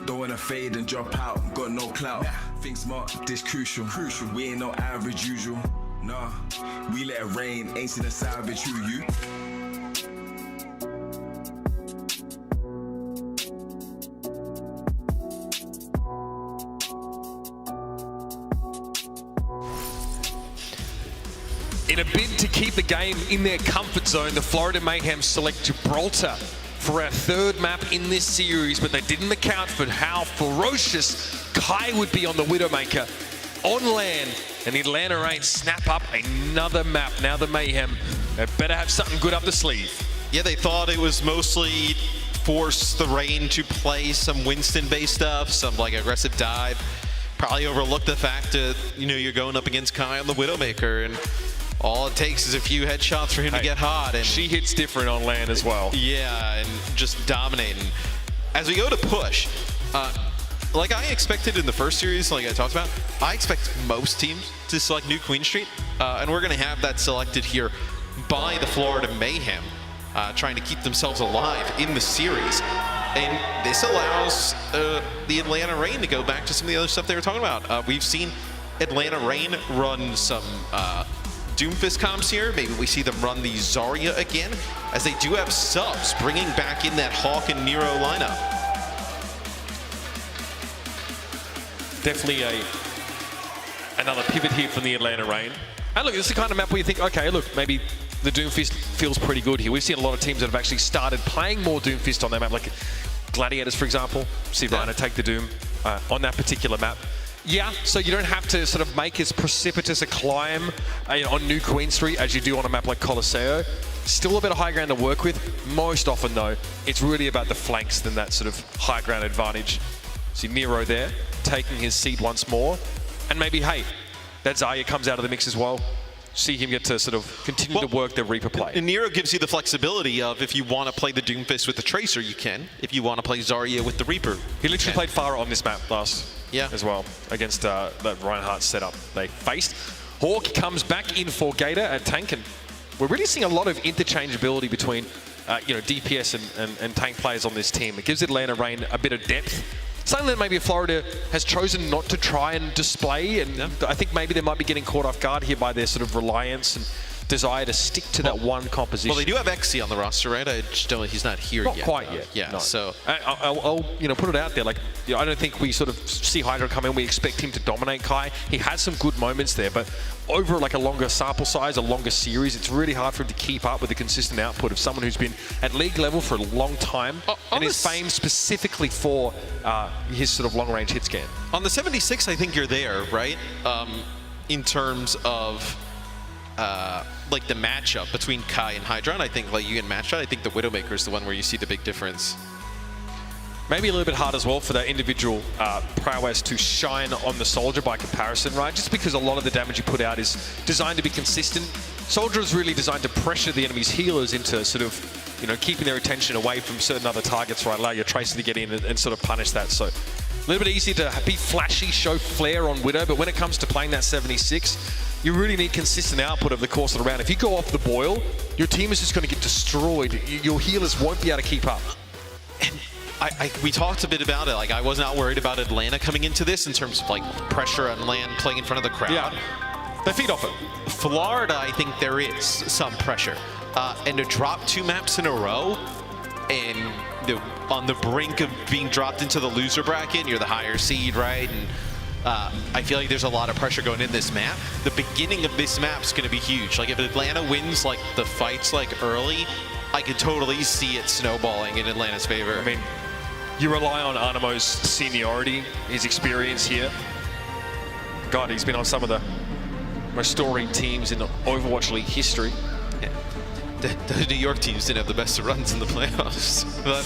don't wanna fade and drop out. Got no clout. Think smart, this crucial. We ain't no average usual. Nah, we let it rain. Ain't seen a savage. Who you? In a bid to keep the game in their comfort zone, the Florida Mayhem select Gibraltar for our 3rd map in this series, but they didn't account for how ferocious Kai would be on the Widowmaker. On land, and the Atlanta Rain snap up another map. Now the Mayhem better have something good up the sleeve. Yeah, they thought it was mostly force the Rain to play some Winston-based stuff, some like aggressive dive. Probably overlooked the fact that, you know, you're going up against Kai on the Widowmaker, and all it takes is a few headshots for him to get hot. And she hits different on land as well. Yeah, and just dominating. As we go to push, like I expected in the first series, like I talked about, I expect most teams to select New Queen Street, and we're going to have that selected here by the Florida Mayhem, trying to keep themselves alive in the series. And this allows the Atlanta Rain to go back to some of the other stuff they were talking about. We've seen Atlanta Rain run some Doomfist comps here. Maybe we see them run the Zarya again, as they do have subs, bringing back in that Hawk and Nero lineup. Definitely another pivot here from the Atlanta Rain. And look, this is the kind of map where you think, okay, look, maybe the Doomfist feels pretty good here. We've seen a lot of teams that have actually started playing more Doomfist on that map, like Gladiators, for example. See Rhino take the Doom on that particular map. Yeah, so you don't have to sort of make as precipitous a climb on New Queen Street as you do on a map like Colosseo. Still a bit of high ground to work with. Most often, though, it's really about the flanks than that sort of high ground advantage. See Nero there, taking his seat once more. And maybe, hey, that Zarya comes out of the mix as well. See him get to sort of continue to work the Reaper play. And Nero gives you the flexibility of, if you want to play the Doomfist with the Tracer, you can. If you want to play Zarya with the Reaper, he literally played Pharah on this map last as well, against that Reinhardt setup they faced. Hawk comes back in for Gator at tank, and we're really seeing a lot of interchangeability between DPS and tank players on this team. It gives Atlanta Rain a bit of depth. Something that maybe Florida has chosen not to try and display, and I think maybe they might be getting caught off guard here by their sort of reliance and desire to stick to that one composition. Well, they do have XC on the roster, right? I just don't. He's not here yet. Not quite yet. Yeah. No. So I'll put it out there. Like, I don't think we sort of see Hydra come in. We expect him to dominate Kai. He has some good moments there, but over like a longer sample size, a longer series, it's really hard for him to keep up with the consistent output of someone who's been at league level for a long time and is famed specifically for his sort of long-range hit scan. On the 76, I think you're there, right? In terms of like the matchup between Kai and Hydra, and I think like you can match that. I think the Widowmaker is the one where you see the big difference. Maybe a little bit hard as well for that individual prowess to shine on the Soldier by comparison, right? Just because a lot of the damage you put out is designed to be consistent. Soldier is really designed to pressure the enemy's healers into sort of, keeping their attention away from certain other targets, right? Allow your Tracer to get in and sort of punish that. So a little bit easier to be flashy, show flair on Widow, but when it comes to playing that 76, you really need consistent output over the course of the round. If you go off the boil, your team is just going to get destroyed. Your healers won't be able to keep up. And we talked a bit about it. Like, I was not worried about Atlanta coming into this in terms of like pressure on land, playing in front of the crowd. Yeah, they feed off it. Florida, I think there is some pressure. And to drop 2 maps in a row and on the brink of being dropped into the loser bracket, and you're the higher seed, right? And I feel like there's a lot of pressure going in this map. The beginning of this map is going to be huge. Like, if Atlanta wins like the fights like early, I could totally see it snowballing in Atlanta's favor. I mean, you rely on Anamo's seniority, his experience here. God, he's been on some of the most storied teams in the Overwatch League history. Yeah. The New York teams didn't have the best runs in the playoffs, but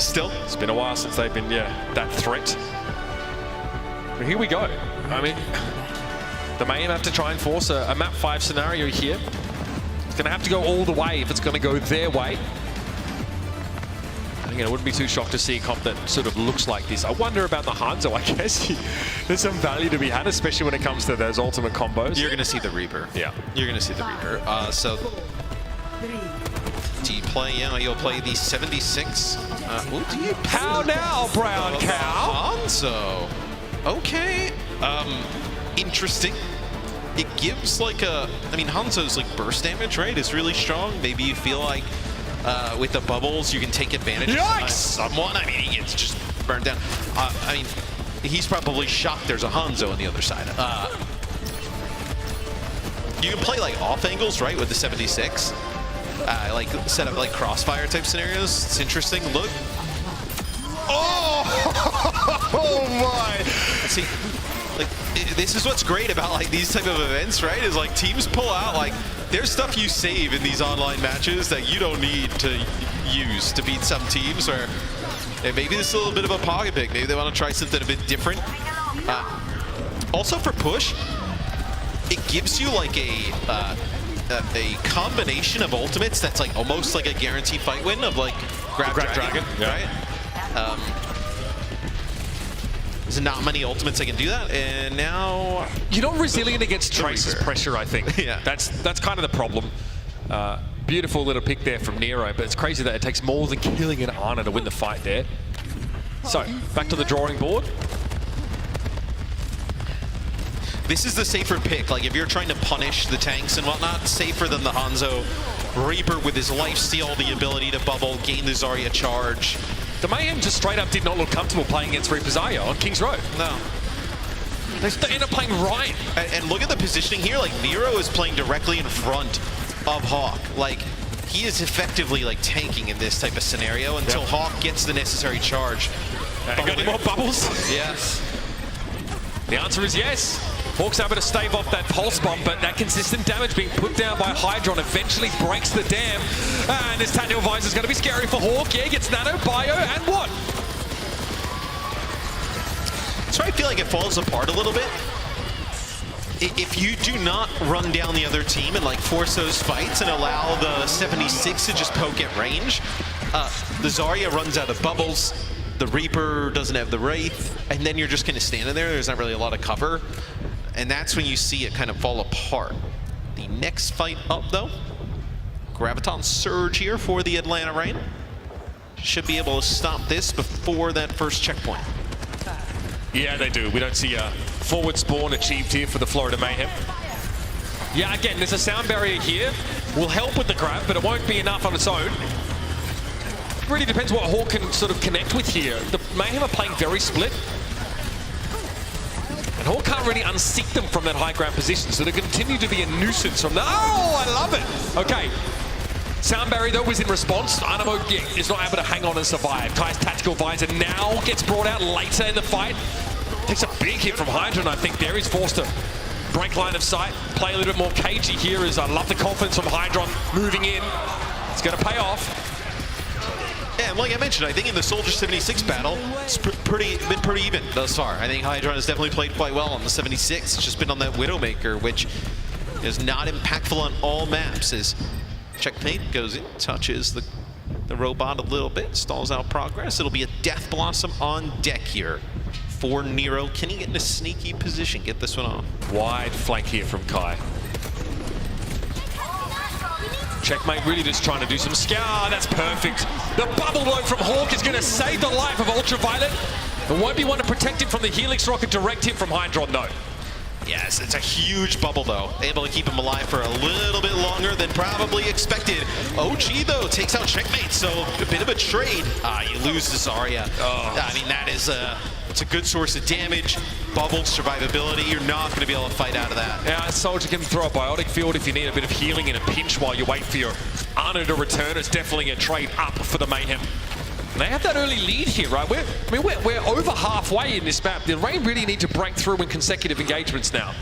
still. It's been a while since they've been, that threat. But here we go. I mean, the Mayhem have to try and force a map 5 scenario here. It's going to have to go all the way if it's going to go their way. I think Again, I wouldn't be too shocked to see a comp that sort of looks like this. I wonder about the Hangzhou. I guess there's some value to be had, especially when it comes to those ultimate combos. You're going to see the Reaper. Yeah. You're going to see the Reaper. So, do you play? Yeah, you'll play the 76. Do you? How now, Brown Cow? Hangzhou. Okay. Interesting. It gives like a, I mean, Hangzhou's like burst damage, right? Is really strong. Maybe you feel like with the bubbles you can take advantage of someone. I mean, he gets just burned down. I mean, he's probably shocked there's a Hangzhou on the other side. You can play like off angles, right, with the 76. Like set up like crossfire type scenarios. It's interesting. Look. Oh my! See, like this is what's great about like these type of events, right? Is like teams pull out like there's stuff you save in these online matches that you don't need to use to beat some teams. Or maybe this is a little bit of a pocket pick. Maybe they want to try something a bit different. Also for push, it gives you like a combination of ultimates that's like almost like a guaranteed fight win of like grab dragon, right? There's not many ultimates that can do that, and now you're not resilient against Trace's pressure, I think. Yeah, that's kind of the problem. Beautiful little pick there from Nero, but it's crazy that it takes more than killing an Ana to win the fight there. So back to the drawing board. This is the safer pick. Like if you're trying to punish the tanks and whatnot, safer than the Hangzhou Reaper with his lifesteal, the ability to bubble, gain the Zarya charge. The Mayhem just straight up did not look comfortable playing against Reaper Zarya on King's Road. No. They end up playing right. And look at the positioning here. Like Nero is playing directly in front of Hawk. Like he is effectively like tanking in this type of scenario until Hawk gets the necessary charge. Got any more bubbles? Yes. The answer is yes. Hawk's able to stave off that pulse bomb, but that consistent damage being put down by Hydron eventually breaks the dam. And this tactical visor is going to be scary for Hawk. Yeah, he gets nano, bio, and what? So I feel like it falls apart a little bit. If you do not run down the other team and like force those fights and allow the 76 to just poke at range, the Zarya runs out of bubbles. The Reaper doesn't have the Wraith, and then you're just kind of standing there. There's not really a lot of cover. And that's when you see it kind of fall apart. The next fight up, though, Graviton Surge here for the Atlanta Reign. Should be able to stop this before that first checkpoint. Yeah, they do. We don't see a forward spawn achieved here for the Florida Mayhem. Yeah, again, there's a sound barrier here. Will help with the grab, but it won't be enough on its own. Really depends what Hawk can sort of connect with here. The Mayhem are playing very split. And Hawk can't really unseat them from that high ground position, so they continue to be a nuisance from the... Oh, I love it! Okay. Sound barrier, though, was in response. Animo is not able to hang on and survive. Kai's tactical visor now gets brought out later in the fight. Takes a big hit from Hydron, I think there. He's forced to break line of sight, play a little bit more cagey here. As I love the confidence from Hydron moving in. It's going to pay off. Yeah, and like I mentioned, I think in the Soldier 76 battle, it's been pretty even thus far. I think Hydron has definitely played quite well on the 76. It's just been on that Widowmaker, which is not impactful on all maps. As Checkmate goes in, touches the robot a little bit, stalls out progress. It'll be a Death Blossom on deck here for Nero. Can he get in a sneaky position, get this one off? Wide flank here from Kai. Checkmate really just trying to do some scour. That's perfect. The bubble blow from Hawk is going to save the life of Ultraviolet. It won't be one to protect him from the Helix Rocket. Direct hit from Hydron, though. Yes, it's a huge bubble, though. Able to keep him alive for a little bit longer than probably expected. OG, though, takes out Checkmate, so a bit of a trade. You lose to Zarya. I mean, that is it's a good source of damage. Bubble, survivability, you're not going to be able to fight out of that. Yeah, Soldier can throw a Biotic Field if you need a bit of healing in a pinch while you wait for your Ana to return. It's definitely a trade up for the Mayhem. And they have that early lead here, right? We're over halfway in this map. The Reign really need to break through in consecutive engagements now.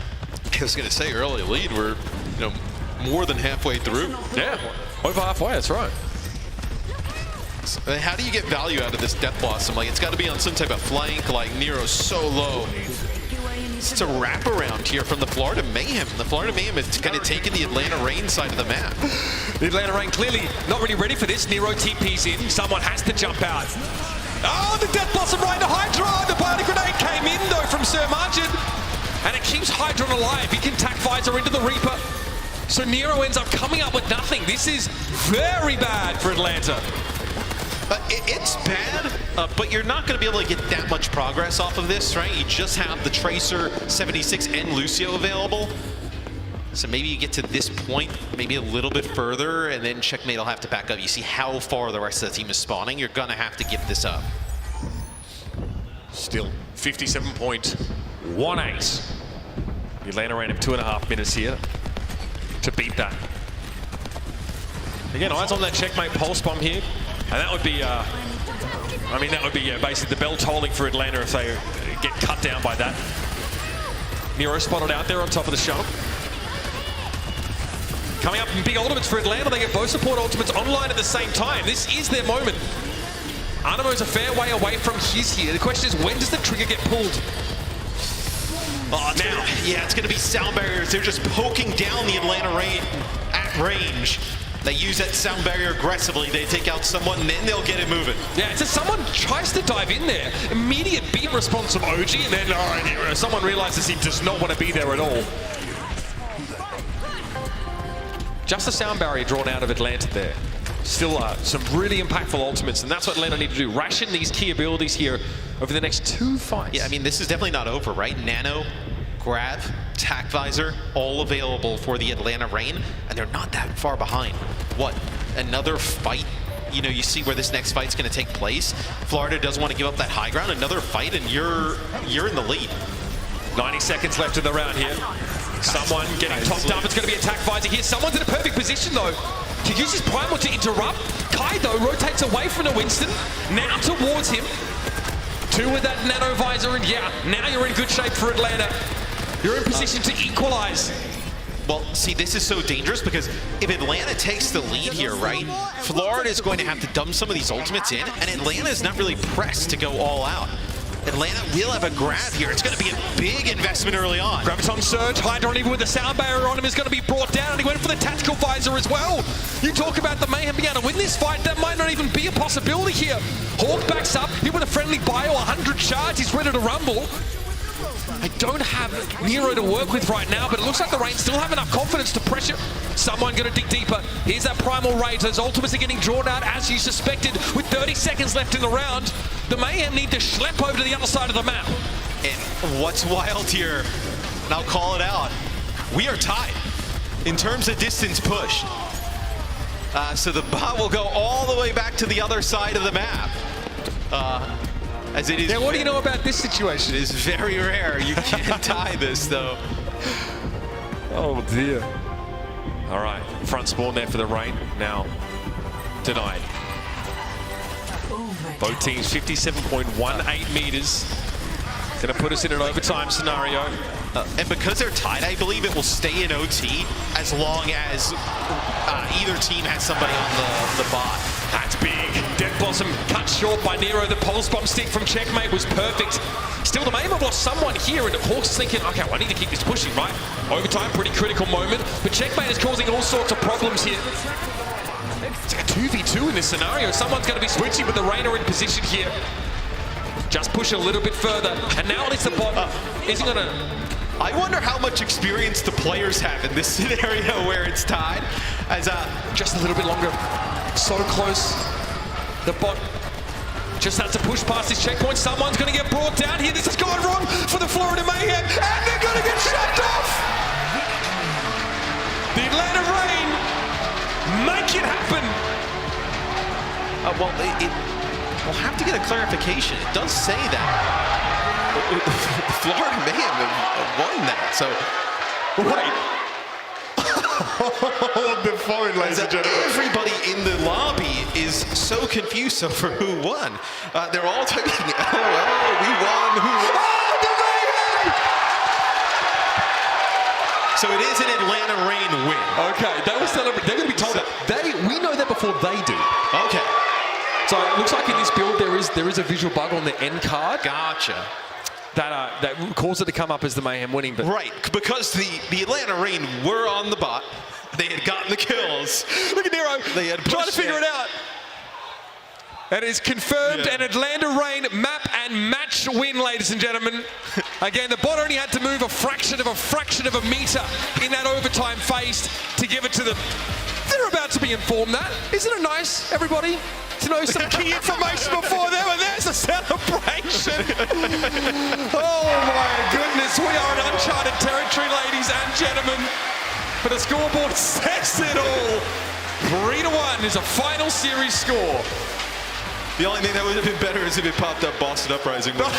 I was going to say early lead, we're more than halfway through. Yeah, over halfway, that's right. So, how do you get value out of this Death Blossom? Like, it's got to be on some type of flank, like Nero's so low. It's a wraparound here from the Florida Mayhem. The Florida Mayhem is kind of taking the Atlanta Reign side of the map. The Atlanta Reign clearly not really ready for this. Nero TP's in. Someone has to jump out. Oh, the Death Blossom right to Hydra. The Bionic Grenade came in, though, from Sir Margin. And it keeps Hydron alive. He can tack Visor into the Reaper. So Nero ends up coming up with nothing. This is very bad for Atlanta. It's bad, but you're not going to be able to get that much progress off of this, right? You just have the Tracer, 76, and Lucio available. So maybe you get to this point, maybe a little bit further, and then Checkmate will have to back up. You see how far the rest of the team is spawning. You're going to have to give this up. Still 57.18. The Atlanta Reign have 2.5 minutes here to beat that. Again, eyes on that Checkmate pulse bomb here. And that would be, basically the bell tolling for Atlanta if they get cut down by that. Nero spotted out there on top of the shuttle. Coming up in big ultimates for Atlanta. They get both support ultimates online at the same time. This is their moment. Anamo's a fair way away from his here. The question is, when does the trigger get pulled? Oh, now, it's going to be sound barriers. They're just poking down the Atlanta Reign at range. They use that sound barrier aggressively. They take out someone, and then they'll get it moving. Yeah, so someone tries to dive in there. Immediate beat response from OG, and then someone realizes he does not want to be there at all. Just a sound barrier drawn out of Atlanta there. Still some really impactful ultimates, and that's what Atlanta need to do. Ration these key abilities here over the next 2 fights. Yeah, I mean, this is definitely not over, right? Nano, Grav, Tac Visor, all available for the Atlanta Reign, and they're not that far behind. What, another fight? You know, you see where this next fight's going to take place. Florida doesn't want to give up that high ground. Another fight, and you're in the lead. 90 seconds left in the round here. Someone getting topped up. It's going to be a Tac Visor here. Someone's in a perfect position, though, to use his Primal to interrupt. Kai, though, rotates away from the Winston. Now towards him. 2 with that Nano Visor, and now you're in good shape for Atlanta. You're in position to equalize. Well, see, this is so dangerous because if Atlanta takes the lead here, right, Florida is going to have to dump some of these ultimates in, and Atlanta is not really pressed to go all out. Atlanta will have a grab here. It's going to be a big investment early on. Graviton Surge, Hydron even with the sound barrier on him is going to be brought down, and he went for the tactical visor as well. You talk about the Mayhem being able to win this fight, that might not even be a possibility here. Hawk backs up, hit with a friendly bio, 100 charge, he's ready to rumble. I don't have Nero to work with right now, but it looks like the Reign still have enough confidence to pressure. Someone going to dig deeper. Here's that Primal Rage. Those ultimates are getting drawn out as you suspected. With 30 seconds left in the round, the Mayhem need to schlep over to the other side of the map. And what's wild here, and I'll call it out, we are tied in terms of distance pushed. So the bot will go all the way back to the other side of the map. As it is. Yeah, what do you know about this situation? It is very rare. You can't tie this, though. Oh, dear. All right, front spawn there for the Reign. Now denied. Both teams 57.18 meters. Gonna put us in an overtime scenario. And because they're tied, I believe it will stay in OT as long as either team has somebody on the bot. That's big. Death Blossom cut short by Nero. The pulse bomb stick from Checkmate was perfect. Still, the Mayhem have lost someone here, and Hawk's thinking, okay, well, I need to keep this pushing, right? Overtime, pretty critical moment, but Checkmate is causing all sorts of problems here. It's like a 2v2 in this scenario. Someone's going to be switching, but the Reign are in position here. Just push a little bit further, and now at least the bot isn't going to... I wonder how much experience the players have in this scenario where it's tied. As just a little bit longer. So close. The bot just has to push past this checkpoint. Someone's going to get brought down here. This has gone wrong for the Florida Mayhem, and they're going to get shut off. The Atlanta Reign make it happen. Well, we'll have to get a clarification. It does say that. Florida Mayhem have won that, so... Wait. The phone, ladies and gentlemen. Everybody in the lobby is so confused over who won. They're all talking, oh, we won, who won? Oh, the Mayhem! So it is an Atlanta Reign win. Okay, they will celebrate. They're going to be told that. We know that before they do. Okay. So it looks like in this build there is a visual bug on the end card. Gotcha. that caused it to come up as the Mayhem winning. But right, because the Atlanta Reign were on the bot. They had gotten the kills. Look at Nero They had trying to pushed figure it out. That is confirmed an Atlanta Reign map and match win, ladies and gentlemen. Again, the bot only had to move a fraction of a meter in that overtime phase to give it to them. They're about to be informed that. Isn't it nice, everybody, to know some key information before them? And there's a celebration. Oh my goodness, we are in uncharted territory, ladies and gentlemen. But the scoreboard says it all. 3-1 is a final series score. The only thing that would have been better is if it popped up Boston Uprising. But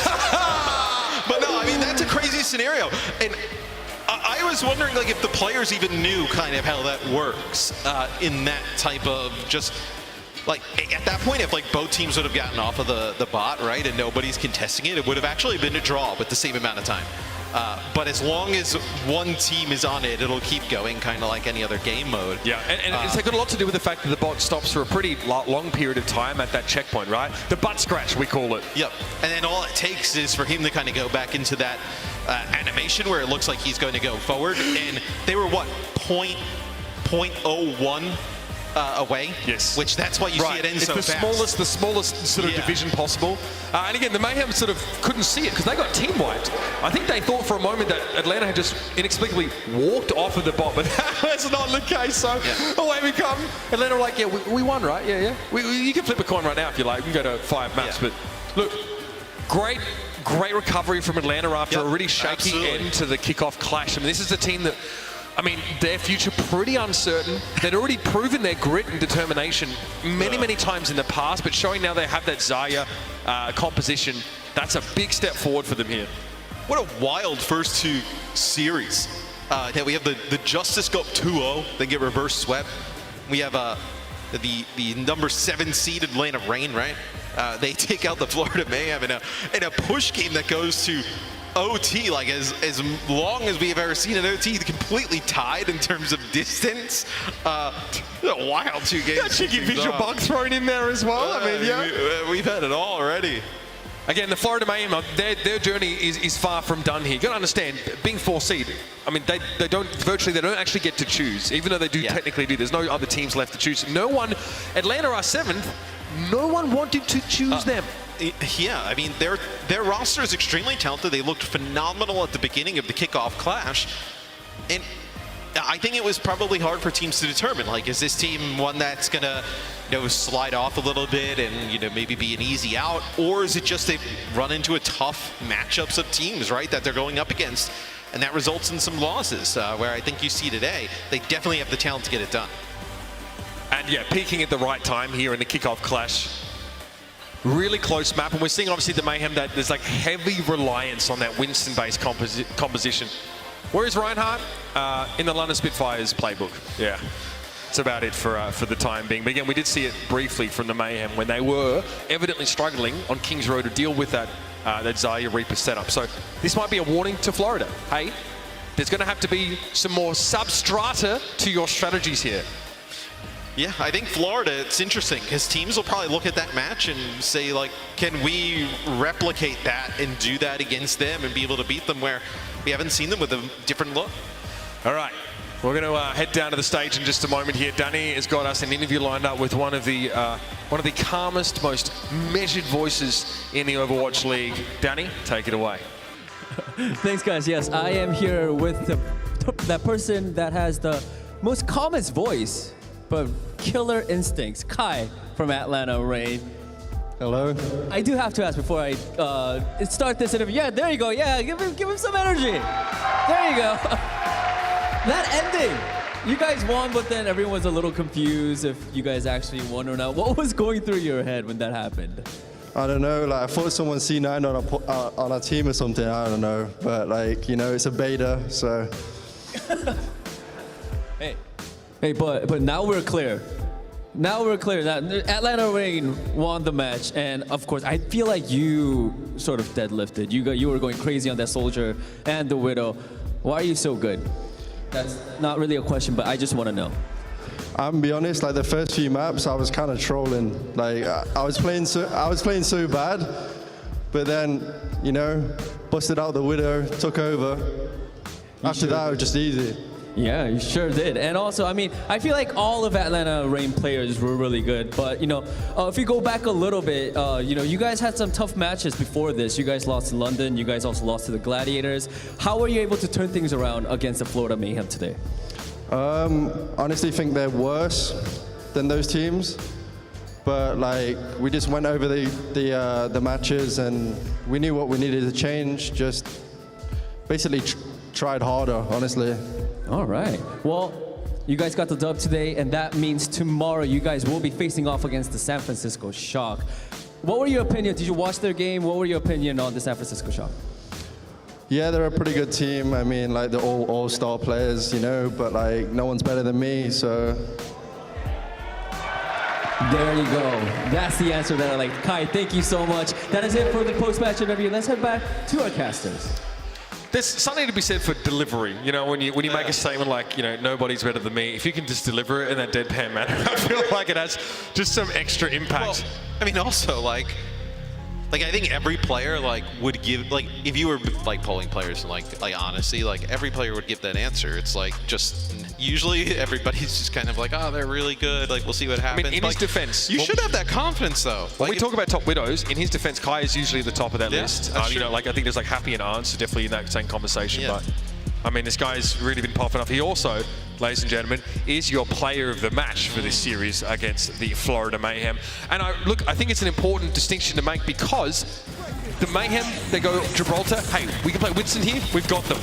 no, I mean, that's a crazy scenario. And I was wondering, like, if the players even knew kind of how that works in that type of just, like, at that point, if, like, both teams would have gotten off of the bot, right, and nobody's contesting it, it would have actually been a draw with the same amount of time. But as long as one team is on it, it'll keep going, kind of like any other game mode. Yeah, and it's got a lot to do with the fact that the bot stops for a pretty long period of time at that checkpoint, right? The butt scratch, we call it. Yep, and then all it takes is for him to kind of go back into that animation where it looks like he's going to go forward, and they were, what, 0.01 away? Yes. Which that's why you see it in so fast. It's the smallest sort of division possible. And again, the Mayhem sort of couldn't see it because they got team wiped. I think they thought for a moment that Atlanta had just inexplicably walked off of the bot, but that's not the case. So away we come. Atlanta were like, yeah, we won, right? Yeah. You can flip a coin right now if you like. We can go to 5 maps. But look, great recovery from Atlanta after a really shaky end to the Kickoff Clash. I mean, this is a team that, I mean, their future pretty uncertain. They'd already proven their grit and determination many times in the past, but showing now they have that Zarya composition, that's a big step forward for them here. What a wild first 2 series. That we have the Justice go up 2-0, then get reverse swept. We have the number 7 seed Atlanta Reign, right? They take out the Florida Mayhem in a push game that goes to OT, like as long as we have ever seen an OT, completely tied in terms of distance. A wild 2 games. That cheeky visual bug thrown in there as well. I mean, we've had it all already. Again, the Florida Mayhem, their journey is far from done here. You got to understand, being 4 seed, I mean, they don't actually get to choose, even though they do technically do. There's no other teams left to choose. No one, Atlanta are 7th. No one wanted to choose them. Yeah, I mean, their roster is extremely talented. They looked phenomenal at the beginning of the Kickoff Clash. And I think it was probably hard for teams to determine, like, is this team one that's going to, slide off a little bit and, maybe be an easy out? Or is it just they've run into a tough matchups of teams, right, that they're going up against? And that results in some losses, where I think you see today, they definitely have the talent to get it done. And yeah, peaking at the right time here in the Kickoff Clash. Really close map, and we're seeing obviously the Mayhem that there's like heavy reliance on that Winston-based composition. Where is Reinhardt? In the London Spitfire's playbook. Yeah, it's about it for the time being. But again, we did see it briefly from the Mayhem when they were evidently struggling on King's Road to deal with that Zarya Reaper setup. So this might be a warning to Florida. Hey, there's going to have to be some more substrata to your strategies here. Yeah, I think Florida, it's interesting because teams will probably look at that match and say, like, can we replicate that and do that against them and be able to beat them where we haven't seen them with a different look? All right, we're going to head down to the stage in just a moment here. Danny has got us an interview lined up with one of the calmest, most measured voices in the Overwatch League. Danny, take it away. Thanks, guys. Yes, I am here with that person that has the most calmest voice, but killer instincts, Kai from Atlanta Reign. Hello. I do have to ask before I start this interview. Yeah, there you go. Yeah, give him some energy. There you go. That ending. You guys won, but then everyone was a little confused if you guys actually won or not. What was going through your head when that happened? I don't know. Like, I thought someone C9 on a team or something. I don't know. But like, it's a beta, so. Hey, but now we're clear. Now we're clear. Now, Atlanta Reign won the match, and of course, I feel like you sort of deadlifted. You were going crazy on that Soldier and the Widow. Why are you so good? That's not really a question, but I just want to know. I'm gonna be honest. Like the first few maps, I was kind of trolling. Like I was playing so bad, but then busted out the Widow, took over. After that, it was just easy. Yeah, you sure did. And also, I mean, I feel like all of Atlanta Reign players were really good. But, you know, if you go back a little bit, you know, you guys had some tough matches before this. You guys lost to London. You guys also lost to the Gladiators. How were you able to turn things around against the Florida Mayhem today? Honestly, think they're worse than those teams. But, like, we just went over the matches and we knew what we needed to change. Just basically tried harder, honestly. All right. Well, you guys got the dub today, and that means tomorrow you guys will be facing off against the San Francisco Shock. What were your opinion? Did you watch their game? What were your opinion on the San Francisco Shock? Yeah, they're a pretty good team. I mean, like, they're all-star players, you know, but, like, no one's better than me, so... There you go. That's the answer that I like. Kai, thank you so much. That is it for the post-match interview. Let's head back to our casters. There's something to be said for delivery. You know, when you make a statement like, you know, nobody's better than me, if you can just deliver it in that deadpan manner, I feel like it has just some extra impact. Well, I mean, also, like I think every player, like, would give, like, if you were, like, polling players and, like honestly, like, every player would give that answer. It's, like, just, usually everybody's just kind of like, oh, they're really good, like, we'll see what happens. I mean, in his defense... You should have that confidence, though. When we talk about top widows, in his defense, Kai is usually at the top of that list. You know, like, I think there's, like, Happy and Arns are definitely in that same conversation, but... I mean, this guy's really been popping up. He also, ladies and gentlemen, is your player of the match for this series against the Florida Mayhem. And I think it's an important distinction to make because the Mayhem, they go Gibraltar, hey, we can play Winston here, we've got them.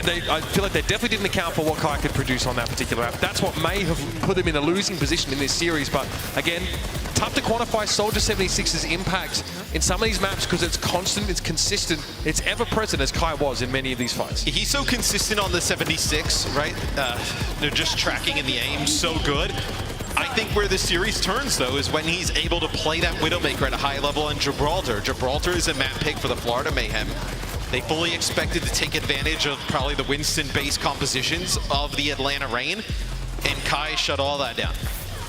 I feel like they definitely didn't account for what Kai could produce on that particular map. That's what may have put them in a losing position in this series, but again, tough to quantify Soldier 76's impact in some of these maps because it's constant, it's consistent, it's ever-present as Kai was in many of these fights. He's so consistent on the 76, right? They're just tracking in the aim so good. I think where the series turns, though, is when he's able to play that Widowmaker at a high level on Gibraltar. Gibraltar is a map pick for the Florida Mayhem. They fully expected to take advantage of probably the Winston-based compositions of the Atlanta Reign, and Kai shut all that down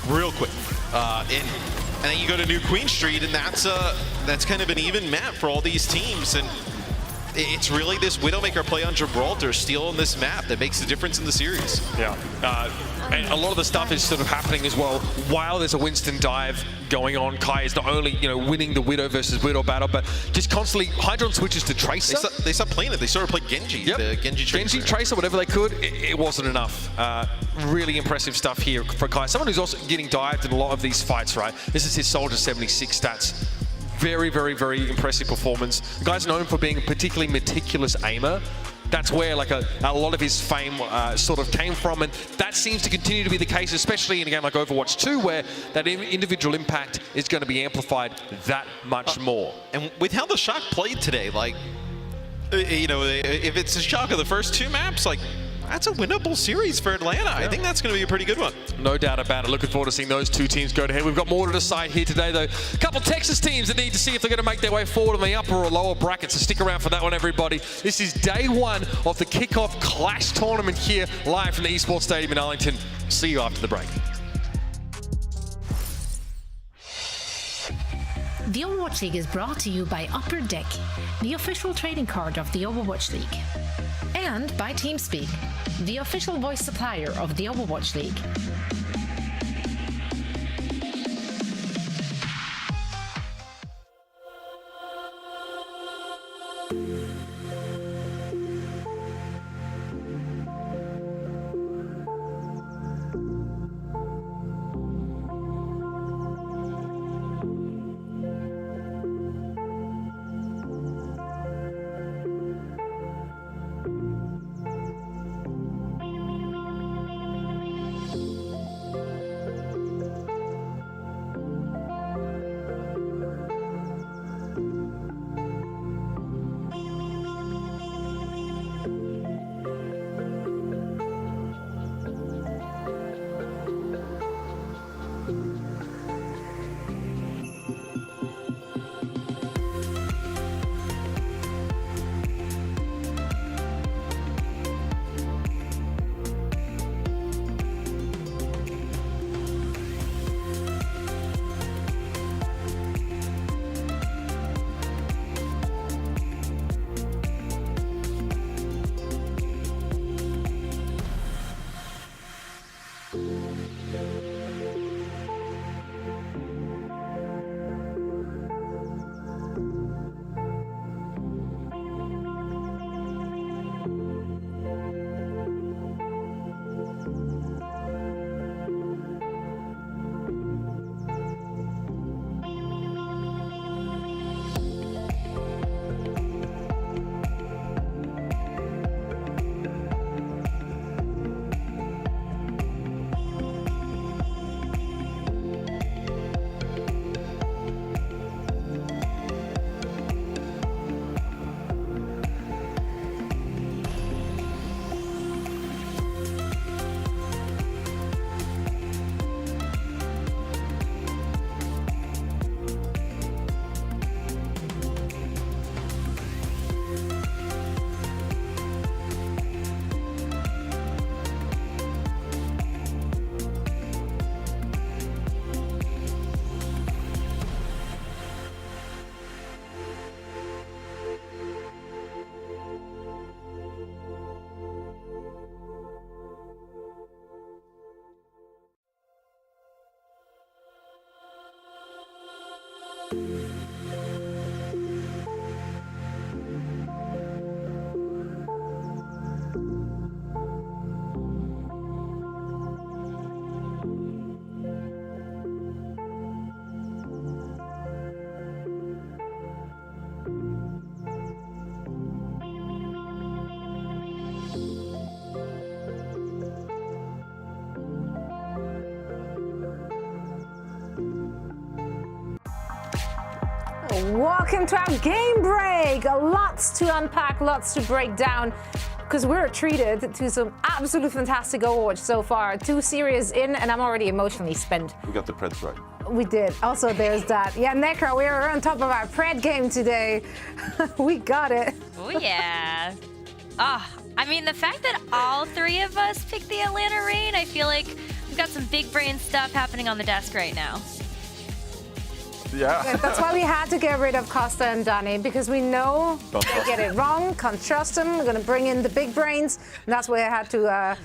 real quick. And then you go to New Queen Street, and that's kind of an even map for all these teams. And it's really this Widowmaker play on Gibraltar, stealing this map, that makes the difference in the series. Yeah. And a lot of the stuff is sort of happening as well while there's a Winston dive going on. Kai is not only, you know, winning the Widow versus Widow battle, but just constantly Hydron switches to Tracer. They stopped playing it. They started playing Genji. Yep. The Genji Tracer. Genji Tracer, whatever they could, it wasn't enough. Really impressive stuff here for Kai. Someone who's also getting dived in a lot of these fights, right? This is his Soldier 76 stats. Very, very, very impressive performance. The guy's known for being a particularly meticulous aimer. That's where like a lot of his fame sort of came from, and that seems to continue to be the case, especially in a game like Overwatch 2, where that individual impact is going to be amplified that much more. And with how the Shock played today, like, you know, if it's a Shock of the first two maps, like, that's a winnable series for Atlanta. Yeah. I think that's going to be a pretty good one. No doubt about it. Looking forward to seeing those two teams go to head. We've got more to decide here today, though. A couple of Texas teams that need to see if they're going to make their way forward in the upper or lower brackets. So stick around for that one, everybody. This is day one of the Kickoff Clash Tournament here, live from the Esports Stadium in Arlington. See you after the break. The Overwatch League is brought to you by Upper Deck, the official trading card of the Overwatch League. And by TeamSpeak, the official voice supplier of the Overwatch League. Welcome to our game break. Lots to unpack, lots to break down, because we're treated to some absolutely fantastic Overwatch so far. 2 series in, and I'm already emotionally spent. We got the Preds right. We did. Also, there's that. Yeah, Necro, we're on top of our Pred game today. We got it. Oh, yeah. I mean, the fact that all 3 of us picked the Atlanta Reign, I feel like we've got some big brain stuff happening on the desk right now. Yeah. That's why we had to get rid of Costa and Danny, because we know they get it wrong, can't trust them. We're going to bring in the big brains, and that's why I had to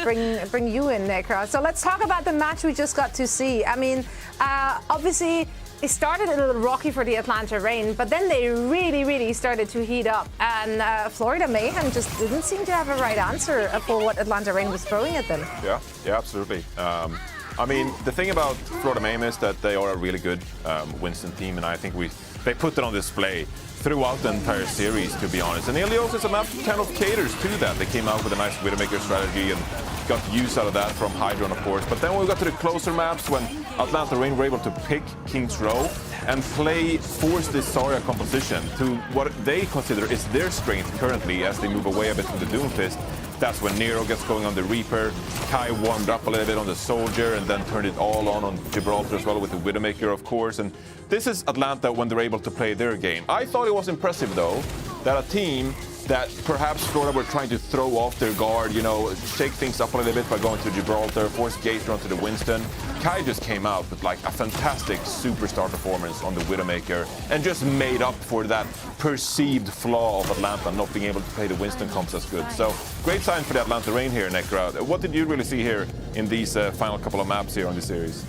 bring you in, Necro. So let's talk about the match we just got to see. I mean, obviously, it started a little rocky for the Atlanta Reign, but then they really started to heat up, and Florida Mayhem just didn't seem to have a right answer for what Atlanta Reign was throwing at them. Yeah, absolutely. I mean, the thing about Florida Mayhem is that they are a really good Winston team, and I think they put it on display throughout the entire series, to be honest. And Ilios is a map that kind of caters to that. They came out with a nice Widowmaker strategy and got use out of that from Hydron, of course. But then when we got to the closer maps, when Atlanta Reign were able to pick King's Row and force this Zarya composition to what they consider is their strength currently as they move away a bit from the Doomfist, that's when Nero gets going on the Reaper. Kai warmed up a little bit on the Soldier and then turned it all on Gibraltar as well with the Widowmaker, of course. And this is Atlanta when they're able to play their game. I thought it was impressive, though, that a team that perhaps Florida were trying to throw off their guard, you know, shake things up a little bit by going to Gibraltar, force Gator onto the Winston. Kai just came out with like a fantastic superstar performance on the Widowmaker and just made up for that perceived flaw of Atlanta not being able to play the Winston comps as good. So great sign for the Atlanta Reign here, Necro. What did you really see here in these final couple of maps here on the series?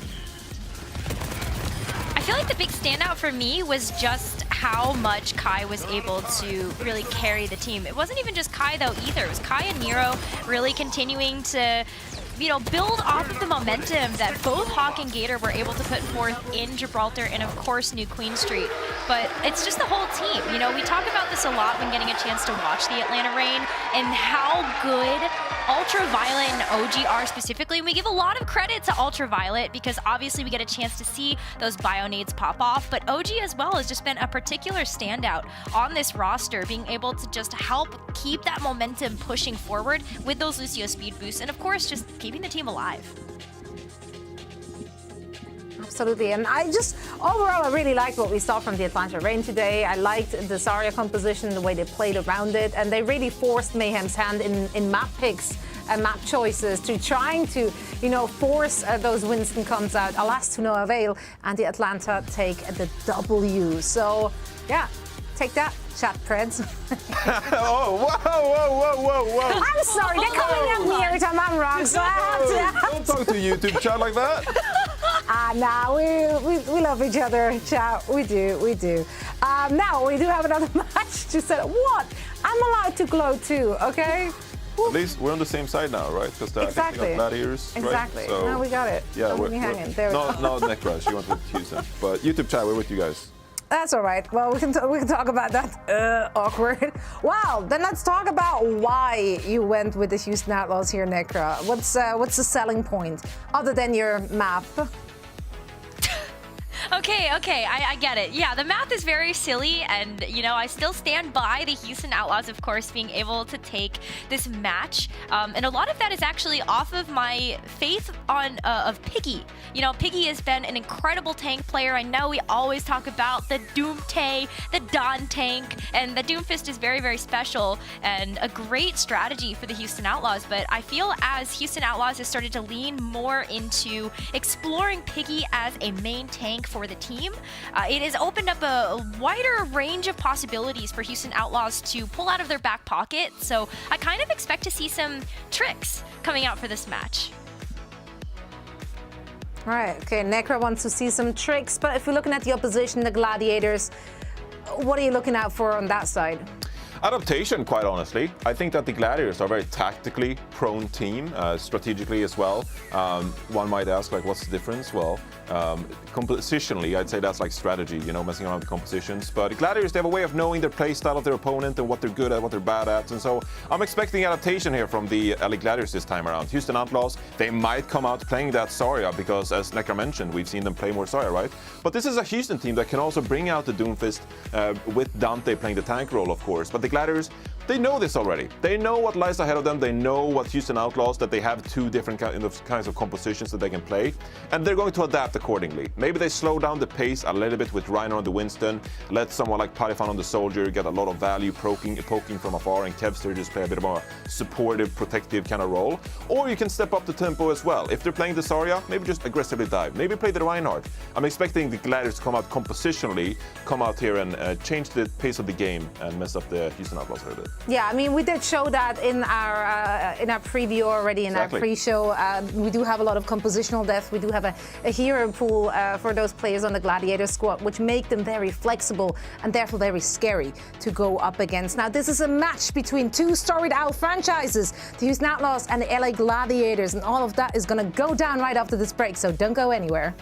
I feel like the big standout for me was just how much Kai was able to really carry the team. It wasn't even just Kai, though, either. It was Kai and Nero really continuing to, you know, build off of the momentum that both Hawk and Gator were able to put forth in Gibraltar and, of course, New Queen Street. But it's just the whole team. You know, we talk about this a lot when getting a chance to watch the Atlanta Reign and how good Ultraviolet and OG are specifically. And we give a lot of credit to Ultraviolet because obviously we get a chance to see those bio-nades pop off. But OG as well has just been a particular standout on this roster, being able to just help keep that momentum pushing forward with those Lucio speed boosts. And of course, just keeping the team alive. Absolutely, and overall, I really liked what we saw from the Atlanta Reign today. I liked the Zarya composition, the way they played around it, and they really forced Mayhem's hand in map picks and map choices to trying to, you know, force those Winston comps out. Alas, to no avail, and the Atlanta take the W. So, yeah, take that, chat Preds. Oh, whoa. I'm sorry, they're coming at me every time I'm wrong, so I have to. Don't talk to YouTube chat like that. Nah, we love each other, chat. We do. Now, we do have another match to set up. What? I'm allowed to glow too, okay? At least we're on the same side now, right? Because exactly. I think Gladiators, Exactly. Right? So, no, we got it. Yeah, we're hanging. There we no, go. no, neck rush. You want to accuse them. But YouTube chat, we're with you guys. That's all right. Well, we can talk about that. Awkward. Wow. Then let's talk about why you went with the Houston Outlaws here, Necra. What's the selling point other than your map? Okay, I get it. Yeah, the math is very silly, and, you know, I still stand by the Houston Outlaws, of course, being able to take this match. And a lot of that is actually off of my faith of Piggy. You know, Piggy has been an incredible tank player. I know we always talk about the Doomtae, the Dawn tank, and the Doomfist is very, very special and a great strategy for the Houston Outlaws. But I feel as Houston Outlaws has started to lean more into exploring Piggy as a main tank for the team, it has opened up a wider range of possibilities for Houston Outlaws to pull out of their back pocket. So I kind of expect to see some tricks coming out for this match. Right, okay, Necro wants to see some tricks, but if we're looking at the opposition, the Gladiators, what are you looking out for on that side? Adaptation, quite honestly. I think that the Gladiators are a very tactically prone team, strategically as well. One might ask, like, what's the difference? Well, compositionally, I'd say that's like strategy, you know, messing around with compositions. But the Gladiators, they have a way of knowing their play style of their opponent and what they're good at, what they're bad at. And so I'm expecting adaptation here from the LA Gladiators this time around. Houston Outlaws, they might come out playing that Zarya because, as Necro mentioned, we've seen them play more Zarya, right? But this is a Houston team that can also bring out the Doomfist with Dante playing the tank role, of course. But the Gladiators, they know this already. They know what lies ahead of them. They know what Houston Outlaws, that they have two different kinds of compositions that they can play. And they're going to adapt accordingly. Maybe they slow down the pace a little bit with Reiner on the Winston, let someone like Parifan on the Soldier get a lot of value poking from afar, and Kevster just play a bit of a supportive, protective kind of role. Or you can step up the tempo as well. If they're playing the Zarya, maybe just aggressively dive. Maybe play the Reinhardt. I'm expecting the Gladiators to come out compositionally, come out here and change the pace of the game and mess up the Houston Outlaws a little bit. Yeah, I mean, we did show that in our preview already, in our pre-show. We do have a lot of compositional depth. We do have a hero pool for those players on the Gladiator squad, which make them very flexible and therefore very scary to go up against. Now, this is a match between two storied out franchises, the Houston Outlaws and the LA Gladiators, and all of that is going to go down right after this break, so don't go anywhere.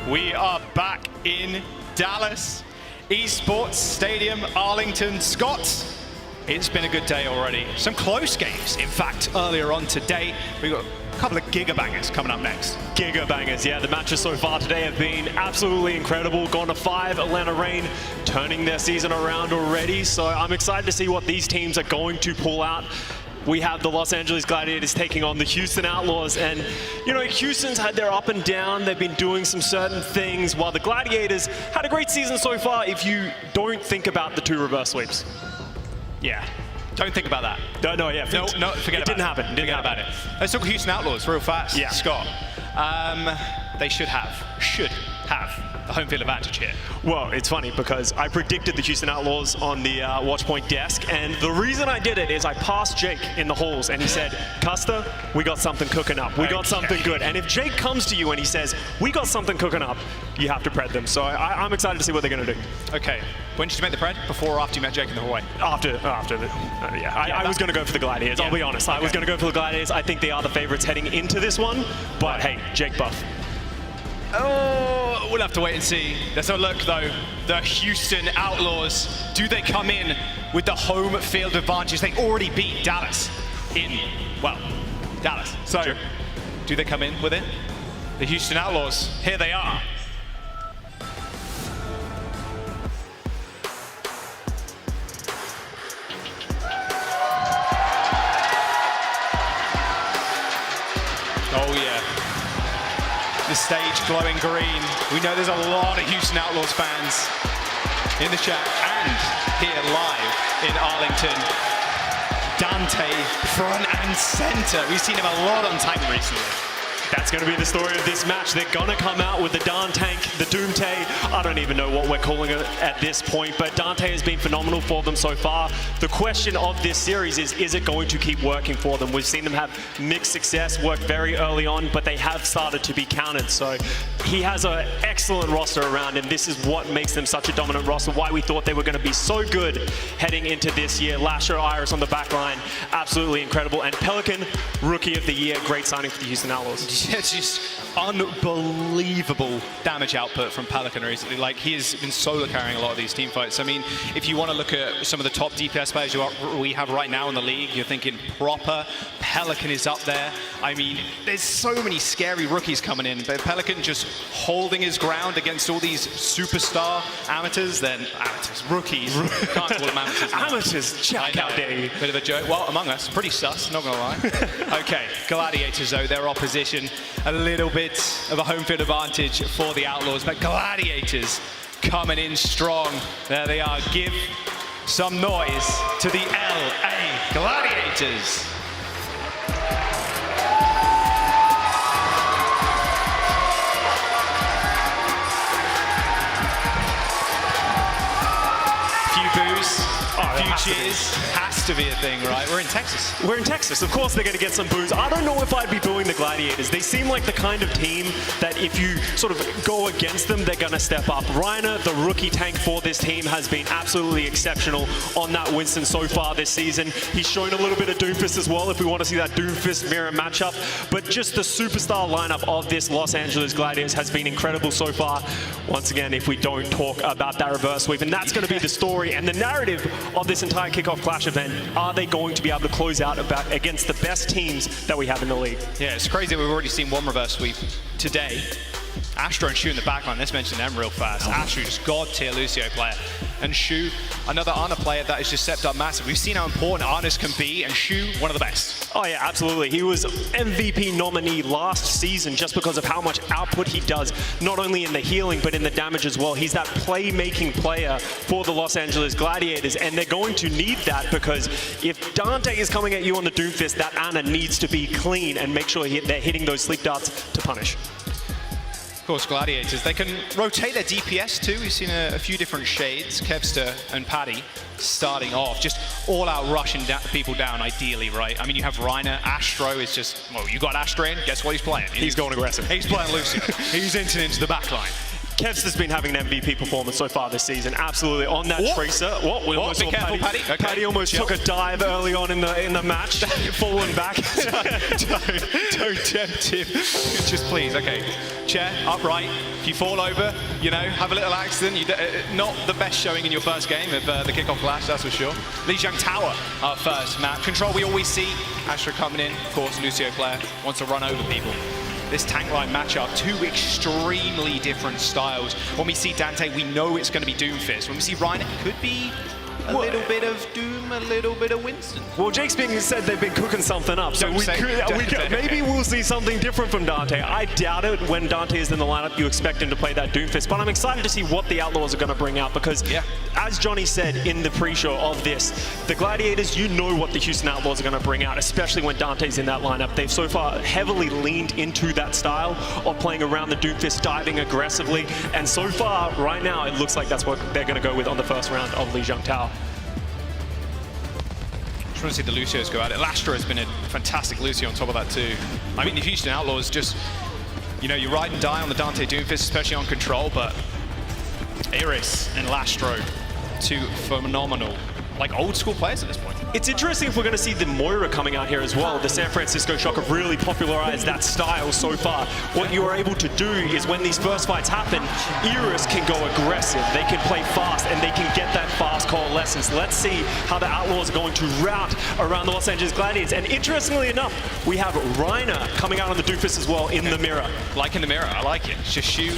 We are back in Dallas, Esports Stadium, Arlington. Scott, it's been a good day already. Some close games, in fact, earlier on today. We've got a couple of gigabangers coming up next. Gigabangers, yeah. The matches so far today have been absolutely incredible. Gone to 5, Atlanta Reign turning their season around already. So I'm excited to see what these teams are going to pull out. we have the Los Angeles Gladiators taking on the Houston Outlaws. And, you know, Houston's had their up and down. They've been doing some certain things, while the Gladiators had a great season so far if you don't think about the 2 reverse sweeps. Yeah. Don't think about that. No, yeah. No, forget about it. It didn't happen. Forget about it. Let's talk Houston Outlaws real fast. Yeah. Scott. They should have the home field advantage here. Well, it's funny because I predicted the Houston Outlaws on the Watchpoint desk, and the reason I did it is I passed Jake in the halls and he said, Custer, we got something cooking up. We got something good. And if Jake comes to you and he says, we got something cooking up, you have to pred them. So I'm excited to see what they're going to do. Okay. When did you make the pred? Before or after you met Jake in the hallway? After I was going to go for the Gladiators, I'll be honest. I was going to go for the Gladiators. I think they are the favorites heading into this one, but hey, Jake buff. Oh, we'll have to wait and see. Let's have a look, though. The Houston Outlaws, do they come in with the home field advantage? They already beat Dallas Dallas. So, do they come in with it? The Houston Outlaws, here they are. Oh, yeah. The stage glowing green. We know there's a lot of Houston Outlaws fans in the chat and here live in Arlington. Dante, front and center. We've seen him a lot on Titan recently. That's going to be the story of this match. They're going to come out with the Darn Tank, the Doomtay. I don't even know what we're calling it at this point, but Dante has been phenomenal for them so far. The question of this series is it going to keep working for them? We've seen them have mixed success, work very early on, but they have started to be countered. So he has an excellent roster around him. This is what makes them such a dominant roster, why we thought they were going to be so good heading into this year. Lasher, Iris on the back line, absolutely incredible. And Pelican, Rookie of the Year, great signing for the Houston Outlaws. It's just unbelievable damage output from Pelican recently. Like, he has been solo carrying a lot of these team fights. I mean, if you want to look at some of the top DPS players we have right now in the league, you're thinking proper. Pelican is up there. I mean, there's so many scary rookies coming in, but Pelican just holding his ground against all these superstar rookies. Can't call them amateurs. Amateurs, Jack, how dare you. Bit of a joke. Well, Among Us, pretty sus, not gonna lie. Okay, Gladiators though, their opposition, a little bit of a home field advantage for the Outlaws, but Gladiators coming in strong. There they are. Give some noise to the LA Gladiators. Few boos. Few cheers. Has to be a thing, right? We're in Texas. We're in Texas. Of course they're going to get some boos. I don't know if I'd be booing the Gladiators. They seem like the kind of team that if you sort of go against them, they're going to step up. Reiner, the rookie tank for this team, has been absolutely exceptional on that Winston so far this season. He's shown a little bit of Doomfist as well if we want to see that Doomfist mirror matchup. But just the superstar lineup of this Los Angeles Gladiators has been incredible so far. Once again, if we don't talk about that reverse sweep, and that's going to be the story and the narrative of this entire Kickoff Clash event. Are they going to be able to close out against the best teams that we have in the league? Yeah, it's crazy. We've already seen one reverse sweep today. Astro and Shu in the backline. Let's mention them real fast. Astro, just god tier Lucio player. And Shu, another Ana player that has just stepped up massive. We've seen how important Anas can be, and Shu, one of the best. Oh yeah, absolutely. He was MVP nominee last season just because of how much output he does, not only in the healing, but in the damage as well. He's that playmaking player for the Los Angeles Gladiators, and they're going to need that because if Dante is coming at you on the Doomfist, that Ana needs to be clean and make sure they're hitting those sleep darts to punish. Of course, Gladiators, they can rotate their DPS too. We've seen a few different shades. Kevster and Paddy starting off, just all out rushing people down ideally, right? I mean, you have Reiner, Astro is just, well, you got Astro in, guess what he's playing? He's going aggressive. He's playing Lucio. He's entering into the back line. Kev's has been having an MVP performance so far this season, absolutely. On that Tracer, we almost saw careful, Paddy. Okay. Paddy almost took a dive early on in the match, falling back. Don't tempt him. Just please, okay. Chair, upright. If you fall over, you know, have a little accident. Not the best showing in your first game of the Kickoff Clash, that's for sure. Lijiang Tower, our first map. Control we always see. Astro coming in, of course, Lucio player wants to run over people. This tank line matchup, two extremely different styles. When we see Dante, we know it's going to be Doomfist. When we see Reiner, it could be A little bit of Doom, a little bit of Winston. Well, Jake's said they've been cooking something up, so maybe we'll see something different from Dante. I doubt it. When Dante is in the lineup, you expect him to play that Doomfist, but I'm excited to see what the Outlaws are going to bring out because, as Johnny said in the pre-show of this, the Gladiators, you know what the Houston Outlaws are going to bring out, especially when Dante's in that lineup. They've so far heavily leaned into that style of playing around the Doomfist, diving aggressively, and so far, right now, it looks like that's what they're going to go with on the first round of Lijiang Tao. Just want to see the Lucios go at it. Lastra has been a fantastic Lucio on top of that too. I mean, the Houston Outlaws just, you know, you ride and die on the Dante Doomfist, especially on control, but Iris and Lastro, two phenomenal, like old school players at this point. It's interesting if we're going to see the Moira coming out here as well. The San Francisco Shock have really popularized that style so far. What you are able to do is when these first fights happen, Iris can go aggressive. They can play fast and they can get that fast coalescence. Let's see how the Outlaws are going to route around the Los Angeles Gladiators. And interestingly enough, we have Reiner coming out on the Doofus as well in the mirror. Like in the mirror, I like it. It's just Shu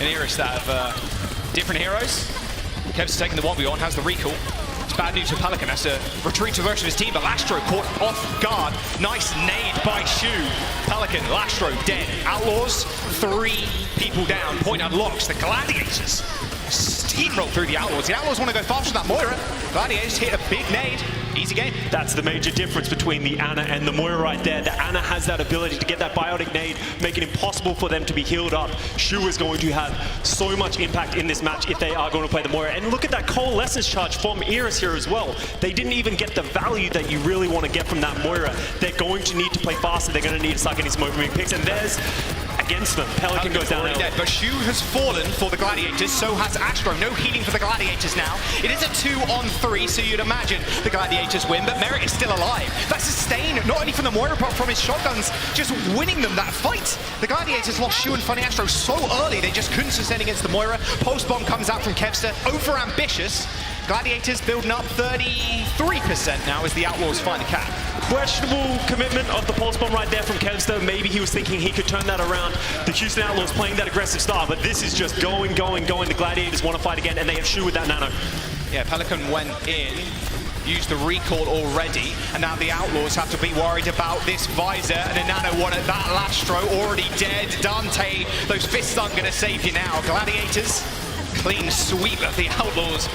and Iris that have different heroes. Kev's taking the 1v1, has the recall. It's bad news for Pelican, has to retreat to the rest of his team, but Lastro caught off guard. Nice nade by Shu. Pelican, Lastro dead. Outlaws, 3 people down. Point unlocks. The Gladiators steamroll through the Outlaws. The Outlaws want to go faster than that Moira. Gladiators hit a big nade. Easy game. That's the major difference between the Ana and the Moira right there. The Ana has that ability to get that biotic nade, make it impossible for them to be healed up. Shu is going to have so much impact in this match if they are going to play the Moira. And look at that coalescence charge from Iris here as well. They didn't even get the value that you really want to get from that Moira. They're going to need to play faster. They're going to need to start getting some moving picks. And there's against them. Pelican goes down dead, but Shu has fallen for the Gladiators, so has Astro. No healing for the Gladiators now. It is a 2-on-3, so you'd imagine the Gladiators win, but Merritt is still alive. That sustain, not only from the Moira, but from his shotguns, just winning them that fight. The Gladiators lost Shu and Funny Astro so early, they just couldn't sustain against the Moira. Post bomb comes out from Kevster, over ambitious. Gladiators building up 33% now as the Outlaws find the cap. Questionable commitment of the pulse bomb right there from Kevster. Maybe he was thinking he could turn that around. The Houston Outlaws playing that aggressive style, but this is just going. The Gladiators want to fight again, and they have Shu with that nano. Yeah, Pelican went in, used the recall already, and now the Outlaws have to be worried about this visor, and a nano one at that. Lastro already dead. Dante, those fists aren't going to save you now. Gladiators, clean sweep of the Outlaws.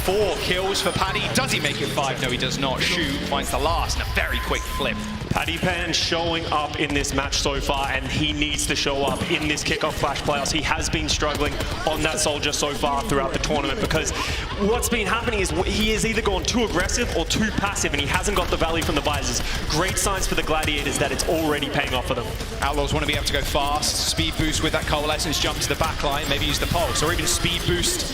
4 kills for Paddy. Does he make it 5? No, he does not. Shu finds the last and a very quick flip. Paddy Pan showing up in this match so far, and he needs to show up in this Kickoff Clash playoffs. He has been struggling on that Soldier so far throughout the tournament because what's been happening is he has either gone too aggressive or too passive, and he hasn't got the value from the visors. Great signs for the Gladiators that it's already paying off for them. Outlaws want to be able to go fast, speed boost with that Coalescence, jump to the back line, maybe use the Pulse, or even speed boost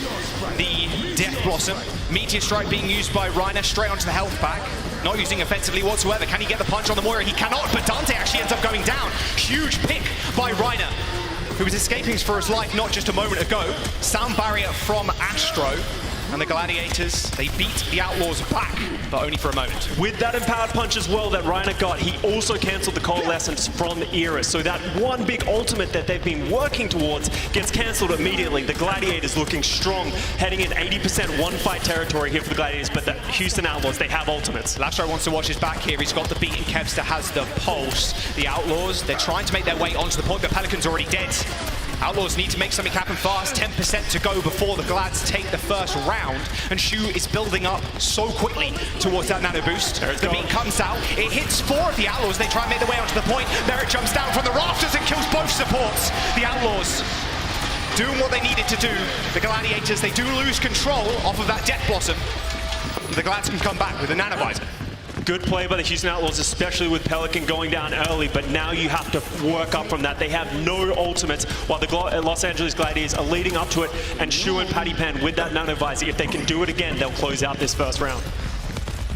the Death Blossom. Meteor Strike being used by Reiner straight onto the health pack. Not using offensively whatsoever. Can he get the punch on the Moira? He cannot, but Dante actually ends up going down. Huge pick by Reiner, who was escaping for his life not just a moment ago. Sound barrier from Astro. And the Gladiators, they beat the Outlaws back, but only for a moment. With that empowered punch as well that Reiner got, he also cancelled the Coalescence from Iris. So that one big ultimate that they've been working towards gets cancelled immediately. The Gladiators looking strong, heading in 80% one-fight territory here for the Gladiators, but the Houston Outlaws, they have ultimates. Lastro wants to watch his back here. He's got the beat, and Kevster has the pulse. The Outlaws, they're trying to make their way onto the point, but Pelican's already dead. Outlaws need to make something happen fast. 10% to go before the Glads take the first round. And Shu is building up so quickly towards that nano boost. The beat comes out. It hits 4 of the Outlaws. They try and make their way onto the point. Merritt jumps down from the rafters and kills both supports. The Outlaws doing what they needed to do. The Gladiators, they do lose control off of that Death Blossom. The Glads can come back with a nanovisor. Good play by the Houston Outlaws, especially with Pelican going down early, but now you have to work up from that. They have no ultimates, while the Los Angeles Gladiators are leading up to it, and Shu and Paddy Pan with that nanovisor. If they can do it again, they'll close out this first round.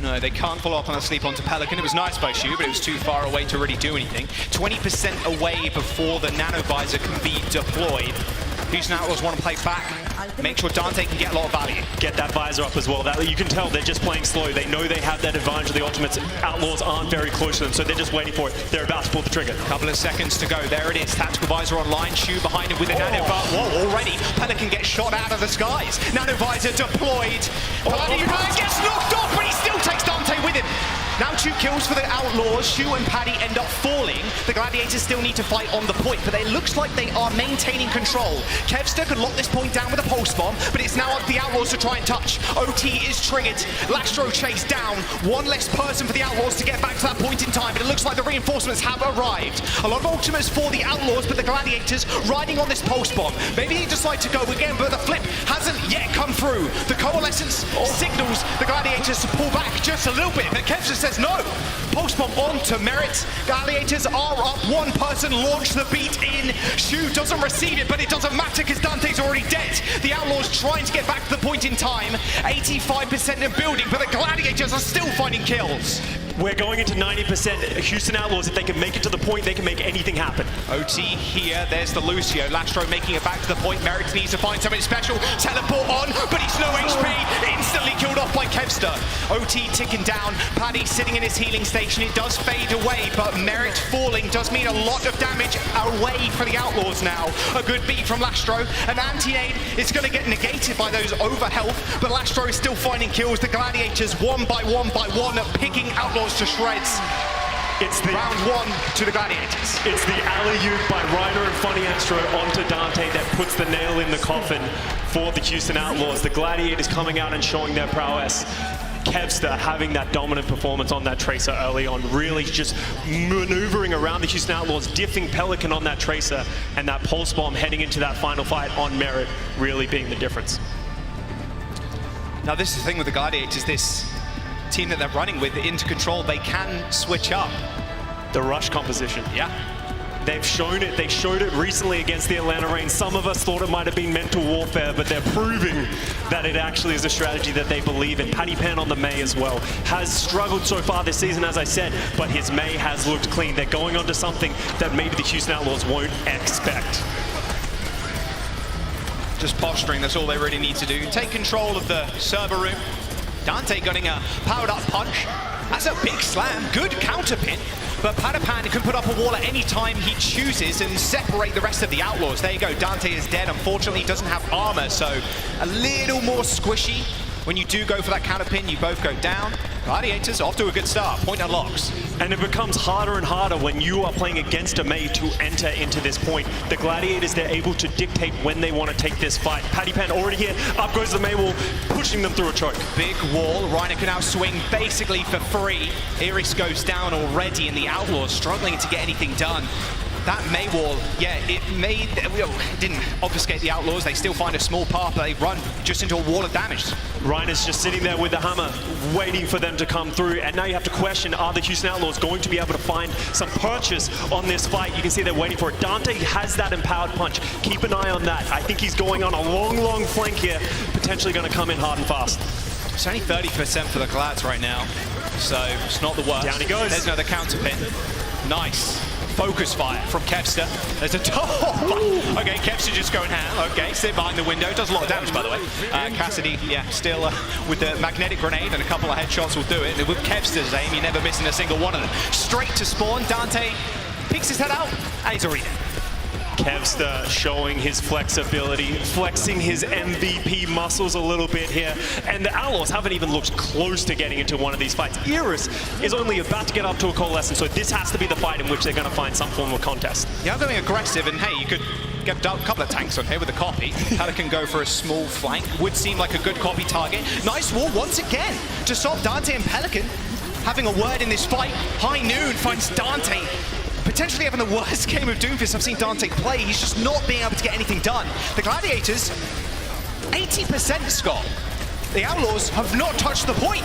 No, they can't follow up on a sleep onto Pelican. It was nice by Shu, but it was too far away to really do anything. 20% away before the nanovisor can be deployed. Houston Outlaws want to play back. make sure Dante can get a lot of value. Get that visor up as well. That you can tell they're just playing slow. They know they have that advantage of the ultimates. Outlaws aren't very close to them, so they're just waiting for it. They're about to pull the trigger. Couple of seconds to go. There it is. Tactical visor online. Shu behind him with a nano. Whoa, already Pelican gets shot out of the skies. Nano visor deployed. Paddy gets knocked off, but he still takes Dante with him. Now 2 kills for the Outlaws. Shu and Paddy end up falling. The Gladiators still need to fight on the point, but it looks like they are maintaining control. Kevster could lock this point down with a pulse bomb, but it's now up to the Outlaws to try and touch. OT is triggered. Lastro chased down. 1 less person for the Outlaws to get back to that point in time, but it looks like the reinforcements have arrived. A lot of ultimates for the Outlaws, but the Gladiators riding on this pulse bomb. Maybe they decide to go again, but the flip hasn't yet come through. The Coalescence signals the Gladiators to pull back just a little bit, but Kevster says no. Pulse bomb on to Merit. Gladiators are up. 1 person launched the beat in. Shu doesn't receive it, but it doesn't matter because Dante's already dead. The Outlaws trying to get back to the point in time. 85% in building, but the Gladiators are still finding kills. We're going into 90%. Houston Outlaws, if they can make it to the point, they can make anything happen. OT here, there's the Lucio. Lastro making it back to the point. Merit needs to find something special. Teleport on, but he's no HP. Instantly killed off by Kevster. OT ticking down. Paddy sitting in his healing station. It does fade away, but Merit falling does mean a lot of damage away for the Outlaws now. A good beat from Lastro. An anti-nade is going to get negated by those over health, but Lastro is still finding kills. The Gladiators, one by one, picking Outlaws to shreds. It's the round 1 to the Gladiators. It's the alley-oop by Reiner and Funny Astro onto Dante that puts the nail in the coffin for the Houston Outlaws. The Gladiators coming out and showing their prowess. Kevster having that dominant performance on that Tracer early on, really just maneuvering around the Houston Outlaws, diffing Pelican on that Tracer, and that Pulse Bomb heading into that final fight on Merit really being the difference. Now this is the thing with the Gladiators, this team that they're running with into control, they can switch up. The rush composition. Yeah. They've shown it. They showed it recently against the Atlanta Reign. Some of us thought it might have been mental warfare, but they're proving that it actually is a strategy that they believe in. Paddy Pan on the May as well has struggled so far this season, as I said, but his May has looked clean. They're going on to something that maybe the Houston Outlaws won't expect. Just posturing, that's all they really need to do. Take control of the server room. Dante getting a powered up punch. That's a big slam, good counter pin. But Padapan can put up a wall at any time he chooses and separate the rest of the Outlaws. There you go, Dante is dead. Unfortunately, he doesn't have armor, so a little more squishy. When you do go for that counter pin, you both go down. Gladiators off to a good start, point unlocks. And it becomes harder and harder when you are playing against a May to enter into this point. The Gladiators, they're able to dictate when they want to take this fight. Paddy Pan already here, up goes the May wall, pushing them through a choke. Big wall, Reiner can now swing basically for free. Iris goes down already, and the Outlaws struggling to get anything done. That May wall, yeah, it didn't obfuscate the Outlaws. They still find a small path, but they run just into a wall of damage. Reiner's just sitting there with the hammer, waiting for them to come through. And now you have to question, are the Houston Outlaws going to be able to find some purchase on this fight? You can see they're waiting for it. Dante has that empowered punch. Keep an eye on that. I think he's going on a long, long flank here, potentially going to come in hard and fast. It's only 30% for the Glads right now, so it's not the worst. Down he goes. There's another counter pin. Nice. Focus fire from Kevster. There's a okay, Kevster just going ham. Okay, sit behind the window. Does a lot of damage, by the way. Cassidy, yeah, still with the magnetic grenade and a couple of headshots will do it. And with Kevster's aim, you're never missing a single one of them. Straight to spawn. Dante peeks his head out, and he's already dead. Kevster showing his flexibility, flexing his MVP muscles a little bit here. And the Outlaws haven't even looked close to getting into one of these fights. Iris is only about to get up to a coalescence, so this has to be the fight in which they're going to find some form of contest. Yeah, I'm going aggressive, and hey, you could get a couple of tanks on here with a copy. Pelican go for a small flank. Would seem like a good copy target. Nice wall once again to stop Dante and Pelican having a word in this fight. High Noon finds Dante potentially having the worst game of Doomfist I've seen Dante play. He's just not being able to get anything done. The Gladiators, 80% Scott. The Outlaws have not touched the point.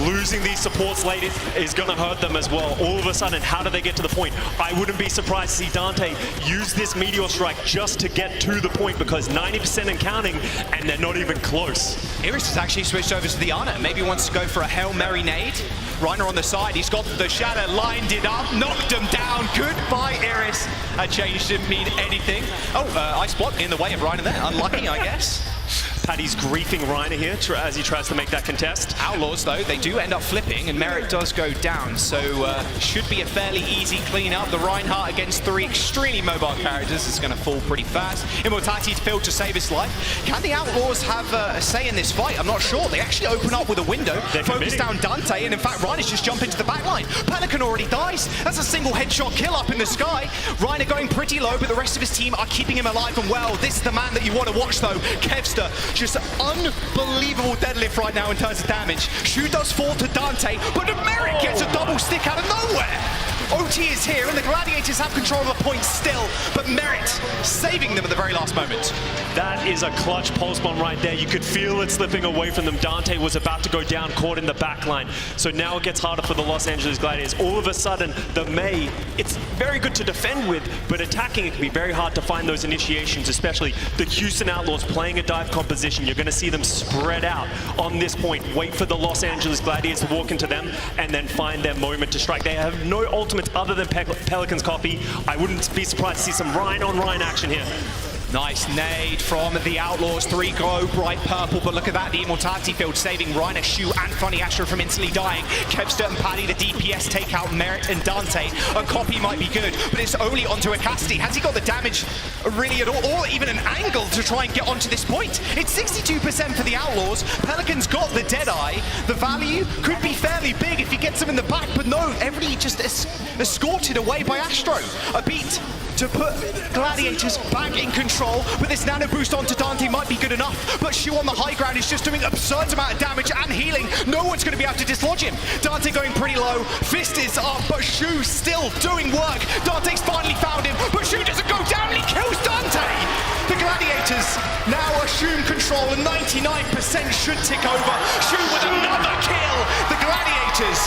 Losing these supports late is going to hurt them as well. All of a sudden, how do they get to the point? I wouldn't be surprised to see Dante use this Meteor Strike just to get to the point, because 90% and counting, and they're not even close. Iris has actually switched over to the Ana. Maybe wants to go for a Hail Mary nade. Reiner on the side, he's got the shadow, lined it up, knocked him down. Goodbye, Iris. A change didn't mean anything. Oh, ice block in the way of Reiner there. Unlucky, I guess. Paddy's griefing Reiner here as he tries to make that contest. Outlaws, though, they do end up flipping, and Merit does go down, so should be a fairly easy clean-up. The Reinhardt against 3 extremely mobile characters is going to fall pretty fast. Immortality failed to save his life. Can the Outlaws have a say in this fight? I'm not sure. They actually open up with a window, focus down Dante, and in fact, Reiner's just jump into the backline. Pelican already dies. That's a single headshot kill up in the sky. Reiner going pretty low, but the rest of his team are keeping him alive and well. This is the man that you want to watch, though. Kevster, just unbelievable deadlift right now in terms of damage. Shu does fall to Dante, but Merit gets a double stick out of nowhere. OT is here, and the Gladiators have control of the point still, but Merit saving them at the very last moment. That is a clutch pulse bomb right there. You could feel it slipping away from them. Dante was about to go down, caught in the back line. So now it gets harder for the Los Angeles Gladiators. All of a sudden, the May, it's very good to defend with, but attacking it can be very hard to find those initiations, especially the Houston Outlaws playing a dive composition. You're going to see them spread out on this point, wait for the Los Angeles Gladiators to walk into them, and then find their moment to strike. They have no ultimate other than Pelican's copy. I wouldn't be surprised to see some Ryan-on-Ryan action here. Nice nade from the Outlaws. 3 glow, bright purple, but look at that. The Immortality field saving Reiner, Shu, and Funny Astro from instantly dying. Kevster and Paddy, the DPS, take out Merit and Dante. A copy might be good, but it's only onto a Cassidy. Has he got the damage really at all, or even an angle to try and get onto this point? It's 62% for the Outlaws. Pelican's got the Deadeye. The value could be fairly big if he gets them in the back, but no, everybody just escorted away by Astro. A beat to put Gladiators back in control, but this nano boost onto Dante might be good enough, but Shu on the high ground is just doing absurd amount of damage and healing. No one's going to be able to dislodge him. Dante going pretty low, fist is up, but Shu still doing work. Dante's finally found him, but Shu doesn't go down and he kills Dante. The Gladiators now assume control, and 99% should tick over. Shu with another kill. The Gladiators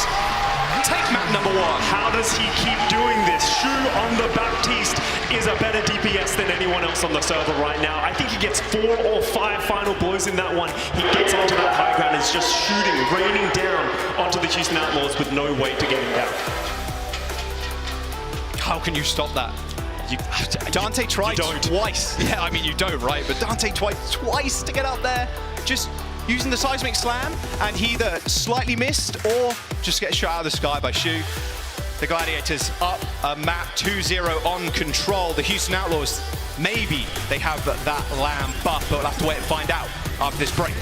take map number 1. How does he keep doing this? Shu on the Baptiste is a better DPS than anyone else on the server right now. I think he gets 4 or 5 final blows in that one. He gets onto that high ground, is just shooting, raining down onto the Houston Outlaws with no way to get him down. How can you stop that? Dante tried twice. Yeah, I mean, you don't, right? But Dante tried twice to get up there, just using the seismic slam, and he either slightly missed or just gets shot out of the sky by Shu. The Gladiators up a map 2-0 on control. The Houston Outlaws, maybe they have that lamb buff, but we'll have to wait and find out after this break.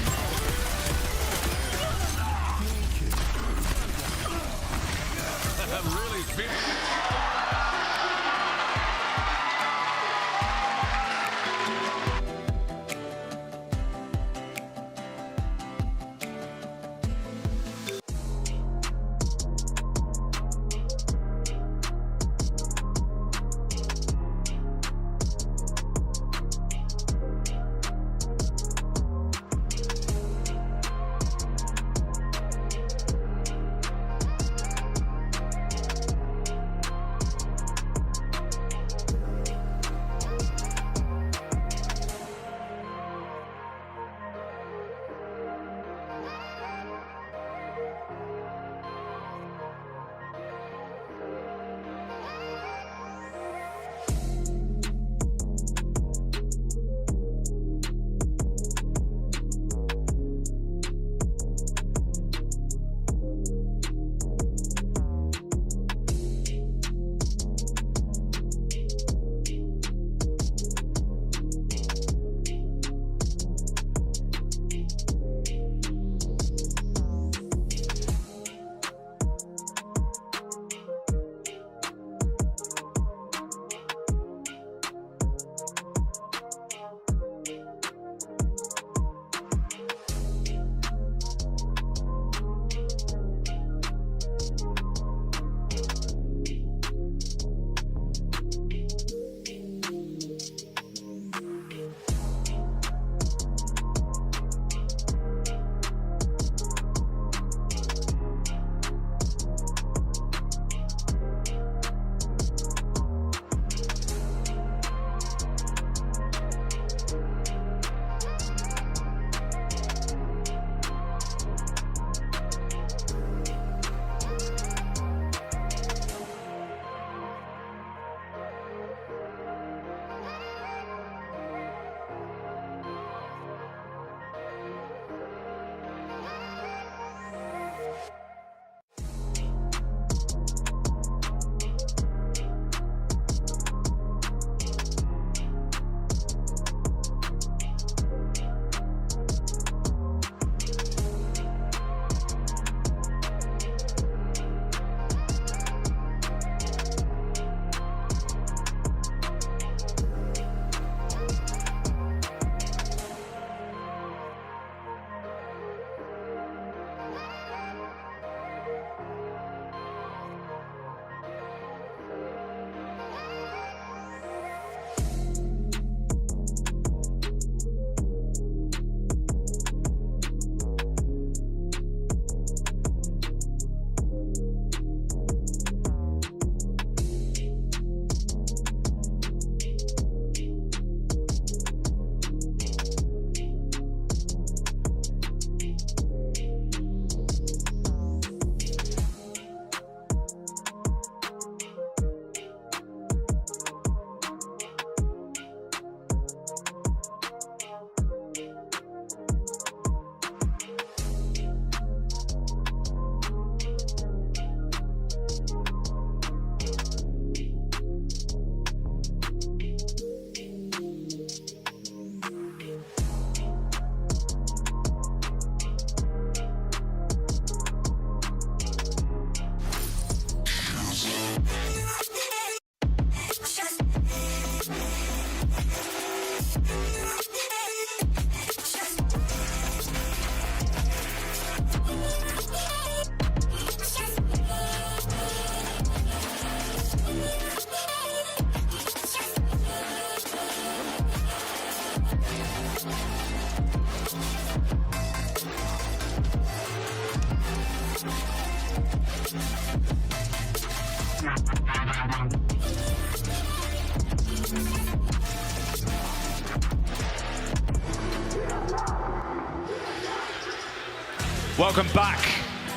Welcome back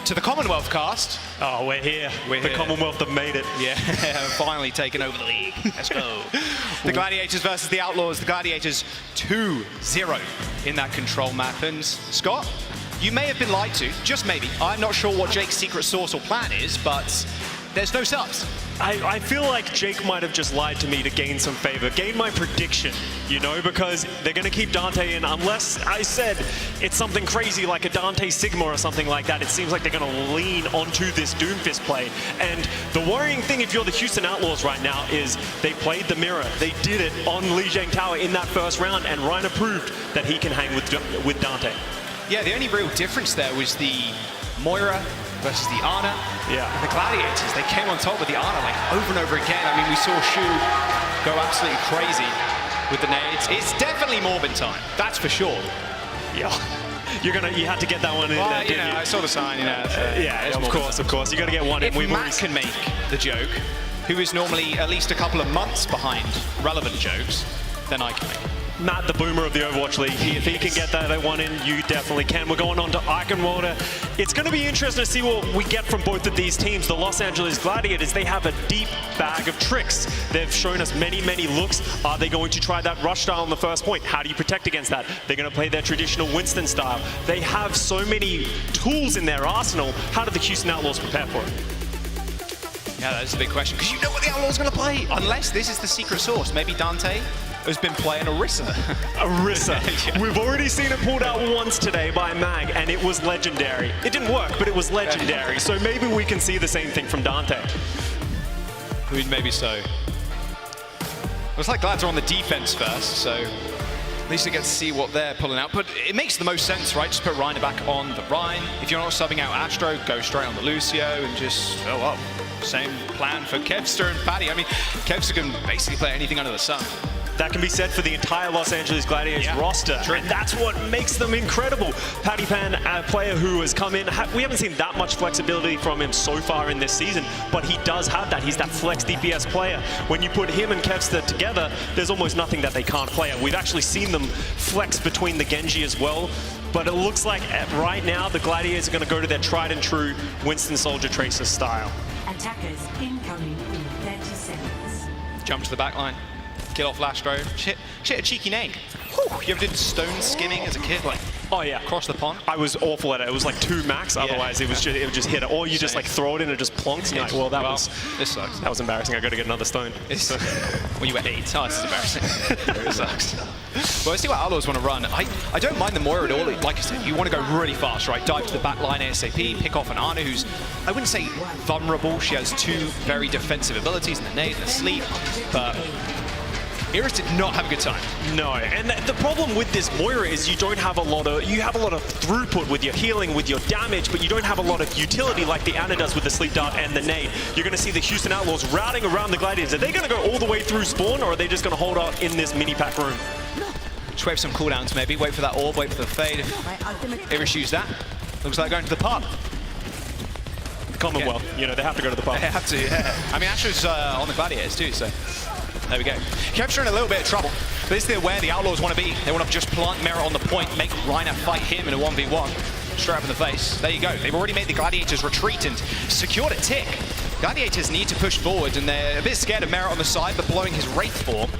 to the Commonwealth cast. Oh, we're here. The Commonwealth have made it. Yeah, finally taken over the league. Let's go. The Gladiators versus the Outlaws. The Gladiators 2-0 in that control map. And Scott, you may have been lied to, just maybe. I'm not sure what Jake's secret source or plan is, but there's no subs. I feel like Jake might have just lied to me to gain some favor, gain my prediction, you know, because they're going to keep Dante in unless I said it's something crazy like a Dante Sigma or something like that. It seems like they're going to lean onto this Doomfist play. And the worrying thing if you're the Houston Outlaws right now is they played the mirror. They did it on Lijiang Tower in that first round, and Reiner proved that he can hang with Dante. Yeah, the only real difference there was the Moira versus the Ana. Yeah. And the Gladiators, they came on top with the Ana like over and over again. I mean, we saw Shu go absolutely crazy with the nades. It's definitely Morbin time, that's for sure. Yeah. You had to get that one in there, didn't you? I saw the sign, you know. Yeah, of course. You got to get one in. If Matt can make the joke, who is normally at least a couple of months behind relevant jokes, then I can make it. Matt, the boomer of the Overwatch League, if he can get that one in, you definitely can. We're going on to Eichenwalder. It's going to be interesting to see what we get from both of these teams. The Los Angeles Gladiators, they have a deep bag of tricks. They've shown us many, many looks. Are they going to try that rush style on the first point? How do you protect against that? They're going to play their traditional Winston style. They have so many tools in their arsenal. How do the Houston Outlaws prepare for it? Yeah, that's a big question, because you know what the Outlaws are going to play, unless this is the secret source. Maybe Dante has been playing Orisa. Orisa. Yeah. We've already seen it pulled out once today by Mag, and it was legendary. It didn't work, but it was legendary. So maybe we can see the same thing from Dante. Maybe so. Looks like Glads are on the defense first, so at least we get to see what they're pulling out. But it makes the most sense, right? Just put Reiner back on the Rhine. If you're not subbing out Astro, go straight on the Lucio and just fill up. Same plan for Kevster and Paddy. I mean, Kevster can basically play anything under the sun. That can be said for the entire Los Angeles Gladiators roster, and that's what makes them incredible. Paddy Pan, a player who has come in, we haven't seen that much flexibility from him so far in this season, but he does have that. He's that flex DPS player. When you put him and Kevster together, there's almost nothing that they can't play. We've actually seen them flex between the Genji as well, but it looks like right now the Gladiators are going to go to their tried and true Winston Soldier Tracer style. Attackers incoming in 30 seconds. Jump to the back line. Kill off Lastro. Shit a cheeky nade. Whew. You ever did stone skimming as a kid? Like, oh yeah, across the pond? I was awful at it. It was like 2 max, otherwise it would just hit it. Or you just like throw it in and it just plonks. And well, this sucks. That was embarrassing. I got to get another stone. Well, you went 8. Oh, this is embarrassing. It sucks. Well, let's see what Outlaws want to run. I don't mind the Moira at all. Like I said, you want to go really fast, right? Dive to the back line ASAP, pick off an Ana who's, I wouldn't say vulnerable. She has 2 very defensive abilities in the nade and the sleep, but Iris did not have a good time. No, and the problem with this Moira is you have a lot of throughput with your healing, with your damage, but you don't have a lot of utility like the Ana does with the sleep dart and the nade. You're going to see the Houston Outlaws routing around the Gladiators. Are they going to go all the way through spawn, or are they just going to hold out in this mini pack room? Just wait for some cooldowns maybe, wait for that orb, wait for the fade. Iris used that. Looks like going to the pub. Commonwealth, you know, they have to go to the pub. They have to, yeah. I mean, Astro's on the Gladiators too, so there we go. Kevster in a little bit of trouble, but this is where the Outlaws want to be. They want to just plant Mirror on the point, make Reiner fight him in a 1v1. Straight up in the face. There you go. They've already made the Gladiators retreat and secured a tick. Gladiators need to push forward, and they're a bit scared of Mirror on the side, but blowing his Wraith form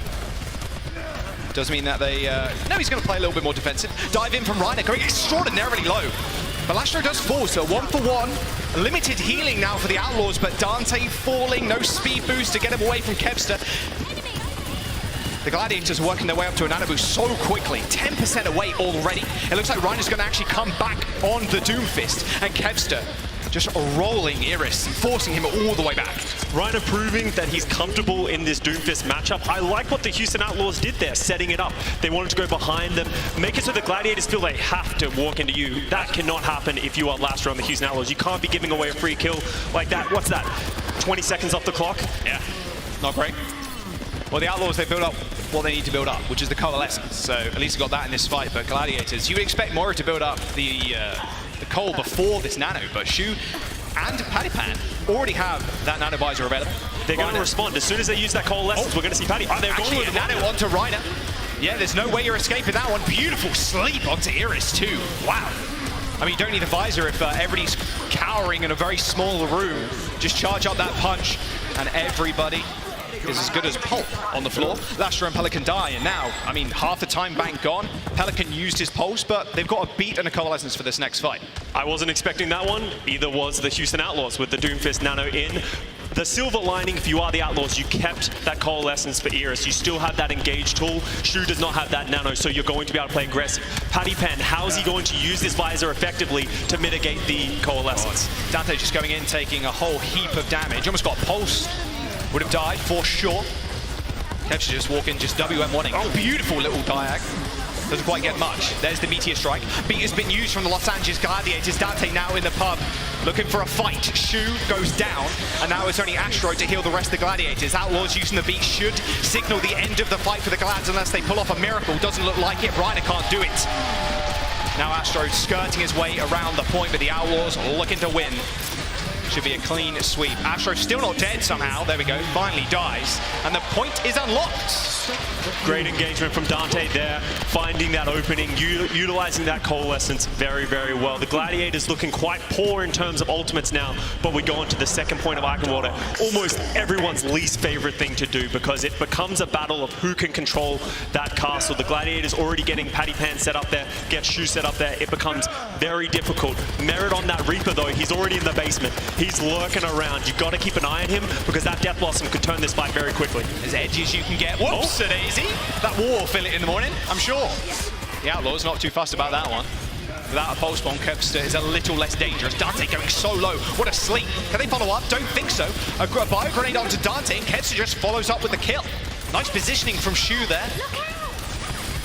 does mean that they... no, he's going to play a little bit more defensive. Dive in from Reiner, going extraordinarily low. But Lastro does fall, so 1-for-1. Limited healing now for the Outlaws, but Dante falling, no speed boost to get him away from Kevster. The Gladiators are working their way up to a nano boost so quickly, 10% away already. It looks like Reiner's going to actually come back on the Doomfist, and Kevster just rolling Iris, forcing him all the way back. Reiner proving that he's comfortable in this Doomfist matchup. I like what the Houston Outlaws did there, setting it up. They wanted to go behind them, make it so the Gladiators feel they have to walk into you. That cannot happen if you are Lastro on the Houston Outlaws. You can't be giving away a free kill like that. What's that? 20 seconds off the clock? Yeah, not great. Well, the Outlaws, they build up what they need to build up, which is the Coalescence. So at least they got that in this fight. But Gladiators, you would expect Moira to build up the Coal before this nano, but Shu and Paddy Pan already have that nano visor available. They're going to respond. As soon as they use that coalescence, we're going to see Paddy. They're Actually, going with Nano onto Reiner. Yeah, there's no way you're escaping that one. Beautiful sleep onto Iris too. Wow. I mean, you don't need a visor if everybody's cowering in a very small room. Just charge up that punch, and everybody is as good as pulp on the floor. Lastra and Pelican die, and now, I mean, half the time bank gone. Pelican used his pulse, but they've got a beat and a coalescence for this next fight. I wasn't expecting that one. Either was the Houston Outlaws with the Doomfist Nano in. The silver lining, if you are the Outlaws, you kept that coalescence for Iris. You still have that engage tool. Shu does not have that Nano, so you're going to be able to play aggressive. Paddy Pan, how is he going to use this visor effectively to mitigate the coalescence? Dante just going in, taking a whole heap of damage. Almost got pulsed. Would have died for sure. Kev's just walking, just WM1ing. Oh, beautiful little diag. Doesn't quite get much. There's the Meteor Strike. Beat has been used from the Los Angeles Gladiators. Dante now in the pub, looking for a fight. Shu goes down, and now it's only Astro to heal the rest of the Gladiators. Outlaws using the beat should signal the end of the fight for the Glads unless they pull off a miracle. Doesn't look like it. Reiner can't do it. Now Astro skirting his way around the point, but the Outlaws looking to win. Should be a clean sweep. Astro still not dead somehow. There we go. Finally dies. And the point is unlocked. Great engagement from Dante there, finding that opening, utilizing that coalescence very, very well. The Gladiators looking quite poor in terms of ultimates now, but we go into the second point of Iconwater. Almost everyone's least favorite thing to do because it becomes a battle of who can control that castle. The Gladiators already getting Paddy Pan set up there, get Shu set up there. It becomes very difficult. Merit on that Reaper though, he's already in the basement. He's lurking around. You've got to keep an eye on him because that Death Blossom could turn this fight very quickly. As edgy as you can get. Whoops, a daisy. That war will fill it in the morning, I'm sure. The Outlaws not too fussed about that one. Without a pulse bomb, Kevster is a little less dangerous. Dante going so low. What a sleep. Can they follow up? Don't think so. A bio grenade onto Dante, and Kevster just follows up with the kill. Nice positioning from Shu there.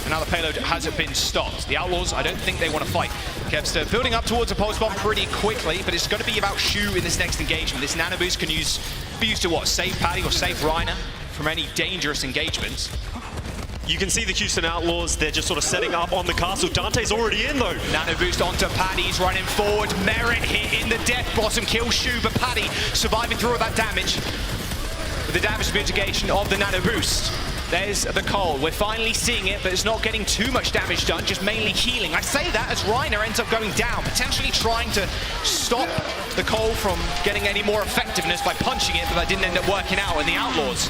And now the payload hasn't been stopped. The Outlaws, I don't think they want to fight. Kevster building up towards a pulse bomb pretty quickly, but it's going to be about Shu in this next engagement. This nano boost can be used to what? Save Paddy or save Reiner from any dangerous engagements. You can see the Houston Outlaws, they're just sort of setting up on the castle. Dante's already in though. Nano boost onto Paddy, he's running forward. Merit hit in the Death Blossom, kills Shu, but Paddy surviving through all that damage. With the damage mitigation of the nano boost. There's the coal. We're finally seeing it, but it's not getting too much damage done, just mainly healing. I say that as Reiner ends up going down, potentially trying to stop the coal from getting any more effectiveness by punching it, but that didn't end up working out, and the Outlaws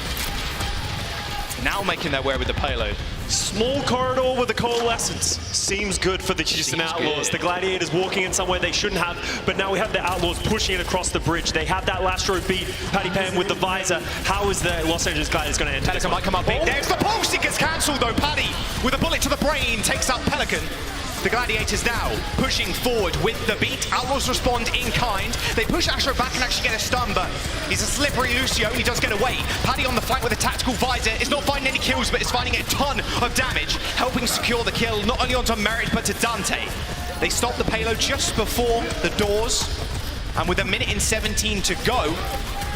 now making their way with the payload. Small corridor with the coalescence. Seems good for the Houston Outlaws. Good. The Gladiators walking in somewhere they shouldn't have, but now we have the Outlaws pushing it across the bridge. They have that Lastro beat. Paddy Pan with the visor. How is the Los Angeles Gladiators going to enter? Pelican might come up big. There's the pulse. It gets cancelled though. Paddy with a bullet to the brain takes out Pelican. The Gladiators now pushing forward with the beat. Outlaws respond in kind. They push Astro back and actually get a stun, but he's a slippery Lucio and he does get away. Paddy on the flank with a tactical visor. It's not finding any kills, but it's finding a ton of damage, helping secure the kill, not only onto Merit, but to Dante. They stop the payload just before the doors, and with 1:17 to go,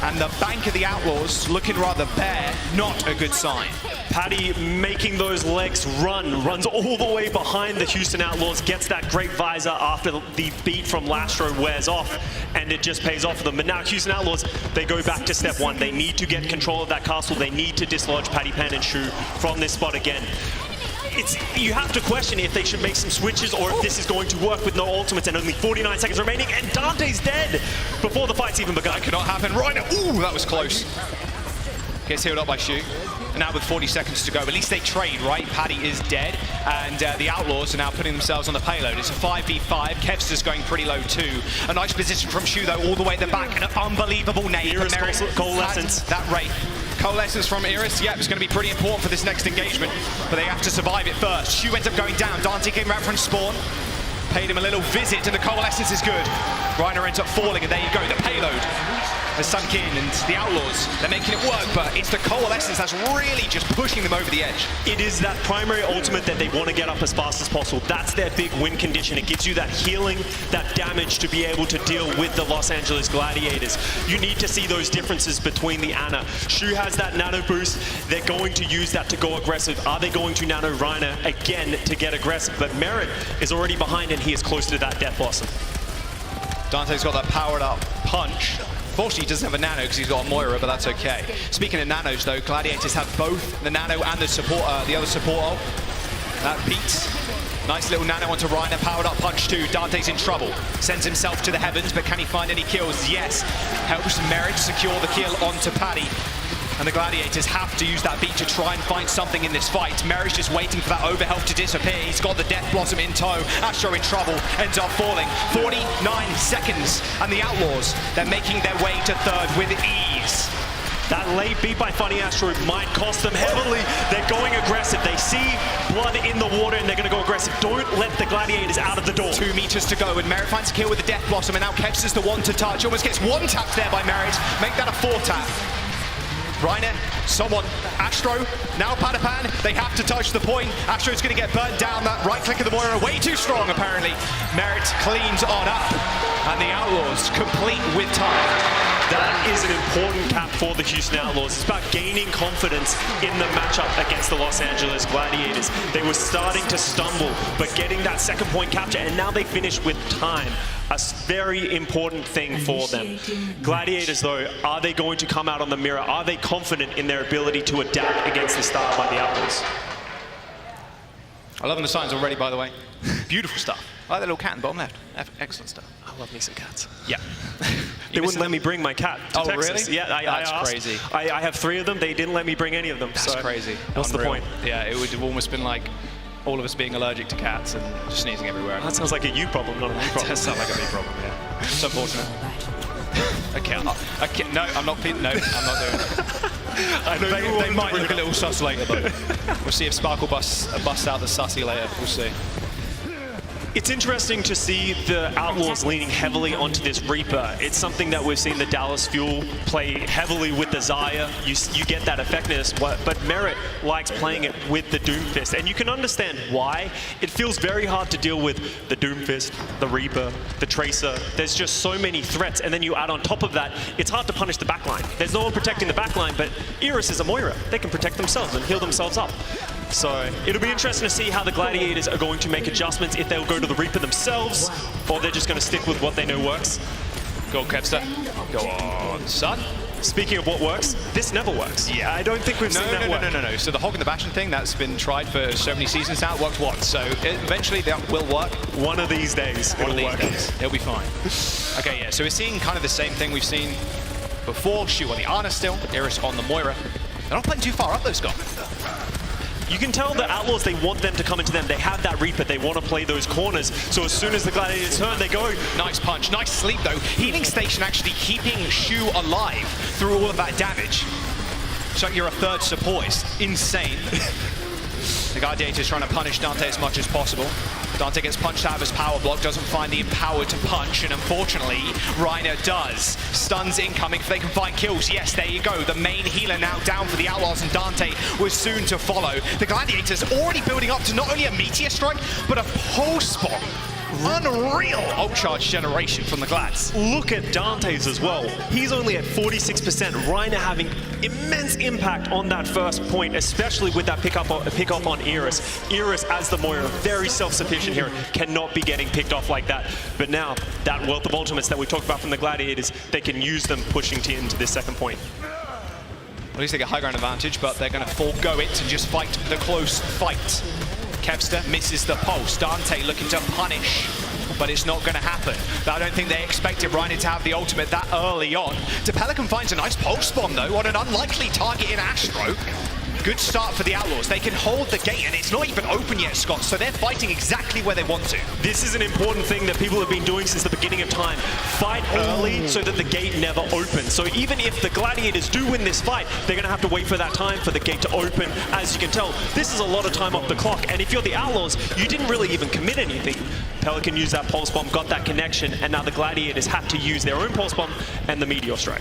and the bank of the Outlaws looking rather bare, not a good sign. Paddy making those legs runs all the way behind the Houston Outlaws, gets that great visor after the beat from Lastro wears off, and it just pays off for them. But now Houston Outlaws, they go back to step one. They need to get control of that castle. They need to dislodge Paddy Pan and Shu from this spot again. You have to question if they should make some switches or if this is going to work with no ultimates and only 49 seconds remaining, and Dante's dead before the fight's even begun. That cannot happen right now. Ooh, that was close. Gets healed up by Shu. And now with 40 seconds to go, at least they trade, right? Paddy is dead, and the Outlaws are now putting themselves on the payload. It's a 5v5. Kevster's going pretty low too. A nice position from Shu though, all the way at the back, and an unbelievable nade. Iris coalescence. That rate. Coalescence from Iris, yeah, it's going to be pretty important for this next engagement, but they have to survive it first. Shu ends up going down. Dante came back from spawn, paid him a little visit, and the coalescence is good. Reiner ends up falling, and there you go, the payload has sunk in, and the Outlaws, they're making it work, but it's the coalescence that's really just pushing them over the edge. It is that primary ultimate that they want to get up as fast as possible. That's their big win condition. It gives you that healing, that damage to be able to deal with the Los Angeles Gladiators. You need to see those differences between the Ana. Shu has that nano boost. They're going to use that to go aggressive. Are they going to nano Reiner again to get aggressive? But Merit is already behind, and he is close to that Death Blossom. Dante's got that powered up punch. Fortunately, he doesn't have a nano because he's got a Moira, but that's okay. Speaking of nanos, though, Gladiators have both the nano and the support, the other support ult. That beats. Nice little nano onto Reiner, powered up punch too. Dante's in trouble. Sends himself to the heavens, but can he find any kills? Yes. Helps Merit secure the kill onto Paddy. And the Gladiators have to use that beat to try and find something in this fight. Merit's just waiting for that overhealth to disappear. He's got the Death Blossom in tow. Astro in trouble, ends up falling. 49 seconds, and the Outlaws, they're making their way to third with ease. That late beat by Funny Astro might cost them heavily. They're going aggressive. They see blood in the water and they're going to go aggressive. Don't let the Gladiators out of the door. 2 meters to go, and Merit finds a kill with the Death Blossom, and now Kevs is the one to touch. Almost gets one tapped there by Merit. Make that a 4 tap. Reiner, someone, Astro, now Padapan, they have to touch the point. Astro's going to get burnt down. That right click of the Moira, way too strong apparently. Merit cleans on up, and the Outlaws complete with time. That is an important cap for the Houston Outlaws. It's about gaining confidence in the matchup against the Los Angeles Gladiators. They were starting to stumble, but getting that second point capture, and now they finish with time. A very important thing for them. Gladiators, though, are they going to come out on the mirror? Are they confident in their ability to adapt against the start by the Outlaws? I love the signs already, by the way. Beautiful stuff. I like the little cat in the bottom left. Excellent stuff. I love me some cats. Yeah. They wouldn't let me bring my cat to Texas. Really? Yeah, That's I asked. Crazy. I have 3 of them. They didn't let me bring any of them. That's crazy. What's the point? Yeah, it would have almost been like all of us being allergic to cats and just sneezing everywhere. That sounds like a you problem, not a me problem. It does sound like a me problem, yeah. It's unfortunate. Okay, no, I'm not doing it. I know they might look a little sus later, but we'll see if Spark will bust out the sussy later. We'll see. It's interesting to see the Outlaws leaning heavily onto this Reaper. It's something that we've seen the Dallas Fuel play heavily with the Zarya. You get that effectiveness, but Merit likes playing it with the Doomfist, and you can understand why. It feels very hard to deal with the Doomfist, the Reaper, the Tracer. There's just so many threats, and then you add on top of that, it's hard to punish the backline. There's no one protecting the backline, but Iris is a Moira. They can protect themselves and heal themselves up. So it'll be interesting to see how the Gladiators are going to make adjustments, if they'll go to the Reaper themselves, or they're just going to stick with what they know works. Go on, Kevster. Go on, son. Speaking of what works, this never works. Yeah. I don't think we've seen that work. No. So the Hog and the Bastion thing, that's been tried for so many seasons now. It worked once. So eventually that will work. One of these days, it'll be fine. Okay, yeah. So we're seeing kind of the same thing we've seen before. Shu on the Ana still, Iris on the Moira. They're not playing too far up, those guys. You can tell the Outlaws, they want them to come into them. They have that Reaper. They want to play those corners. So as soon as the Gladiators turn, they go. Nice punch. Nice sleep, though. Healing Station actually keeping Shu alive through all of that damage. So you're a third support. It's insane. The Gladiator's trying to punish Dante as much as possible. Dante gets punched out of his power block, doesn't find the empower to punch, and unfortunately, Reiner does. Stuns incoming if they can find kills. Yes, there you go. The main healer now down for the Outlaws, and Dante was soon to follow. The Gladiators already building up to not only a Meteor Strike, but a Pulse Bomb. Unreal ult charge generation from the Glads. Look at Dante's as well. He's only at 46%. Reiner having immense impact on that first point, especially with that pick up on Iris. Iris, as the Moira, very self-sufficient here, cannot be getting picked off like that. But now, that wealth of ultimates that we talked about from the Gladiators, they can use them pushing into this second point. At least they get high ground advantage, but they're going to forego it and just fight the close fight. Kevster misses the pulse. Dante looking to punish, but it's not going to happen. I don't think they expected Reiner to have the ultimate that early on. Pelican finds a nice pulse bomb, though, on an unlikely target in Astro. Good start for the Outlaws. They can hold the gate, and it's not even open yet, Scott, so they're fighting exactly where they want to. This is an important thing that people have been doing since the beginning of time. Fight early so that the gate never opens. So even if the Gladiators do win this fight, they're going to have to wait for that time for the gate to open. As you can tell, this is a lot of time off the clock, and if you're the Outlaws, you didn't really even commit anything. Pelican used that Pulse Bomb, got that connection, and now the Gladiators have to use their own Pulse Bomb and the Meteor Strike.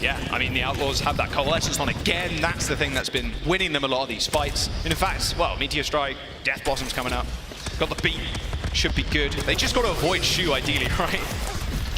Yeah, I mean, the Outlaws have that coalescence on again. That's the thing that's been winning them a lot of these fights. And in fact, well, Meteor Strike, Death Blossom's coming up. Got the beat, should be good. They just got to avoid Shu, ideally, right?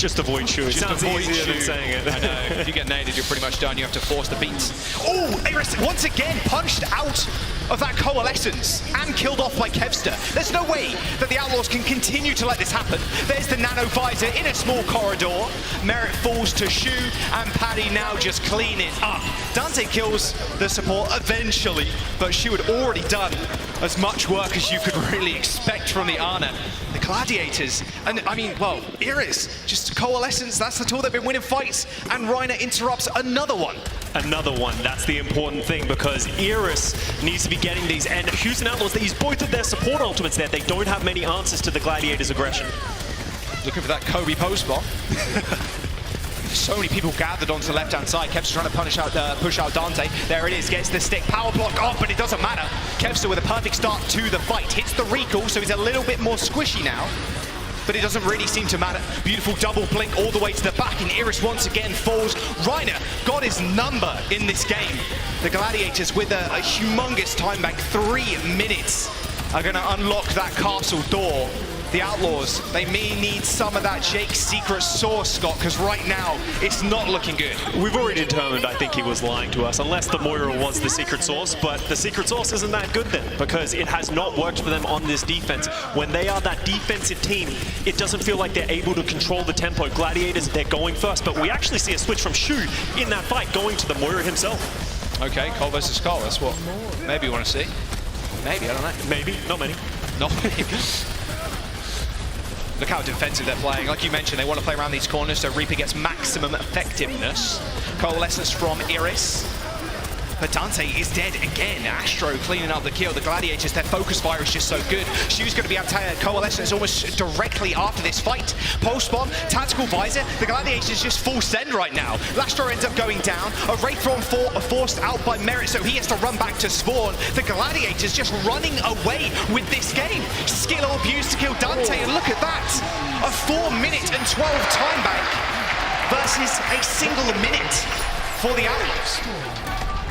Just avoid Shu. It sounds easier than saying it. I know. If you get naded, you're pretty much done. You have to force the beats. Oh, Iris once again punched out of that coalescence and killed off by Kevster. There's no way that the Outlaws can continue to let this happen. There's the nano visor in a small corridor. Merit falls to Shu, and Paddy now just clean it up. Dante kills the support eventually, but Shu had already done as much work as you could really expect from the Ana. The Gladiators, and I mean, well, Iris, just coalescence, that's the tool they've been winning fights, and Reiner interrupts another one. Another one, that's the important thing, because Iris needs to be getting these, and Houston Outlaws, they use both of their support ultimates there. They don't have many answers to the Gladiators' aggression. Looking for that Kobe post spot. So many people gathered onto the left-hand side. Kevster trying to push out Dante. There it is, gets the stick. Power block off, but it doesn't matter. Kevster with a perfect start to the fight. Hits the recall, so he's a little bit more squishy now. But it doesn't really seem to matter. Beautiful double blink all the way to the back, and Iris once again falls. Reiner got his number in this game. The Gladiators with a humongous time bank. 3 minutes are going to unlock that castle door. The Outlaws, they may need some of that Jake's secret sauce, Scott, because right now, it's not looking good. We've already determined, I think he was lying to us, unless the Moira was the secret sauce, but the secret sauce isn't that good then, because it has not worked for them on this defense. When they are that defensive team, it doesn't feel like they're able to control the tempo. Gladiators, they're going first, but we actually see a switch from Shu in that fight, going to the Moira himself. Okay, Cole versus Cole, that's what maybe you want to see. Maybe, I don't know. Maybe, not many. Not many. Look how defensive they're playing. Like you mentioned, they want to play around these corners so Reaper gets maximum effectiveness. Coalescence from Iris. But Dante is dead again. Astro cleaning up the kill. The Gladiators, their focus fire is just so good. Shu's going to be able to Coalescence almost directly after this fight. Pulse bomb, tactical visor. The Gladiators just full send right now. Lastro ends up going down. A Wraiththorn forced out by Merit, so he has to run back to spawn. The Gladiators just running away with this game. Skill abuse to kill Dante, and look at that. A 4-minute and 12 time bank versus a single minute for the Outlaws.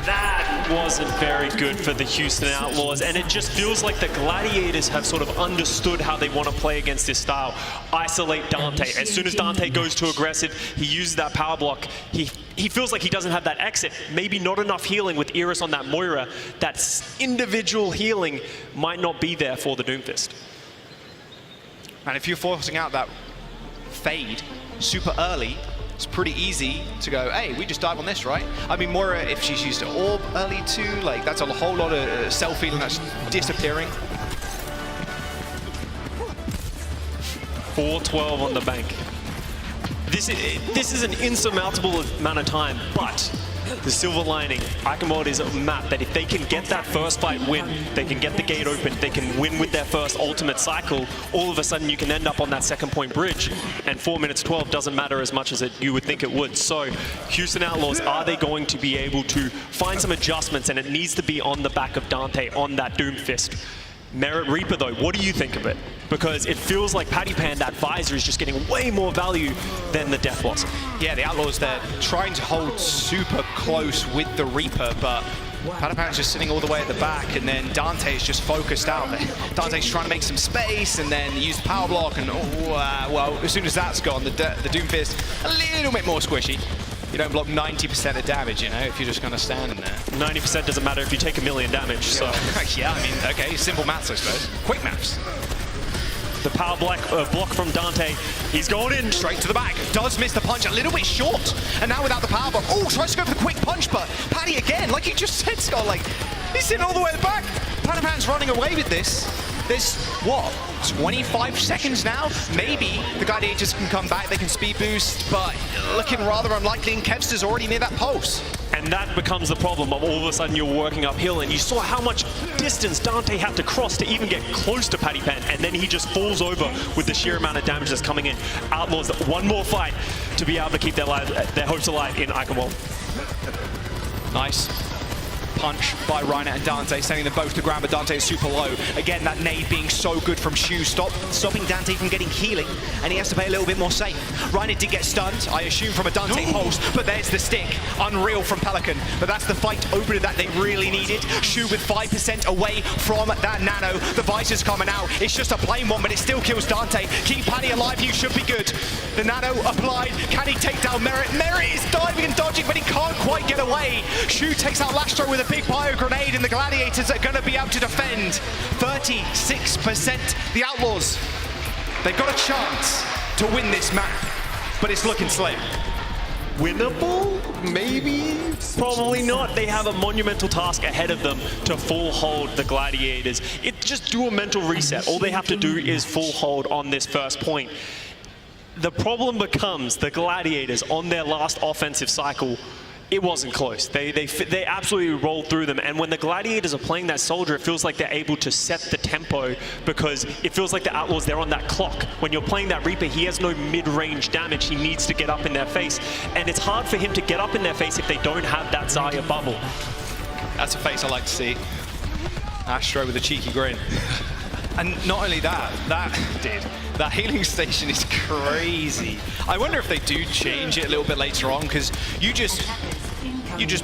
That wasn't very good for the Houston Outlaws, and it just feels like the Gladiators have sort of understood how they want to play against this style. Isolate Dante. As soon as Dante goes too aggressive, he uses that power block. He feels like he doesn't have that exit. Maybe not enough healing with Iris on that Moira. That individual healing might not be there for the Doomfist. And if you're forcing out that fade super early, it's pretty easy to go, hey, we just dive on this, right? I mean, Moira, if she's used to orb early too, like that's a whole lot of self-healing that's disappearing. 412 on the bank. This is an insurmountable amount of time, but the silver lining, Iconmod is a map that if they can get that first fight win, they can get the gate open, they can win with their first ultimate cycle, all of a sudden you can end up on that second point bridge, and 4 minutes 12 doesn't matter as much as you would think it would. So Houston Outlaws, are they going to be able to find some adjustments, and it needs to be on the back of Dante, on that Doomfist. Merit Reaper though, what do you think of it? Because it feels like Paddy Pan, that visor is just getting way more value than the Death Blossom. Yeah, the Outlaws, they're trying to hold super close with the Reaper, but Paddy Pan's just sitting all the way at the back, and then Dante is just focused out. Dante's trying to make some space, and then use the power block, and well, as soon as that's gone, the Doomfist a little bit more squishy. You don't block 90% of damage, you know, if you're just kind of standing there. 90% doesn't matter if you take 1,000,000 damage, so. Yeah, I mean, okay, simple maths, I suppose. Quick maths. The power block from Dante, he's going in. Straight to the back, does miss the punch, a little bit short. And now without the power block, oh, tries to go for the quick punch, but Paddy again, like you just said, Scott, like, he's sitting all the way at the back. Paddy Pan's running away with this. There's, what, 25 seconds now? Maybe the Gladiators can come back, they can speed boost, but looking rather unlikely, and Kevster's already near that pulse. And that becomes the problem of all of a sudden you're working uphill, and you saw how much distance Dante had to cross to even get close to Paddy Pan, and then he just falls over with the sheer amount of damage that's coming in. Outlaws, one more fight to be able to keep their hopes alive in Iconmod. Nice. punch by Reiner and Dante, sending them both to ground, but Dante is super low. Again, that nade being so good from Shu, stopping Dante from getting healing, and he has to play a little bit more safe. Reiner did get stunned, I assume from a Dante pulse, but there's the stick. Unreal from Pelican, but that's the fight opener that they really needed. Shu with 5% away from that nano. The Visor's coming out. It's just a plain one, but it still kills Dante. Keep Paddy alive, you should be good. The nano applied. Can he take down Merit? Merit is diving and dodging, but he can't quite get away. Shu takes out Lastro with a big bio grenade, and the Gladiators are going to be able to defend. 36%. The Outlaws, they've got a chance to win this map, but it's looking slim. Winnable? Maybe? Probably not. They have a monumental task ahead of them to full hold the Gladiators. Just do a mental reset. All they have to do is full hold on this first point. The problem becomes the Gladiators on their last offensive cycle. It wasn't close. They absolutely rolled through them. And when the Gladiators are playing that Soldier, it feels like they're able to set the tempo because it feels like the Outlaws, they're on that clock. When you're playing that Reaper, he has no mid-range damage. He needs to get up in their face. And it's hard for him to get up in their face if they don't have that Zarya bubble. That's a face I like to see. Astro with a cheeky grin. And not only that, that healing station is crazy. I wonder if they do change it a little bit later on, because you just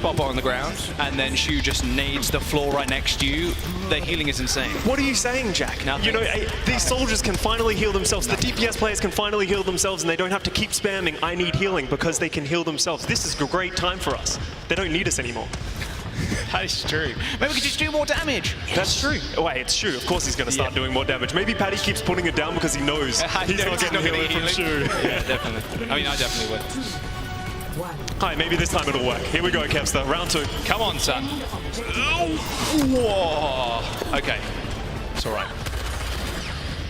pop it on the ground, and then Shu just nades the floor right next to you. The healing is insane. What are you saying, Jack? Nothing. You know, these soldiers can finally heal themselves. The DPS players can finally heal themselves, and they don't have to keep spamming, I need healing, because they can heal themselves. This is a great time for us. They don't need us anymore. That is true. Maybe we could just do more damage. That's true. Wait, it's Shu. Of course he's going to start doing more damage. Maybe Paddy keeps putting it down because he knows he's not getting healing from Shu. Yeah, definitely. I mean, I definitely would. Hi, maybe this time it'll work. Here we go, Kevster. Round 2. Come on, son. Whoa. Okay. It's all right.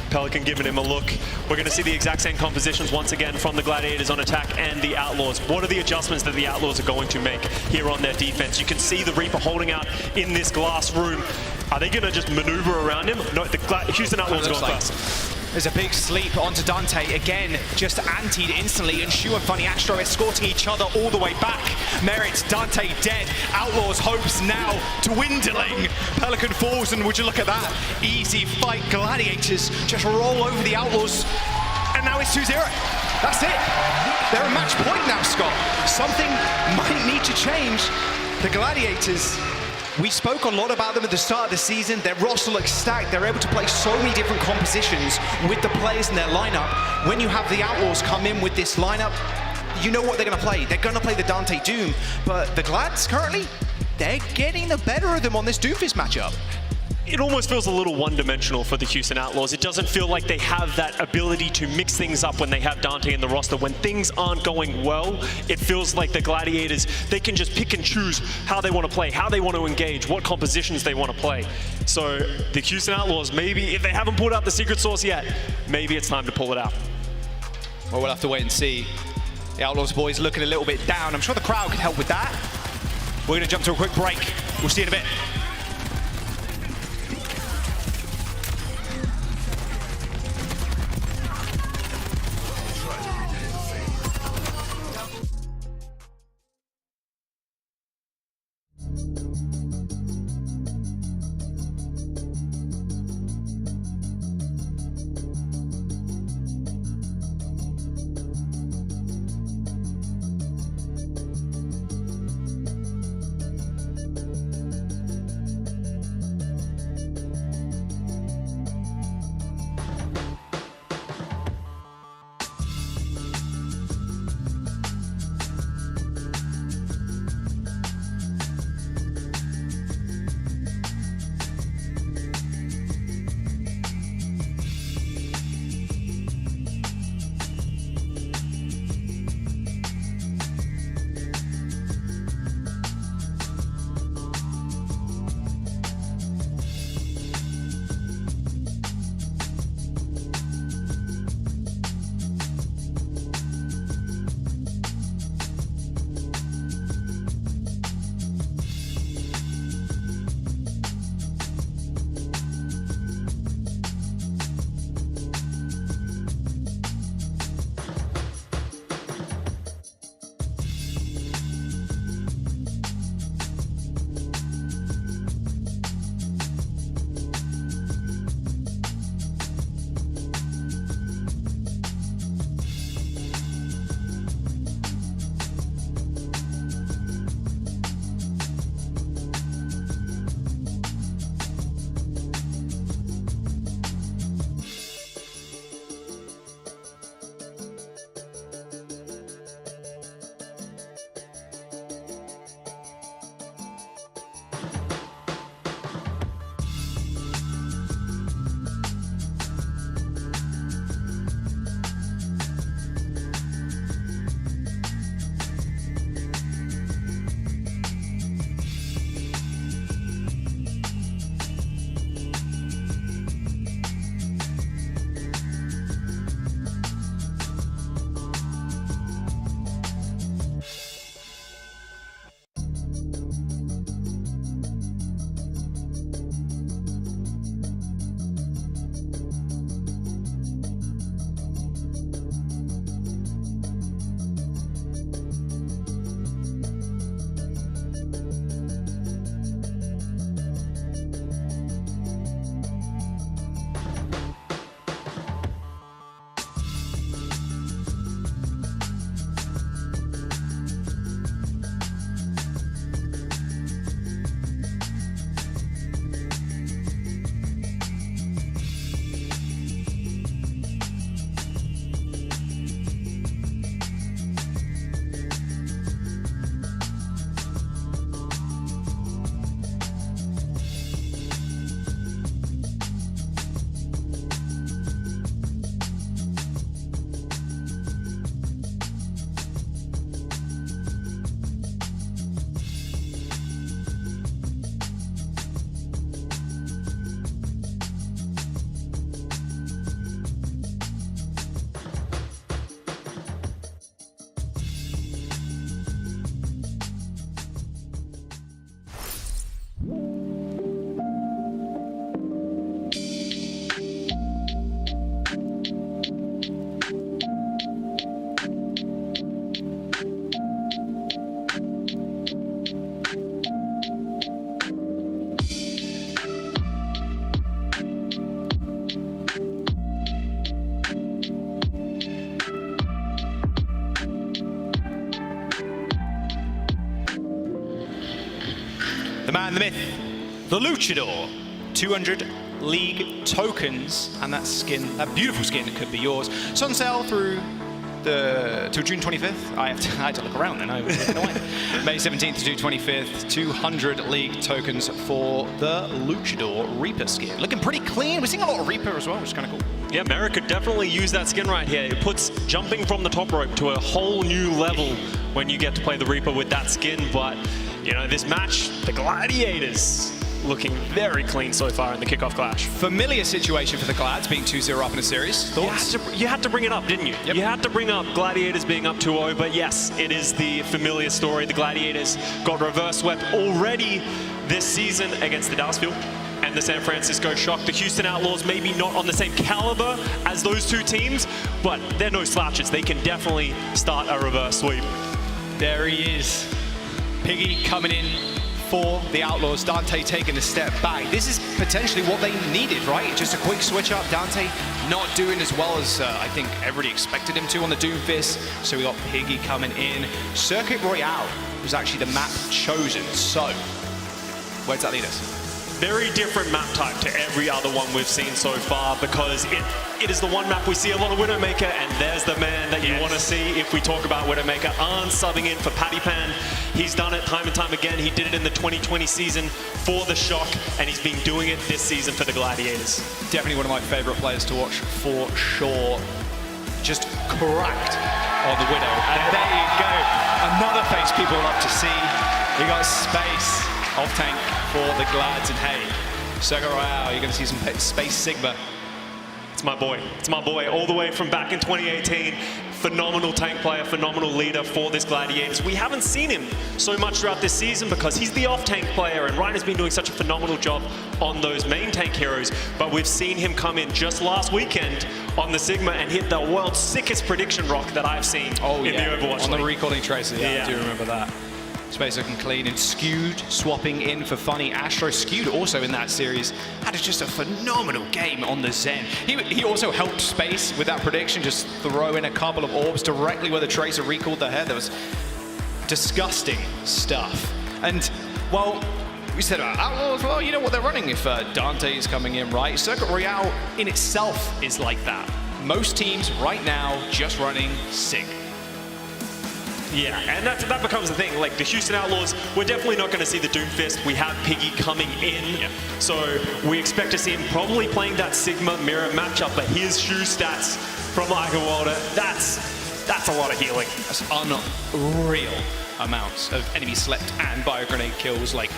Pelican giving him a look. We're going to see the exact same compositions once again from the Gladiators on attack and the Outlaws. What are the adjustments that the Outlaws are going to make here on their defense? You can see the Reaper holding out in this glass room. Are they going to just maneuver around him? No, the Houston Outlaws are going first. There's a big sleep onto Dante. Again, just antied instantly, and Shu and Funny Astro escorting each other all the way back. Merit, Dante dead. Outlaws' hopes now dwindling. Pelican falls, and would you look at that? Easy fight. Gladiators just roll over the Outlaws, and now it's 2-0. That's it. They're a match point now, Scott. Something might need to change. The Gladiators, we spoke a lot about them at the start of the season. Their roster looks stacked. They're able to play so many different compositions with the players in their lineup. When you have the Outlaws come in with this lineup, you know what they're going to play. They're going to play the Dante Doom. But the Glads currently, they're getting the better of them on this Doomfist matchup. It almost feels a little one-dimensional for the Houston Outlaws. It doesn't feel like they have that ability to mix things up when they have Dante in the roster. When things aren't going well, it feels like the Gladiators, they can just pick and choose how they want to play, how they want to engage, what compositions they want to play. So the Houston Outlaws, maybe if they haven't pulled out the secret sauce yet, maybe it's time to pull it out. Well, we'll have to wait and see. The Outlaws boys looking a little bit down. I'm sure the crowd can help with that. We're going to jump to a quick break. We'll see you in a bit. the man, the myth, the Luchador. 200 league tokens, and that skin, that beautiful skin, could be yours. It's on sale through till June 25th. I had to look around then. I was looking away. May 17th to June 25th. 200 league tokens for the Luchador Reaper skin. Looking pretty clean. We're seeing a lot of Reaper as well, which is kind of cool. Yeah, Merrick could definitely use that skin right here. It puts jumping from the top rope to a whole new level when you get to play the Reaper with that skin. But, you know, this match, the Gladiators, looking very clean so far in the Kickoff Clash. Familiar situation for the Glads, being 2-0 up in a series. Thoughts? You had to bring it up, didn't you? Yep. You had to bring up Gladiators being up 2-0, but yes, it is the familiar story. The Gladiators got reverse swept already this season against the Dallas Fuel and the San Francisco Shock. The Houston Outlaws maybe not on the same caliber as those two teams, but they're no slouches. They can definitely start a reverse sweep. There he is. Piggy coming in for the Outlaws. Dante taking a step back. This is potentially what they needed, right? Just a quick switch up. Dante not doing as well as I think everybody expected him to on the Doomfist. So we got Piggy coming in. Circuit Royale was actually the map chosen. So where does that lead us? Very different map type to every other one we've seen so far, because it is the one map we see a lot of Widowmaker, and there's the man that you want to see if we talk about Widowmaker. Arn subbing in for Paddy Pan. He's done it time and time again. He did it in the 2020 season for the Shock, and he's been doing it this season for the Gladiators. Definitely one of my favorite players to watch for sure. Just cracked on the Widow. And there you go. Another face people love to see. You got Space off tank for the Glads, and hey, Circuit Royale, you're going to see some Space Sigma. It's my boy. It's my boy, all the way from back in 2018. Phenomenal tank player, phenomenal leader for this Gladiators. We haven't seen him so much throughout this season because he's the off-tank player, and Ryan has been doing such a phenomenal job on those main tank heroes, but we've seen him come in just last weekend on the Sigma and hit the world's sickest prediction rock that I've seen in the Overwatch on League. the recalling Tracer, I do remember that. Space looking clean, and Skewed swapping in for Funny. Astro Skewed also in that series had just a phenomenal game on the Zen. He also helped Space with that prediction, just throw in a couple of orbs directly where the Tracer recalled the head. That was disgusting stuff. And, well, we said about Outlaws, well, you know what they're running if Dante is coming in, right? Circuit Royale in itself is like that. Most teams right now just running Sig. Yeah, and that becomes the thing. Like the Houston Outlaws, we're definitely not going to see the Doomfist. We have Piggy coming in, so we expect to see him probably playing that Sigma mirror matchup. But his shoe stats from Igerwalder, that's a lot of healing. That's unreal amounts of enemy slept and bio grenade kills. Like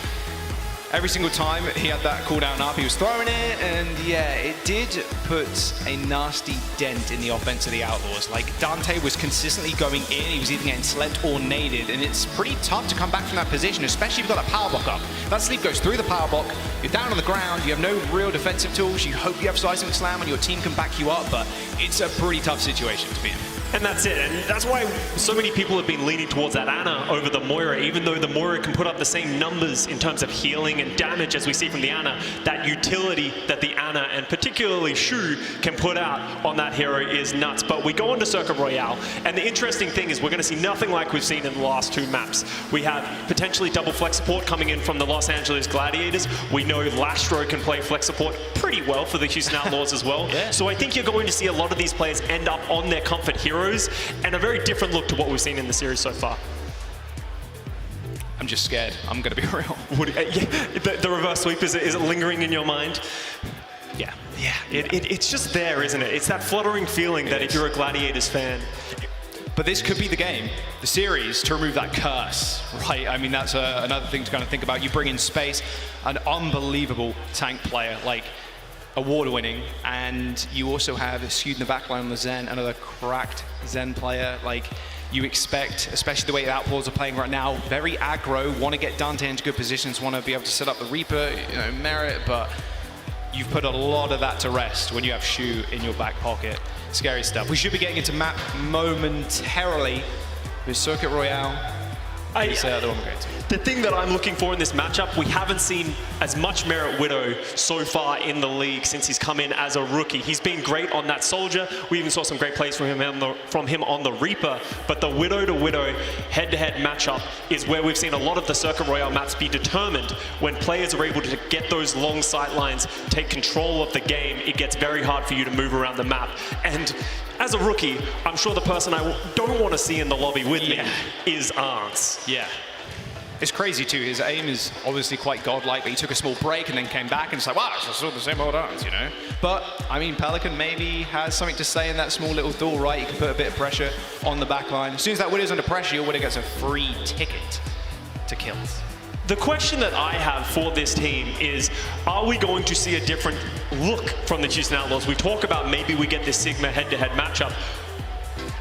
every single time he had that cooldown up, he was throwing it, and yeah, it did put a nasty dent in the offense of the Outlaws. Like Dante was consistently going in, he was either getting slept or naded, and it's pretty tough to come back from that position, especially if you've got that power block up. That sleep goes through the power block, you're down on the ground, you have no real defensive tools, you hope you have Seismic Slam and your team can back you up, but it's a pretty tough situation to be in. And that's it, and that's why so many people have been leaning towards that Ana over the Moira, even though the Moira can put up the same numbers in terms of healing and damage as we see from the Ana. That utility that the Ana, and particularly Shu, can put out on that hero is nuts. But we go on to Circuit Royale, and the interesting thing is we're going to see nothing like we've seen in the last two maps. We have potentially double flex support coming in from the Los Angeles Gladiators. We know Lastro can play flex support pretty well for the Houston Outlaws as well. Yeah. So I think you're going to see a lot of these players end up on their comfort heroes, and a very different look to what we've seen in the series so far. I'm just scared. I'm going to be real. The reverse sweep, is it lingering in your mind? Yeah. Yeah, it's just there, isn't it? It's that fluttering feeling that if you're a Gladiators fan. But this could be the game, the series, to remove that curse, right? I mean, that's another thing to kind of think about. You bring in Space, an unbelievable tank player, like award-winning, and you also have Skewed in the backline on the Zen, another cracked Zen player. Like you expect, especially the way the Outlaws are playing right now, very aggro, want to get Dante into good positions, want to be able to set up the Reaper, Merit, but you've put a lot of that to rest when you have Shu in your back pocket. Scary stuff. We should be getting into map momentarily with Circuit Royale The thing that I'm looking for in this matchup, we haven't seen as much Merit Widow so far in the league since he's come in as a rookie. He's been great on that Soldier. We even saw some great plays from him on the Reaper. But the Widow to Widow head-to-head matchup is where we've seen a lot of the Circuit Royale maps be determined. When players are able to get those long sight lines, take control of the game, it gets very hard for you to move around the map. And as a rookie, I'm sure the person I don't want to see in the lobby with me is Arns. Yeah. It's crazy too. His aim is obviously quite godlike, but he took a small break and then came back and it's like, wow, it's still the same old Arns, you know? But, I mean, Pelican maybe has something to say in that small little duel, right? He can put a bit of pressure on the back line. As soon as that Widow's under pressure, your Widow gets a free ticket to kills. The question that I have for this team is, are we going to see a different look from the Houston Outlaws? We talk about maybe we get this Sigma head-to-head matchup.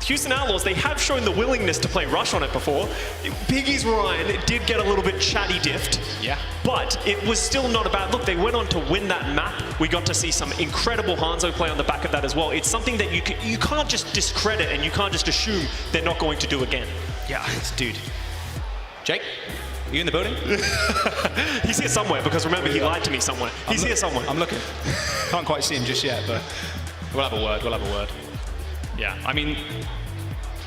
Houston Outlaws, they have shown the willingness to play rush on it before. Piggy's Ryan did get a little bit chatty diffed. Yeah. But it was still not a bad look. They went on to win that map. We got to see some incredible Hangzhou play on the back of that as well. It's something that you can't just discredit and you can't just assume they're not going to do again. Yeah, dude. Jake, are you in the building? He's here somewhere because remember, he lied to me somewhere. He's here somewhere. I'm looking. Can't quite see him just yet, but we'll have a word. Yeah, I mean,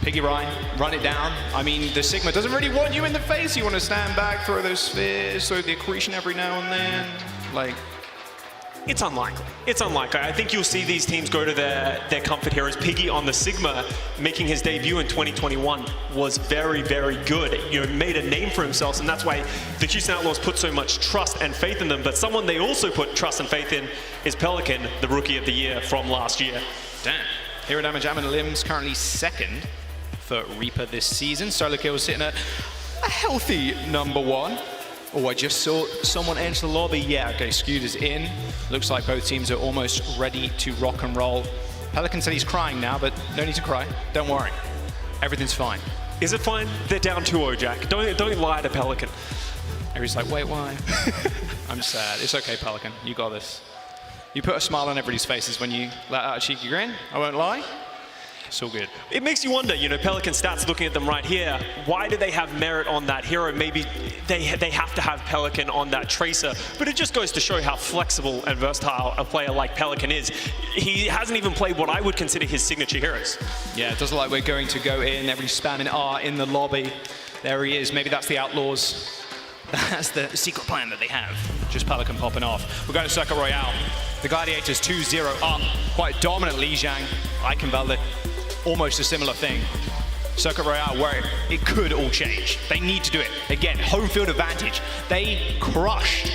Piggy Ryan, run it down. I mean, the Sigma doesn't really want you in the face. You want to stand back, throw those spheres, throw the accretion every now and then. Like, it's unlikely. It's unlikely. I think you'll see these teams go to their comfort heroes. Piggy on the Sigma, making his debut in 2021, was very, very good. You know, made a name for himself, and that's why the Houston Outlaws put so much trust and faith in them. But someone they also put trust and faith in is Pelican, the Rookie of the Year from last year. Damn. Hero damage, Amon Lim's currently second for Reaper this season. Solo kills sitting at a healthy #1. Oh, I just saw someone enter the lobby. Yeah, okay, Skewed is in. Looks like both teams are almost ready to rock and roll. Pelican said he's crying now, but no need to cry. Don't worry. Everything's fine. Is it fine? They're down 2-0, Jack. Don't lie to Pelican. Everybody's like, wait, why? I'm sad. It's okay, Pelican. You got this. You put a smile on everybody's faces when you let out a cheeky grin. I won't lie. It's all good. It makes you wonder, you know, Pelican stats, looking at them right here, why do they have Merit on that hero? Maybe they have to have Pelican on that Tracer, but it just goes to show how flexible and versatile a player like Pelican is. He hasn't even played what I would consider his signature heroes. Yeah, it doesn't look like we're going to go in. Everybody's spamming R in the lobby. There he is. Maybe that's the Outlaws. That's the secret plan that they have. Just Pelican popping off. We're going to Circuit Royale. The Gladiators 2-0 up. Quite dominant Li Jiang. Eichenwalde, almost a similar thing. Circuit Royale, where it could all change. They need to do it. Again, home field advantage. They crushed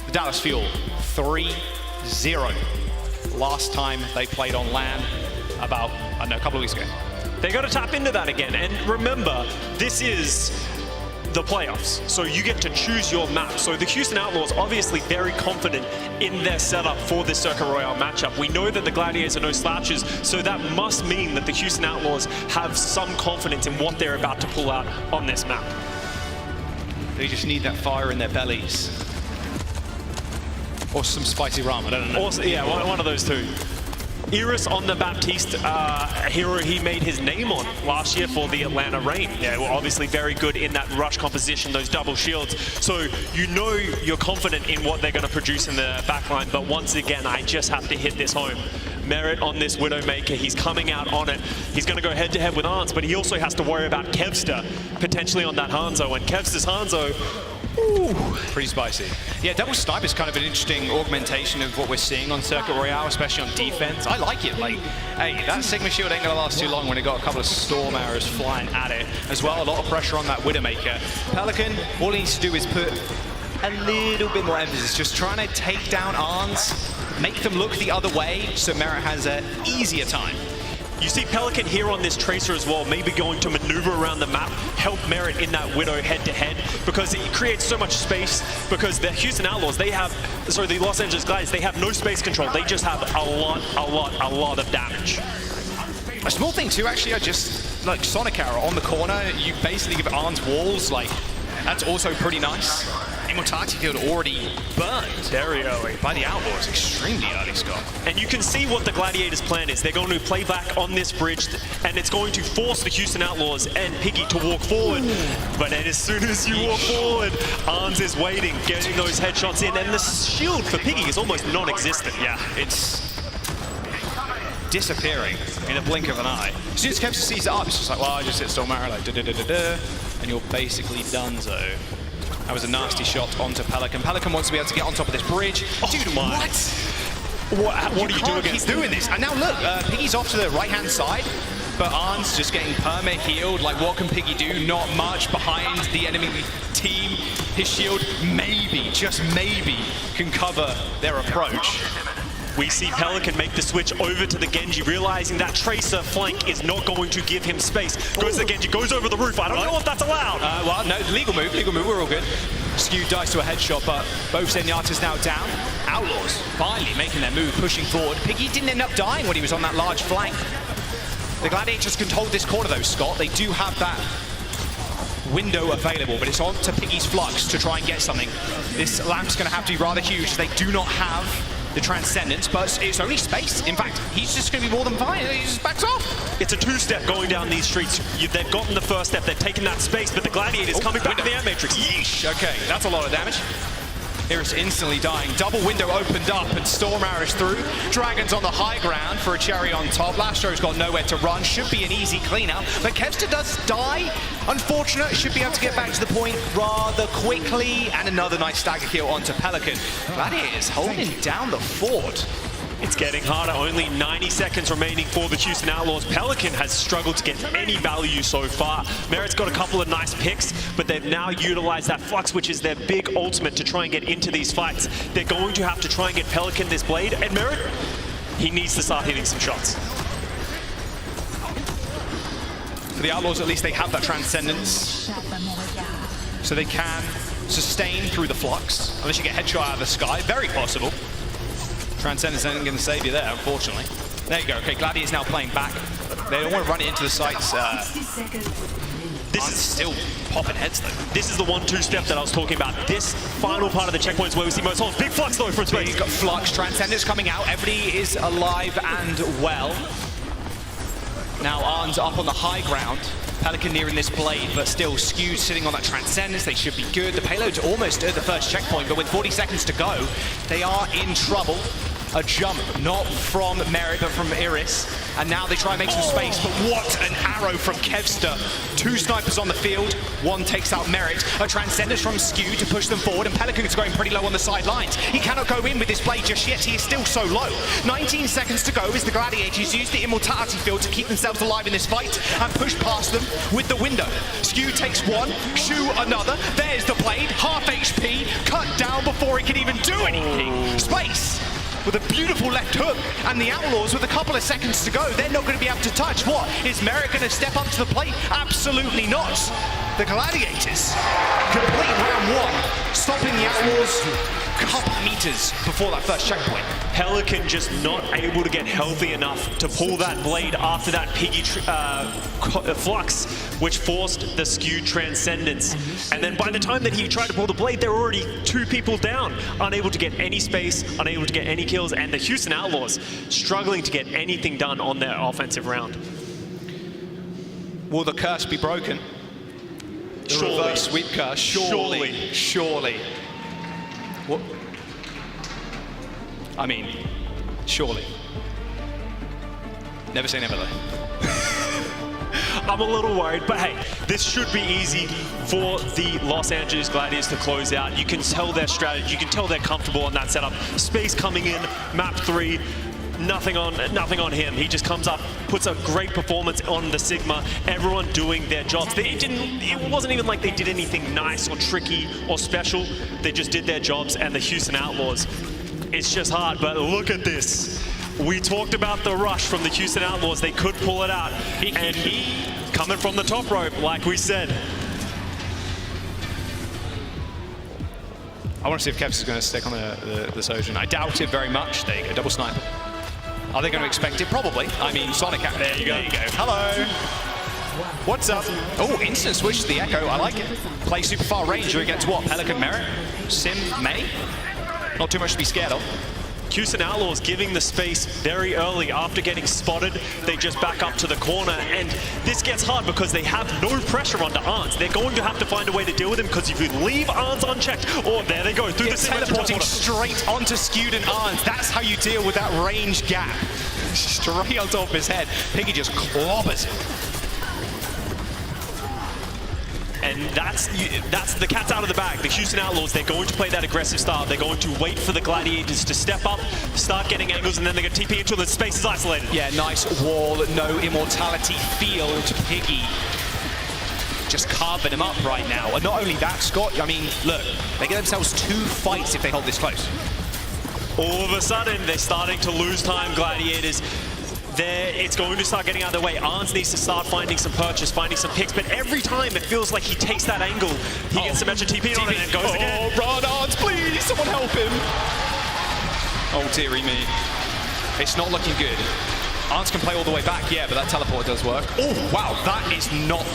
the Dallas Fuel 3-0. Last time they played on LAN about, I don't know, a couple of weeks ago. They got to tap into that again. And remember, this is the playoffs, so you get to choose your map. So the Houston Outlaws obviously very confident in their setup for this Circuit Royale matchup. We know that the Gladiators are no slouches, so that must mean that the Houston Outlaws have some confidence in what they're about to pull out on this map. They just need that fire in their bellies. Or some spicy rum, I don't know. Also, yeah, one of those two. Iris on the Baptiste, a hero he made his name on last year for the Atlanta Reign. Yeah, well, obviously very good in that rush composition, those double shields. So you know you're confident in what they're going to produce in the backline, but once again, I just have to hit this home. Merit on this Widowmaker, he's coming out on it. He's going to go head-to-head with Arns, but he also has to worry about Kevster potentially on that Hangzhou, and Kevster's Hangzhou, ooh, pretty spicy. Yeah, double snipe is kind of an interesting augmentation of what we're seeing on Circuit Royale, especially on defense. I like it. Like, hey, that Sigma shield ain't gonna last too long when it got a couple of storm arrows flying at it. As well, a lot of pressure on that Widowmaker. Pelican, all he needs to do is put a little bit more emphasis, just trying to take down Arns, make them look the other way, so Merit has an easier time. You see Pelican here on this Tracer as well, maybe going to maneuver around the map, help Merit in that Widow head-to-head, because it creates so much space, because the Houston Outlaws, the Los Angeles Gladiators, they have no space control. They just have a lot of damage. A small thing too, actually, I just, like Sonic Arrow on the corner, you basically give Arns walls, like, that's also pretty nice. Immortality field already burned very early by the Outlaws, extremely early, Scott. And you can see what the Gladiators' plan is. They're going to play back on this bridge, and it's going to force the Houston Outlaws and Piggy to walk forward. But then as soon as you walk forward, Arns is waiting, getting those headshots in, and the shield for Piggy is almost non-existent. Yeah, it's disappearing in a blink of an eye. As soon as Kevster sees it up, it's just like, well, I just hit Storm Arrow, like, da-da-da-da-da, and you're basically donezo. That was a nasty shot onto Pelican. Pelican wants to be able to get on top of this bridge. Oh, dude, what are you doing against doing this? And now look, Piggy's off to the right-hand side, but Arn's just getting perma healed. Like, what can Piggy do? Not much behind the enemy team. His shield, maybe, just maybe, can cover their approach. We see Pelican make the switch over to the Genji, realizing that Tracer flank is not going to give him space. Goes to the Genji, goes over the roof. I don't know if that's allowed. Well, no, legal move, we're all good. Skewed dice to a headshot, but both Zenyatta's now down. Outlaws finally making their move, pushing forward. Piggy didn't end up dying when he was on that large flank. The Gladiators can hold this corner though, Scott. They do have that window available, but it's on to Piggy's Flux to try and get something. This lamp's going to have to be rather huge. They do not have the Transcendence, but it's only space. In fact, he's just going to be more than fine. He just backs off. It's a two-step going down these streets. They've gotten the first step. They've taken that space, but the Gladiators coming back to the Ant Matrix. Yeesh. Okay, that's a lot of damage. Iris instantly dying. Double window opened up and Storm Arrows through. Dragons on the high ground for a cherry on top. Lastro's got nowhere to run. Should be an easy clean-out. But Kevster does die. Unfortunate. Should be able to get back to the point rather quickly. And another nice stagger kill onto Pelican. Gladiators holding down the fort. It's getting harder. Only 90 seconds remaining for the Houston Outlaws. Pelican has struggled to get any value so far. Merit's got a couple of nice picks, but they've now utilized that Flux, which is their big ultimate to try and get into these fights. They're going to have to try and get Pelican this blade, and Merit, he needs to start hitting some shots. For the Outlaws, at least they have that Transcendence, so they can sustain through the Flux, unless you get headshot out of the sky. Very possible. Transcendence isn't going to save you there, unfortunately. There you go. Okay, Gladiators now playing back. They don't want to run it into the sights. This is still popping heads, though. This is the 1-2 step that I was talking about. This final part of the checkpoint is where we see most holes. Big Flux, though, from space. Big Flux, Transcendence coming out. Everybody is alive and well. Now Arn's up on the high ground. Pelican nearing this blade, but still skewed, sitting on that Transcendence. They should be good. The payload's almost at the first checkpoint, but with 40 seconds to go, they are in trouble. A jump, not from Merit, but from Iris. And now they try and make some space, but what an arrow from Kevster. 2 snipers on the field, 1 takes out Merit. A Transcendence from Skew to push them forward, and Pelican's going pretty low on the sidelines. He cannot go in with this blade just yet, he is still so low. 19 seconds to go as the Gladiators use the Immortality field to keep themselves alive in this fight and push past them with the window. Skew takes 1, Shu another. There's the blade, half HP, cut down before he can even do anything. Space with a beautiful left hook, and the Outlaws with a couple of seconds to go, they're not going to be able to touch. What? Is Merit going to step up to the plate? Absolutely not. The Gladiators complete round 1, stopping the Outlaws a couple meters before that first checkpoint. Pelican just not able to get healthy enough to pull that blade after that Piggy Flux, which forced the skewed Transcendence. And then by the time that he tried to pull the blade, there were already 2 people down, unable to get any space, unable to get any kills, and the Houston Outlaws struggling to get anything done on their offensive round. Will the curse be broken? The reverse sweep curse, surely. What? I mean, surely. Never say never, though. I'm a little worried, but hey, this should be easy for the Los Angeles Gladiators to close out. You can tell their strategy, you can tell they're comfortable on that setup. Space coming in, map 3. Nothing on him. He just comes up, puts a great performance on the Sigma. Everyone doing their jobs. It wasn't even like they did anything nice or tricky or special. They just did their jobs, and the Houston Outlaws, it's just hard, but look at this. We talked about the rush from the Houston Outlaws. They could pull it out. And coming from the top rope, like we said. I want to see if Kevs is going to stick on the Sojourn. I doubt it very much. There you go, double sniper. Are they going to expect it? Probably. I mean, Sonic. There you go. Hello. What's up? Oh, instant switch to the Echo. I like it. Play super far range against what? Pelican Merit? Sim May? Not too much to be scared of. Houston Outlaws giving the space very early. After getting spotted, they just back up to the corner. And this gets hard because they have no pressure onto Arns. They're going to have to find a way to deal with him because if you leave Arns unchecked, oh, there they go. Through the teleporting straight onto Student Arns. That's how you deal with that range gap. Straight on top of his head. Piggy just clobbers him. And that's the cat's out of the bag. The Houston Outlaws, they're going to play that aggressive style. They're going to wait for the Gladiators to step up, start getting angles, and then they're going to TP until the space is isolated. Yeah, nice wall, no immortality field. Piggy just carving him up right now. And not only that, Scott, I mean, look, they get themselves 2 fights if they hold this close. All of a sudden, they're starting to lose time, Gladiators. It's going to start getting out of the way. Arns needs to start finding some purchase, finding some picks, but every time it feels like he takes that angle, he gets some extra TP on it and goes again. Oh, run, Arns, please, someone help him. Oh, dearie me. It's not looking good. Arns can play all the way back, yeah, but that teleport does work. Oh, wow, that is not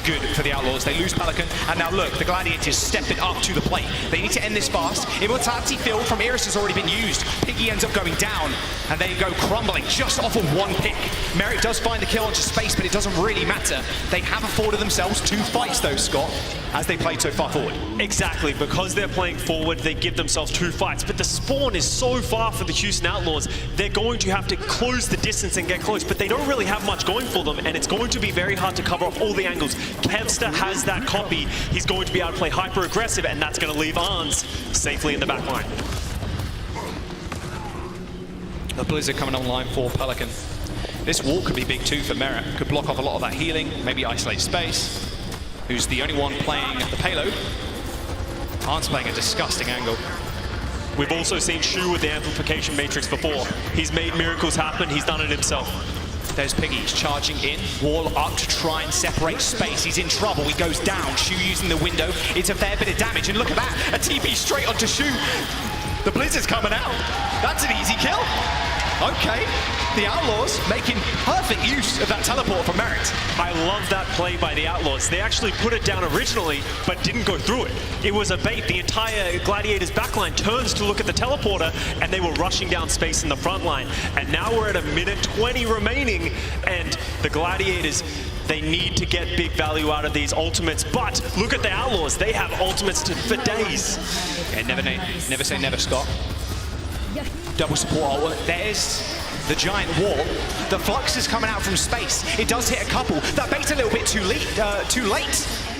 good for the Outlaws. They lose Pelican, and now look, the Gladiators stepping up to the plate. They need to end this fast. Immortality field from Iris has already been used. Piggy ends up going down, and they go crumbling just off of 1 pick. Merrick does find the kill onto space, but it doesn't really matter. They have afforded themselves 2 fights though, Scott, as they played so far forward. Exactly, because they're playing forward, they give themselves 2 fights, but the spawn is so far for the Houston Outlaws, they're going to have to close the distance and get close, but they don't really have much going for them, and it's going to be very hard to cover off all the angles. Kevster has that copy. He's going to be able to play hyper aggressive, and that's going to leave Arns safely in the back line. The Blizzard coming online for Pelican. This wall could be big too for Merritt. Could block off a lot of that healing, maybe isolate space. Who's the only one playing the payload. Arns playing a disgusting angle. We've also seen Shu with the amplification matrix before. He's made miracles happen, he's done it himself. There's Piggy, he's charging in, wall up to try and separate space. He's in trouble, he goes down. Shu using the window, it's a fair bit of damage, and look at that, a TP straight onto Shu. The Blizzard's coming out. That's an easy kill. Okay, the Outlaws making perfect use of that teleport from Merritt. I love that play by the Outlaws. They actually put it down originally, but didn't go through it. It was a bait. The entire Gladiators backline turns to look at the teleporter, and they were rushing down space in the front line. And now we're at 1:20 remaining, and the Gladiators, they need to get big value out of these ultimates, but look at the Outlaws. They have ultimates for days. Yeah, never say never, Scott. Double support ult. There's the giant wall. The flux is coming out from space. It does hit a couple. That bait's a little bit too late.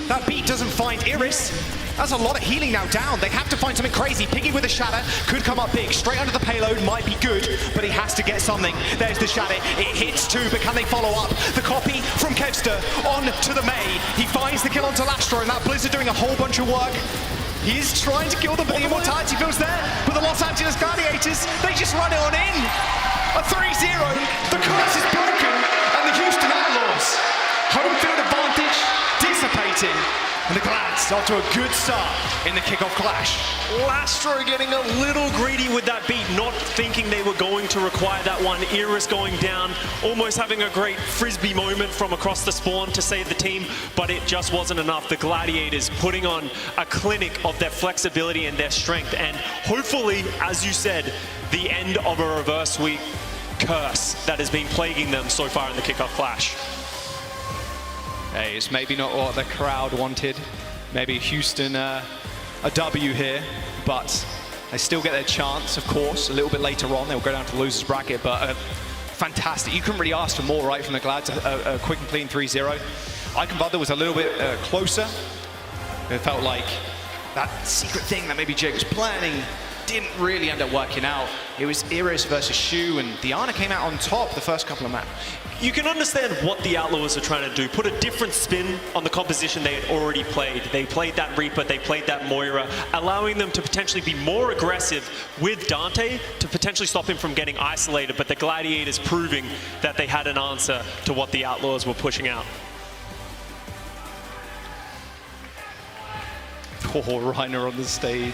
That beat doesn't find Iris. That's a lot of healing now down. They have to find something crazy. Piggy with a shatter could come up big. Straight under the payload might be good, but he has to get something. There's the shatter. It hits 2, but can they follow up? The copy from Kevster on to the May. He finds the kill onto Lastra, and that Blizzard doing a whole bunch of work. He's trying to kill them, but the immortality field's there. But the Los Angeles Gladiators, they just run it on in. A 3-0. The curse is broken, and the Houston Outlaws, home field advantage dissipating. And the Glads off to a good start in the Kickoff Clash. Lastra getting a little greedy with that beat, not thinking they were going to require that one. Iris going down, almost having a great frisbee moment from across the spawn to save the team, but it just wasn't enough. The Gladiators putting on a clinic of their flexibility and their strength, and hopefully, as you said, the end of a reverse sweep curse that has been plaguing them so far in the Kickoff Clash. Hey, it's maybe not what the crowd wanted. Maybe Houston a W here, but they still get their chance, of course. A little bit later on, they'll go down to the losers bracket, but fantastic. You couldn't really ask for more, right, from the Glads. A quick and clean 3-0. Iconbudder was a little bit closer. It felt like that secret thing that maybe Jake was planning didn't really end up working out. It was Iris versus Shu, and Diana came out on top the first couple of maps. You can understand what the Outlaws are trying to do. Put a different spin on the composition they had already played. They played that Reaper, they played that Moira, allowing them to potentially be more aggressive with Dante to potentially stop him from getting isolated, but the Gladiators proving that they had an answer to what the Outlaws were pushing out. Oh, Reiner on the stage.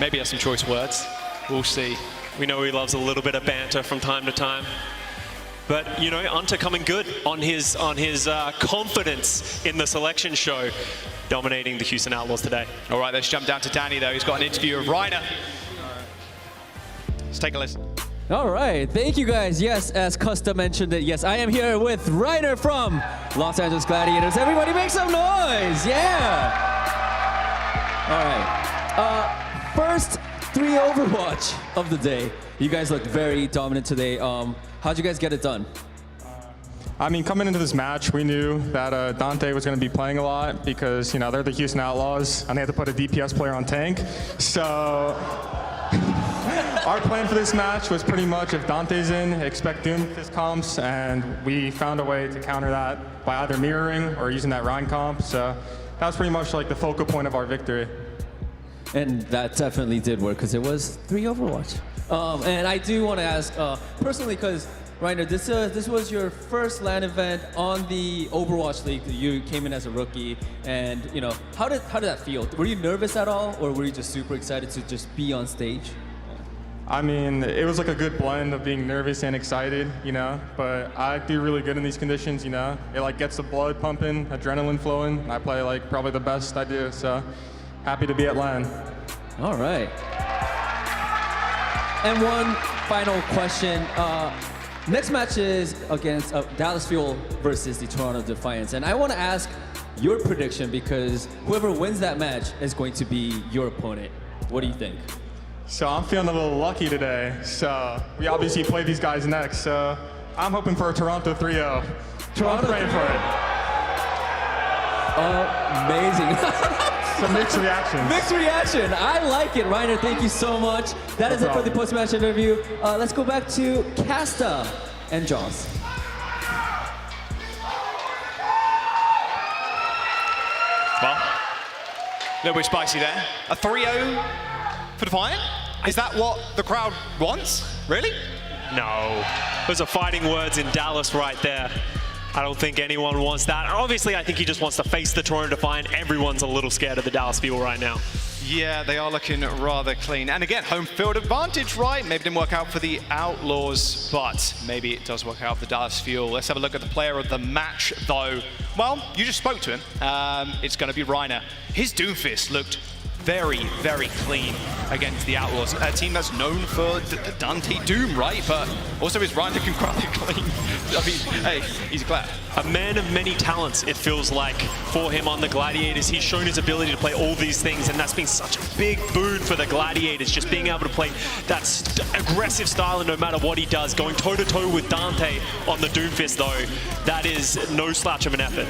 Maybe has some choice words. We'll see. We know he loves a little bit of banter from time to time. But, you know, Unter coming good on his confidence in the selection show, dominating the Houston Outlaws today. All right, let's jump down to Danny, though. He's got an interview of Reiner. Let's take a listen. All right, thank you guys. Yes, as Costa mentioned it, yes, I am here with Reiner from Los Angeles Gladiators. Everybody make some noise, yeah! All right, first 3 Overwatch of the day. You guys looked very dominant today. How'd you guys get it done? I mean, coming into this match, we knew that Dante was going to be playing a lot because, you know, they're the Houston Outlaws and they had to put a DPS player on tank. So our plan for this match was pretty much if Dante's in, expect Doomfist comps, and we found a way to counter that by either mirroring or using that Rhine comp. So that was pretty much like the focal point of our victory. And that definitely did work because it was 3 Overwatch. And I do want to ask personally, because Reiner, this was your first LAN event on the Overwatch League. You came in as a rookie, and you know, how did that feel? Were you nervous at all, or were you just super excited to just be on stage? I mean, it was like a good blend of being nervous and excited, you know, but I do really good in these conditions, you know. It like gets the blood pumping, adrenaline flowing, and I play like probably the best I do, so happy to be at LAN. All right. And one final question. Next match is against Dallas Fuel versus the Toronto Defiance. And I want to ask your prediction because whoever wins that match is going to be your opponent. What do you think? So I'm feeling a little lucky today. So we obviously play these guys next. So I'm hoping for a Toronto 3-0. Toronto, I'm praying for it. Amazing. Some mixed reactions. Mixed reaction. I like it, Reiner. Thank you so much. That is it for the post-match interview. Let's go back to Casta and Jaws. Well, a little bit spicy there. A 3-0 for Defiant? Is that what the crowd wants? Really? No. Those are fighting words in Dallas right there. I don't think anyone wants that. Obviously, I think he just wants to face the Toronto Defiant. Everyone's a little scared of the Dallas Fuel right now. Yeah, they are looking rather clean. And again, home field advantage, right? Maybe it didn't work out for the Outlaws, but maybe it does work out for Dallas Fuel. Let's have a look at the player of the match, though. Well, you just spoke to him. It's going to be Reiner. His Doomfist looked very, very clean against the Outlaws. A team that's known for Dante Doom, right? But also his Reiner looking rather clean. I mean, hey, he's glad. A man of many talents, it feels like, for him on the Gladiators. He's shown his ability to play all these things, and that's been such a big boon for the Gladiators, just being able to play that aggressive style, and no matter what he does, going toe-to-toe with Dante on the Doomfist, though, that is no slouch of an effort.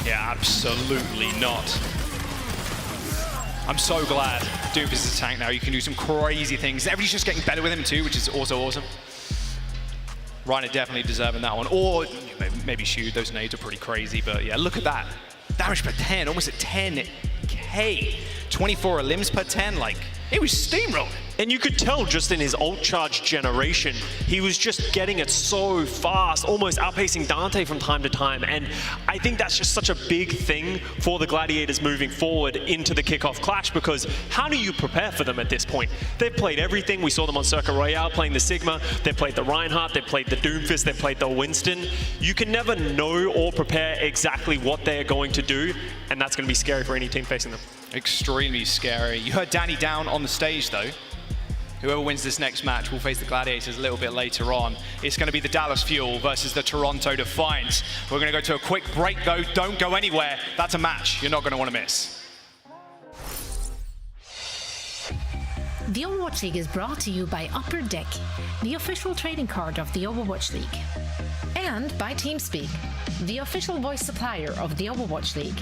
Yeah, absolutely not. I'm so glad Doomfist is a tank now. You can do some crazy things. Everybody's just getting better with him too, which is also awesome. Reiner definitely deserving that one. Or maybe Shu, those nades are pretty crazy, but yeah, look at that. Damage per 10, almost at 10K. 24 limbs per 10, like, it was steamrolling. And you could tell just in his ult charge generation, he was just getting it so fast, almost outpacing Dante from time to time. And I think that's just such a big thing for the Gladiators moving forward into the Kickoff Clash, because how do you prepare for them at this point? They've played everything. We saw them on Circuit Royale playing the Sigma. They played the Reinhardt. They played the Doomfist. They played the Winston. You can never know or prepare exactly what they're going to do, and that's going to be scary for any team facing them. Extremely scary. You heard Danny down on the stage, though. Whoever wins this next match will face the Gladiators a little bit later on. It's going to be the Dallas Fuel versus the Toronto Defiant. We're going to go to a quick break, though. Don't go anywhere. That's a match you're not going to want to miss. The Overwatch League is brought to you by Upper Deck, the official trading card of the Overwatch League. And by TeamSpeak, the official voice supplier of the Overwatch League.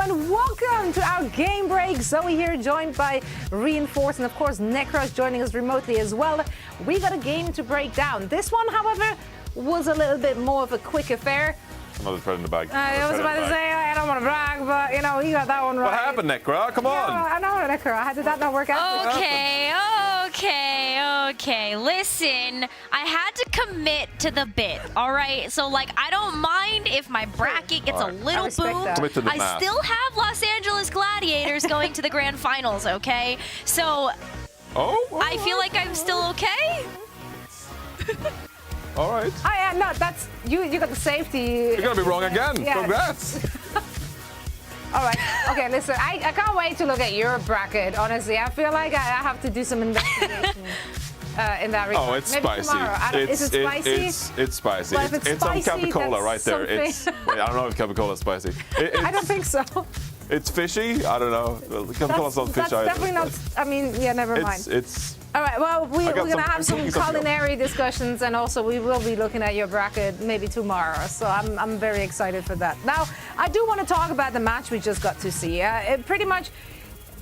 gentlemen, welcome to our game break. Zoe here, joined by Reinforce, and of course, Necros joining us remotely as well. We got a game to break down. This one, however, was a little bit more of a quick affair. Another thread in the bag. I was about to say, I don't want to brag, but you know, you got that one right. What happened, Necra? Come on. Yeah, I know, Necra. How did that not work out? Okay. Listen, I had to commit to the bit, all right? So, like, I don't mind if my bracket gets a little boomed. I still have Los Angeles Gladiators going to the grand finals, okay? So, I feel like I'm still okay. All right. No, that's you got the safety. You're gonna be wrong again. Yeah. Congrats. All right. Okay, listen, I can't wait to look at your bracket, honestly. I feel like I have to do some investigation in that regard. Oh, it's Maybe spicy. Tomorrow. Is it spicy? It's spicy. Well, if it's some spicy, Capicola right there. something. Wait, I don't know if Capicola is spicy. I don't think so. It's fishy. I don't know. Capicola's not fish either. That's definitely not. I mean, yeah, never mind. It's. All right, well, we're going to have some some culinary discussions, and also we will be looking at your bracket maybe tomorrow, so I'm very excited for that. Now, I do want to talk about the match we just got to see. It pretty much,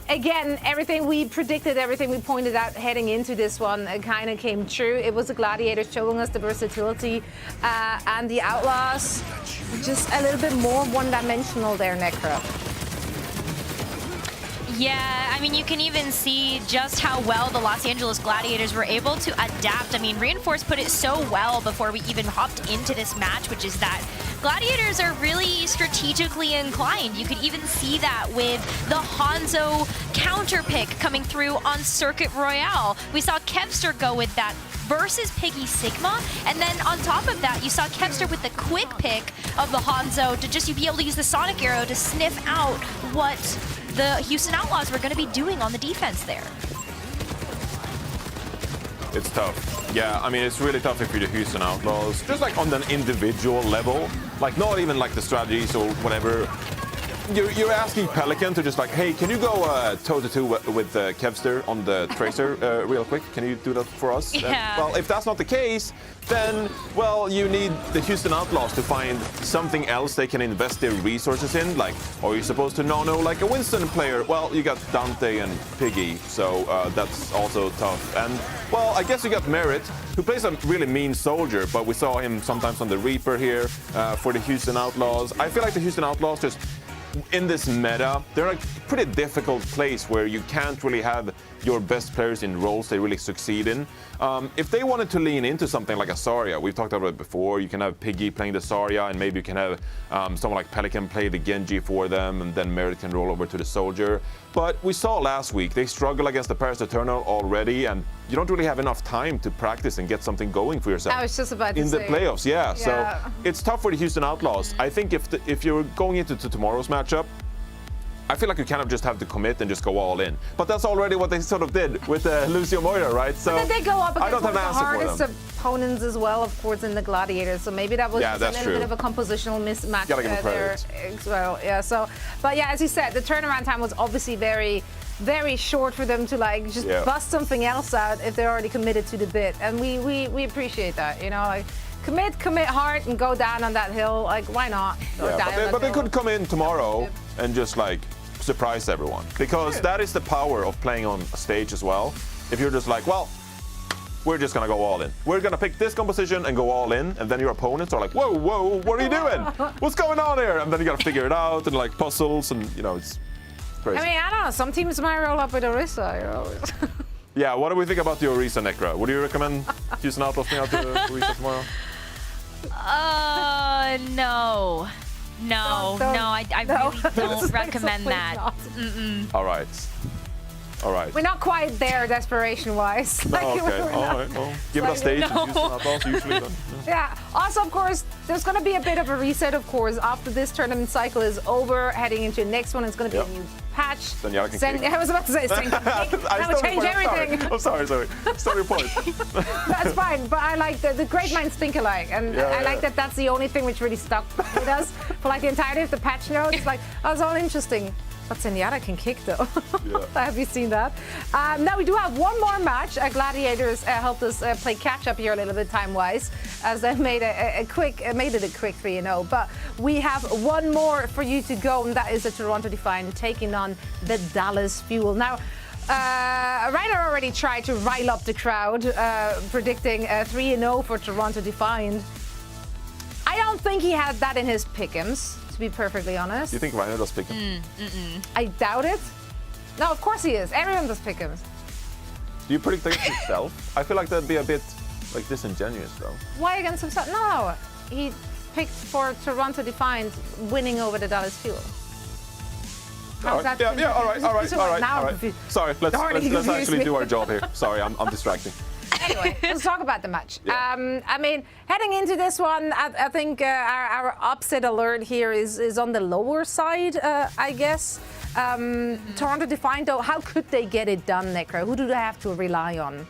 again, everything we predicted, everything we pointed out heading into this one, it kind of came true. It was the Gladiators showing us the versatility, and the Outlaws just a little bit more one-dimensional there, Necro. Yeah, I mean, you can even see just how well the Los Angeles Gladiators were able to adapt. I mean, Reinforce put it so well before we even hopped into this match, which is that Gladiators are really strategically inclined. You could even see that with the Hangzhou counter pick coming through on Circuit Royale. We saw Kevster go with that versus Piggy Sigma, and then on top of that, you saw Kevster with the quick pick of the Hangzhou to just be able to use the Sonic Arrow to sniff out what the Houston Outlaws were going to be doing on the defense there. It's tough. Yeah, I mean, it's really tough if you're the Houston Outlaws. Just like on an individual level, like not even like the strategies or whatever. You're asking Pelican to just like, hey, can you go toe-to-toe with Kevster on the Tracer real quick? Can you do that for us? Yeah. Well, if that's not the case, then, well, you need the Houston Outlaws to find something else they can invest their resources in. Like, are you supposed to know like a Winston player? Well, you got Dante and Piggy, so that's also tough. And, well, I guess you got Merritt, who plays a really mean soldier, but we saw him sometimes on the Reaper here for the Houston Outlaws. I feel like the Houston Outlaws just, in this meta, they're a pretty difficult place where you can't really have your best players in roles they really succeed in. If they wanted to lean into something like a Zarya, we've talked about it before, you can have Piggy playing the Zarya, and maybe you can have someone like Pelican play the Genji for them, and then Merritt can roll over to the Soldier. But we saw last week, they struggle against the Paris Eternal already, and you don't really have enough time to practice and get something going for yourself. I was just about to in say. the playoffs, yeah. So it's tough for the Houston Outlaws. I think if you're going into tomorrow's matchup, I feel like you kind of just have to commit and just go all in. But that's already what they sort of did with Lucio Moira, right? So but then they go up against one of the hardest opponents as well, of course, in the Gladiators. So maybe that was just a little bit of a compositional mismatch there as well. Yeah. So, but yeah, as you said, the turnaround time was obviously very, very short for them to like just bust something else out if they're already committed to the bit, and we appreciate that. You know, like commit hard and go down on that hill. Like why not? Yeah, but they could come in tomorrow and just like surprise everyone, because that is the power of playing on a stage as well. If you're just like, well, we're just gonna go all in, we're gonna pick this composition and go all in, and then your opponents are like, whoa, what are you doing? What's going on here? And then you gotta figure it out and like puzzles, and you know, it's crazy. I mean, I don't know, some teams might roll up with Orisa, you know. Yeah, what do we think about the Orisa, Necra? Would you recommend Houston Outlaws playing out the Orisa tomorrow? No. No, I really don't recommend that. All right. We're not quite there desperation-wise. No, okay. All right. Well, give it a stage. Usually then. Yeah. Also, of course, there's going to be a bit of a reset, of course, after this tournament cycle is over. Heading into the next one, it's going to be a new patch. I was about to say, that would change everything. I'm sorry. Start your point. That's fine, but I like the great minds think alike, and I like that that's the only thing which really stuck with us for like the entirety of the patch notes. Like, that was all interesting. But Zenyatta can kick, though. Yeah. Have you seen that? Now we do have one more match. Gladiators helped us play catch-up here a little bit time-wise, as they made it a quick 3-0. But we have one more for you to go, and that is the Toronto Defiant taking on the Dallas Fuel. Now, Reiner already tried to rile up the crowd, predicting 3-0 for Toronto Defiant. I don't think he had that in his pick'ems, to be perfectly honest. You think Reiner does pick him? I doubt it. No, of course he is. Everyone does pick'ems. Do you predict against yourself? I feel like that'd be a bit like disingenuous, though. Why against himself? No, he picked for Toronto Defiant winning over the Dallas Fuel. All right. Yeah, all right. Now Sorry, let's actually do our job here. Sorry, I'm distracting. Anyway, let's talk about the match. I mean, heading into this one, I think our upset alert here is on the lower side, I guess. Toronto Defiant, though, how could they get it done, Necro? Who do they have to rely on?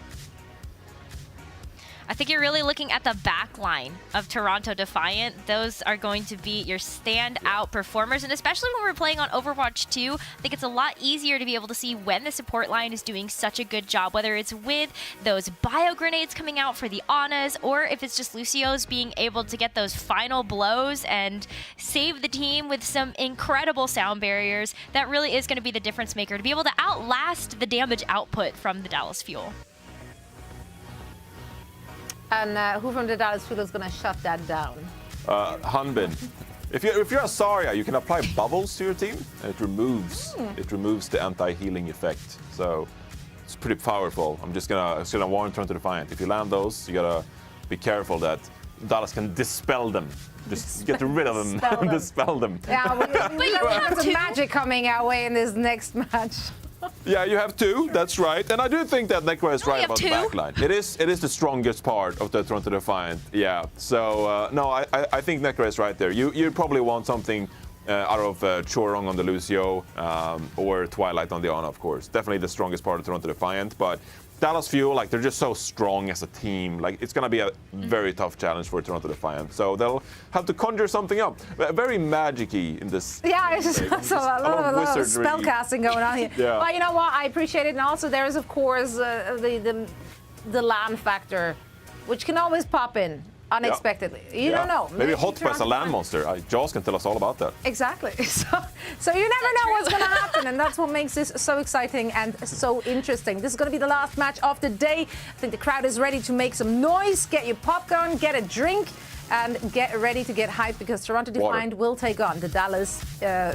I think you're really looking at the back line of Toronto Defiant. Those are going to be your standout performers, and especially when we're playing on Overwatch 2, I think it's a lot easier to be able to see when the support line is doing such a good job, whether it's with those bio grenades coming out for the Anas, or if it's just Lucio's being able to get those final blows and save the team with some incredible sound barriers. That really is going to be the difference maker, to be able to outlast the damage output from the Dallas Fuel. And who from the Dallas Fuel is going to shut that down? Hanbin. If you're a Zarya, you can apply bubbles to your team, and it removes the anti-healing effect. So it's pretty powerful. I'm just gonna warn Toronto Defiant. If you land those, you gotta be careful that Dallas can dispel them. Just get rid of them and dispel them. Yeah, we have some magic coming our way in this next match. Yeah, you have two. That's right, and I do think that Necro is right about the backline. It is the strongest part of the Toronto Defiant. Yeah. So no, I think Necro is right there. You probably want something out of Chorong on the Lucio or Twilight on the Ana, of course. Definitely the strongest part of Toronto Defiant, but Dallas Fuel, like, they're just so strong as a team. Like, it's gonna be a very tough challenge for Toronto Defiant. So they'll have to conjure something up. Very magic-y in this. Yeah, it's just a lot of spell casting going on here. Yeah. Well, you know what? I appreciate it, and also there is, of course, the LAN factor, which can always pop in unexpectedly. You don't know. Maybe Hotpress a land monster. Jaws can tell us all about that. Exactly. So you never know what's going to happen, and that's what makes this so exciting and so interesting. This is going to be the last match of the day. I think the crowd is ready to make some noise. Get your popcorn, get a drink, and get ready to get hyped, because Toronto Defiant will take on the Dallas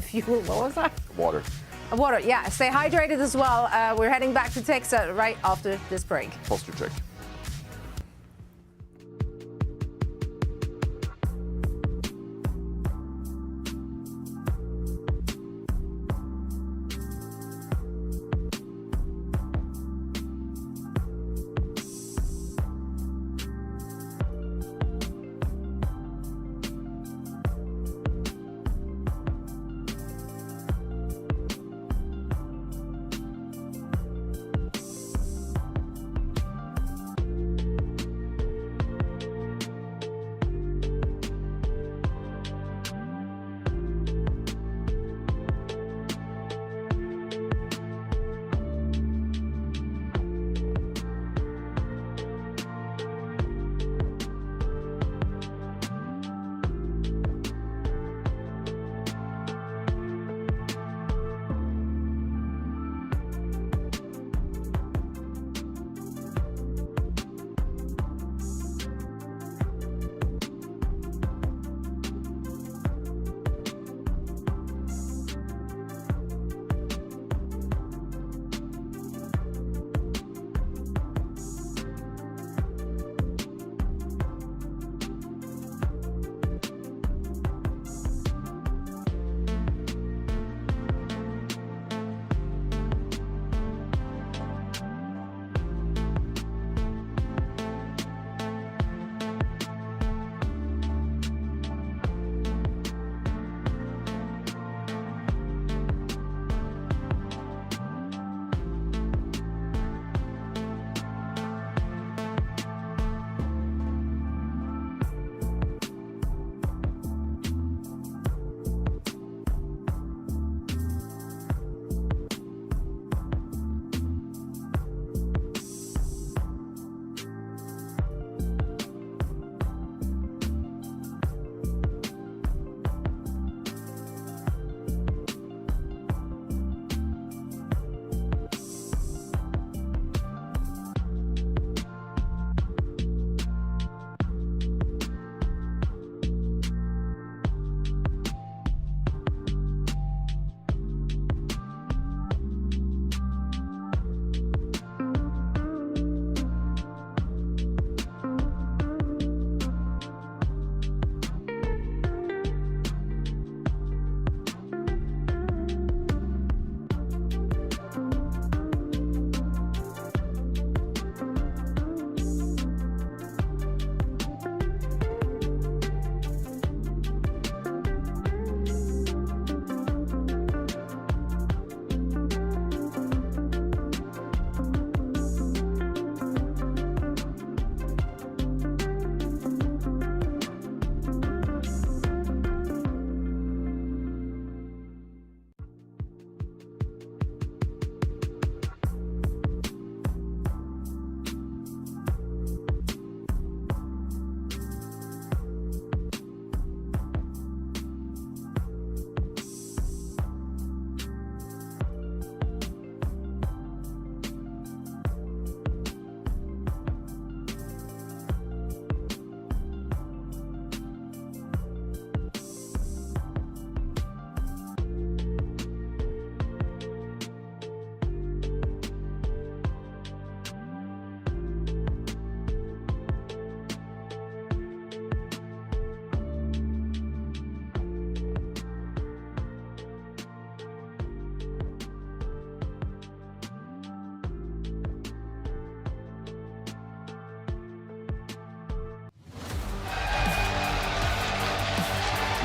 Fuel. What was that? Water. Water, yeah. Stay hydrated as well. We're heading back to Texas right after this break. Posture check.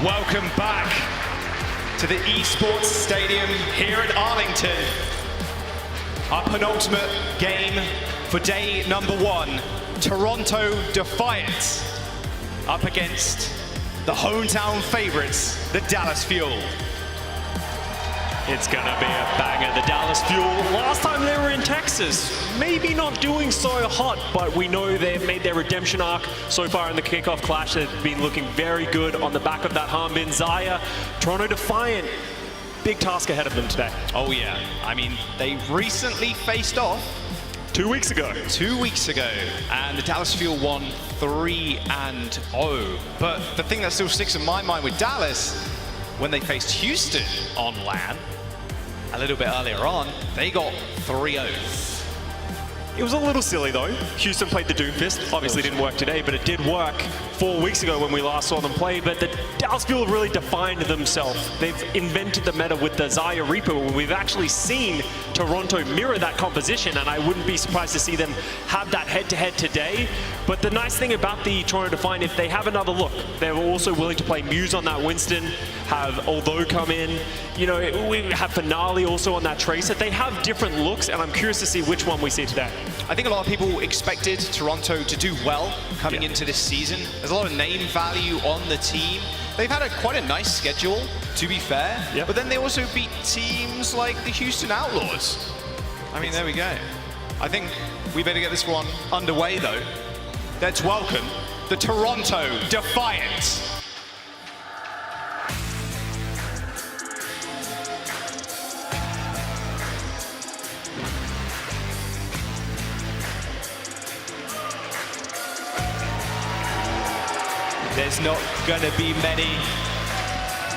Welcome back to the Esports Stadium here in Arlington. Our penultimate game for day number 1. Toronto Defiant up against the hometown favorites, the Dallas Fuel. It's gonna be a banger. The Dallas Fuel, last time they were in Texas, maybe not doing so hot, but we know they've made their redemption arc so far in the Kickoff Clash. They've been looking very good on the back of that Harbin Zaya. Toronto Defiant, big task ahead of them today. Oh yeah, I mean, they recently faced off 2 weeks ago. 2 weeks ago, and the Dallas Fuel won 3-0. But the thing that still sticks in my mind with Dallas, when they faced Houston on LAN a little bit earlier on, they got 3-0. It was a little silly though. Houston played the Doomfist. Obviously didn't work today, but it did work 4 weeks ago when we last saw them play. But the Dallas Fuel really defined themselves. They've invented the meta with the Zaya Reaper. We've actually seen Toronto mirror that composition, and I wouldn't be surprised to see them have that head-to-head today. But the nice thing about the Toronto Defiant, if they have another look, they're also willing to play Muse on that Winston, have Although come in. You know, we have Finale also on that Tracer. They have different looks, and I'm curious to see which one we see today. I think a lot of people expected Toronto to do well coming into this season. There's a lot of name value on the team. They've had quite a nice schedule, to be fair. Yep. But then they also beat teams like the Houston Outlaws. I mean, there we go. I think we better get this one underway, though. Let's welcome the Toronto Defiant. There's not gonna be many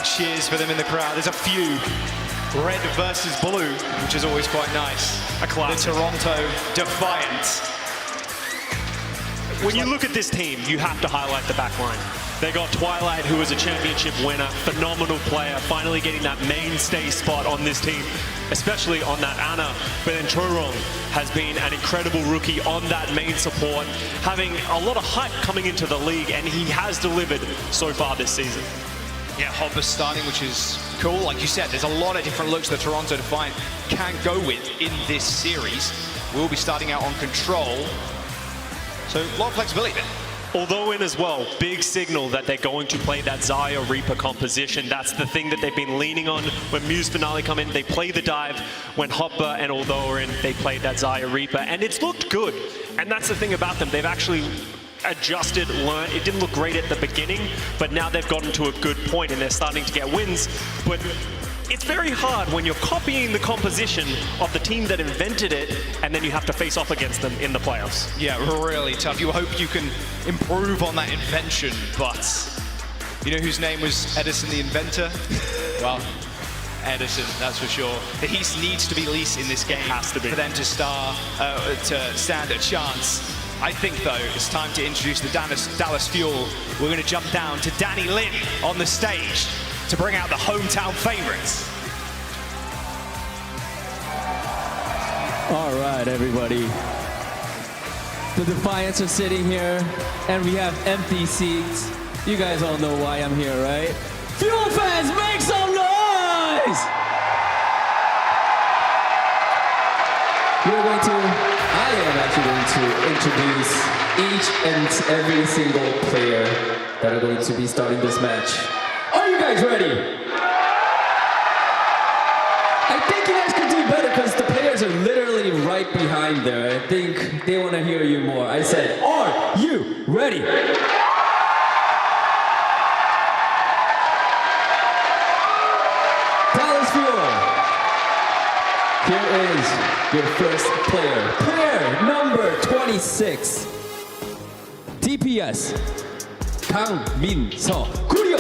cheers for them in the crowd. There's a few. Red versus blue, which is always quite nice. A classic. The Toronto Defiant. When you look at this team, you have to highlight the back line. They got Twilight, who was a championship winner, phenomenal player, finally getting that mainstay spot on this team, especially on that Ana. But then Chorong has been an incredible rookie on that main support, having a lot of hype coming into the league, and he has delivered so far this season. Yeah, Hopper starting, which is cool. Like you said, there's a lot of different looks that Toronto Defiant can go with in this series. We'll be starting out on Control. So a lot of flexibility there. Although in as well, big signal that they're going to play that Zaya Reaper composition. That's the thing that they've been leaning on. When Muse Finale come in, they play the dive. When Hopper and Although are in, they played that Zaya Reaper. And it's looked good. And that's the thing about them. They've actually adjusted, learned. It didn't look great at the beginning, but now they've gotten to a good point and they're starting to get wins. But it's very hard when you're copying the composition of the team that invented it, and then you have to face off against them in the playoffs. Yeah, really tough. You hope you can improve on that invention, but you know whose name was Edison the inventor? Well, Edison, that's for sure. He needs to be least in this game. It has to be. For them to stand a chance. I think, though, it's time to introduce the Dallas Fuel. We're going to jump down to Danny Lin on the stage to bring out the hometown favorites. All right, everybody. The Defiants are sitting here, and we have empty seats. You guys all know why I'm here, right? Fuel fans, make some noise! I am actually going to introduce each and every single player that are going to be starting this match. Are you guys ready? I think you guys could do better because the players are literally right behind there. I think they want to hear you more. I said, are you ready? Dallas Fuel. Here is your first player. Player number 26. DPS. 강민서 구리오.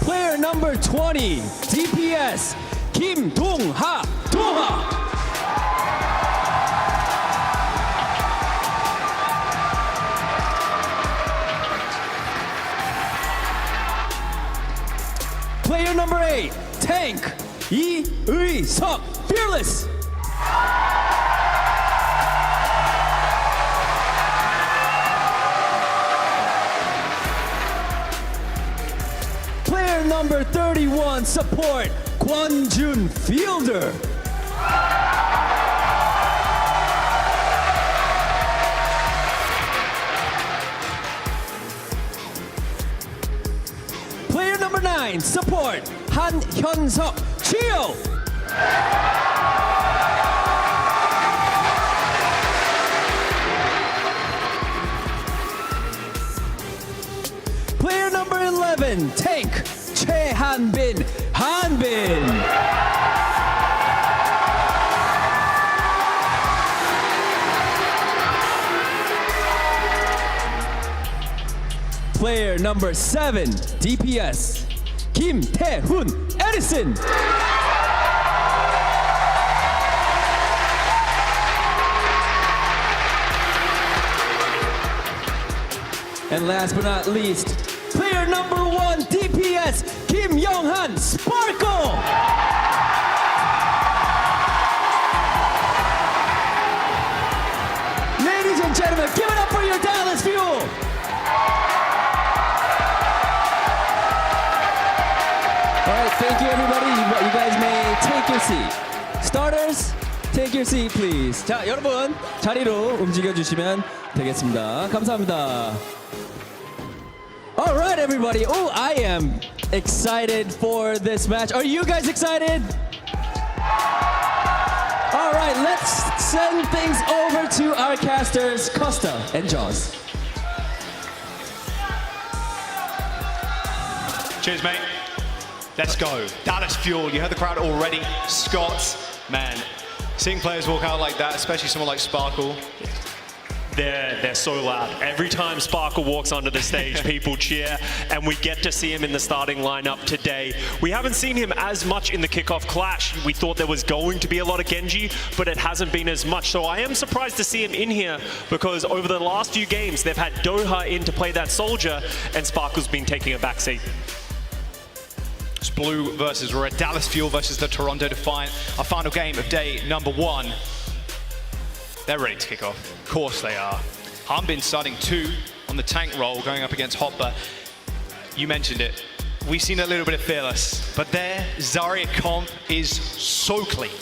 Player number 20. DPS. 김동하. 동하. Player number 8, Tank, 이의석, Fearless. Player number 31, support, Kwon-jun Fielder. Player number 9, support, Han Hyun-seok, Chio. Player number 11, tank, Choi Han-bin, Han-bin. Player number 7, DPS, Kim Tae-hoon, Edison. And last but not least, player number 1, DPS, Kim Young-han, Sparkle. Ladies and gentlemen, give it up for your Dallas Fuel. All right, thank you everybody. You guys may take your seat. Starters, take your seat please. 자, 여러분 자리로 움직여 주시면 되겠습니다. 감사합니다. All right, everybody. Oh, I am excited for this match. Are you guys excited? All right, let's send things over to our casters, Costa and Jaws. Cheers, mate. Let's go. Dallas Fuel. You heard the crowd already. Scott, man, seeing players walk out like that, especially someone like Sparkle. They're so loud. Every time Sparkle walks onto the stage, people cheer, and we get to see him in the starting lineup today. We haven't seen him as much in the Kickoff Clash. We thought there was going to be a lot of Genji, but it hasn't been as much. So I am surprised to see him in here because over the last few games, they've had Doha in to play that soldier, and Sparkle's been taking a backseat. It's blue versus red. Dallas Fuel versus the Toronto Defiant. Our final game of day number 1. They're ready to kick off. Of course they are. Hanbin starting 2 on the tank role, going up against Hopper. You mentioned it. We've seen a little bit of Fearless, but their Zarya comp is so clean.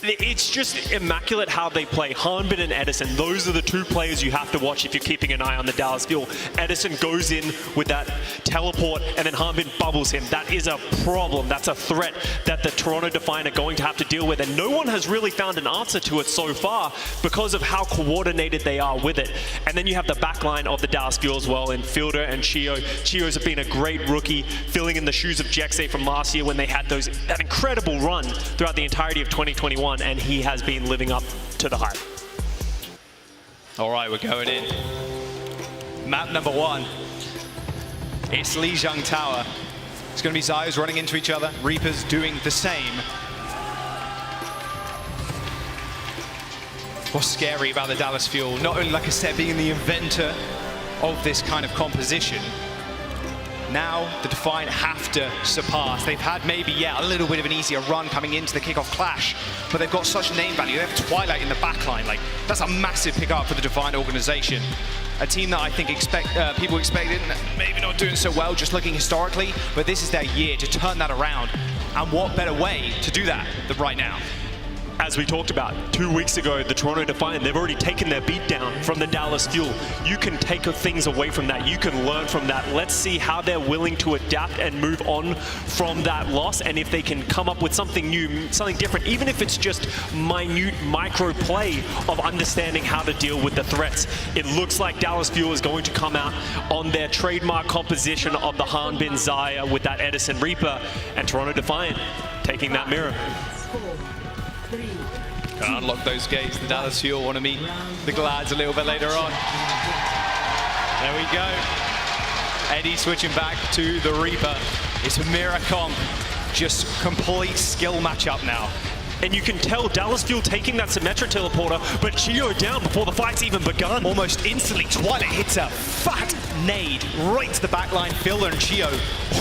It's just immaculate how they play. Hanbin and Edison, those are the 2 players you have to watch if you're keeping an eye on the Dallas Fuel. Edison goes in with that teleport and then Hanbin bubbles him. That is a problem. That's a threat that the Toronto Defiant are going to have to deal with, and no one has really found an answer to it so far because of how coordinated they are with it. And then you have the backline of the Dallas Fuel as well in Fielder and Chio. Chio's been a great rookie, filling in the shoes of Jexay from last year when they had that incredible run throughout the entirety of 2021. And he has been living up to the hype. All right, we're going in. Map number 1. It's Lijiang Tower. It's going to be Zayas running into each other. Reapers doing the same. What's scary about the Dallas Fuel? Not only, like I said, being the inventor of this kind of composition, now the Defiant have to surpass. They've had maybe, a little bit of an easier run coming into the Kickoff Clash, but they've got such name value. They have Twilight in the backline. Like, that's a massive pickup for the Defiant organization. A team that I think people expected, maybe not doing so well, just looking historically, but this is their year to turn that around. And what better way to do that than right now? As we talked about 2 weeks ago, the Toronto Defiant, they've already taken their beat down from the Dallas Fuel. You can take things away from that. You can learn from that. Let's see how they're willing to adapt and move on from that loss, and if they can come up with something new, something different, even if it's just minute micro play of understanding how to deal with the threats. It looks like Dallas Fuel is going to come out on their trademark composition of the Hanbin Zarya with that Edison Reaper, and Toronto Defiant taking that mirror. Gonna unlock those gates. The Dallas Fuel want to meet the Glads a little bit later on. There we go. Eddie switching back to the Reaper. It's a mirror comp. Just complete skill matchup now. and you can tell Dallas Fuel taking that Symmetra teleporter, but Chio down before the fight's even begun. Almost instantly, Twilight hits a fat nade right to the backline. Phil and Chio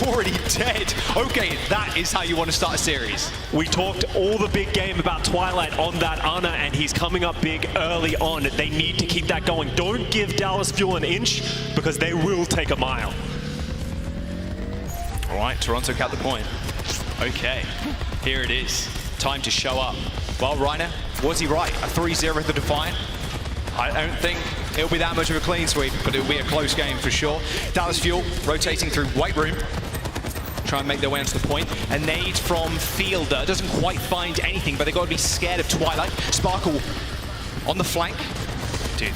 already dead. Okay, that is how you want to start a series. We talked all the big game about Twilight on that Ana, and he's coming up big early on. They need to keep that going. Don't give Dallas Fuel an inch, because they will take a mile. All right, Toronto got the point. Okay, here it is. Time to show up. Well, Reiner, was he right? A 3-0 at the Defiant? I don't think it'll be that much of a clean sweep, but it'll be a close game for sure. Dallas Fuel rotating through White Room. Try and make their way onto the point. A nade from Fielder. Doesn't quite find anything, but they've got to be scared of Twilight. Sparkle on the flank. Dude,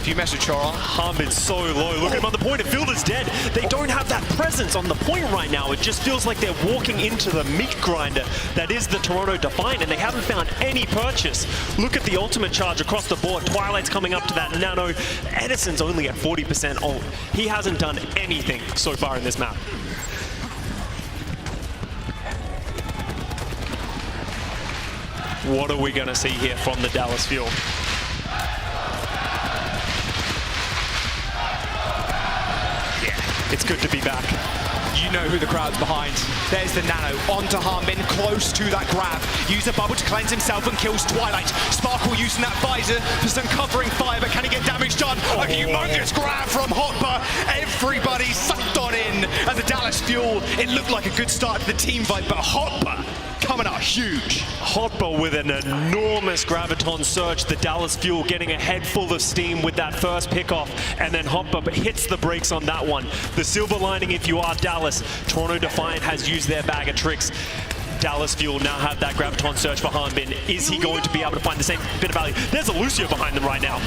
few message Choron. Harmon's so low. Look at him on the point, and Fielder's dead. They don't have that presence on the point right now. It just feels like they're walking into the meat grinder that is the Toronto Defiant, and they haven't found any purchase. Look at the ultimate charge across the board. Twilight's coming up to that nano. Edison's only at 40% ult. He hasn't done anything so far in this map. What are we going to see here from the Dallas Fuel? It's good to be back. You know who the crowd's behind. There's the Nano, onto Harbin, close to that grab. Use a bubble to cleanse himself and kills Twilight. Sparkle using that visor for some covering fire, but can he get damage done? A humongous grab from Hotbar. Everybody sucked on in at the Dallas Fuel. It looked like a good start to the team fight, but Hotbar coming out huge. Hotbar with an enormous Graviton surge. The Dallas Fuel getting a head full of steam with that first pickoff, and then Hotbar hits the brakes on that one. The silver lining if you are Dallas, Toronto Defiant has used their bag of tricks. Dallas Fuel now have that Graviton surge for Hanbin. Is he going to be able to find the same bit of value? There's a Lucio behind them right now.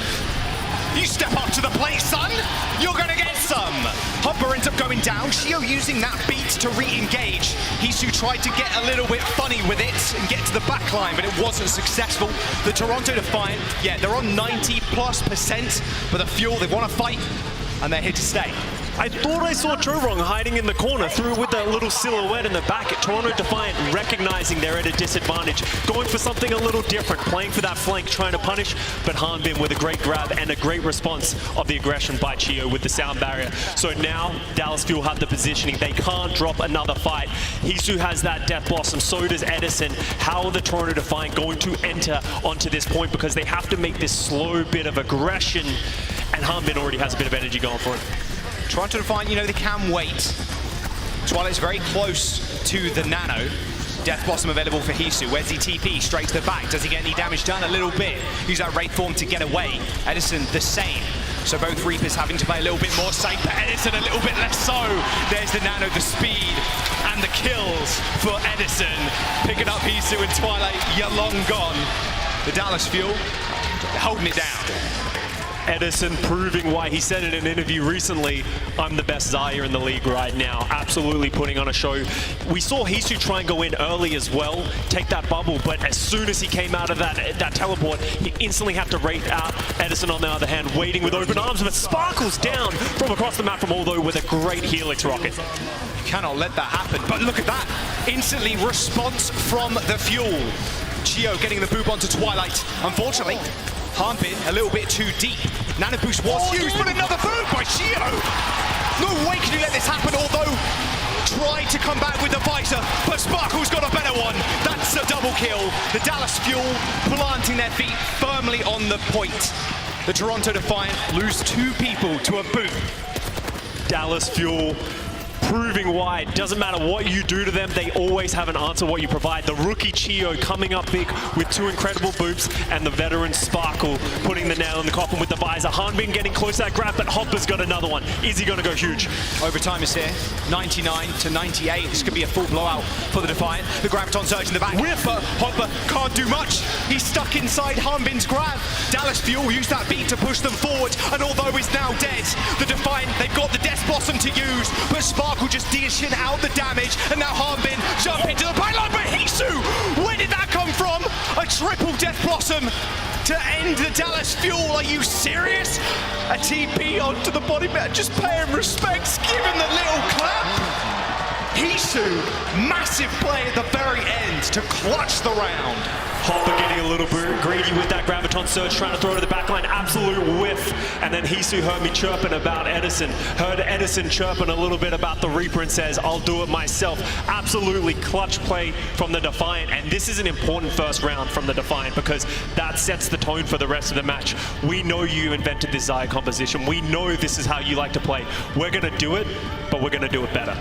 You step up to the plate, son. You're going to get some. Hopper ends up going down. Shio using that beat to re-engage. Hisu tried to get a little bit funny with it and get to the back line, but it wasn't successful. The Toronto Defiant, yeah, they're on 90+%, but the Fuel, they want to fight, and they're here to stay. I thought I saw Chorong hiding in the corner, through with that little silhouette in the back. Toronto Defiant recognizing they're at a disadvantage, going for something a little different, playing for that flank, trying to punish, but Hanbin with a great grab and a great response of the aggression by Chio with the sound barrier. So now Dallas Fuel have the positioning. They can't drop another fight. Hisu has that Death Blossom, so does Edison. How are the Toronto Defiant going to enter onto this point? Because they have to make this slow bit of aggression, and Hanbin already has a bit of energy going for it. Toronto Defiant, you know, they can wait. Twilight's very close to the Nano. Death Blossom available for Hisu. Where's he TP? Straight to the back. Does he get any damage done? A little bit. Use that Wraith Form to get away. Edison, the same. So both Reapers having to play a little bit more safe, but Edison a little bit less so. There's the Nano, the speed, and the kills for Edison. Picking up Hisu and Twilight, you're long gone. The Dallas Fuel, holding it down. Edison proving why he said in an interview recently, I'm the best Zarya in the league right now. Absolutely putting on a show. We saw Hisu try and go in early as well, take that bubble, but as soon as he came out of that teleport, he instantly had to Wraith out. Edison, on the other hand, waiting with open arms, but Sparkle's down from across the map from Aldo with a great Helix rocket. You cannot let that happen, but look at that. Instantly response from the Fuel. Chio getting the boob onto Twilight. Unfortunately, Hanbin a little bit too deep. Nano Boost was used, but another boob by Chio. No way can you let this happen, although tried to come back with the visor, but Sparkle's got a better one. That's a double kill. The Dallas Fuel planting their feet firmly on the point. The Toronto Defiant lose 2 people to a boot. Dallas Fuel proving why it doesn't matter what you do to them, they always have an answer what you provide. The rookie Chio coming up big with 2 incredible boops, and the veteran Sparkle putting the nail in the coffin with the visor. Hanbin getting close to that grab, but Hopper's got another one. Is he going to go huge? Overtime is here, 99-98. This could be a full blowout for the Defiant. The Graviton surge in the back, but Hopper can't do much. He's stuck inside Hanbin's grab. Dallas Fuel used that beat to push them forward, and although he's now dead, the Defiant, they've got the Death Blossom to use, but Sparkle just dishing out the damage, and now Hanbin jump into the pipeline, but Hisu, where did that come from? A triple Death Blossom to end the Dallas Fuel. Are you serious? A TP onto the body, just pay him respects, give him the little clap. Hisu, massive play at the very end to clutch the round. Hopper getting a little bit greedy with that Graviton Surge, trying to throw to the backline, absolute whiff. And then Hisu heard me chirping about Edison, heard Edison chirping a little bit about the Reaper and says, I'll do it myself. Absolutely clutch play from the Defiant. And this is an important first round from the Defiant because that sets the tone for the rest of the match. We know you invented this Xayah composition. We know this is how you like to play. We're going to do it, but we're going to do it better.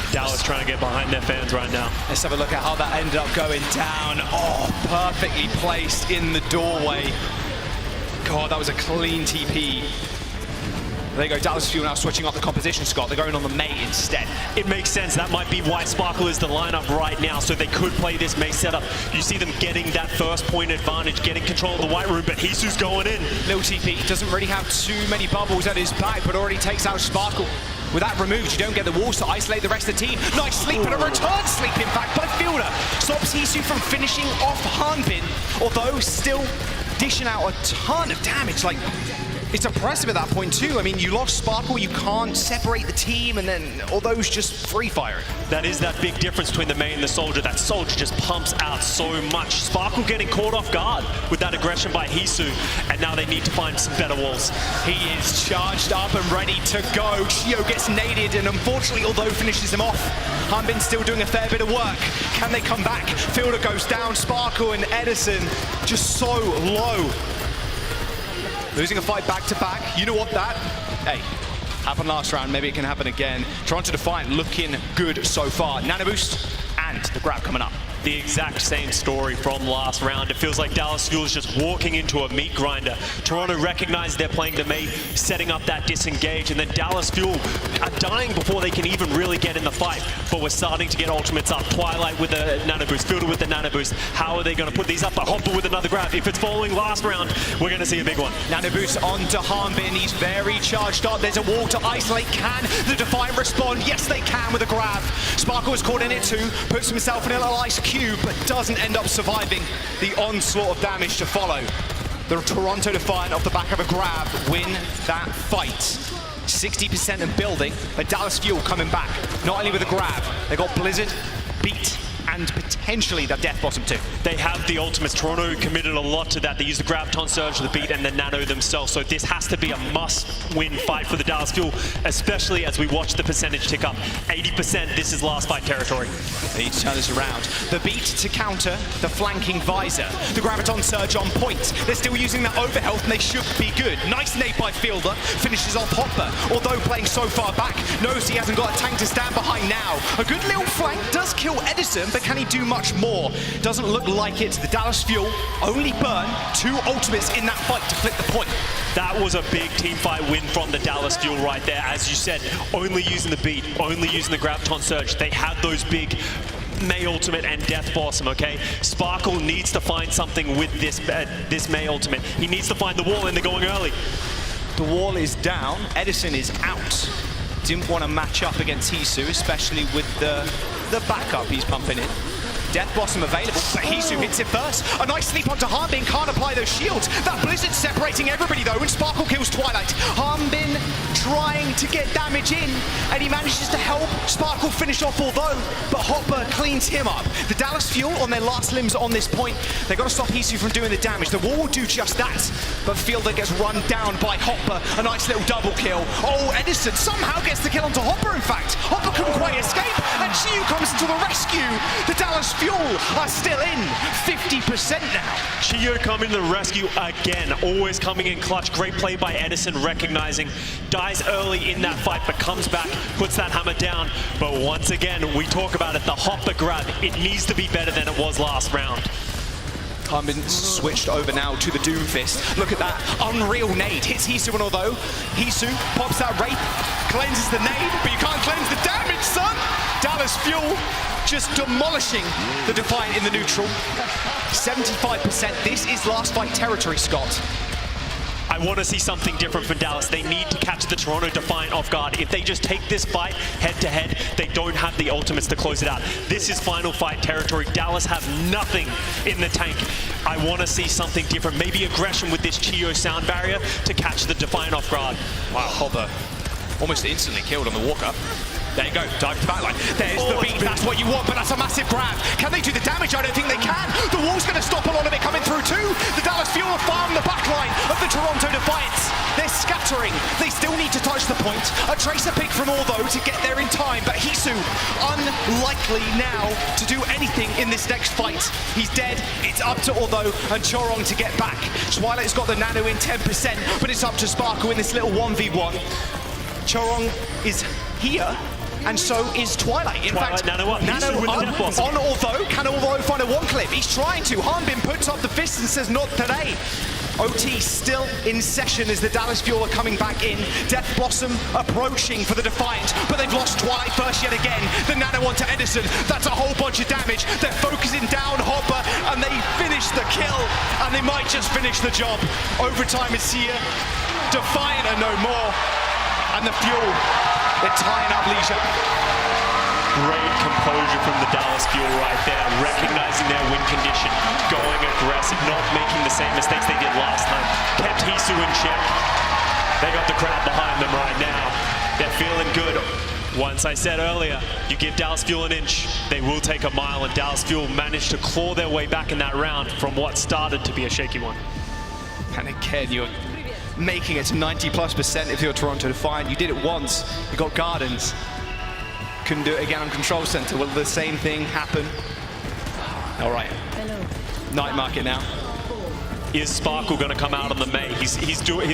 Dallas trying to get behind their fans right now. Let's have a look at how that ended up going down. Oh, perfectly placed in the doorway. God, that was a clean TP. There you go, Dallas Fuel now switching up the composition, Scott. They're going on the May instead. It makes sense. That might be why Sparkle is the lineup right now, so they could play this May setup. You see them getting that first point advantage, getting control of the white room, but Hisu's going in. Little TP doesn't really have too many bubbles at his back, but already takes out Sparkle. With that removed, you don't get the walls to isolate the rest of the team. Nice sleep and a return sleep, in fact, by Fielder. Stops Hisu from finishing off Hanbin, although still dishing out a ton of damage. Like, it's impressive at that point too. I mean, you lost Sparkle, you can't separate the team, and then all those just free firing. That is that big difference between the May and the Soldier. That Soldier just pumps out so much. Sparkle getting caught off guard with that aggression by Hisu, and now they need to find some better walls. He is charged up and ready to go. Chio gets naded, and unfortunately, although finishes him off, Hanbin still doing a fair bit of work. Can they come back? Fielder goes down, Sparkle and Edison just so low. Losing a fight back-to-back. You know what that? Hey, happened last round. Maybe it can happen again. Toronto Defiant looking good so far. Nano Boost and the grab coming up. The exact same story from last round. It feels like Dallas Fuel is just walking into a meat grinder. Toronto recognizes they're playing the May, setting up that disengage, and then Dallas Fuel are dying before they can even really get in the fight. But we're starting to get ultimates up. Twilight with the Nano Boost, Fielder with the Nano Boost. How are they going to put these up? But Hopper with another grab. If it's following last round, we're going to see a big one. Nano Boost onto Hanbin. He's very charged up. There's a wall to isolate. Can the Defiant respond? Yes, they can with a grab. Sparkle is caught in it too. Puts himself in a little ice cube, but doesn't end up surviving the onslaught of damage to follow. The Toronto Defiant off the back of a grab win that fight. 60% of building, but Dallas Fuel coming back. Not only with a grab, they got Blizzard, Beat, and potentially that Death Bottom too. They have the ultimates. Toronto committed a lot to that. They used the Graviton Surge, the Beat, and the Nano themselves. So this has to be a must-win fight for the Dallas Fuel, especially as we watch the percentage tick up. 80%, this is last fight territory. They need to turn this around. The Beat to counter the flanking visor. The Graviton Surge on point. They're still using that overhealth and they should be good. Nice nade by Fielder. Finishes off Hopper. Although playing so far back, knows he hasn't got a tank to stand behind now. A good little flank does kill Edison, but can he do much more? Doesn't look like it. The Dallas Fuel only burn 2 ultimates in that fight to flip the point. That was a big team fight win from the Dallas Fuel right there. As you said, only using the Beat, only using the Graviton Surge. They had those big May Ultimate and Death Blossom, okay? Sparkle needs to find something with this May Ultimate. He needs to find the wall, and they're going early. The wall is down. Edison is out. Didn't want to match up against Hisu, especially with the backup he's pumping in. Death Blossom available, but Hisu hits it first. A nice sleep onto Hanbin, can't apply those shields. That Blizzard separating everybody though, and Sparkle kills Twilight. Hanbin trying to get damage in, and he manages to help Sparkle finish off although, but Hopper cleans him up. The Dallas Fuel on their last limbs on this point. They've got to stop Hisu from doing the damage. The wall will do just that, but Fielder gets run down by Hopper. A nice little double kill. Oh, Edison somehow gets the kill onto Hopper, in fact. Hopper couldn't quite escape, and Chiyu comes to the rescue. The Dallas Fuel are still in 50% now. Chiyu coming to the rescue again, always coming in clutch. Great play by Edison, recognizing, dies early in that fight, but comes back, puts that hammer down. But once again, we talk about it, the Hopper grab, it needs to be better than it was last round. Hanbin switched over now to the Doomfist. Look at that, unreal nade. Hits Hisu, and although Hisu pops that Wraith, cleanses the nade, but you can't cleanse the damage, son! Dallas Fuel just demolishing the Defiant in the neutral. 75%, this is last fight territory, Scott. I I want to see something different from Dallas. They need to catch the Toronto Defiant off guard. If they just take this fight head-to-head, they don't have the ultimates to close it out. This is final fight territory. Dallas have nothing in the tank. I want to see something different. Maybe aggression with this Chio sound barrier to catch the Defiant off guard. Wow, Hopper almost instantly killed on the walk-up. There you go, dive to backline. There's the beat, that's what you want, but that's a massive grab. Can they do the damage? I don't think they can. The wall's going to stop a lot of it coming through too. The Dallas Fuel are far on the backline of the Toronto Defiants. They're scattering. They still need to touch the point. A tracer pick from Although to get there in time, but Hisu unlikely now to do anything in this next fight. He's dead. It's up to Although and Chorong to get back. Twilight's got the nano in 10%, but it's up to Sparkle in this little 1v1. Chorong is here. And so is Twilight. In fact, Nano up on Although. Can Although find a one clip? He's trying to. Harbin puts up the fist and says, not today. OT still in session as the Dallas Fuel are coming back in. Death Blossom approaching for the Defiant, but they've lost Twilight first yet again. The Nano onto Edison. That's a whole bunch of damage. They're focusing down Hopper, and they finish the kill, and they might just finish the job. Overtime is here. Defiant are no more. And the Fuel, they're tying up Leisure. Great composure from the Dallas Fuel right there, recognizing their win condition, going aggressive, not making the same mistakes they did last time. Kept Hisu in check. They got the crowd behind them right now. They're feeling good. Once I said earlier, you give Dallas Fuel an inch, they will take a mile, and Dallas Fuel managed to claw their way back in that round from what started to be a shaky one. And again, you're making it to 90+% if you're Toronto Defiant. You did it once, you got Gardens. Couldn't do it again on Control Center. Will the same thing happen? All right. Night market now. Is Sparkle going to come out on the May? He's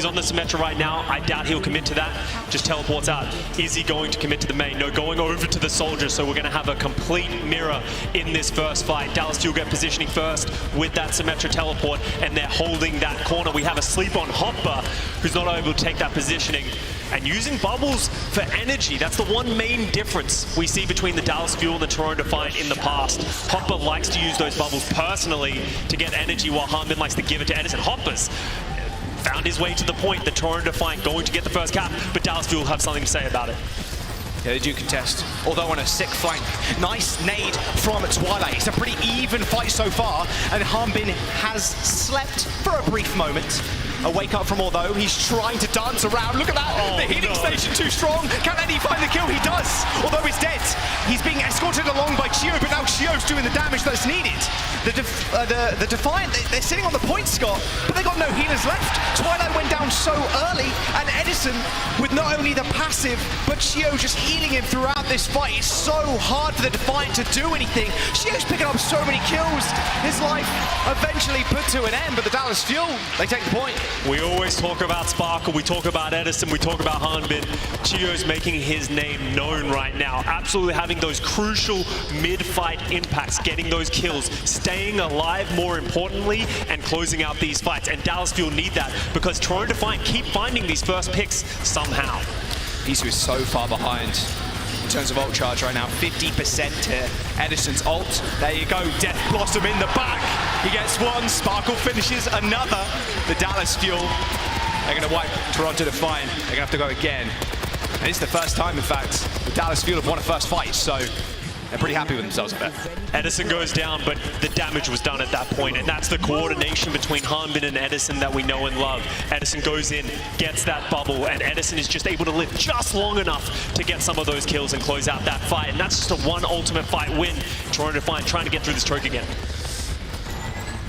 on the Symmetra right now. I doubt he'll commit to that. Just teleports out. Is he going to commit to the May? No, going over to the Soldier. So we're going to have a complete mirror in this first fight. Dallas Fuel get positioning first with that Symmetra teleport, and they're holding that corner. We have a sleep on Hopper, who's not able to take that positioning. And using bubbles for energy, that's the one main difference we see between the Dallas Fuel and the Toronto Defiant in the past. Hopper likes to use those bubbles personally to get energy, while Harbin likes to give it to Edison. Hopper's found his way to the point. The Toronto Defiant going to get the first cap, but Dallas Fuel have something to say about it. Yeah, they do contest, although on a sick flank. Nice nade from Twilight. It's a pretty even fight so far, and Harbin has slept for a brief moment. A wake up from Although. He's trying to dance around. Look at that. The healing station too strong. Can Eddie find the kill? He does. Although he's dead. He's being escorted along by Chio, but now Chio's doing the damage that's needed. The Defiant, they're sitting on the point, Scott, but they got no healers left. Twilight went down so early, and Edison with not only the passive, but Chio just healing him throughout this fight. It's so hard for the Defiant to do anything. Chio's picking up so many kills. His life eventually put to an end, but the Dallas Fuel, they take the point. We always talk about Sparkle, we talk about Edison, we talk about Harbin. Chio's making his name known right now. Absolutely having those crucial mid-fight impacts, getting those kills, staying alive more importantly, and closing out these fights. And Dallas Fuel need that because Toronto Defiant keep finding these first picks somehow. Hisu is so far behind in terms of ult charge right now. 50% to Edison's ult. There you go, Death Blossom in the back. He gets one, Sparkle finishes another. The Dallas Fuel, they're gonna wipe Toronto Defiant. They're gonna have to go again. And it's the first time, in fact, the Dallas Fuel have won a first fight, so they're pretty happy with themselves, I bet. Edison goes down, but the damage was done at that point, and that's the coordination between Harbin and Edison that we know and love. Edison goes in, gets that bubble, and Edison is just able to live just long enough to get some of those kills and close out that fight, and that's just a one ultimate fight win. Toronto Defiant trying to get through this choke again.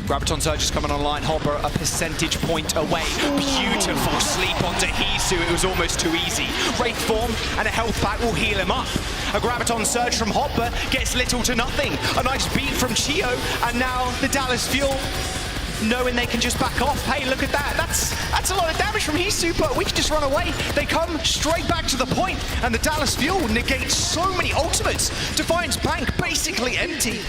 Graviton Surge is coming online. Hopper a percentage point away. Beautiful sleep onto Hisu. It was almost too easy. Wraith form and a health pack will heal him up. A Graviton Surge from Hopper gets little to nothing. A nice beat from Chio, and now the Dallas Fuel knowing they can just back off. Hey, look at that. That's a lot of damage from Hisu, but we can just run away. They come straight back to the point, and the Dallas Fuel negates so many ultimates. Defiant's bank basically empty.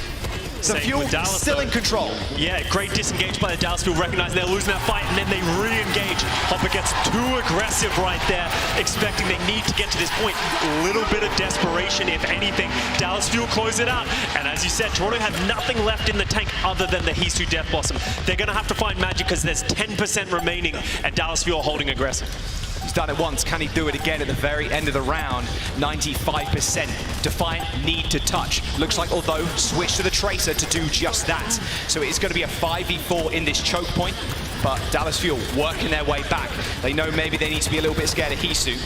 So Same Fuel with Dallas, still though. in control. Yeah, great disengage by the Dallas Fuel, recognizing they're losing that fight, and then they re-engage. Hopper gets too aggressive right there, expecting they need to get to this point. A little bit of desperation, if anything. Dallas Fuel close it out, and as you said, Toronto have nothing left in the tank other than the Hisu Death Blossom. They're going to have to find magic because there's 10% remaining, and Dallas Fuel holding aggressive. He's done it once. Can he do it again at the very end of the round? 95%. Defiant need to touch. Looks like, although, switch to the Tracer to do just that. So it is going to be a 5v4 in this choke point, but Dallas Fuel working their way back. They know maybe they need to be a little bit scared of Hisu,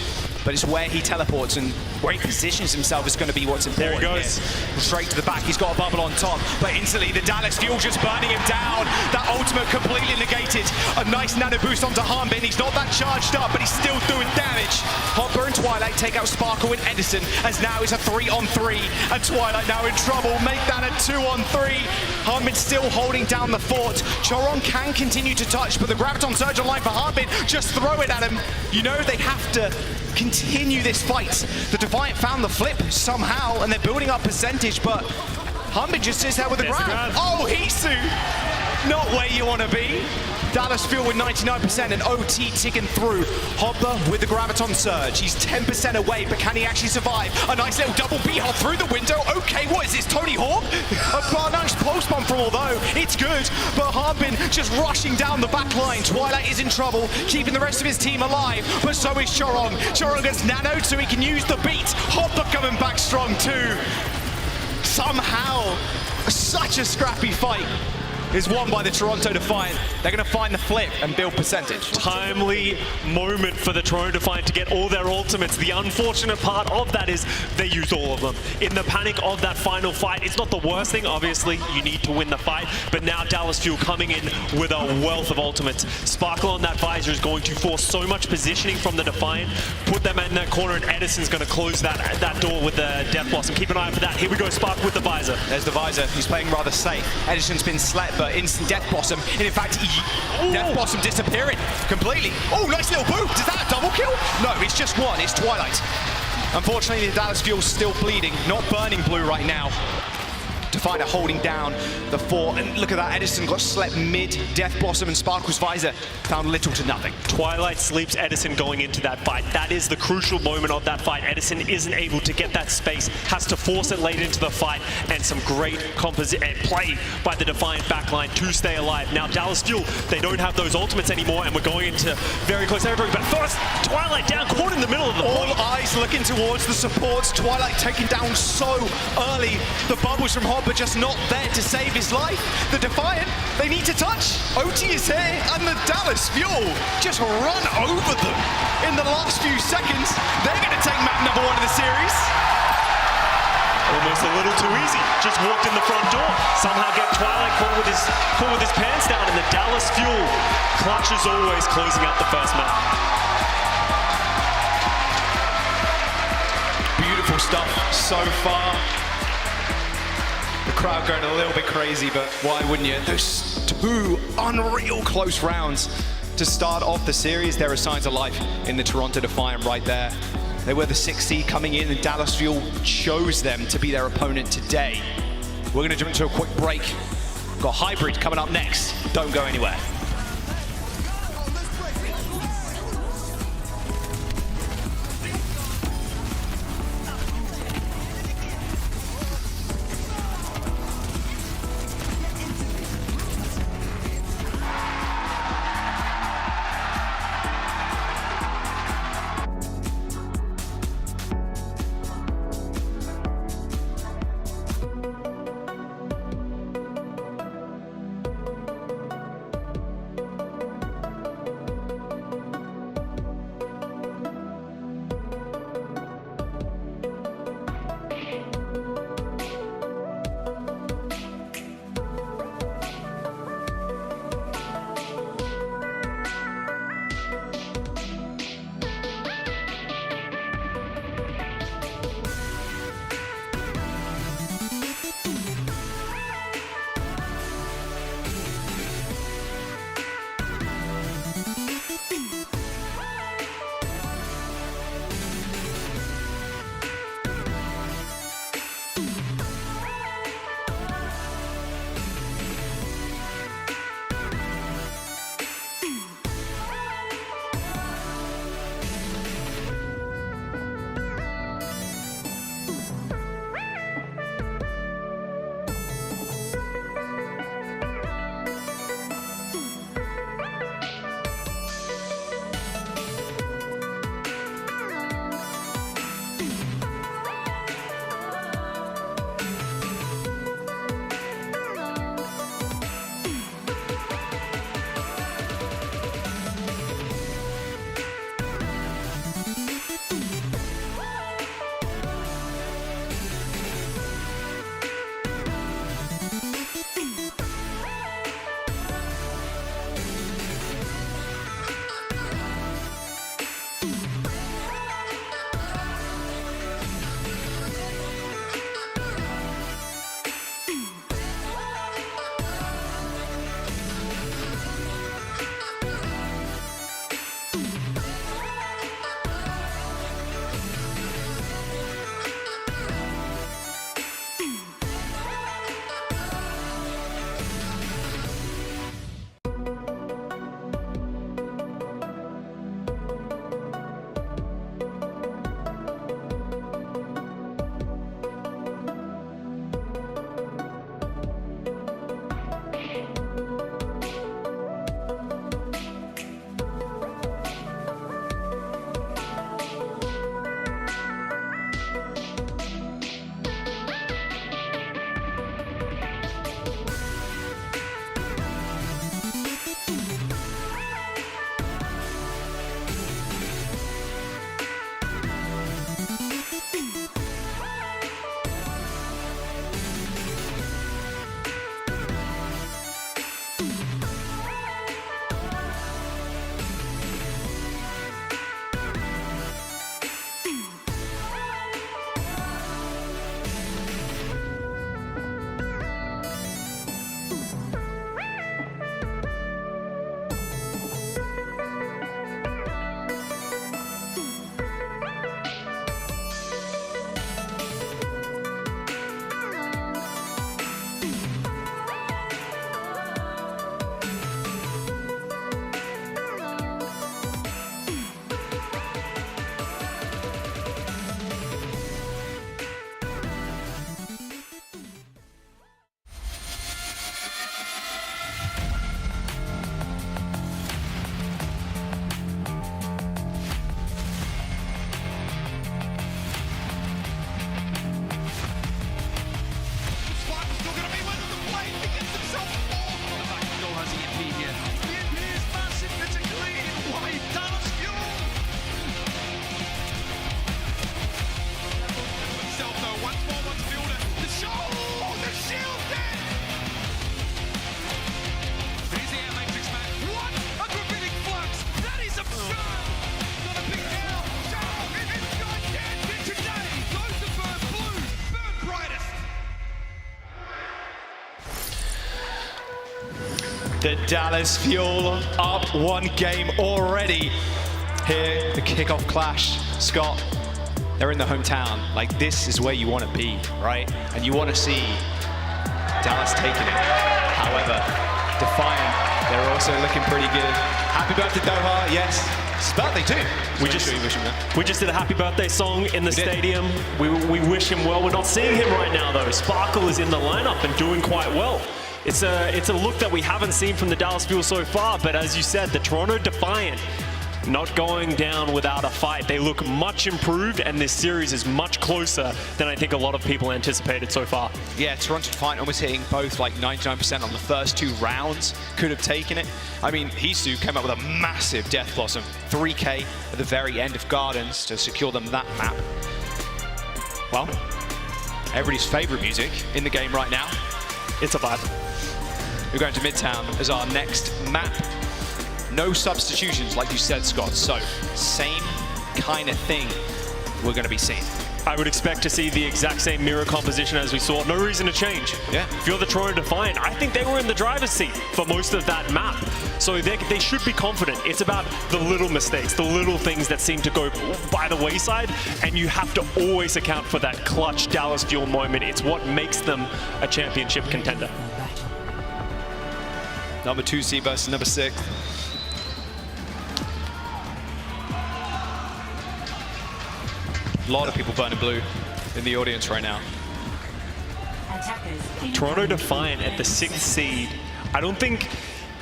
but it's where he teleports and where he positions himself is going to be what's important. There he goes. Here. Straight to the back, he's got a bubble on top, but instantly the Dallas Fuel just burning him down. That ultimate completely negated. A nice nano boost onto Harbin. He's not that charged up, but he's still doing damage. Hopper and Twilight take out Sparkle and Edison, as now it's a 3-on-3, and Twilight now in trouble. Make that a 2-on-3. Harbin still holding down the fort. Choron can continue to touch, but the Graviton Surge online for Harbin. Just throw it at him. You know they have to continue this fight. The Defiant found the flip somehow, and they're building up percentage, but Harbin just sits there with the grab. Oh, Hisu! Not where you want to be. Dallas Fuel with 99% and OT ticking through. Hopper with the Graviton Surge. He's 10% away, but can he actually survive? A nice little double B-hop through the window. Okay, what is this, Tony Hawk? A nice post bomb from although. It's good, but Harbin just rushing down the back line. Twilight is in trouble, keeping the rest of his team alive, but so is Choron. Choron gets nanoed so he can use the beat. Hopper coming back strong too. Somehow, such a scrappy fight is won by the Toronto Defiant. They're going to find the flip and build percentage. Timely moment for the Toronto Defiant to get all their ultimates. The unfortunate part of that is they used all of them. In the panic of that final fight, it's not the worst thing. Obviously, you need to win the fight, but now Dallas Fuel coming in with a wealth of ultimates. Sparkle on that visor is going to force so much positioning from the Defiant, put them in that corner, and Edison's going to close that door with the Death Blossom. Keep an eye out for that. Here we go, Spark with the visor. There's the visor. He's playing rather safe. Edison's been slept, but instant Death Blossom. And in fact, Death Blossom disappearing completely. Oh, nice little boot. Is that a double kill? No, it's just one. It's Twilight. Unfortunately, the Dallas Fuel's still bleeding. Not burning blue right now. Defiant holding down the fort, and look at that, Edison got slept mid Death Blossom and Sparkle's visor found little to nothing. Twilight sleeps Edison going into that fight. That is the crucial moment of that fight. Edison isn't able to get that space, has to force it late into the fight, and some great play by the Defiant backline to stay alive. Now Dallas Fuel, they don't have those ultimates anymore, and we're going into very close territory, but first, Twilight down, caught in the middle of the All eyes looking towards the supports. Twilight taken down so early. The bubbles from Hopper just not there to save his life. The Defiant, they need to touch. OT is here, and the Dallas Fuel just run over them in the last few seconds. They're going to take map number 1 of the series. Almost a little too easy. Just walked in the front door. Somehow get Twilight caught with his pants down, and the Dallas Fuel clutch is always closing out the first map. Beautiful stuff so far. The crowd going a little bit crazy, but why wouldn't you? Those two unreal close rounds to start off the series. There are signs of life in the Toronto Defiant right there. They were the 6th seed coming in, and Dallas Fuel chose them to be their opponent today. We're going to jump into a quick break. Got Hybrid coming up next. Don't go anywhere. The Dallas Fuel up one game already here, the Kickoff Clash. Scott, they're in the hometown. Like, this is where you want to be, right? And you want to see Dallas taking it. However, Defiant, they're also looking pretty good. Happy birthday, Doha. Yes, it's his birthday too. We just did a happy birthday song in the stadium. We wish him well. We're not seeing him right now though. Sparkle is in the lineup and doing quite well. It's a look that we haven't seen from the Dallas Fuel so far, but as you said, the Toronto Defiant not going down without a fight. They look much improved, and this series is much closer than I think a lot of people anticipated so far. Yeah, Toronto Defiant almost hitting both like 99% on the first 2 rounds. Could have taken it. I mean, Hisu came up with a massive Death Blossom, 3K at the very end of Gardens to secure them that map. Well, everybody's favorite music in the game right now. It's a vibe. We're going to Midtown as our next map. No substitutions, like you said, Scott. So, same kind of thing we're going to be seeing. I would expect to see the exact same mirror composition as we saw. No reason to change. Yeah. If you're the Toronto Defiant, I think they were in the driver's seat for most of that map. So they should be confident. It's about the little mistakes, the little things that seem to go by the wayside, and you have to always account for that clutch Dallas Fuel moment. It's what makes them a championship contender. Number 2 seed versus number 6. A lot of people burning blue in the audience right now. Toronto Defiant at the 6th seed. I don't think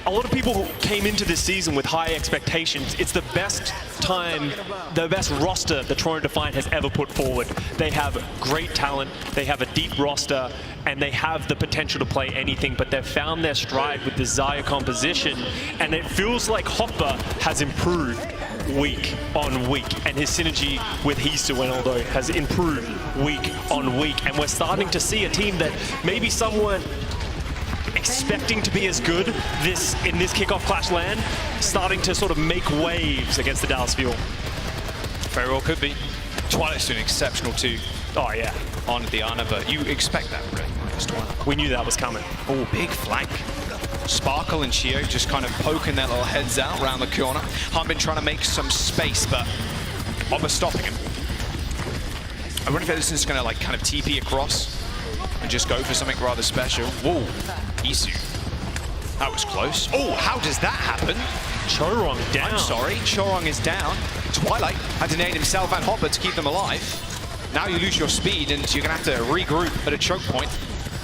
a lot of people came into this season with high expectations. It's the best time, the best roster the Toronto Defiant has ever put forward. They have great talent, they have a deep roster, and they have the potential to play anything, but they've found their stride with the Xayah composition, and it feels like Hopper has improved week on week, and his synergy with Hisu and Aldo has improved week on week, and we're starting to see a team that maybe some weren't expecting to be as good in this Kickoff Clash land, starting to sort of make waves against the Dallas Fuel. Very well could be. Twilight's doing exceptional too. Oh yeah. On Diana, but you expect that, right? We knew that was coming. Oh, big flank. Sparkle and Chio just kind of poking their little heads out around the corner. Hanbin trying to make some space, but Obba stopping him. I wonder if Edison's going to like kind of TP across and just go for something rather special. Whoa, Isu. That was close. Oh, how does that happen? Chorong down. I'm sorry, Chorong is down. Twilight had to nade himself and Hopper to keep them alive. Now you lose your speed and you're going to have to regroup at a choke point.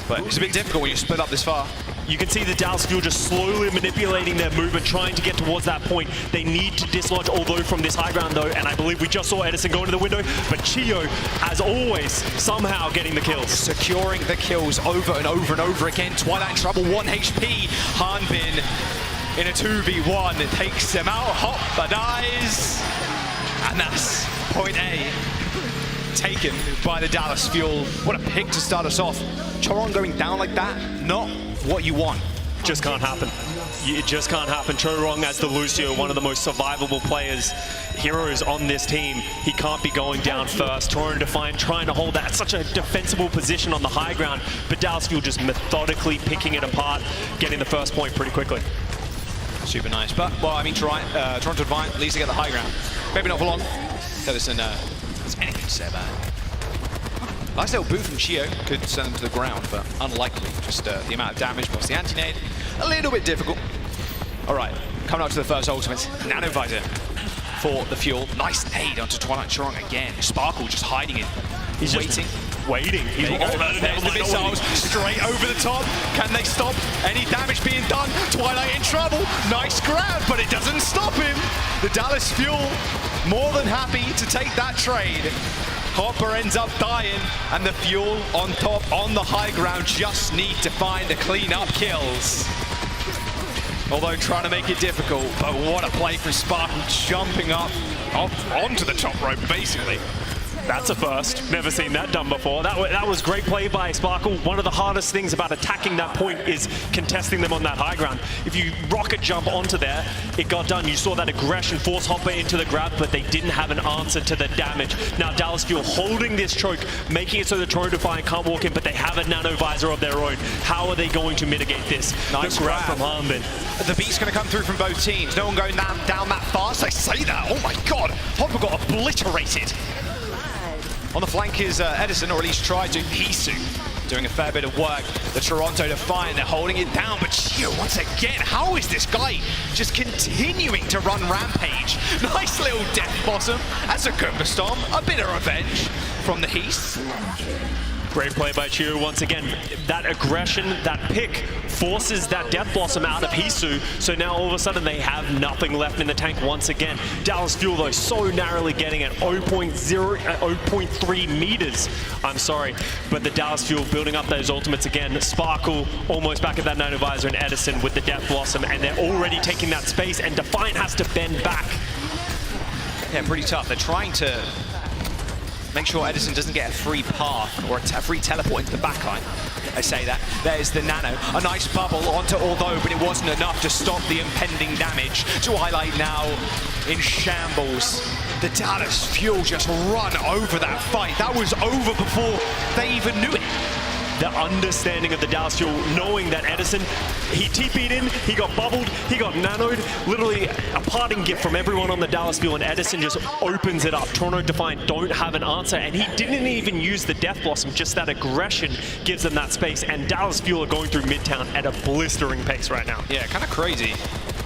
But it's a bit difficult when you split up this far. You can see the Dallas Fuel just slowly manipulating their movement, trying to get towards that point. They need to dislodge, although from this high ground though, and I believe we just saw Edison go into the window, but Chio, as always, somehow getting the kills. Securing the kills over and over and over again. Twilight in trouble, 1 HP. Hanbin in a 2v1, takes him out, Hopper dies. And that's point A. Taken by the Dallas Fuel. What a pick to start us off. Chorong going down like that, not what you want. Just can't happen. It just can't happen. Chorong as the Lucio, one of the most survivable players, heroes on this team. He can't be going down first. Toron Defiant trying to hold that such a defensible position on the high ground, but Dallas Fuel just methodically picking it apart, getting the first point pretty quickly. Super nice. But, well, I mean, Toronto Defiant at least to get the high ground. Maybe not for long. Edison, there's anything to say about it. Nice little boot from Chio, could send him to the ground, but unlikely. Just the amount of damage plus the anti-nade, a little bit difficult. All right, coming up to the first ultimate, Nano Visor for the Fuel. Nice nade onto Twilight Chorong again. Sparkle just hiding it. He's waiting. Waiting. He's there's the missiles straight over the top. Can they stop any damage being done? Twilight in trouble. Nice grab, but it doesn't stop him. The Dallas Fuel more than happy to take that trade. Hopper ends up dying, and the Fuel on top, on the high ground, just need to find the clean-up kills. Although trying to make it difficult, but what a play from Sparkle, jumping up onto the top rope, basically. That's a first. Never seen that done before. That was great play by Sparkle. One of the hardest things about attacking that point is contesting them on that high ground. If you rocket jump onto there, it got done. You saw that aggression force Hopper into the grab, but they didn't have an answer to the damage. Now Dallas Fuel holding this choke, making it so the Toronto Defiant can't walk in, but they have a Nano Visor of their own. How are they going to mitigate this? Nice grab from Hanbin. The beat's going to come through from both teams. No one going down that fast. I say that. Oh my God. Hopper got obliterated. On the flank is Edison, or at least tried to. Isu doing a fair bit of work. The Toronto Defiant, they're holding it down, but Chio, once again, how is this guy just continuing to run rampage? Nice little death blossom as a Goomba Storm, a bit of revenge from the Heath. Great play by Chio once again. That aggression, that pick, forces that Death Blossom out of Hisu, so now all of a sudden they have nothing left in the tank once again. Dallas Fuel though so narrowly getting at 0.3 meters. I'm sorry, but the Dallas Fuel building up those ultimates again. Sparkle almost back at that Nano Visor, and Edison with the Death Blossom, and they're already taking that space, and Defiant has to bend back. Yeah, pretty tough. They're trying to make sure Edison doesn't get a free path or a free teleport into the backline. I say that. There's the Nano. A nice bubble onto Although, but it wasn't enough to stop the impending damage. Twilight now in shambles. The Dallas Fuel just run over that fight. That was over before they even knew it. The understanding of the Dallas Fuel, knowing that Edison, he TP'd in, he got bubbled, he got nanoed, literally a parting gift from everyone on the Dallas Fuel, and Edison just opens it up. Toronto Defiant don't have an answer, and he didn't even use the Death Blossom, just that aggression gives them that space, and Dallas Fuel are going through Midtown at a blistering pace right now. Yeah, kind of crazy.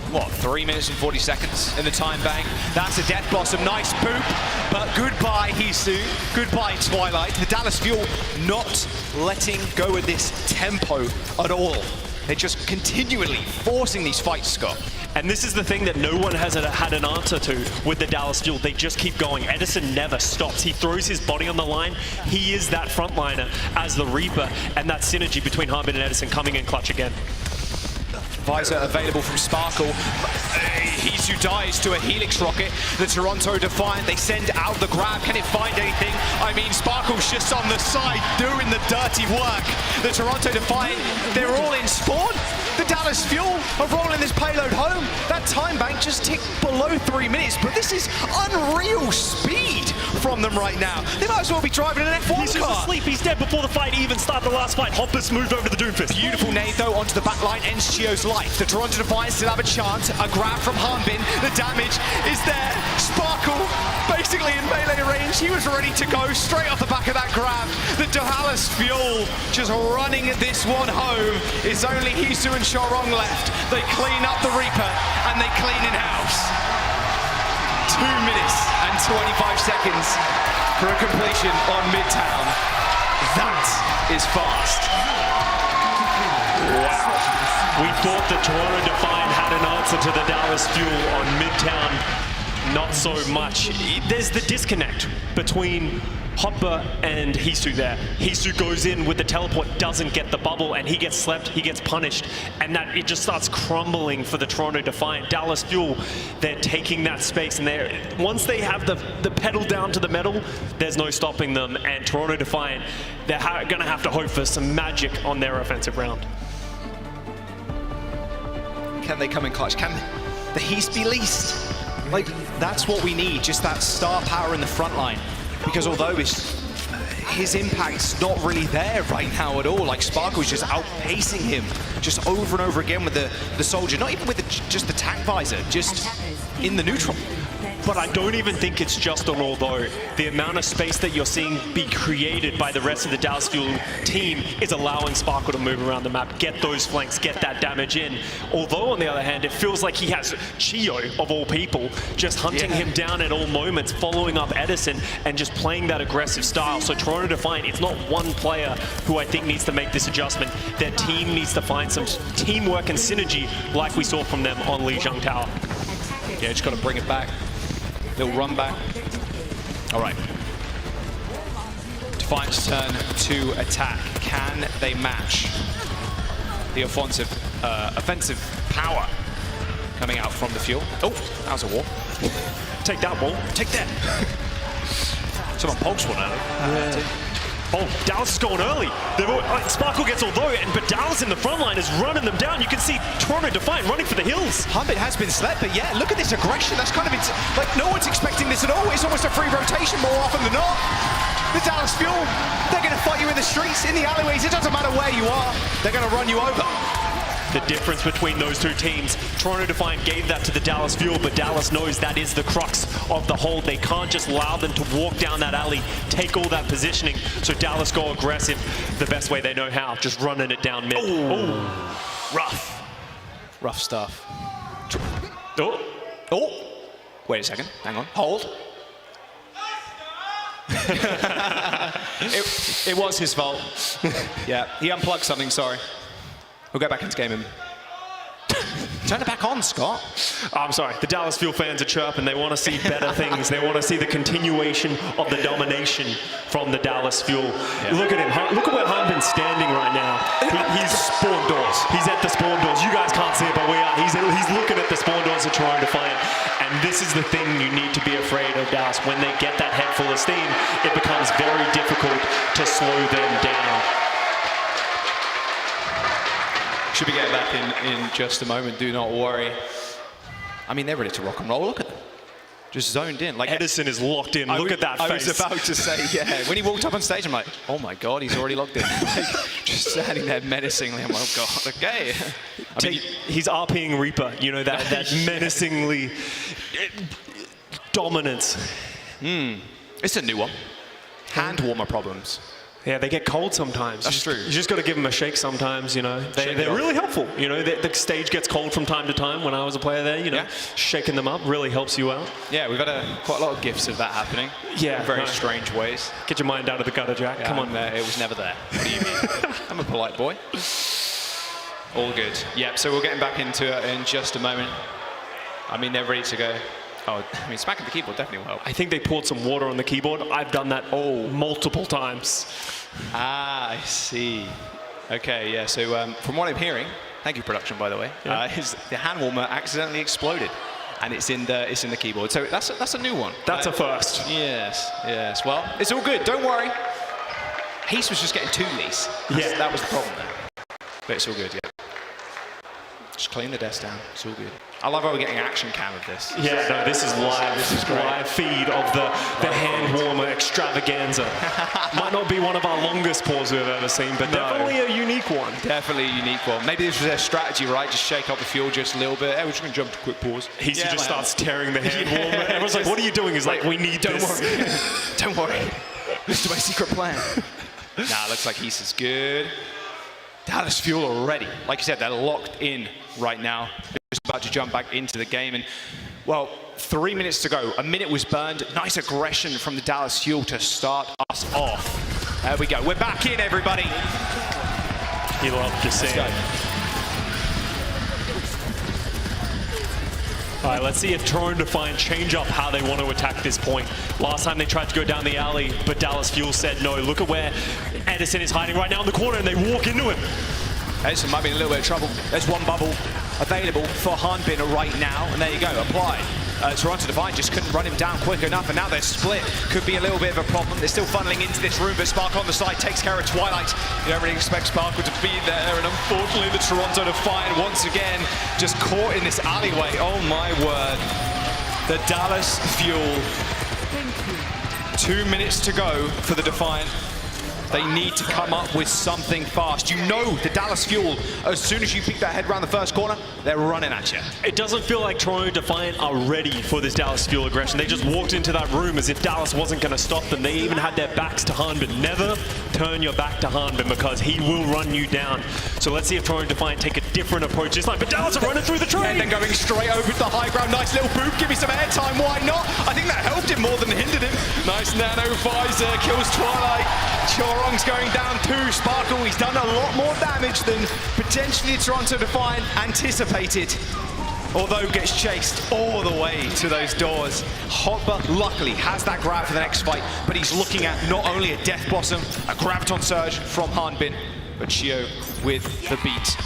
What, 3 minutes and 40 seconds in the time bank? That's a Death Blossom, nice boop, but goodbye Hisu, goodbye Twilight. The Dallas Fuel not letting go of this tempo at all. They're just continually forcing these fights, Scott. And this is the thing that no one has had an answer to with the Dallas Fuel. They just keep going. Edison never stops. He throws his body on the line. He is that frontliner as the Reaper, and that synergy between Hanbin and Edison coming in clutch again. Visor available from Sparkle. Hisu dies to a Helix rocket. The Toronto Defiant, they send out the grab. Can it find anything? I mean, Sparkle's just on the side doing the dirty work. The Toronto Defiant, they're all in spawn. The Dallas Fuel are rolling this payload home. That time bank just ticked below 3 minutes, but this is unreal speed from them right now. They might as well be driving an F1 He's just asleep. He's dead before the fight even started. The last fight, Hoppers moved over to the Doomfist. Beautiful nade though onto the back line, ends Chio's life. The Toronto Defiant still have a chance. A grab from Harbin. The damage is there. Sparkle basically in melee range. He was ready to go straight off the back of that grab. The Dallas Fuel just running this one home. It's only Hisu and Chorong left. They clean up the Reaper and they clean in house. 2 minutes and 25 seconds for a completion on Midtown. That is fast. Wow. We thought the Toronto Defiant had an answer to the Dallas Fuel on Midtown. Not so much. There's the disconnect between Hopper and Hisu there. Hisu goes in with the teleport, doesn't get the bubble, and he gets slept, he gets punished, and that it just starts crumbling for the Toronto Defiant. Dallas Fuel, they're taking that space, and once they have the pedal down to the metal, there's no stopping them, and Toronto Defiant, they're gonna have to hope for some magic on their offensive round. Can they come in clutch? Can the Heast be least? Like, that's what we need, just that star power in the front line. Because although his impact's not really there right now at all, like Sparkle's just outpacing him just over and over again with the soldier, not even with just the tank visor, just in the neutral. But I don't even think it's just on although. The amount of space that you're seeing be created by the rest of the Dallas Fuel team is allowing Sparkle to move around the map, get those flanks, get that damage in. Although, on the other hand, it feels like he has Chio, of all people, just hunting him down at all moments, following up Edison, and just playing that aggressive style. So Toronto Defiant, it's not one player who I think needs to make this adjustment. Their team needs to find some teamwork and synergy like we saw from them on Lijiang Tower. Yeah, just got to bring it back. Little run back. All right. Defiant's turn to attack. Can they match the offensive power coming out from the Fuel? Oh, that was a wall. Take that wall. Take that. Someone pokes one at it. Oh, Dallas is going early. Sparkle gets although, but Dallas in the front line is running them down. You can see Toronto Defiant running for the hills. Humbit has been slept, but yeah, look at this aggression. That's kind of, like, no one's expecting this at all. It's almost a free rotation more often than not. The Dallas Fuel, they're going to fight you in the streets, in the alleyways. It doesn't matter where you are. They're going to run you over. The difference between those two teams, Toronto Defiant gave that to the Dallas Fuel, but Dallas knows that is the crux of the hold. They can't just allow them to walk down that alley, take all that positioning. So Dallas go aggressive the best way they know how, just running it down mid. Ooh. Rough. Rough stuff. Oh. Wait a second. Hang on. Hold. It was his fault. Yeah, he unplugged something, sorry. We'll go back into game. Turn it back on, Scott. I'm sorry, the Dallas Fuel fans are chirping. They want to see better things. They want to see the continuation of the domination from the Dallas Fuel. Yeah. Look at him. Look at where Harbin's standing right now. He's spawn doors. He's at the spawn doors. You guys can't see it, but we are. He's looking at the spawn doors of Toronto Defiant. And this is the thing you need to be afraid of, Dallas. When they get that head full of steam, it becomes very difficult to slow them down. Should be getting back in just a moment, do not worry. I mean, they're ready to rock and roll, look at them. Just zoned in. Like Edison is locked in, look at that face. I was about to say, yeah. When he walked up on stage, I'm like, oh my God, he's already locked in. Like, just standing there menacingly, I'm like, oh God, okay. I mean, he's RPing Reaper, you know, that menacingly dominance. It's a new one. Hand warmer problems. Yeah, they get cold sometimes. That's true. You just got to give them a shake sometimes, you know. They're really helpful. You know, the stage gets cold from time to time. When I was a player there, you know, shaking them up really helps you out. Yeah, we've had quite a lot of gifs of that happening. Yeah. In very strange ways. Get your mind out of the gutter, Jack. Come on. It was never there. What do you mean? I'm a polite boy. All good. Yeah, so we're getting back into it in just a moment. I mean, they're ready to go. Oh, I mean, smacking the keyboard definitely will help. I think they poured some water on the keyboard. I've done that multiple times. Ah, I see. Okay, yeah, so from what I'm hearing, Thank you, production, by the way. The hand warmer accidentally exploded, and it's in the keyboard. So that's a new one. That's a first. Yes, yes. Well, it's all good. Don't worry. Heath was just getting too loose. That was the problem there. But it's all good. Yeah. Just clean the desk down. It's all good. I love how we're getting action cam of this. Yeah, no, this is live. This is great. Live feed of the hand warmer extravaganza. Might not be one of our longest pause we've ever seen, but definitely a unique one. Definitely a unique one. Maybe this was their strategy, right? Just shake up the fuel just a little bit. Hey, we're just going to jump to quick pause. He just starts tearing the hand warmer. Everyone's like, what are you doing? He's like, we need don't this. Worry. Don't worry. This is my secret plan. Nah, looks like Heath is good. Dallas Fuel already. Like you said, they're locked in right now. They're just about to jump back into the game. And, well, 3 minutes to go. A minute was burned. Nice aggression from the Dallas Fuel to start us off. There we go. We're back in, everybody. You love to see it. All right, let's see if Toronto Defiant change up how they want to attack this point. Last time they tried to go down the alley, but Dallas Fuel said no. Look at where Edison is hiding right now in the corner, and they walk into him. Edison might be in a little bit of trouble. There's one bubble available for Hanbin right now, and there you go, applied. Toronto Defiant just couldn't run him down quick enough, and now they're split. Could be a little bit of a problem. They're still funneling into this room, but Spark on the side takes care of Twilight. You don't really expect Sparkle to be there, and unfortunately the Toronto Defiant once again just caught in this alleyway. Oh my word. The Dallas Fuel. 2 minutes to go for the Defiant. They need to come up with something fast. You know the Dallas Fuel, as soon as you peek that head around the first corner, they're running at you. It doesn't feel like Toronto Defiant are ready for this Dallas Fuel aggression. They just walked into that room as if Dallas wasn't going to stop them. They even had their backs to Hanbin. Never turn your back to Hanbin because he will run you down. So let's see if Toronto Defiant take a different approach this time. But Dallas are running through the train. And then going straight over to the high ground. Nice little boop. Give me some airtime. Why not? I think that helped him more than hindered him. Nice nano visor. Kills Twilight. Chorong's going down too. Sparkle, he's done a lot more damage than potentially Toronto Defiant anticipated. Although gets chased all the way to those doors. Hopper luckily has that grab for the next fight, but he's looking at not only a Death Blossom, a Graviton Surge from Hanbin, but Chio with the beat.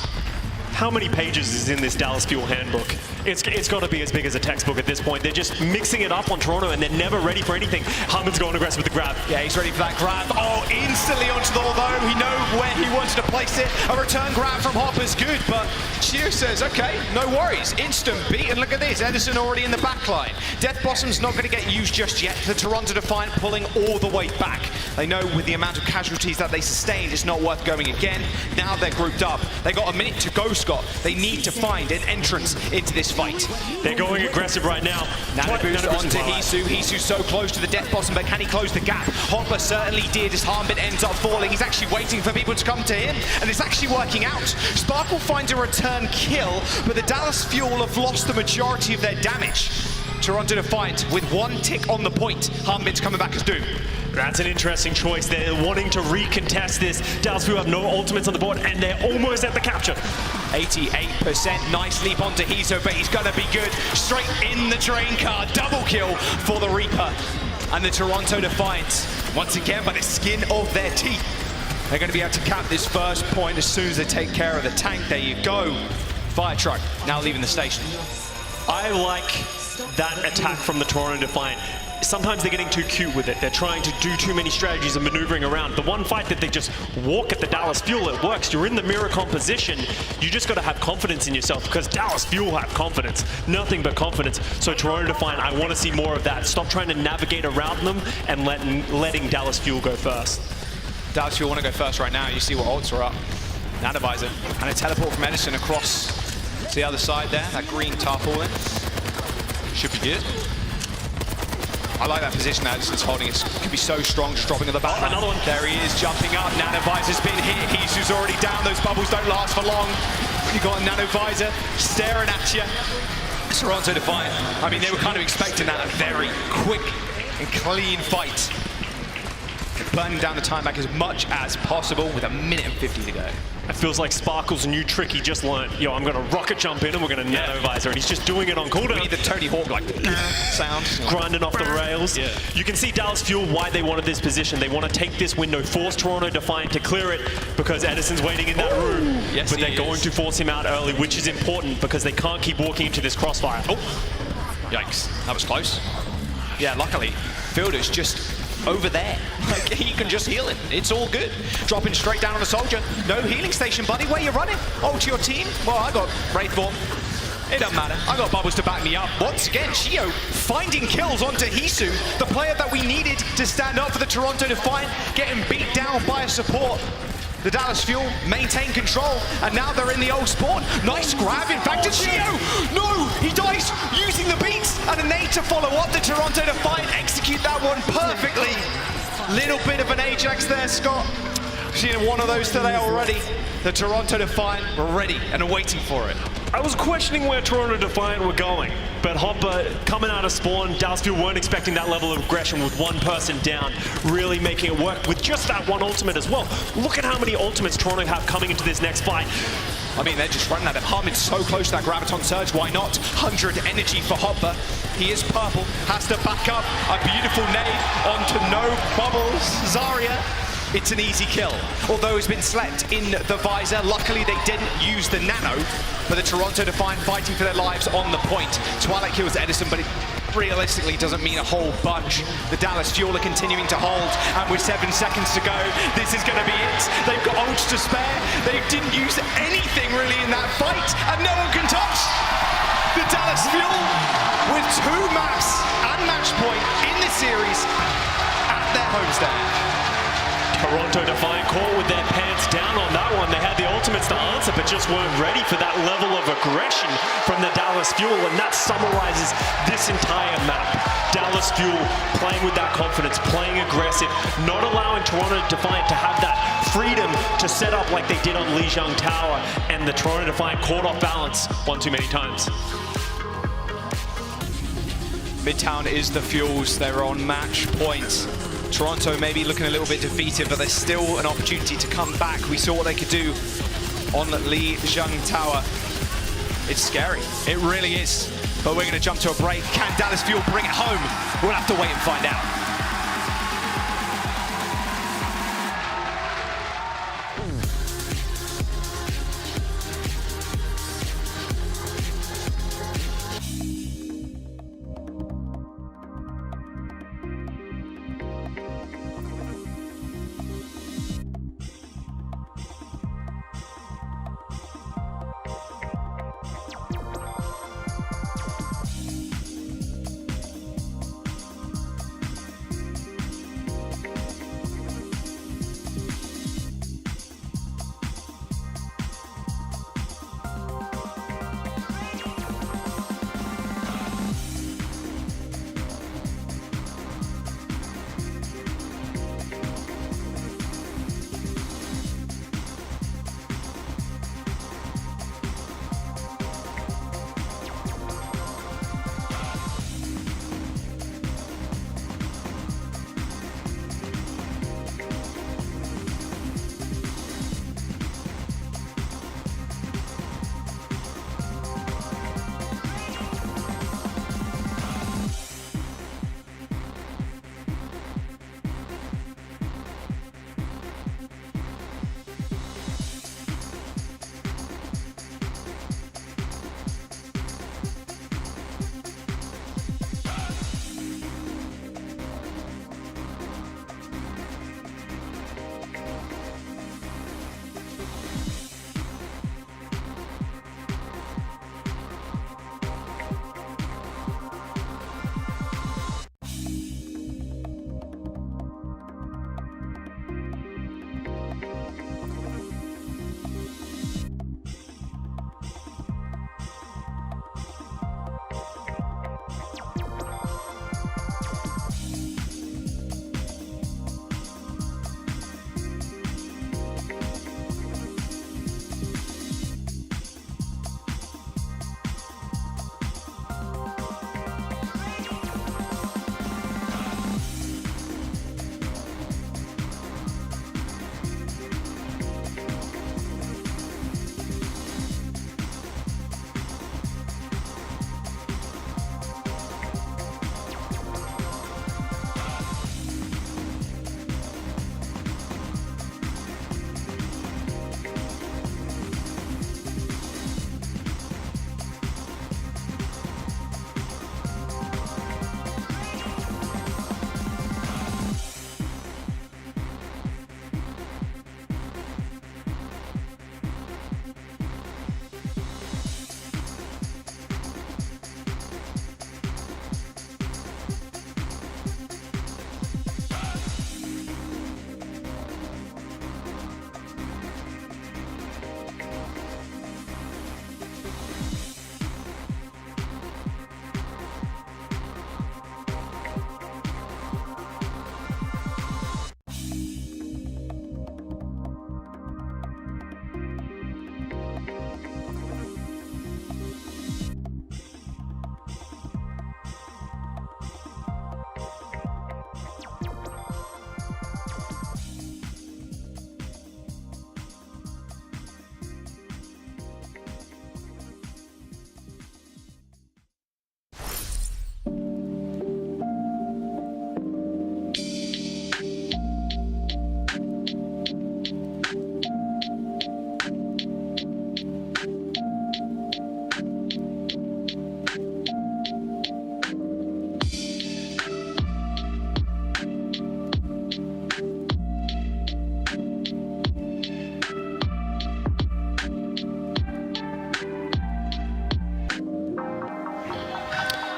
How many pages is in this Dallas Fuel handbook? It's got to be as big as a textbook at this point. They're just mixing it up on Toronto, and they're never ready for anything. Hanbin's going aggressive with the grab. Yeah, he's ready for that grab. Oh, instantly onto the although. He knows where he wanted to place it. A return grab from Hopper's good, but Chio says, okay, no worries. Instant beat, and look at this. Edison already in the back line. Death Blossom's not going to get used just yet. The Toronto Defiant pulling all the way back. They know with the amount of casualties that they sustained, it's not worth going again. Now they're grouped up. They got a minute to go, Scott. They need to find an entrance into this fight. They're going aggressive right now. Nano boost onto Hisu. Hisu's so close to the Death Blossom, but can he close the gap? Hopper certainly did as Hanbin ends up falling. He's actually waiting for people to come to him, and it's actually working out. Sparkle finds a return kill, but the Dallas Fuel have lost the majority of their damage. Toronto Defiant with one tick on the point. Hanbin's coming back as Doom. That's an interesting choice. They're wanting to recontest this. Dallas Fuel have no ultimates on the board, and they're almost at the capture. 88%, nice leap onto Hiso, but he's gonna be good. Straight in the train car, double kill for the Reaper. And the Toronto Defiant, once again by the skin of their teeth. They're gonna be able to cap this first point as soon as they take care of the tank. There you go. Fire truck, now leaving the station. I like that attack from the Toronto Defiant. Sometimes they're getting too cute with it. They're trying to do too many strategies and maneuvering around. The one fight that they just walk at the Dallas Fuel, it works. You're in the mirror composition. You just got to have confidence in yourself because Dallas Fuel have confidence. Nothing but confidence. So Toronto Defiant, I want to see more of that. Stop trying to navigate around them and letting Dallas Fuel go first. Dallas Fuel want to go first right now. You see what ults are up. Nanovisor and a teleport from Edison across to the other side there. That green tarpaulin should be good. I like that position that Edison's holding. It could be so strong, just dropping at the back. Another one. There he is, jumping up. Nanovisor's been hit. Hisu's already down. Those bubbles don't last for long. You got a Nanovisor staring at you. Toronto Defiant. I mean, they were kind of expecting that. A very quick and clean fight. Burning down the time back as much as possible with 1 minute and 50 to go. It feels like Sparkle's new trick he just learned. Yo, I'm going to rocket jump in and we're going to Nanovisor, and he's just doing it on cooldown. We need the Tony Hawk like sound. Grinding off the rails. Yeah. You can see Dallas Fuel why they wanted this position. They want to take this window, force Toronto Defiant to clear it because Edison's waiting in that room. but they're going to force him out early, which is important because they can't keep walking into this crossfire. Oh, yikes, that was close. Yeah, luckily, Fielder's just over there. Like, he can just heal him. It's all good. Dropping straight down on the soldier. No healing station, buddy. Where you running? Oh, to your team? Well, I got Wraithborn. It doesn't matter. I got Bubbles to back me up. Once again, Shio finding kills onto Hisu, the player that we needed to stand up for the Toronto Defiant, getting beat down by a support. The Dallas Fuel maintain control, and now they're in the old spawn. Nice grab, in fact, it's Shio! No! He dies using the beats, and a nade to follow up. The Toronto Defiant execute that one perfectly. Little bit of an Ajax there, Scott. Seen one of those today already. The Toronto Defiant were ready and are waiting for it. I was questioning where Toronto Defiant were going, but Hopper coming out of spawn, Dallas Fuel weren't expecting that level of aggression with one person down, really making it work with just that one ultimate as well. Look at how many ultimates Toronto have coming into this next fight. I mean, they're just running at him. Harmon's so close to that Graviton Surge, why not? 100 energy for Hopper. He is purple, has to back up. A beautiful nade onto no bubbles. Zarya. It's an easy kill. Although he's been slept in the visor, luckily they didn't use the nano, but the Toronto Defiant fighting for their lives on the point. Twilight kills Edison, but it realistically doesn't mean a whole bunch. The Dallas Fuel are continuing to hold, and with 7 seconds to go, this is going to be it. They've got ults to spare. They didn't use anything really in that fight, and no one can touch the Dallas Fuel with 2 maps and match point in the series at their homestand. Toronto Defiant caught with their pants down on that one. They had the ultimates to answer, but just weren't ready for that level of aggression from the Dallas Fuel, and that summarizes this entire map. Dallas Fuel playing with that confidence, playing aggressive, not allowing Toronto Defiant to have that freedom to set up like they did on Lijiang Tower, and the Toronto Defiant caught off balance one too many times. Midtown is the Fuels. They're on match points. Toronto maybe looking a little bit defeated, but there's still an opportunity to come back. We saw what they could do on Lijiang Tower. It's scary. It really is. But we're going to jump to a break. Can Dallas Fuel bring it home? We'll have to wait and find out.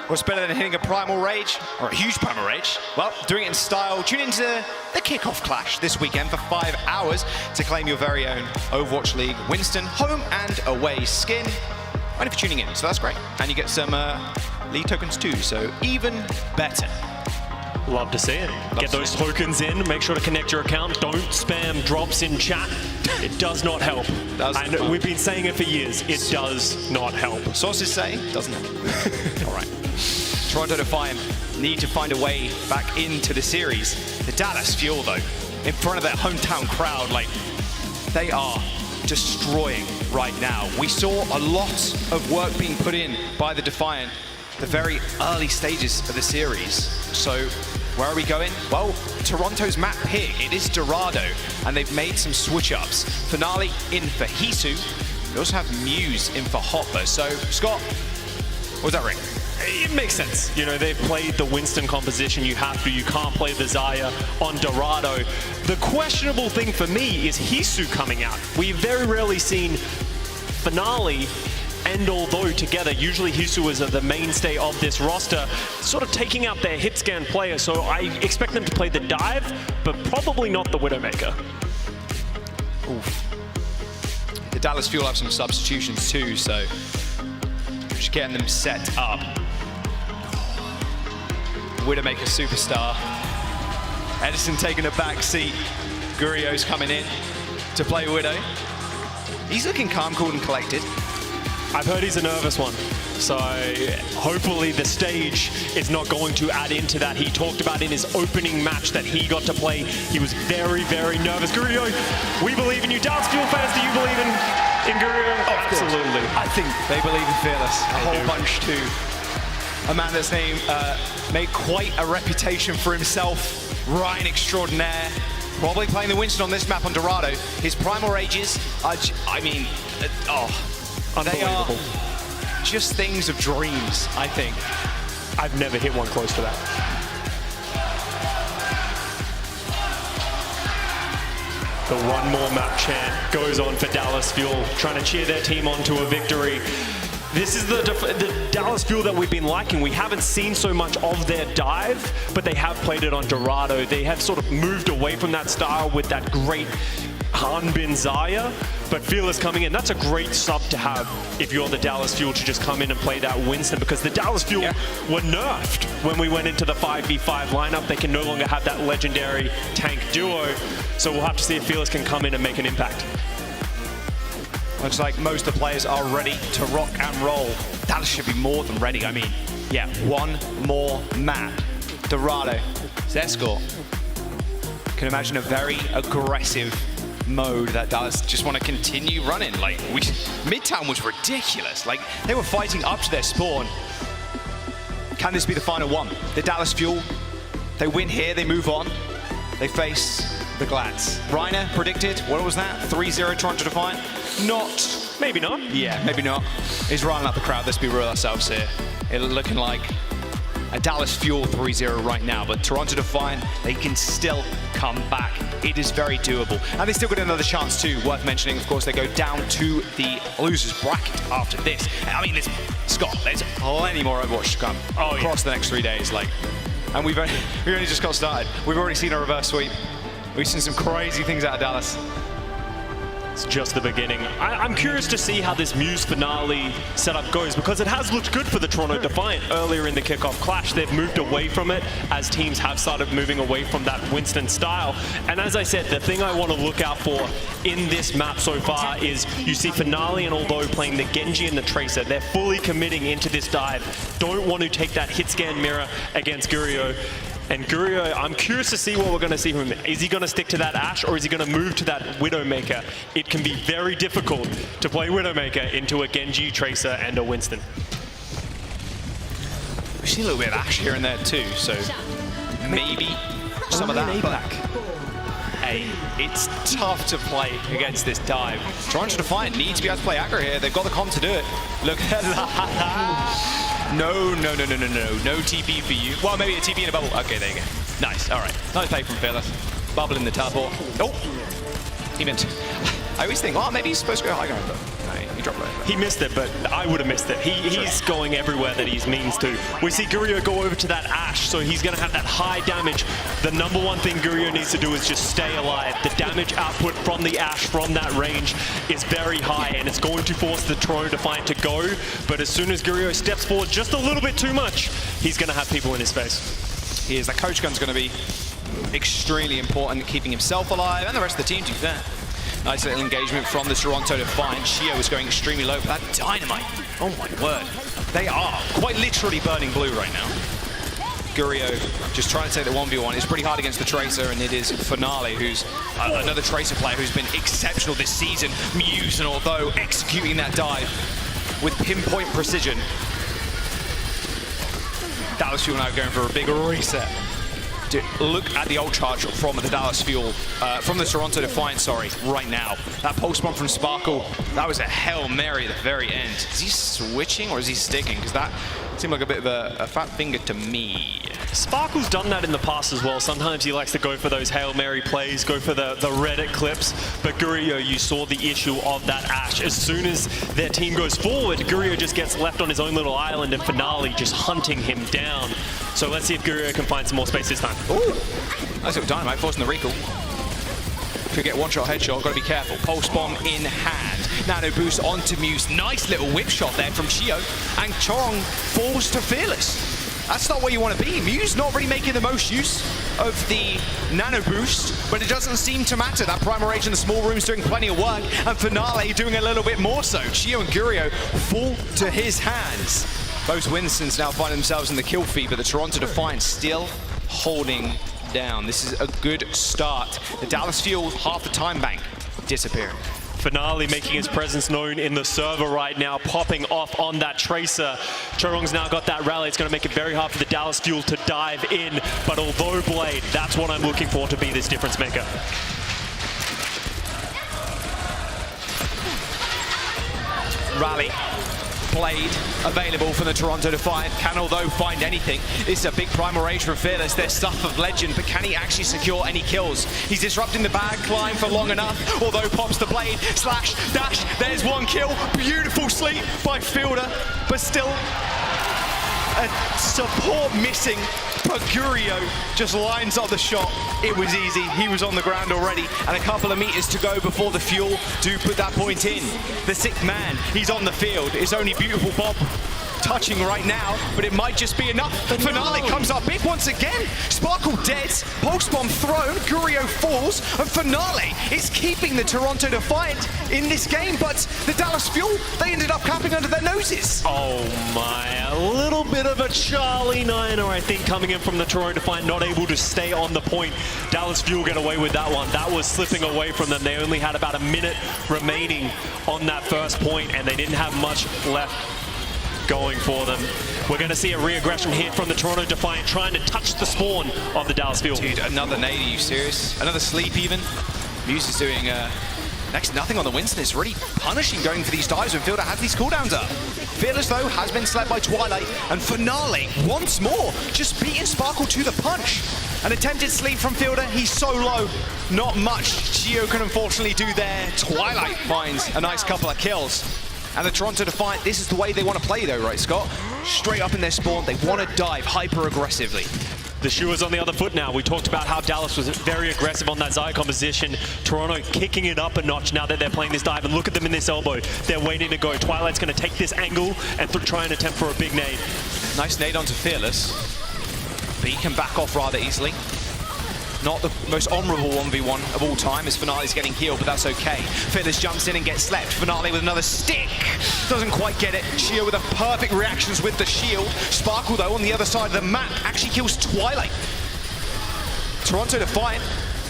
What's better than hitting a Primal Rage, or a huge Primal Rage? Well, doing it in style. Tune into the Kickoff Clash this weekend for 5 hours to claim your very own Overwatch League Winston home and away skin. Only for tuning in, so that's great. And you get some league tokens too, so even better. Love to see it. Get those tokens in, make sure to connect your account. Don't spam drops in chat. It does not help. And we've been saying it for years. It does not help. Sources say, doesn't it? All right. Toronto Defiant need to find a way back into the series. The Dallas Fuel, though, in front of their hometown crowd, like, they are destroying right now. We saw a lot of work being put in by the Defiant the very early stages of the series. So where are we going? Well, Toronto's map pick, it is Dorado, and they've made some switch-ups. Finale in for Hisu. We also have Muse in for Hopper. So, Scott, what does that ring? It makes sense. You know, they've played the Winston composition. You have to. You can't play the Zarya on Dorado. The questionable thing for me is Hisu coming out. We've very rarely seen Finale and although together, usually Hisu is the mainstay of this roster, sort of taking out their hit scan player. So I expect them to play the dive, but probably not the Widowmaker. Oof. The Dallas Fuel have some substitutions too, so just getting them set up. Widowmaker superstar. Edison taking a back seat. Gurio's coming in to play Widow. He's looking calm, cool, and collected. I've heard he's a nervous one, so hopefully the stage is not going to add into that. He talked about in his opening match that he got to play, he was very, very nervous. Gurio, we believe in you. Dallas Fuel fans, do you believe in Gurio? Oh, absolutely. I think they believe in Fearless, a whole bunch too. A man that's made quite a reputation for himself, Ryan extraordinaire. Probably playing the Winston on this map on Dorado. His Primal Rages are, unbelievable. They are just things of dreams, I think. I've never hit one close to that. The one more map chant goes on for Dallas Fuel, trying to cheer their team on to a victory. This is the Dallas Fuel that we've been liking. We haven't seen so much of their dive, but they have played it on Dorado. They have sort of moved away from that style with that great Hanbin Zarya, but Fearless coming in, that's a great sub to have if you're the Dallas Fuel to just come in and play that Winston, because the Dallas Fuel were nerfed when we went into the 5v5 lineup. They can no longer have that legendary tank duo, so we'll have to see if Fearless can come in and make an impact. Looks like most of the players are ready to rock and roll. Dallas should be more than ready. I mean, yeah, one more map. Dorado, Zescore. Can imagine a very aggressive mode that Dallas just want to continue running. Like, Midtown was ridiculous. Like, they were fighting up to their spawn. Can this be the final one? The Dallas Fuel, they win here, they move on. They face the Glads. Reiner predicted, what was that? 3-0 Toronto Defiant? Not. Maybe not. Yeah, maybe not. He's riling up the crowd, let's be real ourselves here. It looking like a Dallas Fuel 3-0 right now, but Toronto Defiant, they can still come back. It is very doable. And they still got another chance too, worth mentioning. Of course, they go down to the losers bracket after this. I mean, Scott, there's plenty more Overwatch to come across the next 3 days. And we've only just got started. We've already seen a reverse sweep. We've seen some crazy things out of Dallas. It's just the beginning. I'm curious to see how this Muse finale setup goes, because it has looked good for the Toronto Defiant earlier in the Kickoff Clash. They've moved away from it as teams have started moving away from that Winston style. And as I said, the thing I want to look out for in this map so far is you see Finale and Although playing the Genji and the Tracer. They're fully committing into this dive. Don't want to take that hit scan mirror against Gurio. And Gurio, I'm curious to see what we're going to see from him. Is he going to stick to that Ashe, or is he going to move to that Widowmaker? It can be very difficult to play Widowmaker into a Genji, Tracer, and a Winston. We've seen a little bit of Ashe here and there too, so maybe some of that back. Hey, it's tough to play against this dive. Toronto Defiant need to be able to play aggro here. They've got the comp to do it. Look at that. No TP for you. Well, maybe a TP in a bubble. Okay, there you go. Nice, all right. Nice play from Fearless. Bubble in the teleport. Oh, he meant. I always think, oh, maybe he's supposed to go high ground, but no, he dropped low. He missed it, but I would have missed it. He's going everywhere that he means to. We see Gurio go over to that Ashe, so he's going to have that high damage. The number one thing Gurio needs to do is just stay alive. The damage output from the Ashe, from that range, is very high, and it's going to force the Toronto Defiant to go. But as soon as Gurio steps forward just a little bit too much, he's going to have people in his face. He is. That coach gun's going to be extremely important, keeping himself alive and the rest of the team, to be fair. Nice little engagement from the Toronto Defiant. Shio is going extremely low, but that dynamite, oh my word. They are quite literally burning blue right now. Gurio just trying to take the 1v1. It's pretty hard against the Tracer, and it is Finale, who's another Tracer player who's been exceptional this season. Muse, and although executing that dive with pinpoint precision. Dallas Fuel now going for a big reset. Look at the ult charge from the Dallas Fuel, from the Toronto Defiant, sorry, right now. That post bomb from Sparkle, that was a Hail Mary at the very end. Is he switching or is he sticking? Because that seemed like a bit of a fat finger to me. Sparkle's done that in the past as well. Sometimes he likes to go for those Hail Mary plays, go for the Reddit clips. But Gurio, you saw the issue of that Ashe. As soon as their team goes forward, Gurio just gets left on his own little island, and Finale just hunting him down. So let's see if Gurio can find some more space this time. Ooh, nice little dynamite, forcing the recall. Could get one-shot headshot, gotta be careful. Pulse bomb in hand. Nano boost onto Muse. Nice little whip shot there from Shio. And Chong falls to Fearless. That's not where you want to be. Muse not really making the most use of the nano boost, but it doesn't seem to matter. That Primal Rage in the small room's doing plenty of work, and Finale doing a little bit more so. Shio and Gurio fall to his hands. Both Winstons now find themselves in the kill feed, but the Toronto Defiant still holding down. This is a good start. The Dallas Fuel, half the time bank, disappearing. Finale making his presence known in the server right now, popping off on that Tracer. Chorong's now got that rally. It's going to make it very hard for the Dallas Fuel to dive in. But although Blade, that's what I'm looking for to be this difference maker. Rally. Blade available for the Toronto Defiant. Can, although, find anything. This is a big Primal Rage from Fearless. Their stuff of legend, but can he actually secure any kills? He's disrupting the bag climb for long enough, although pops the blade. Slash, dash, there's one kill. Beautiful sleep by Fielder, but still a support missing. But Gurio just lines up the shot. It was easy. He was on the ground already, and a couple of meters to go before the Fuel do put that point in. The sixth man, he's on the field. It's only Beautiful Bob touching right now, but it might just be enough. Finale comes up big once again. Sparkle dead, Pulse Bomb thrown, Gurio falls, and Finale is keeping the Toronto Defiant in this game, but the Dallas Fuel, they ended up capping under their noses. Oh my, a little bit of a Charlie Niner, I think, coming in from the Toronto Defiant, not able to stay on the point. Dallas Fuel get away with that one. That was slipping away from them. They only had about a minute remaining on that first point, and they didn't have much left going for them. We're going to see a re-aggression hit from the Toronto Defiant, trying to touch the spawn of the Dallas Fuel. Dude, another nade, are you serious? Another sleep even? Muse is doing next to nothing on the Winston. It's really punishing going for these dives when Fielder has these cooldowns up. Fearless, though, has been slept by Twilight, and Finale, once more, just beating Sparkle to the punch. An attempted sleep from Fielder. He's so low. Not much Gio can unfortunately do there. Twilight finds a nice couple of kills. And the Toronto Defiant, this is the way they want to play though, right, Scott? Straight up in their spawn, they want to dive hyper-aggressively. The shoe is on the other foot now. We talked about how Dallas was very aggressive on that Zycon position. Toronto kicking it up a notch now that they're playing this dive. And look at them in this elbow. They're waiting to go. Twilight's going to take this angle and try and attempt for a big nade. Nice nade onto Fearless. But he can back off rather easily. Not the most honourable 1v1 of all time as Finale's getting healed, but that's okay. Fearless jumps in and gets slept. Finale with another stick. Doesn't quite get it. Shio with a perfect reactions with the shield. Sparkle, though, on the other side of the map, actually kills Twilight. Toronto Defiant,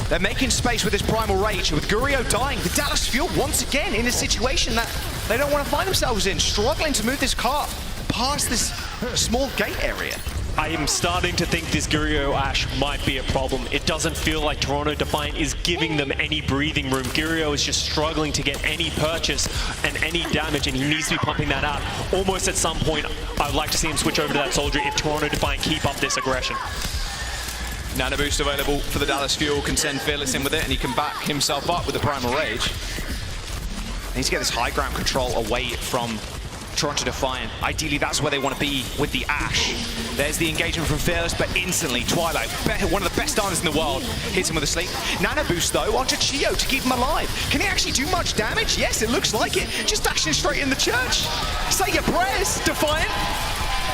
they're making space with this Primal Rage. With Gurio dying, the Dallas Fuel once again in a situation that they don't want to find themselves in, struggling to move this car past this small gate area. I am starting to think this Gurio Ashe might be a problem. It doesn't feel like Toronto Defiant is giving them any breathing room. Gurio is just struggling to get any purchase and any damage, and he needs to be pumping that out. Almost at some point, I'd like to see him switch over to that Soldier if Toronto Defiant keep up this aggression. Nano boost available for the Dallas Fuel, can send Fearless in with it, and he can back himself up with the Primal Rage. They need to get this high ground control away from Toronto Defiant. Ideally, that's where they want to be with the Ash. There's the engagement from Fearless, but instantly, Twilight, one of the best diamers in the world, hits him with a sleep. Nano boost, though, onto Chio to keep him alive. Can he actually do much damage? Yes, it looks like it. Just dashing straight in the church. Say your prayers, Defiant.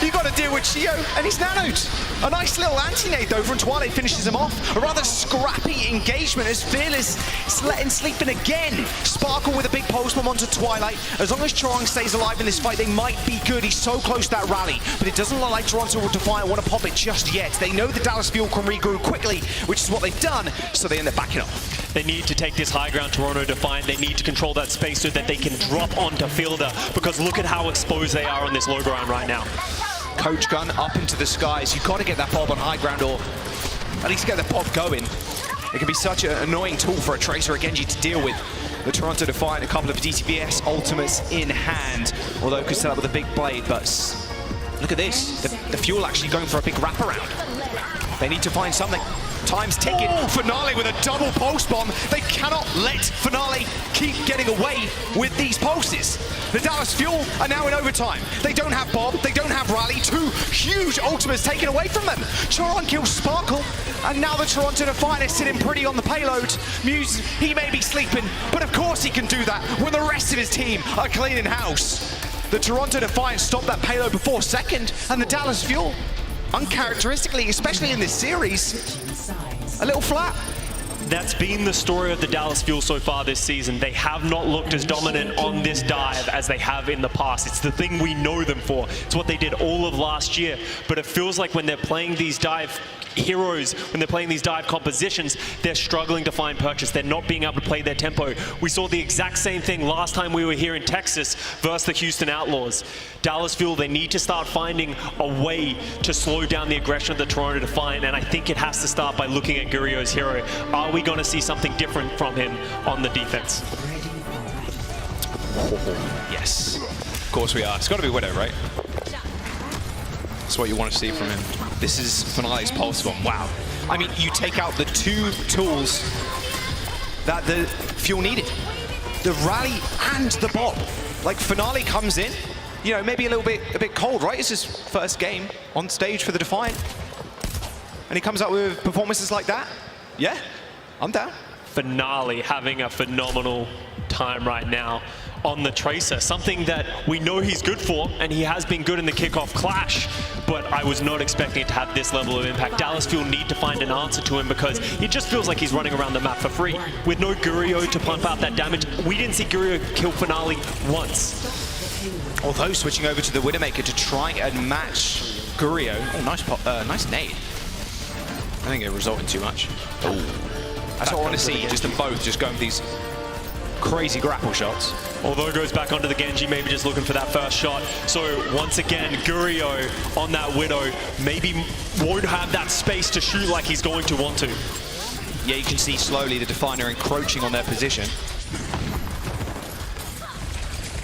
You got to deal with Chio, and he's nanoed. A nice little anti-nade, though, from Twilight finishes him off. A rather scrappy engagement as Fearless is letting sleep in again. Sparkle with a big pulse bomb onto Twilight. As long as Chorong stays alive in this fight, they might be good. He's so close to that rally, but it doesn't look like Toronto or Defiant want to pop it just yet. They know the Dallas Fuel can regroup quickly, which is what they've done, so they end up backing off. They need to take this high ground, Toronto Defiant. They need to control that space so that they can drop onto Fielder, because look at how exposed they are on this low ground right now. Coach gun up into the skies. You've got to get that bob on high ground, or at least get the bob going. It can be such an annoying tool for a Tracer or a Genji to deal with. The Toronto Defiant, a couple of DTBS ultimates in hand, although could set up with a big blade, but look at this. The Fuel actually going for a big wraparound. They need to find something. Time's ticking. Finale with a double pulse bomb. They cannot let Finale keep getting away with these pulses. The Dallas Fuel are now in overtime. They don't have Bob, they don't have Rally. Two huge ultimates taken away from them. Choron kills Sparkle, and now the Toronto Defiant is sitting pretty on the payload. Muse, he may be sleeping, but of course he can do that when the rest of his team are cleaning house. The Toronto Defiant stopped that payload before second, and the Dallas Fuel, uncharacteristically, especially in this series, a little flat. That's been the story of the Dallas Fuel so far this season. They have not looked as dominant on this dive as they have in the past. It's the thing we know them for. It's what they did all of last year. But it feels like when they're playing these dive heroes, when they're playing these dive compositions, they're struggling to find purchase. They're not being able to play their tempo. We saw the exact same thing last time we were here in Texas versus the Houston Outlaws. Dallas Fuel, they need to start finding a way to slow down the aggression of the Toronto Defiant, and I think it has to start by looking at Gurio's hero. Are we going to see something different from him on the defense? Yes, of course we are. It's got to be Widow, right? That's what you want to see from him. This is Finale's pulse bomb. Wow. I mean, you take out the two tools that the Fuel needed. The rally and the bob. Like, Finale comes in, you know, maybe a bit cold, right? It's his first game on stage for the Defiant. And he comes out with performances like that. Yeah, I'm down. Finale having a phenomenal time right now on the Tracer, something that we know he's good for, and he has been good in the Kickoff Clash, but I was not expecting it to have this level of impact. Dallas Fuel need to find an answer to him, because it just feels like he's running around the map for free. With no Gurio to pump out that damage, we didn't see Gurio kill Finale once. Although switching over to the Widowmaker to try and match Gurio. Oh, nice nade. I think it resulted in too much. That's what I want to see, just them both just going with these crazy grapple shots. Although it goes back onto the Genji, maybe just looking for that first shot. So once again, Gurio on that Widow maybe won't have that space to shoot like he's going to want to. Yeah, you can see slowly the Defiant are encroaching on their position.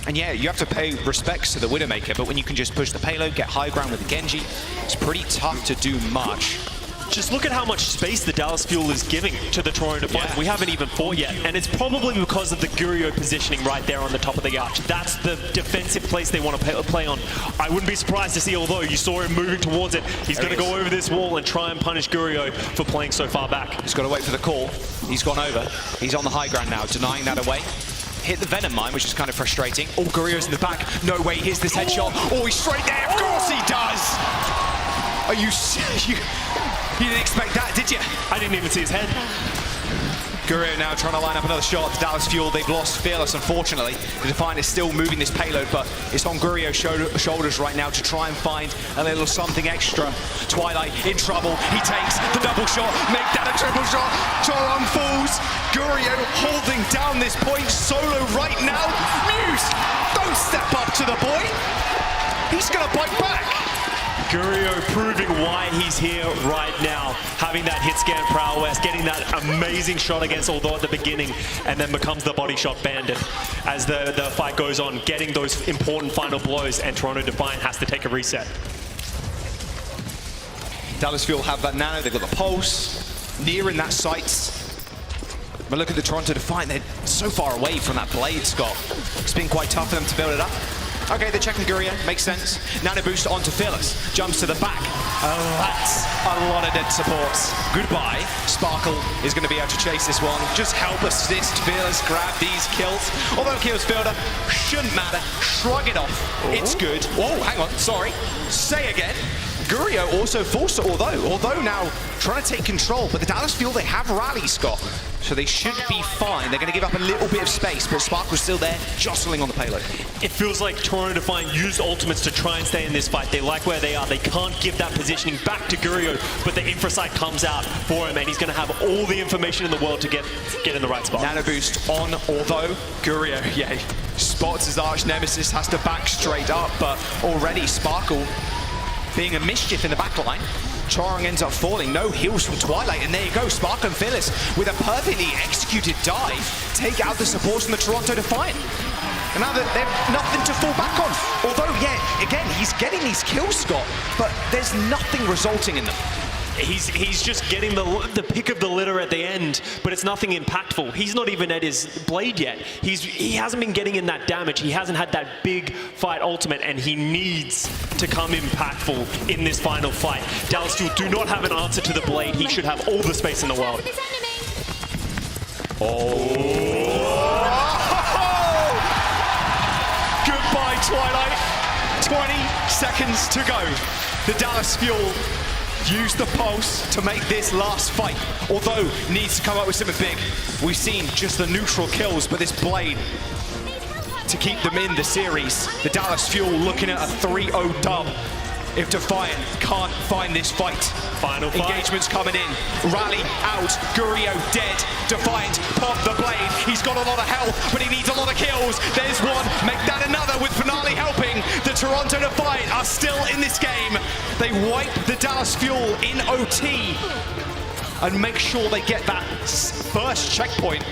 And yeah, you have to pay respects to the Widowmaker, but when you can just push the payload, get high ground with the Genji, it's pretty tough to do much. Just look at how much space the Dallas Fuel is giving to the Toronto Defiant. Yeah. We haven't even fought yet, and it's probably because of the Gurio positioning right there on the top of the arch. That's the defensive place they want to play on. I wouldn't be surprised to see, although you saw him moving towards it, he's going to go over this wall and try and punish Gurio for playing so far back. He's got to wait for the call. He's gone over. He's on the high ground now, denying that away. Hit the Venom Mine, which is kind of frustrating. Oh, Gurio's in the back. No way, here's this headshot. Oh, he's straight there. Of course he does. Are you You didn't expect that, did you? I didn't even see his head. Gurio now trying to line up another shot. The Dallas Fuel, they've lost Fearless, unfortunately. The Defiant is still moving this payload, but it's on Gurio's shoulders right now to try and find a little something extra. Twilight in trouble. He takes the double shot. Make that a triple shot. Choron falls. Gurio holding down this point solo right now. Muse, don't step up to the boy. He's going to bite back. Gurio proving why he's here right now, having that hit scan prowess, getting that amazing shot against Although at the beginning, and then becomes the body shot bandit as the fight goes on, getting those important final blows, and Toronto Defiant has to take a reset. Dallas Fuel have that nano, they've got the pulse, near in that sight. But look at the Toronto Defiant, they're so far away from that blade, Scott. It's been quite tough for them to build it up. Okay, they're checking Guria, makes sense. Nano boost onto Fearless, jumps to the back. That's a lot of dead supports. Goodbye. Sparkle is going to be able to chase this one. Just help assist Fearless grab these kills. Although kills Fielder, shouldn't matter. Shrug it off. It's good. Oh, hang on, sorry. Say again. Gurio also forced it, although now trying to take control, but the Dallas Fuel, they have rally, Scott. So they should be fine. They're going to give up a little bit of space, but Sparkle's still there, jostling on the payload. It feels like Toronto Defiant used ultimates to try and stay in this fight. They like where they are. They can't give that positioning back to Gurio, but the infra site comes out for him, and he's going to have all the information in the world to get in the right spot. Nano boost on, although Gurio, yeah, spots his arch nemesis, has to back straight up, but already Sparkle being a mischief in the backline. Chorong ends up falling, no heals from Twilight, and there you go, Sparkle and Fearless with a perfectly executed dive take out the supports from the Toronto Defiant. And now that they have nothing to fall back on. Although, yeah, again, he's getting these kills, Scott, but there's nothing resulting in them. He's just getting the pick of the litter at the end, but it's nothing impactful. He's not even at his blade yet. He hasn't been getting in that damage. He hasn't had that big fight ultimate, and he needs to come impactful in this final fight. Dallas Fuel do not have an answer to the blade. He should have all the space in the world. Oh! Goodbye, Twilight. 20 seconds to go. The Dallas Fuel use the pulse to make this last fight, although needs to come up with something big. We've seen just the neutral kills, but this blade to keep them in the series. The Dallas Fuel looking at a 3-0 dub if Defiant can't find this fight. Final fight. Engagements coming in. Rally out. Gurio dead. Defiant pop the blade. He's got a lot of health, but he needs a lot of kills. There's one. Make that another with Finale helping. The Toronto Defiant are still in this game. They wipe the Dallas Fuel in OT and make sure they get that first checkpoint.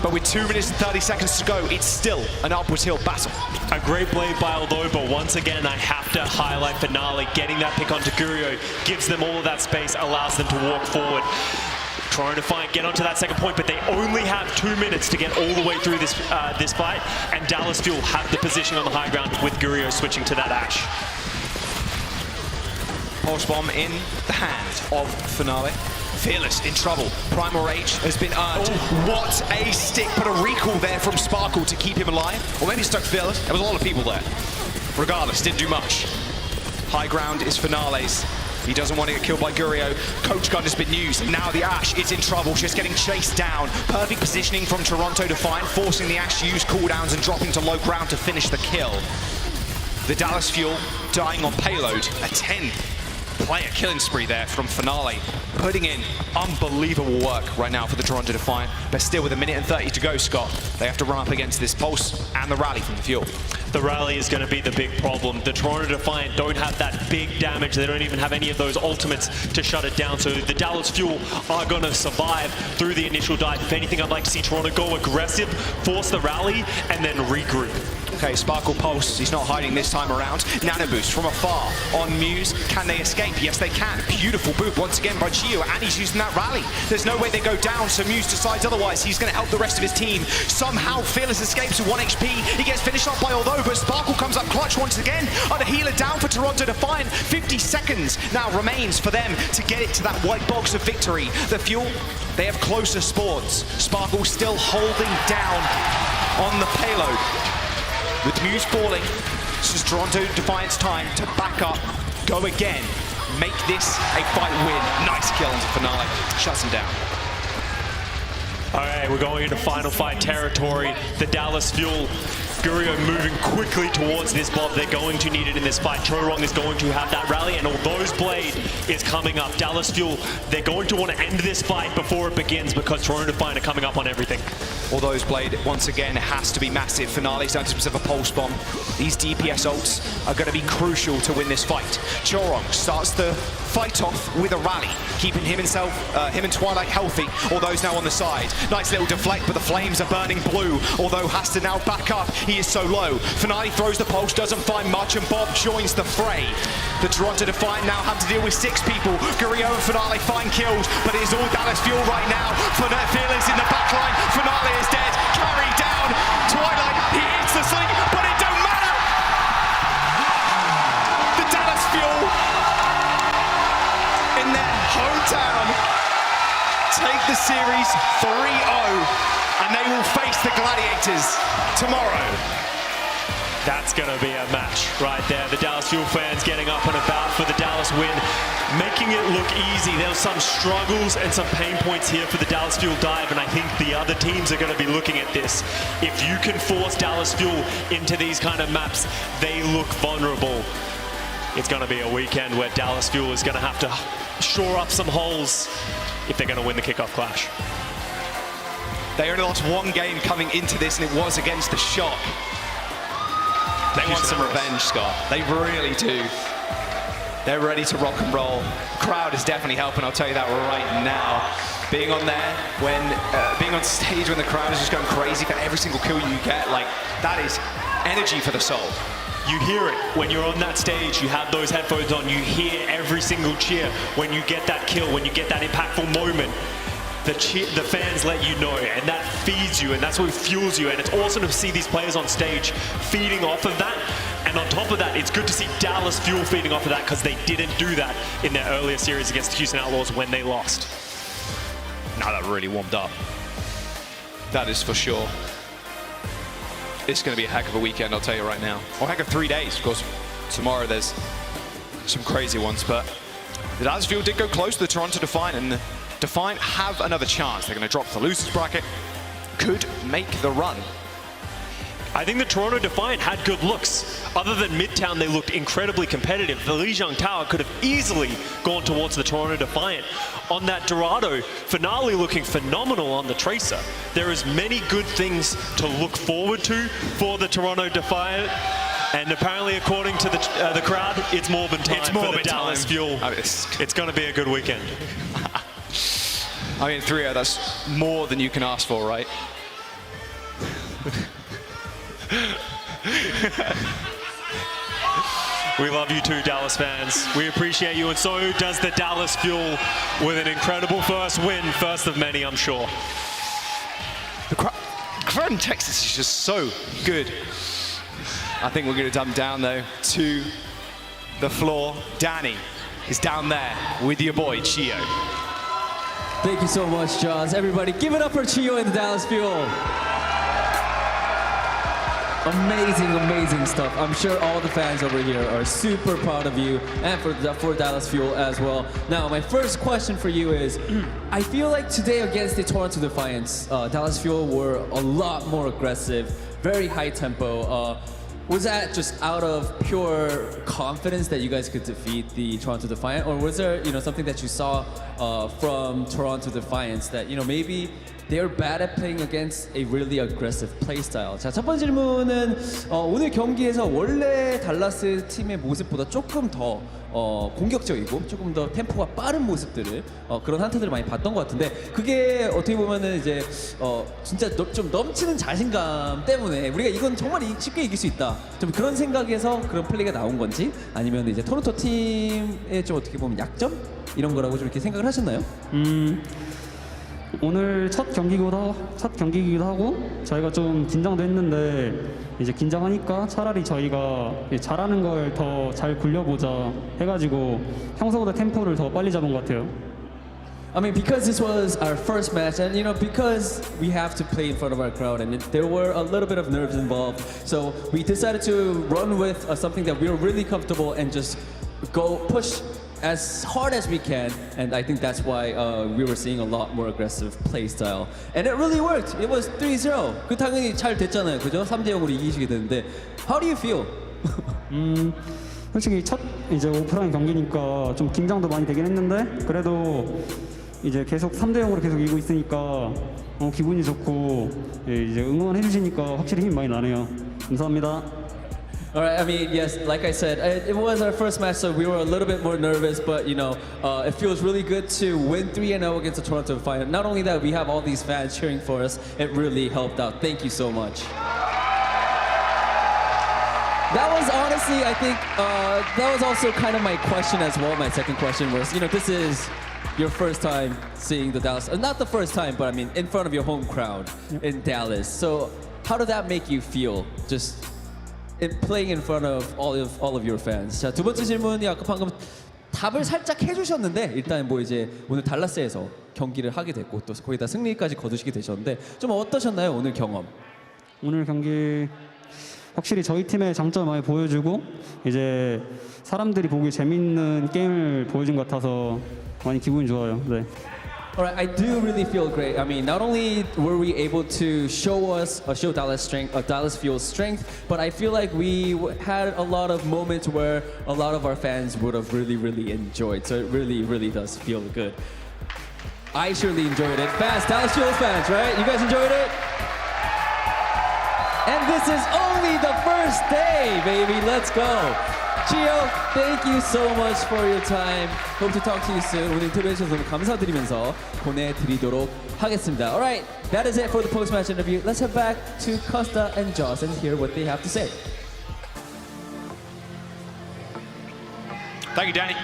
But with 2 minutes and 30 seconds to go, it's still an upwards hill battle. A great blade by Aldo, but once again, I have to highlight Finale. Getting that pick onto Gurio gives them all of that space, allows them to walk forward. Trying to get onto that second point, but they only have 2 minutes to get all the way through this this fight, and Dallas Fuel have the position on the high ground with Gurio switching to that Ash. Pulse bomb in the hand of Finale. Fearless in trouble. Primal Rage has been earned. Oh, what a stick, but a recall there from Sparkle to keep him alive. Or maybe stuck Fearless. There was a lot of people there. Regardless, didn't do much. High ground is Finale's. He doesn't want to get killed by Gurio. Coach Gun has been used. Now the Ash is in trouble. She's getting chased down. Perfect positioning from Toronto Defiant, forcing the Ash to use cooldowns and dropping to low ground to finish the kill. The Dallas Fuel dying on payload. A 10-player killing spree there from Finale, putting in unbelievable work right now for the Toronto Defiant. But still with 1 minute and 30 to go, Scott, they have to run up against this Pulse and the rally from the Fuel. The rally is going to be the big problem. The Toronto Defiant don't have that big damage. They don't even have any of those ultimates to shut it down. So the Dallas Fuel are going to survive through the initial dive. If anything, I'd like to see Toronto go aggressive, force the rally, and then regroup. Okay, Sparkle Pulse, he's not hiding this time around. Nano Boost from afar on Muse. Can they escape? Yes, they can. Beautiful boot once again by Gio, and he's using that rally. There's no way they go down, so Muse decides otherwise. He's going to help the rest of his team. Somehow, Fearless escapes with 1 HP. He gets finished off by Although, but Sparkle comes up clutch once again. On a healer down for Toronto Defiant. 50 seconds now remains for them to get it to that white box of victory. The Fuel, they have closer spawns. Sparkle still holding down on the payload. With Muse falling, this is Toronto Defiant's time to back up, go again, make this a fight win. Nice kill into Finale, shuts him down. All right, we're going into final fight territory. The Dallas Fuel, Gurio moving quickly towards this blob. They're going to need it in this fight. Chorong is going to have that rally, and Altho's blade is coming up. Dallas Fuel, they're going to want to end this fight before it begins because Toronto Defiant are coming up on everything. Altho's blade, once again, has to be massive. Finale's done himself a pulse bomb. These DPS ults are going to be crucial to win this fight. Chorong starts the fight off with a rally, keeping him and Twilight healthy. Altho's now on the side. Nice little deflect, but the flames are burning blue. Although has to now back up. He is so low. Finale throws the pulse, doesn't find much, and Bob joins the fray. The Toronto Defiant now have to deal with 6 people. Guerrero and Finale find kills, but it is all Dallas Fuel right now. Fearless in the backline. Finale is dead. Carry down. Twilight, he hits the sling, but it don't matter. The Dallas Fuel in their hometown take the series 3-0, and they will face the Gladiators tomorrow. That's going to be a match right there. The Dallas Fuel fans getting up and about for the Dallas win, making it look easy. There were some struggles and some pain points here for the Dallas Fuel dive, and I think the other teams are going to be looking at this. If you can force Dallas Fuel into these kind of maps, they look vulnerable. It's going to be a weekend where Dallas Fuel is going to have to shore up some holes if they're going to win the Kickoff Clash. They only lost 1 game coming into this, and it was against the Shock. They want some revenge, Scott. They really do. They're ready to rock and roll. Crowd is definitely helping, I'll tell you that right now. Being on there, being on stage when the crowd is just going crazy for every single kill you get, like, that is energy for the soul. You hear it when you're on that stage, you have those headphones on, you hear every single cheer when you get that kill, when you get that impactful moment. The fans let you know, and that feeds you, and that's what fuels you. And it's awesome to see these players on stage feeding off of that. And on top of that, it's good to see Dallas Fuel feeding off of that, because they didn't do that in their earlier series against the Houston Outlaws when they lost. Now that really warmed up. That is for sure. It's going to be a heck of a weekend, I'll tell you right now. Or a heck of 3 days, of course. Tomorrow there's some crazy ones, but the Dallas Fuel did go close to the Toronto Defiant, and the Defiant have another chance. They're going to drop to the losers bracket, could make the run. I think the Toronto Defiant had good looks. Other than Midtown, they looked incredibly competitive. The Lijiang Tower could have easily gone towards the Toronto Defiant. On that Dorado, Finale looking phenomenal on the Tracer. There is many good things to look forward to for the Toronto Defiant. And apparently, according to the crowd, it's Morbin time for the Dallas Fuel. It's going to be a good weekend. I mean, 3-0, that's more than you can ask for, right? We love you too, Dallas fans. We appreciate you, and so does the Dallas Fuel with an incredible first win, first of many, I'm sure. The crowd in Texas is just so good. I think we're going to dump down, though, to the floor. Danny is down there with your boy, Chio. Thank you so much, Jaws. Everybody, give it up for Chio and the Dallas Fuel. Amazing, amazing stuff. I'm sure all the fans over here are super proud of you, and for Dallas Fuel as well. Now, my first question for you is, I feel like today against the Toronto Defiants, Dallas Fuel were a lot more aggressive, very high tempo. Was that just out of pure confidence that you guys could defeat the Toronto Defiant, or was there, something that you saw from Toronto Defiants that, maybe they're bad at playing against a really aggressive playstyle? 자, 첫 번째 질문은 오늘 경기에서 원래 달라스 팀의 모습보다 조금 더 공격적이고 조금 더 템포가 빠른 모습들을 그런 한타들을 많이 봤던 것 같은데, 그게 어떻게 보면은 이제 진짜 좀 넘치는 자신감 때문에 우리가 이건 정말 쉽게 이길 수 있다, 좀 그런 생각에서 그런 플레이가 나온 건지, 아니면 이제 토론토 팀의 좀 어떻게 보면 약점 이런 거라고 좀 이렇게 생각을 하셨나요? 오늘 첫 경기기도 하고 저희가 좀 긴장도 했는데, 이제 긴장하니까 차라리 저희가 잘하는 걸 더 잘 굴려보자 해가지고 평소보다 템포를 더 빨리 잡은 것 같아요. I mean, because this was our first match, and because we have to play in front of our crowd, and there were a little bit of nerves involved, so we decided to run with something that we were really comfortable and just go push as hard as we can, and I think that's why we were seeing a lot more aggressive play style, and it really worked. It was 3-0. 그 당연히 잘 됐잖아요, 그죠? 3대0으로 이기시게 됐는데, how do you feel? 솔직히 첫 이제 오프라인 경기니까 좀 긴장도 많이 되긴 했는데, 그래도 이제 계속 3대0으로 계속 이기고 있으니까 기분이 좋고, 이제 응원해 주시니까 확실히 힘이 많이 나네요. 감사합니다. Alright, I mean, yes, like I said, it was our first match, so we were a little bit more nervous, but it feels really good to win 3-0 against the Toronto Defiant. Not only that, we have all these fans cheering for us. It really helped out. Thank you so much. That was honestly, I think, that was also kind of my question as well. My second question was, this is your first time seeing the Dallas, not the first time, but I mean, in front of your home crowd in Dallas. So how did that make you feel, just playing in front of all of your fans? 자, 두 번째 질문이 아까 방금 답을 살짝 해주셨는데 일단 뭐 이제 오늘 달라스에서 경기를 하게 됐고 또 거기다 승리까지 거두시게 되셨는데 좀 어떠셨나요, 오늘 경험? 오늘 경기 확실히 저희 팀의 장점을 많이 보여주고 이제 사람들이 보기 재밌는 게임을 보여준 것 같아서 많이 기분이 좋아요. 네. Alright, I do really feel great. I mean, not only were we able to show Dallas strength, Dallas Fuel's strength, but I feel like we had a lot of moments where a lot of our fans would have really enjoyed. So it really does feel good. I surely enjoyed it. Fans, Dallas Fuel's fans, right? You guys enjoyed it? And this is only the first day, baby. Let's go. Gio, thank you so much for your time. Hope to talk to you soon. 오늘 인터뷰 해주셔서 너무 감사드리면서 보내드리도록 하겠습니다. Alright, that is it for the post-match interview. Let's head back to Costa and Joss and hear what they have to say. Thank you, Danny.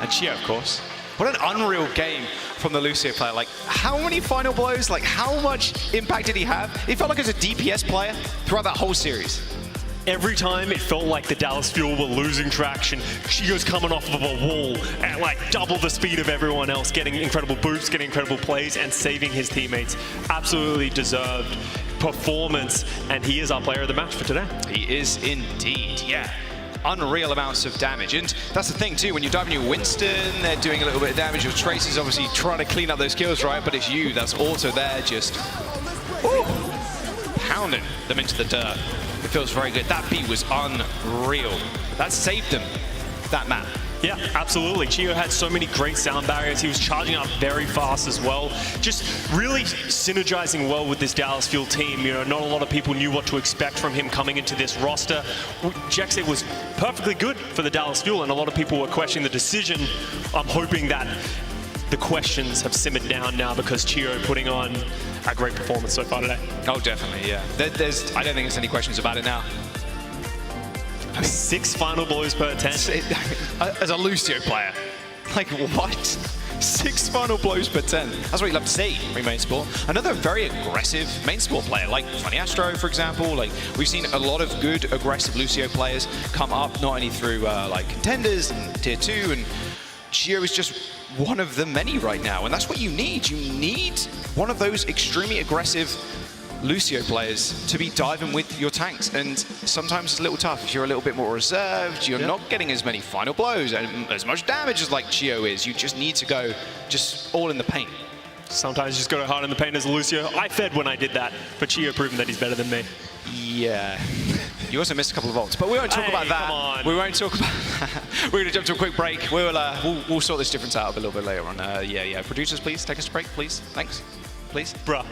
And Gio, of course. What an unreal game from the Lucio player. Like, how many final blows? Like, how much impact did he have? He felt like he was a DPS player throughout that whole series. Every time it felt like the Dallas Fuel were losing traction, Chio's coming off of a wall at like double the speed of everyone else, getting incredible boosts, getting incredible plays, and saving his teammates. Absolutely deserved performance, and he is our player of the match for today. He is indeed, yeah. Unreal amounts of damage, and that's the thing too, when you're diving your Winston, they're doing a little bit of damage. Your Trace is obviously trying to clean up those kills, right? But it's you that's also there just pounding them into the dirt. It feels very good. That beat was unreal. That saved them, that map. Yeah, absolutely. Chio had so many great sound barriers. He was charging up very fast as well. Just really synergizing well with this Dallas Fuel team. Not a lot of people knew what to expect from him coming into this roster. Jexit was perfectly good for the Dallas Fuel, and a lot of people were questioning the decision. I'm hoping that the questions have simmered down now because Chio putting on a great performance so far today. Oh, definitely, yeah. I don't think there's any questions about it now. 6 final blows per 10. As a Lucio player, like what? 6 final blows per 10. That's what you love to see from main sport. Another very aggressive main sport player, like Funny Astro, for example. Like we've seen a lot of good aggressive Lucio players come up, not only through like contenders and tier 2, and Chio is just one of the many right now, and that's what you need. You need one of those extremely aggressive Lucio players to be diving with your tanks, and sometimes it's a little tough. If you're a little bit more reserved, you're not getting as many final blows and as much damage as like Chio is. You just need to go just all in the paint. Sometimes you just go hard in the paint as a Lucio. I fed when I did that, but Chio proving that he's better than me. Yeah. You also missed a couple of ults, but we won't talk about that. Come on. We won't talk about that. We're going to jump to a quick break. We'll sort this difference out a little bit later on. Yeah. Producers, please take us to break, please. Thanks. Please. Bruh.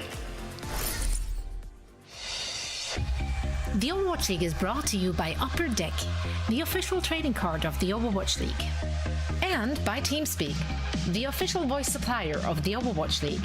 The Overwatch League is brought to you by Upper Deck, the official trading card of the Overwatch League. And by TeamSpeak, the official voice supplier of the Overwatch League.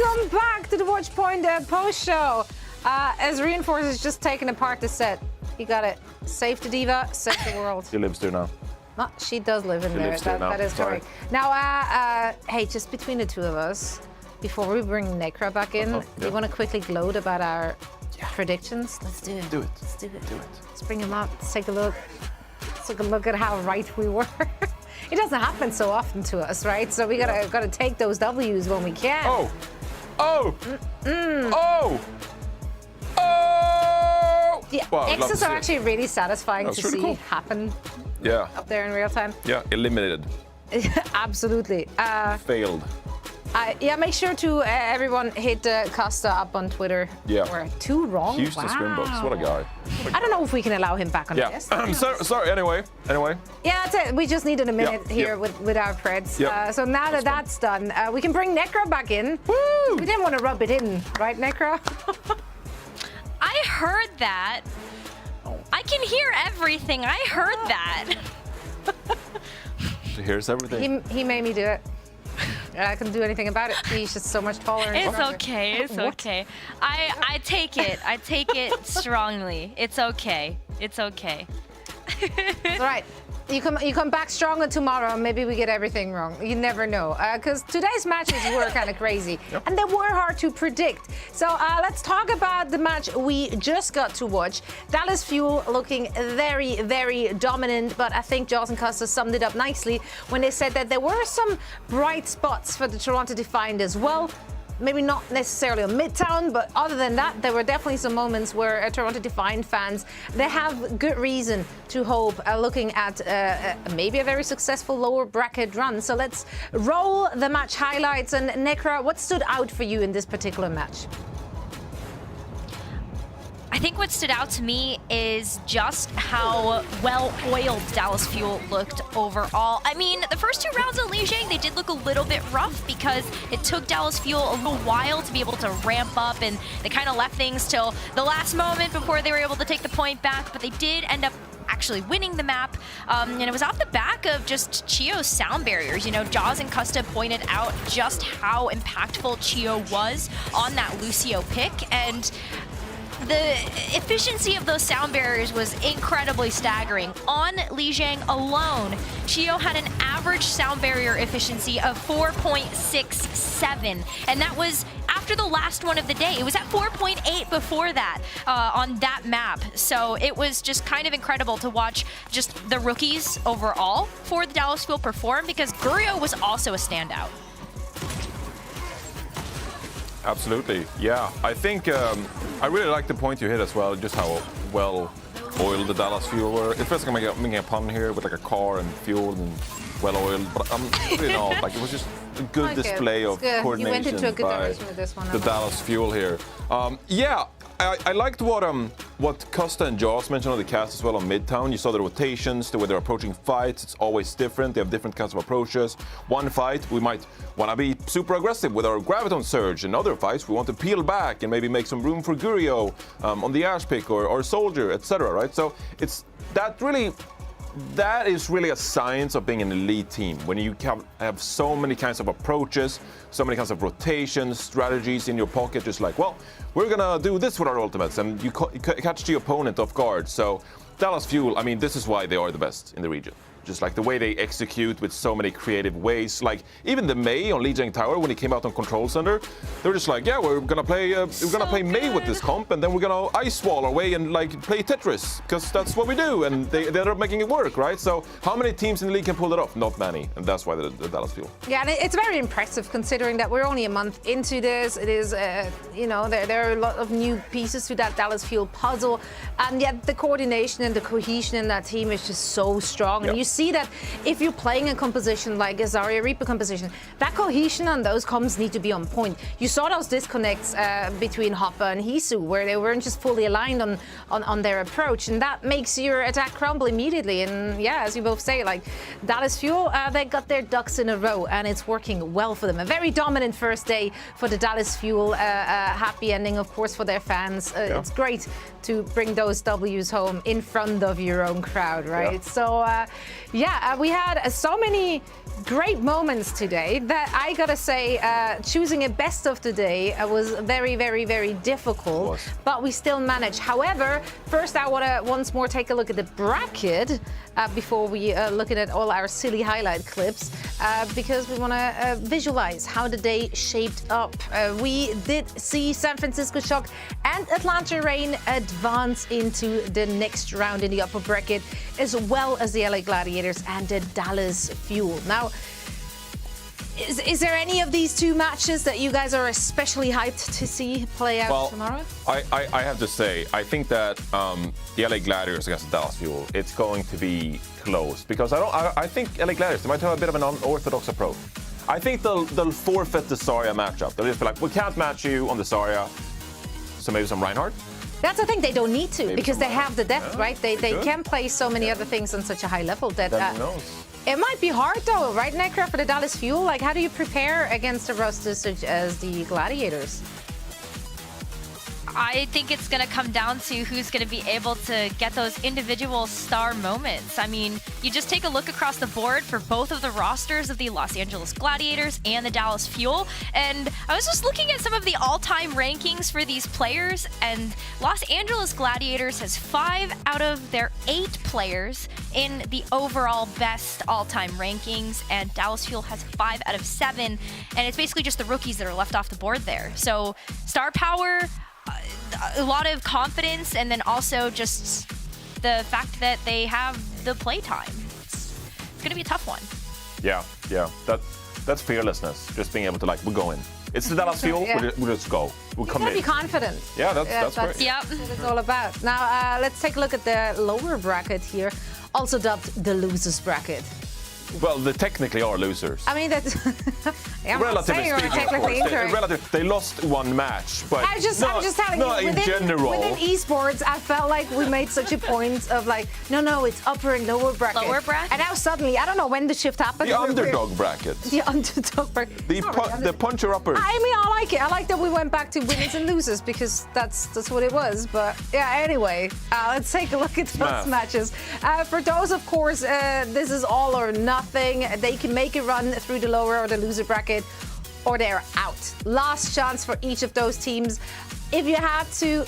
Welcome back to the Watch Point post show. As Reinforce is just taking apart the set. You got it. Save the diva, save the world. She lives there now. Oh, she does live in there. That is correct. Now, hey, just between the two of us, before we bring Necra back in, you want to quickly gloat about our predictions? Let's do it. Do it. Let's do it. Do it. Let's bring him up. Let's take a look. Let's take a look at how right we were. It doesn't happen so often to us, right? So we gotta take those W's when we can. Oh! Oh! Oh! Yeah, Wow, I'd love X's to are see it. actually really satisfying That's to really see cool. happen Yeah. up there in real time. Yeah, eliminated. Absolutely. Failed. Yeah, make sure to everyone hit Costa up on Twitter. Yeah. We're too wrong. Houston Scrimbox, what a guy. I don't know if we can allow him back on Yeah. this. Sorry, anyway. Yeah, that's it. We just needed a minute Yeah, here yeah. with our Preds. Yeah. So now that that's done, we can bring Necra back in. Woo! We didn't want to rub it in, right, Necra? I heard that. I can hear everything. I heard that. She hears everything. He made me do it. I couldn't do anything about it. He's just so much taller. And It's stronger. okay. It's What? okay. I take it. I take it strongly. It's okay. It's okay. All right. You come back stronger tomorrow, and maybe we get everything wrong. You never know. Because today's matches were kind of crazy. And they were hard to predict. So let's talk about the match we just got to watch. Dallas Fuel looking very, very dominant. But I think Jaws and Costa summed it up nicely when they said that there were some bright spots for the Toronto Defiant as well. Maybe not necessarily on Midtown, but other than that, there were definitely some moments where Toronto Defiant fans, they have good reason to hope looking at maybe a very successful lower bracket run. So let's roll the match highlights. And Necra, what stood out for you in this particular match? I think what stood out to me is just how well-oiled Dallas Fuel looked overall. I mean, the first two rounds of Lijiang, they did look a little bit rough because it took Dallas Fuel a little while to be able to ramp up, and they kind of left things till the last moment before they were able to take the point back, but they did end up actually winning the map, and it was off the back of just Chio's sound barriers. You know, Jaws and Custa pointed out just how impactful Chio was on that Lucio pick, and the efficiency of those sound barriers was incredibly staggering. On Lijiang alone, Chio had an average sound barrier efficiency of 4.67, and that was after the last one of the day. It was at 4.8 before that on that map. So it was just kind of incredible to watch just the rookies overall for the Dallas Fuel perform, because Gurio was also a standout. Absolutely, yeah. I think I really like the point you hit as well, just how well oiled the Dallas Fuel were. It feels like I'm making a pun here with like a car and fuel and well oiled, but I'm really not. Like, it was just a good display of coordination. You went into a good by direction with this one. the Dallas Fuel here. Yeah, I liked what Costa and Jaws mentioned on the cast as well on Midtown. You saw the rotations, the way they're approaching fights. It's always different. They have different kinds of approaches. One fight, we might want to be super aggressive with our Graviton Surge. In other fights, we want to peel back and maybe make some room for Gurio on the Ash Pick or Soldier, etc. Right? So it's that is really a science of being an elite team, when you have so many kinds of approaches, so many kinds of rotations, strategies in your pocket, just like, well, we're gonna do this with our ultimates, and you catch the opponent off guard. So Dallas Fuel, I mean, this is why they are the best in the region. Just like the way they execute with so many creative ways. Like even the May on Lijiang Tower, when he came out on Control Center, they were just like, yeah, we're gonna play May with this comp, and then we're gonna ice wall our way and like play Tetris, because that's what we do, and they ended up making it work, right? So how many teams in the league can pull it off? Not many, and that's why the Dallas Fuel. Yeah, and it's very impressive considering that we're only a month into this. It is, you know, there are a lot of new pieces to that Dallas Fuel puzzle, and yet the coordination and the cohesion in that team is just so strong. And you see that if you're playing a composition like a Zarya Reaper composition, that cohesion on those comms need to be on point. You saw those disconnects between Hopper and Hisu, where they weren't just fully aligned on their approach, and that makes your attack crumble immediately. And yeah, as you both say, like Dallas Fuel, they got their ducks in a row, and it's working well for them. A very dominant first day for the Dallas Fuel. Happy ending, of course, for their fans. It's great to bring those W's home in front of your own crowd, right? So Yeah, we had so many great moments today that I gotta say choosing a best of the day was very, very, very difficult, but we still managed. However, first I want to once more take a look at the bracket before we look at all our silly highlight clips because we want to visualize how the day shaped up. We did see San Francisco Shock and Atlanta Reign advance into the next round in the upper bracket, as well as the LA Gladiators and the Dallas Fuel. Now, is there any of these two matches that you guys are especially hyped to see play out tomorrow? I have to say, I think that the LA Gladiators against the Dallas Fuel, it's going to be close because I think LA Gladiators, they might have a bit of an unorthodox approach. I think they'll forfeit the Zarya matchup. They'll just be like, we can't match you on the Zarya, so maybe some Reinhardt. That's the thing, they don't need to because they have the depth, right? They can play so many other things on such a high level that who knows? It might be hard though, right, Necra, for the Dallas Fuel? Like, how do you prepare against a roster such as the Gladiators? I think it's going to come down to who's going to be able to get those individual star moments. I mean, you just take a look across the board for both of the rosters of the Los Angeles Gladiators and the Dallas Fuel, and I was just looking at some of the all-time rankings for these players, and Los Angeles Gladiators has 5 out of their 8 players in the overall best all-time rankings, and Dallas Fuel has 5 out of 7, and it's basically just the rookies that are left off the board there. So star power, a lot of confidence, and then also just the fact that they have the playtime. It's going to be a tough one. Yeah. That's fearlessness. Just being able to, like, we're going. It's the Dallas Fuel, we'll just go. We'll You commit. gotta be confident. Yeah, that's great. Yep. That's what it's all about. Now, let's take a look at the lower bracket here, also dubbed the losers bracket. Well, they technically are losers. I mean, that's... I'm not Relatively saying we're speaking, of technically course. incorrect. They lost one match, but I'm just telling you, in general. within esports, I felt like we made such a point of like, no, it's upper and lower bracket. Lower bracket? And now suddenly, I don't know when the shift happened. The underdog bracket. The underdog bracket. The puncher uppers. I mean, I like it. I like that we went back to winners and losers because that's what it was. But yeah, anyway, let's take a look at those matches. For those, of course, this is all or nothing. They can make a run through the lower or the loser bracket, or they're out. Last chance for each of those teams. If you had to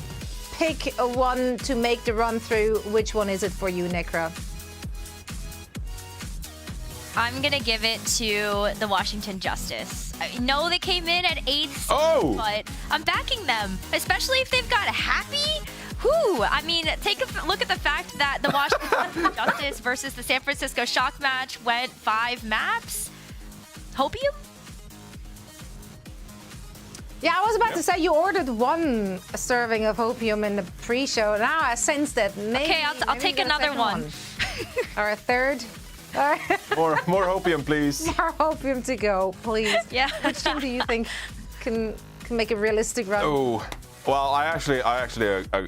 pick a one to make the run through, which one is it for you, Necra? I'm going to give it to the Washington Justice. I know they came in at 8th, but I'm backing them, especially if they've got a Happy. Whew, I mean, take a look at the fact that the Washington Justice versus the San Francisco Shock match went 5 maps. Hopium? Yeah, I was about to say you ordered one serving of opium in the pre-show. Now I sense that maybe... Okay, I'll take another one. Or a third. More opium, please. More opium to go, please. Yeah. Which team do you think can make a realistic run? Oh, well, I actually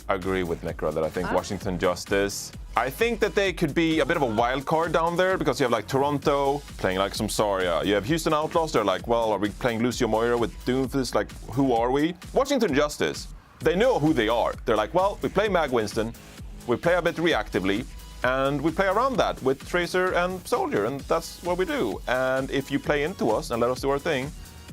agree with Necra that I think Washington Justice. I think that they could be a bit of a wild card down there because you have like Toronto playing like some Zarya. You have Houston Outlaws. They're like, well, are we playing Lucio Moira with Doomfist? Like, who are we? Washington Justice. They know who they are. They're like, well, we play Mag Winston, we play a bit reactively, and we play around that with Tracer and Soldier, and that's what we do. And if you play into us and let us do our thing,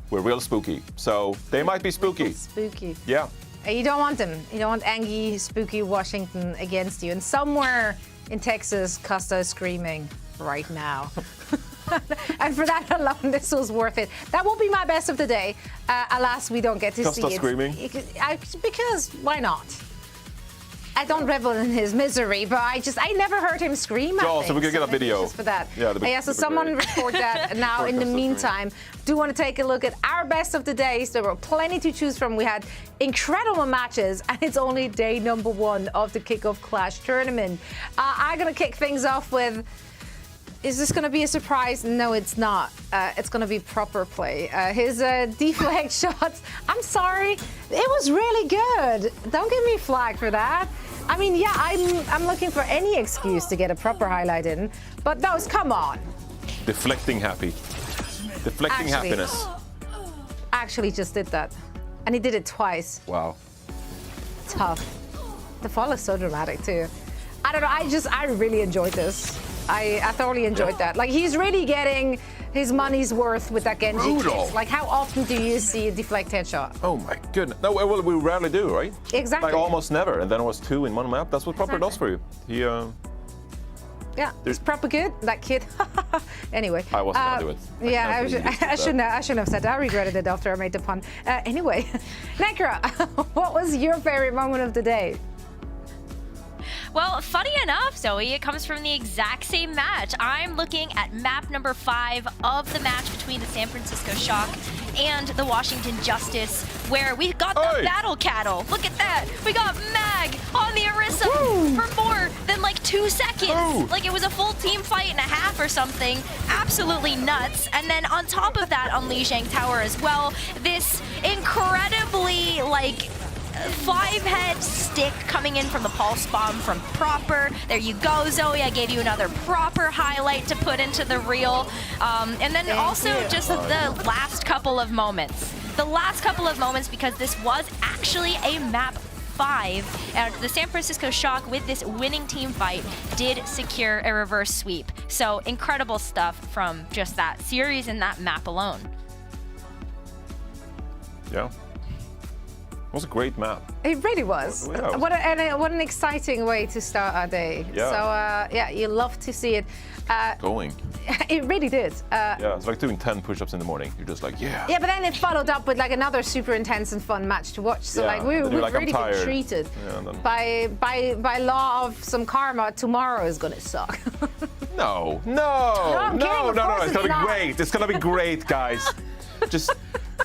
we're real spooky. So they might be spooky. Spooky. Yeah. You don't want them. You don't want Angie, spooky Washington against you. And somewhere in Texas, Costa is screaming right now. And for that alone, this was worth it. That will be my best of the day. Alas, we don't get to see it. Costa screaming? Because why not? I don't revel in his misery, but I never heard him scream at So we could get a video. Just for that. Yeah, so someone record that now. In the meantime, do want to take a look at our best of the days. There were plenty to choose from. We had incredible matches, and it's only day number 1 of the Kickoff Clash Tournament. I'm going to kick things off with... Is this going to be a surprise? No, it's not. It's going to be proper play. His deflect shots, I'm sorry, it was really good. Don't give me flag for that. I mean, yeah, I'm looking for any excuse to get a proper highlight in, but those, come on. Deflecting happy. Deflecting happiness. Actually just did that. And he did it twice. Wow. Tough. The fall is so dramatic too. I don't know, I really enjoyed this. I thoroughly enjoyed that. Like, he's really getting his money's worth with that Genji Brutal. kiss. Like, how often do you see a deflect headshot? Oh my goodness. No, well, we rarely do, right? Exactly. Like almost never. And then it was 2 in one map. That's what Proper does for you. He, yeah, it's proper good, that kid. Anyway. I wasn't gonna do it. Yeah, I shouldn't have said that. I regretted it after I made the pun. Anyway, Nekra, what was your favorite moment of the day? Well, funny enough, Zoe, it comes from the exact same match. I'm looking at map number 5 of the match between the San Francisco Shock and the Washington Justice, where we got the Battle Cattle. Look at that. We got Mag on the Orisa for more than like 2 seconds. Like, it was a full team fight and a half or something. Absolutely nuts. And then on top of that, on Lijiang Tower as well, this incredibly, like, 5-head stick coming in from the pulse bomb from Proper. There you go, Zoe. I gave you another Proper highlight to put into the reel. And then also just the last couple of moments. The last couple of moments, because this was actually a map 5, and the San Francisco Shock, with this winning team fight, did secure a reverse sweep. So incredible stuff from just that series and that map alone. Yeah. It was a great map. It really was. Yeah, what an exciting way to start our day. Yeah. So, yeah, you love to see it. Going. It really did. Yeah, it's like doing 10 push-ups in the morning. You're just like, yeah. Yeah, but then it followed up with like another super intense and fun match to watch. So like we've like, really been treated. Yeah, by law of some karma, tomorrow is gonna suck. No. It's It's gonna be great. It's gonna be great, guys. Just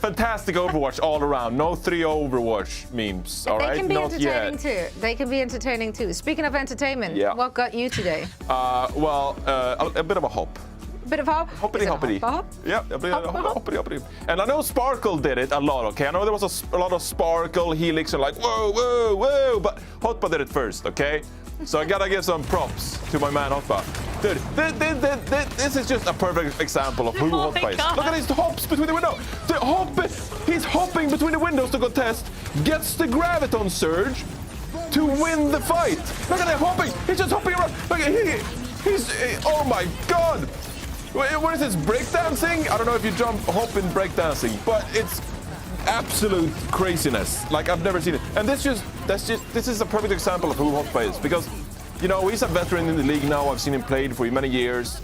fantastic Overwatch all around. No 3 Overwatch memes, all right? They can be Not entertaining yet. too. They can be entertaining too. Speaking of entertainment, Yeah. what got you today? Well, a bit of a hop. Bit of hop? Hoppity. Yeah, hoppity. And I know Sparkle did it a lot, okay? I know there was a lot of Sparkle, Helix, and like, whoa, but Hotpa did it first, okay? So I gotta give some props to my man Hotpa. Dude, this is just a perfect example of who Hotpa is. Look at his hops between the windows. He's hopping between the windows to contest, gets the Graviton Surge to win the fight. Look at him hopping. He's just hopping around. Look at oh my God. What is this, breakdancing? I don't know if you hop in breakdancing, but it's absolute craziness. Like, I've never seen it. And this is a perfect example of who Hotpa is, because, you know, he's a veteran in the league now. I've seen him played for many years.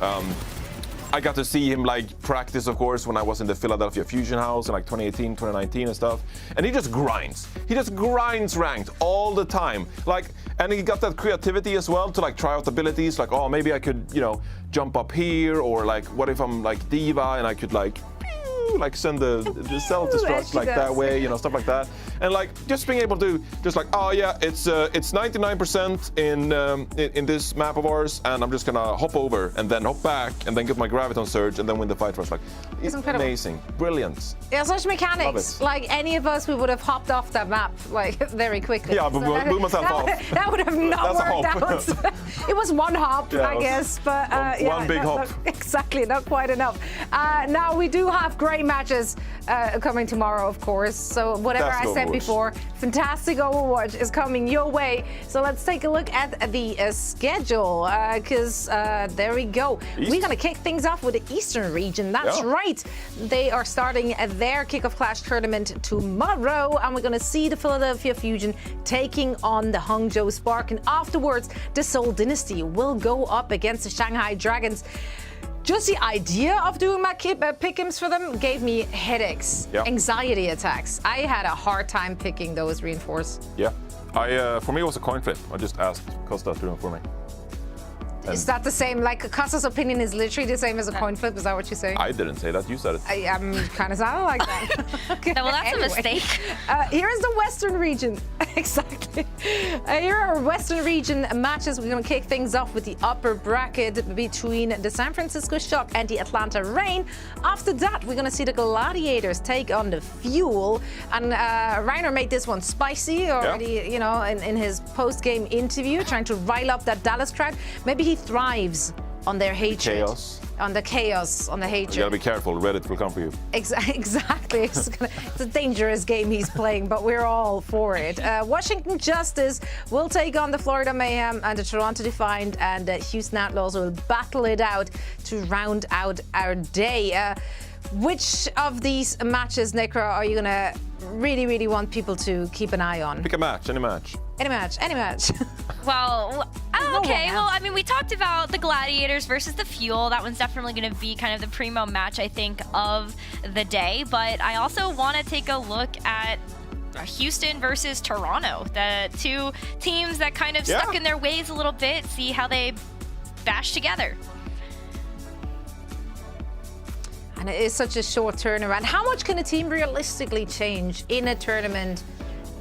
I got to see him like practice, of course, when I was in the Philadelphia Fusion House in like 2018, 2019 and stuff. And he just grinds. He just grinds ranked all the time. Like, and he got that creativity as well to like try out abilities. Like, oh, maybe I could, you know, jump up here, or like, what if I'm like Diva and I could like send the self-destruct like that way, you know, stuff like that. And like just being able to just like, oh yeah, it's 99% in this map of ours, and I'm just gonna hop over and then hop back and then get my Graviton Surge and then win the fight for us. Like, it's amazing, brilliant. Yeah, such mechanics. Like any of us, we would have hopped off that map like very quickly. Yeah, but blew myself off. That would have not worked out. It was one hop, I guess, but one big hop. Exactly, not quite enough. Now we do have great matches coming tomorrow, of course. So whatever I said before, fantastic Overwatch is coming your way. So let's take a look at the schedule, because there we go. We're gonna kick things off with the Eastern region. That's right. They are starting their Kickoff Clash Tournament tomorrow, and we're gonna see the Philadelphia Fusion taking on the Hangzhou Spark, and afterwards the Seoul Dynasty will go up against the Shanghai Dragons. Just the idea of doing my pick'ems for them gave me headaches, anxiety attacks. I had a hard time picking those reinforced. Yeah, for me it was a coin flip. I just asked Costa to do it for me. Is that the same? Like, Costa's opinion is literally the same as a coin flip? Is that what you're saying? I didn't say that. You said it. I'm kind of sounding like that. Okay. Well, that's a mistake. Here is the Western region. Exactly. Here are our Western region matches. We're going to kick things off with the upper bracket between the San Francisco Shock and the Atlanta Reign. After that, we're going to see the Gladiators take on the Fuel. And Reiner made this one spicy already, you know, in his post-game interview, trying to rile up that Dallas crowd. Maybe he thrives on their hatred. Chaos. on the chaos, on the hatred. You gotta be careful. Reddit will come for you. Exactly. It's a dangerous game he's playing, but we're all for it. Washington Justice will take on the Florida Mayhem, and the Toronto Defiant and Houston Outlaws will battle it out to round out our day. Which of these matches, Necro, are you gonna really want people to keep an eye on? Pick a match, any match. Any match. Well, okay. Well, I mean, we talked about the Gladiators versus the Fuel. That one's definitely going to be kind of the primo match, I think, of the day. But I also want to take a look at Houston versus Toronto, the two teams that kind of stuck in their ways a little bit, see how they bash together. And it is such a short turnaround. How much can a team realistically change in a tournament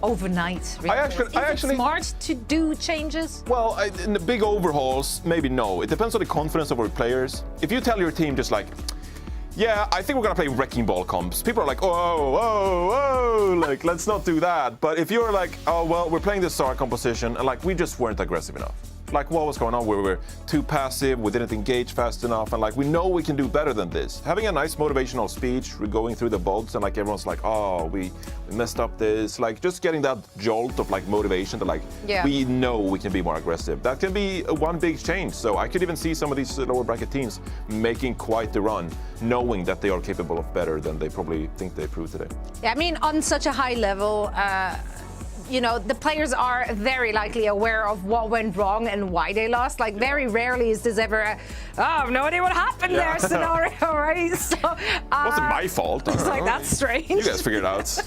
overnight? I actually smart to do changes? Well, in the big overhauls, maybe no. It depends on the confidence of our players. If you tell your team just like, yeah, I think we're gonna play wrecking ball comps, people are like, oh, like, let's not do that. But if you're like, oh, well, we're playing this SAR composition, and like, we just weren't aggressive enough. Like, what was going on? We were too passive, we didn't engage fast enough, and like, we know we can do better than this. Having a nice motivational speech, going through the bolts, and like, everyone's like, oh, we messed up this. Like, just getting that jolt of like motivation to like, we know we can be more aggressive. That can be one big change. So I could even see some of these lower bracket teams making quite the run, knowing that they are capable of better than they probably think they proved today. Yeah, I mean, on such a high level, you know, the players are very likely aware of what went wrong and why they lost. Like, very rarely is this ever a, oh, I have no idea what happened there scenario, right? So, wasn't my fault. It's like, that's strange. You guys figured it out.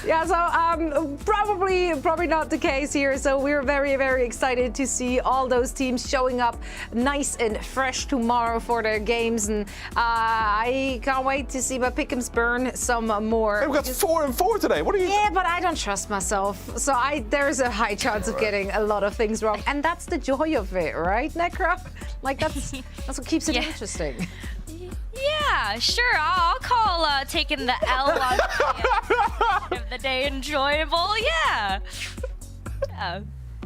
Yeah, so probably not the case here. So we're very excited to see all those teams showing up nice and fresh tomorrow for their games, and I can't wait to see my pick'ems burn some more. Hey, we got 4 and 4 today. What are you? Yeah, but I don't trust myself, so there's a high chance of getting a lot of things wrong, and that's the joy of it, right, Necro? Like, that's what keeps it interesting. Yeah, sure. I'll call taking the L on the day enjoyable. Yeah.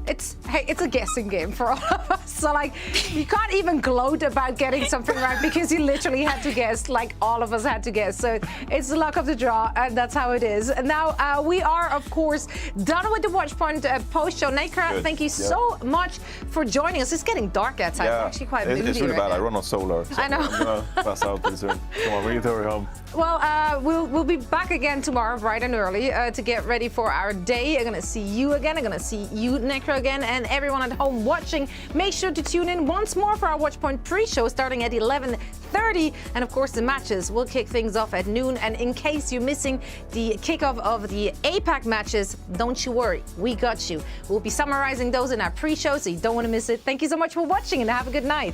It's a guessing game for all of us. So like, you can't even gloat about getting something right because you literally had to guess, like all of us had to guess. So it's the luck of the draw, and that's how it is. And now we are, of course, done with the Watchpoint post show. Necro, thank you so much for joining us. It's getting dark outside. I'm actually quite moody. It's really right bad. now. I run on solar. So I know. I'm gonna pass out pretty soon. Come on, we need to hurry home. Well, we'll be back again tomorrow, bright and early, to get ready for our day. I'm gonna see you again. I'm gonna see you, Necro, again, and everyone at home watching. Make sure to tune in once more for our Watchpoint pre-show starting at 11:30, and of course the matches will kick things off at noon. And in case you're missing the kickoff of the APAC matches, don't you worry, we got you. We'll be summarizing those in our pre-show, so you don't want to miss it. Thank you so much for watching, and have a good night.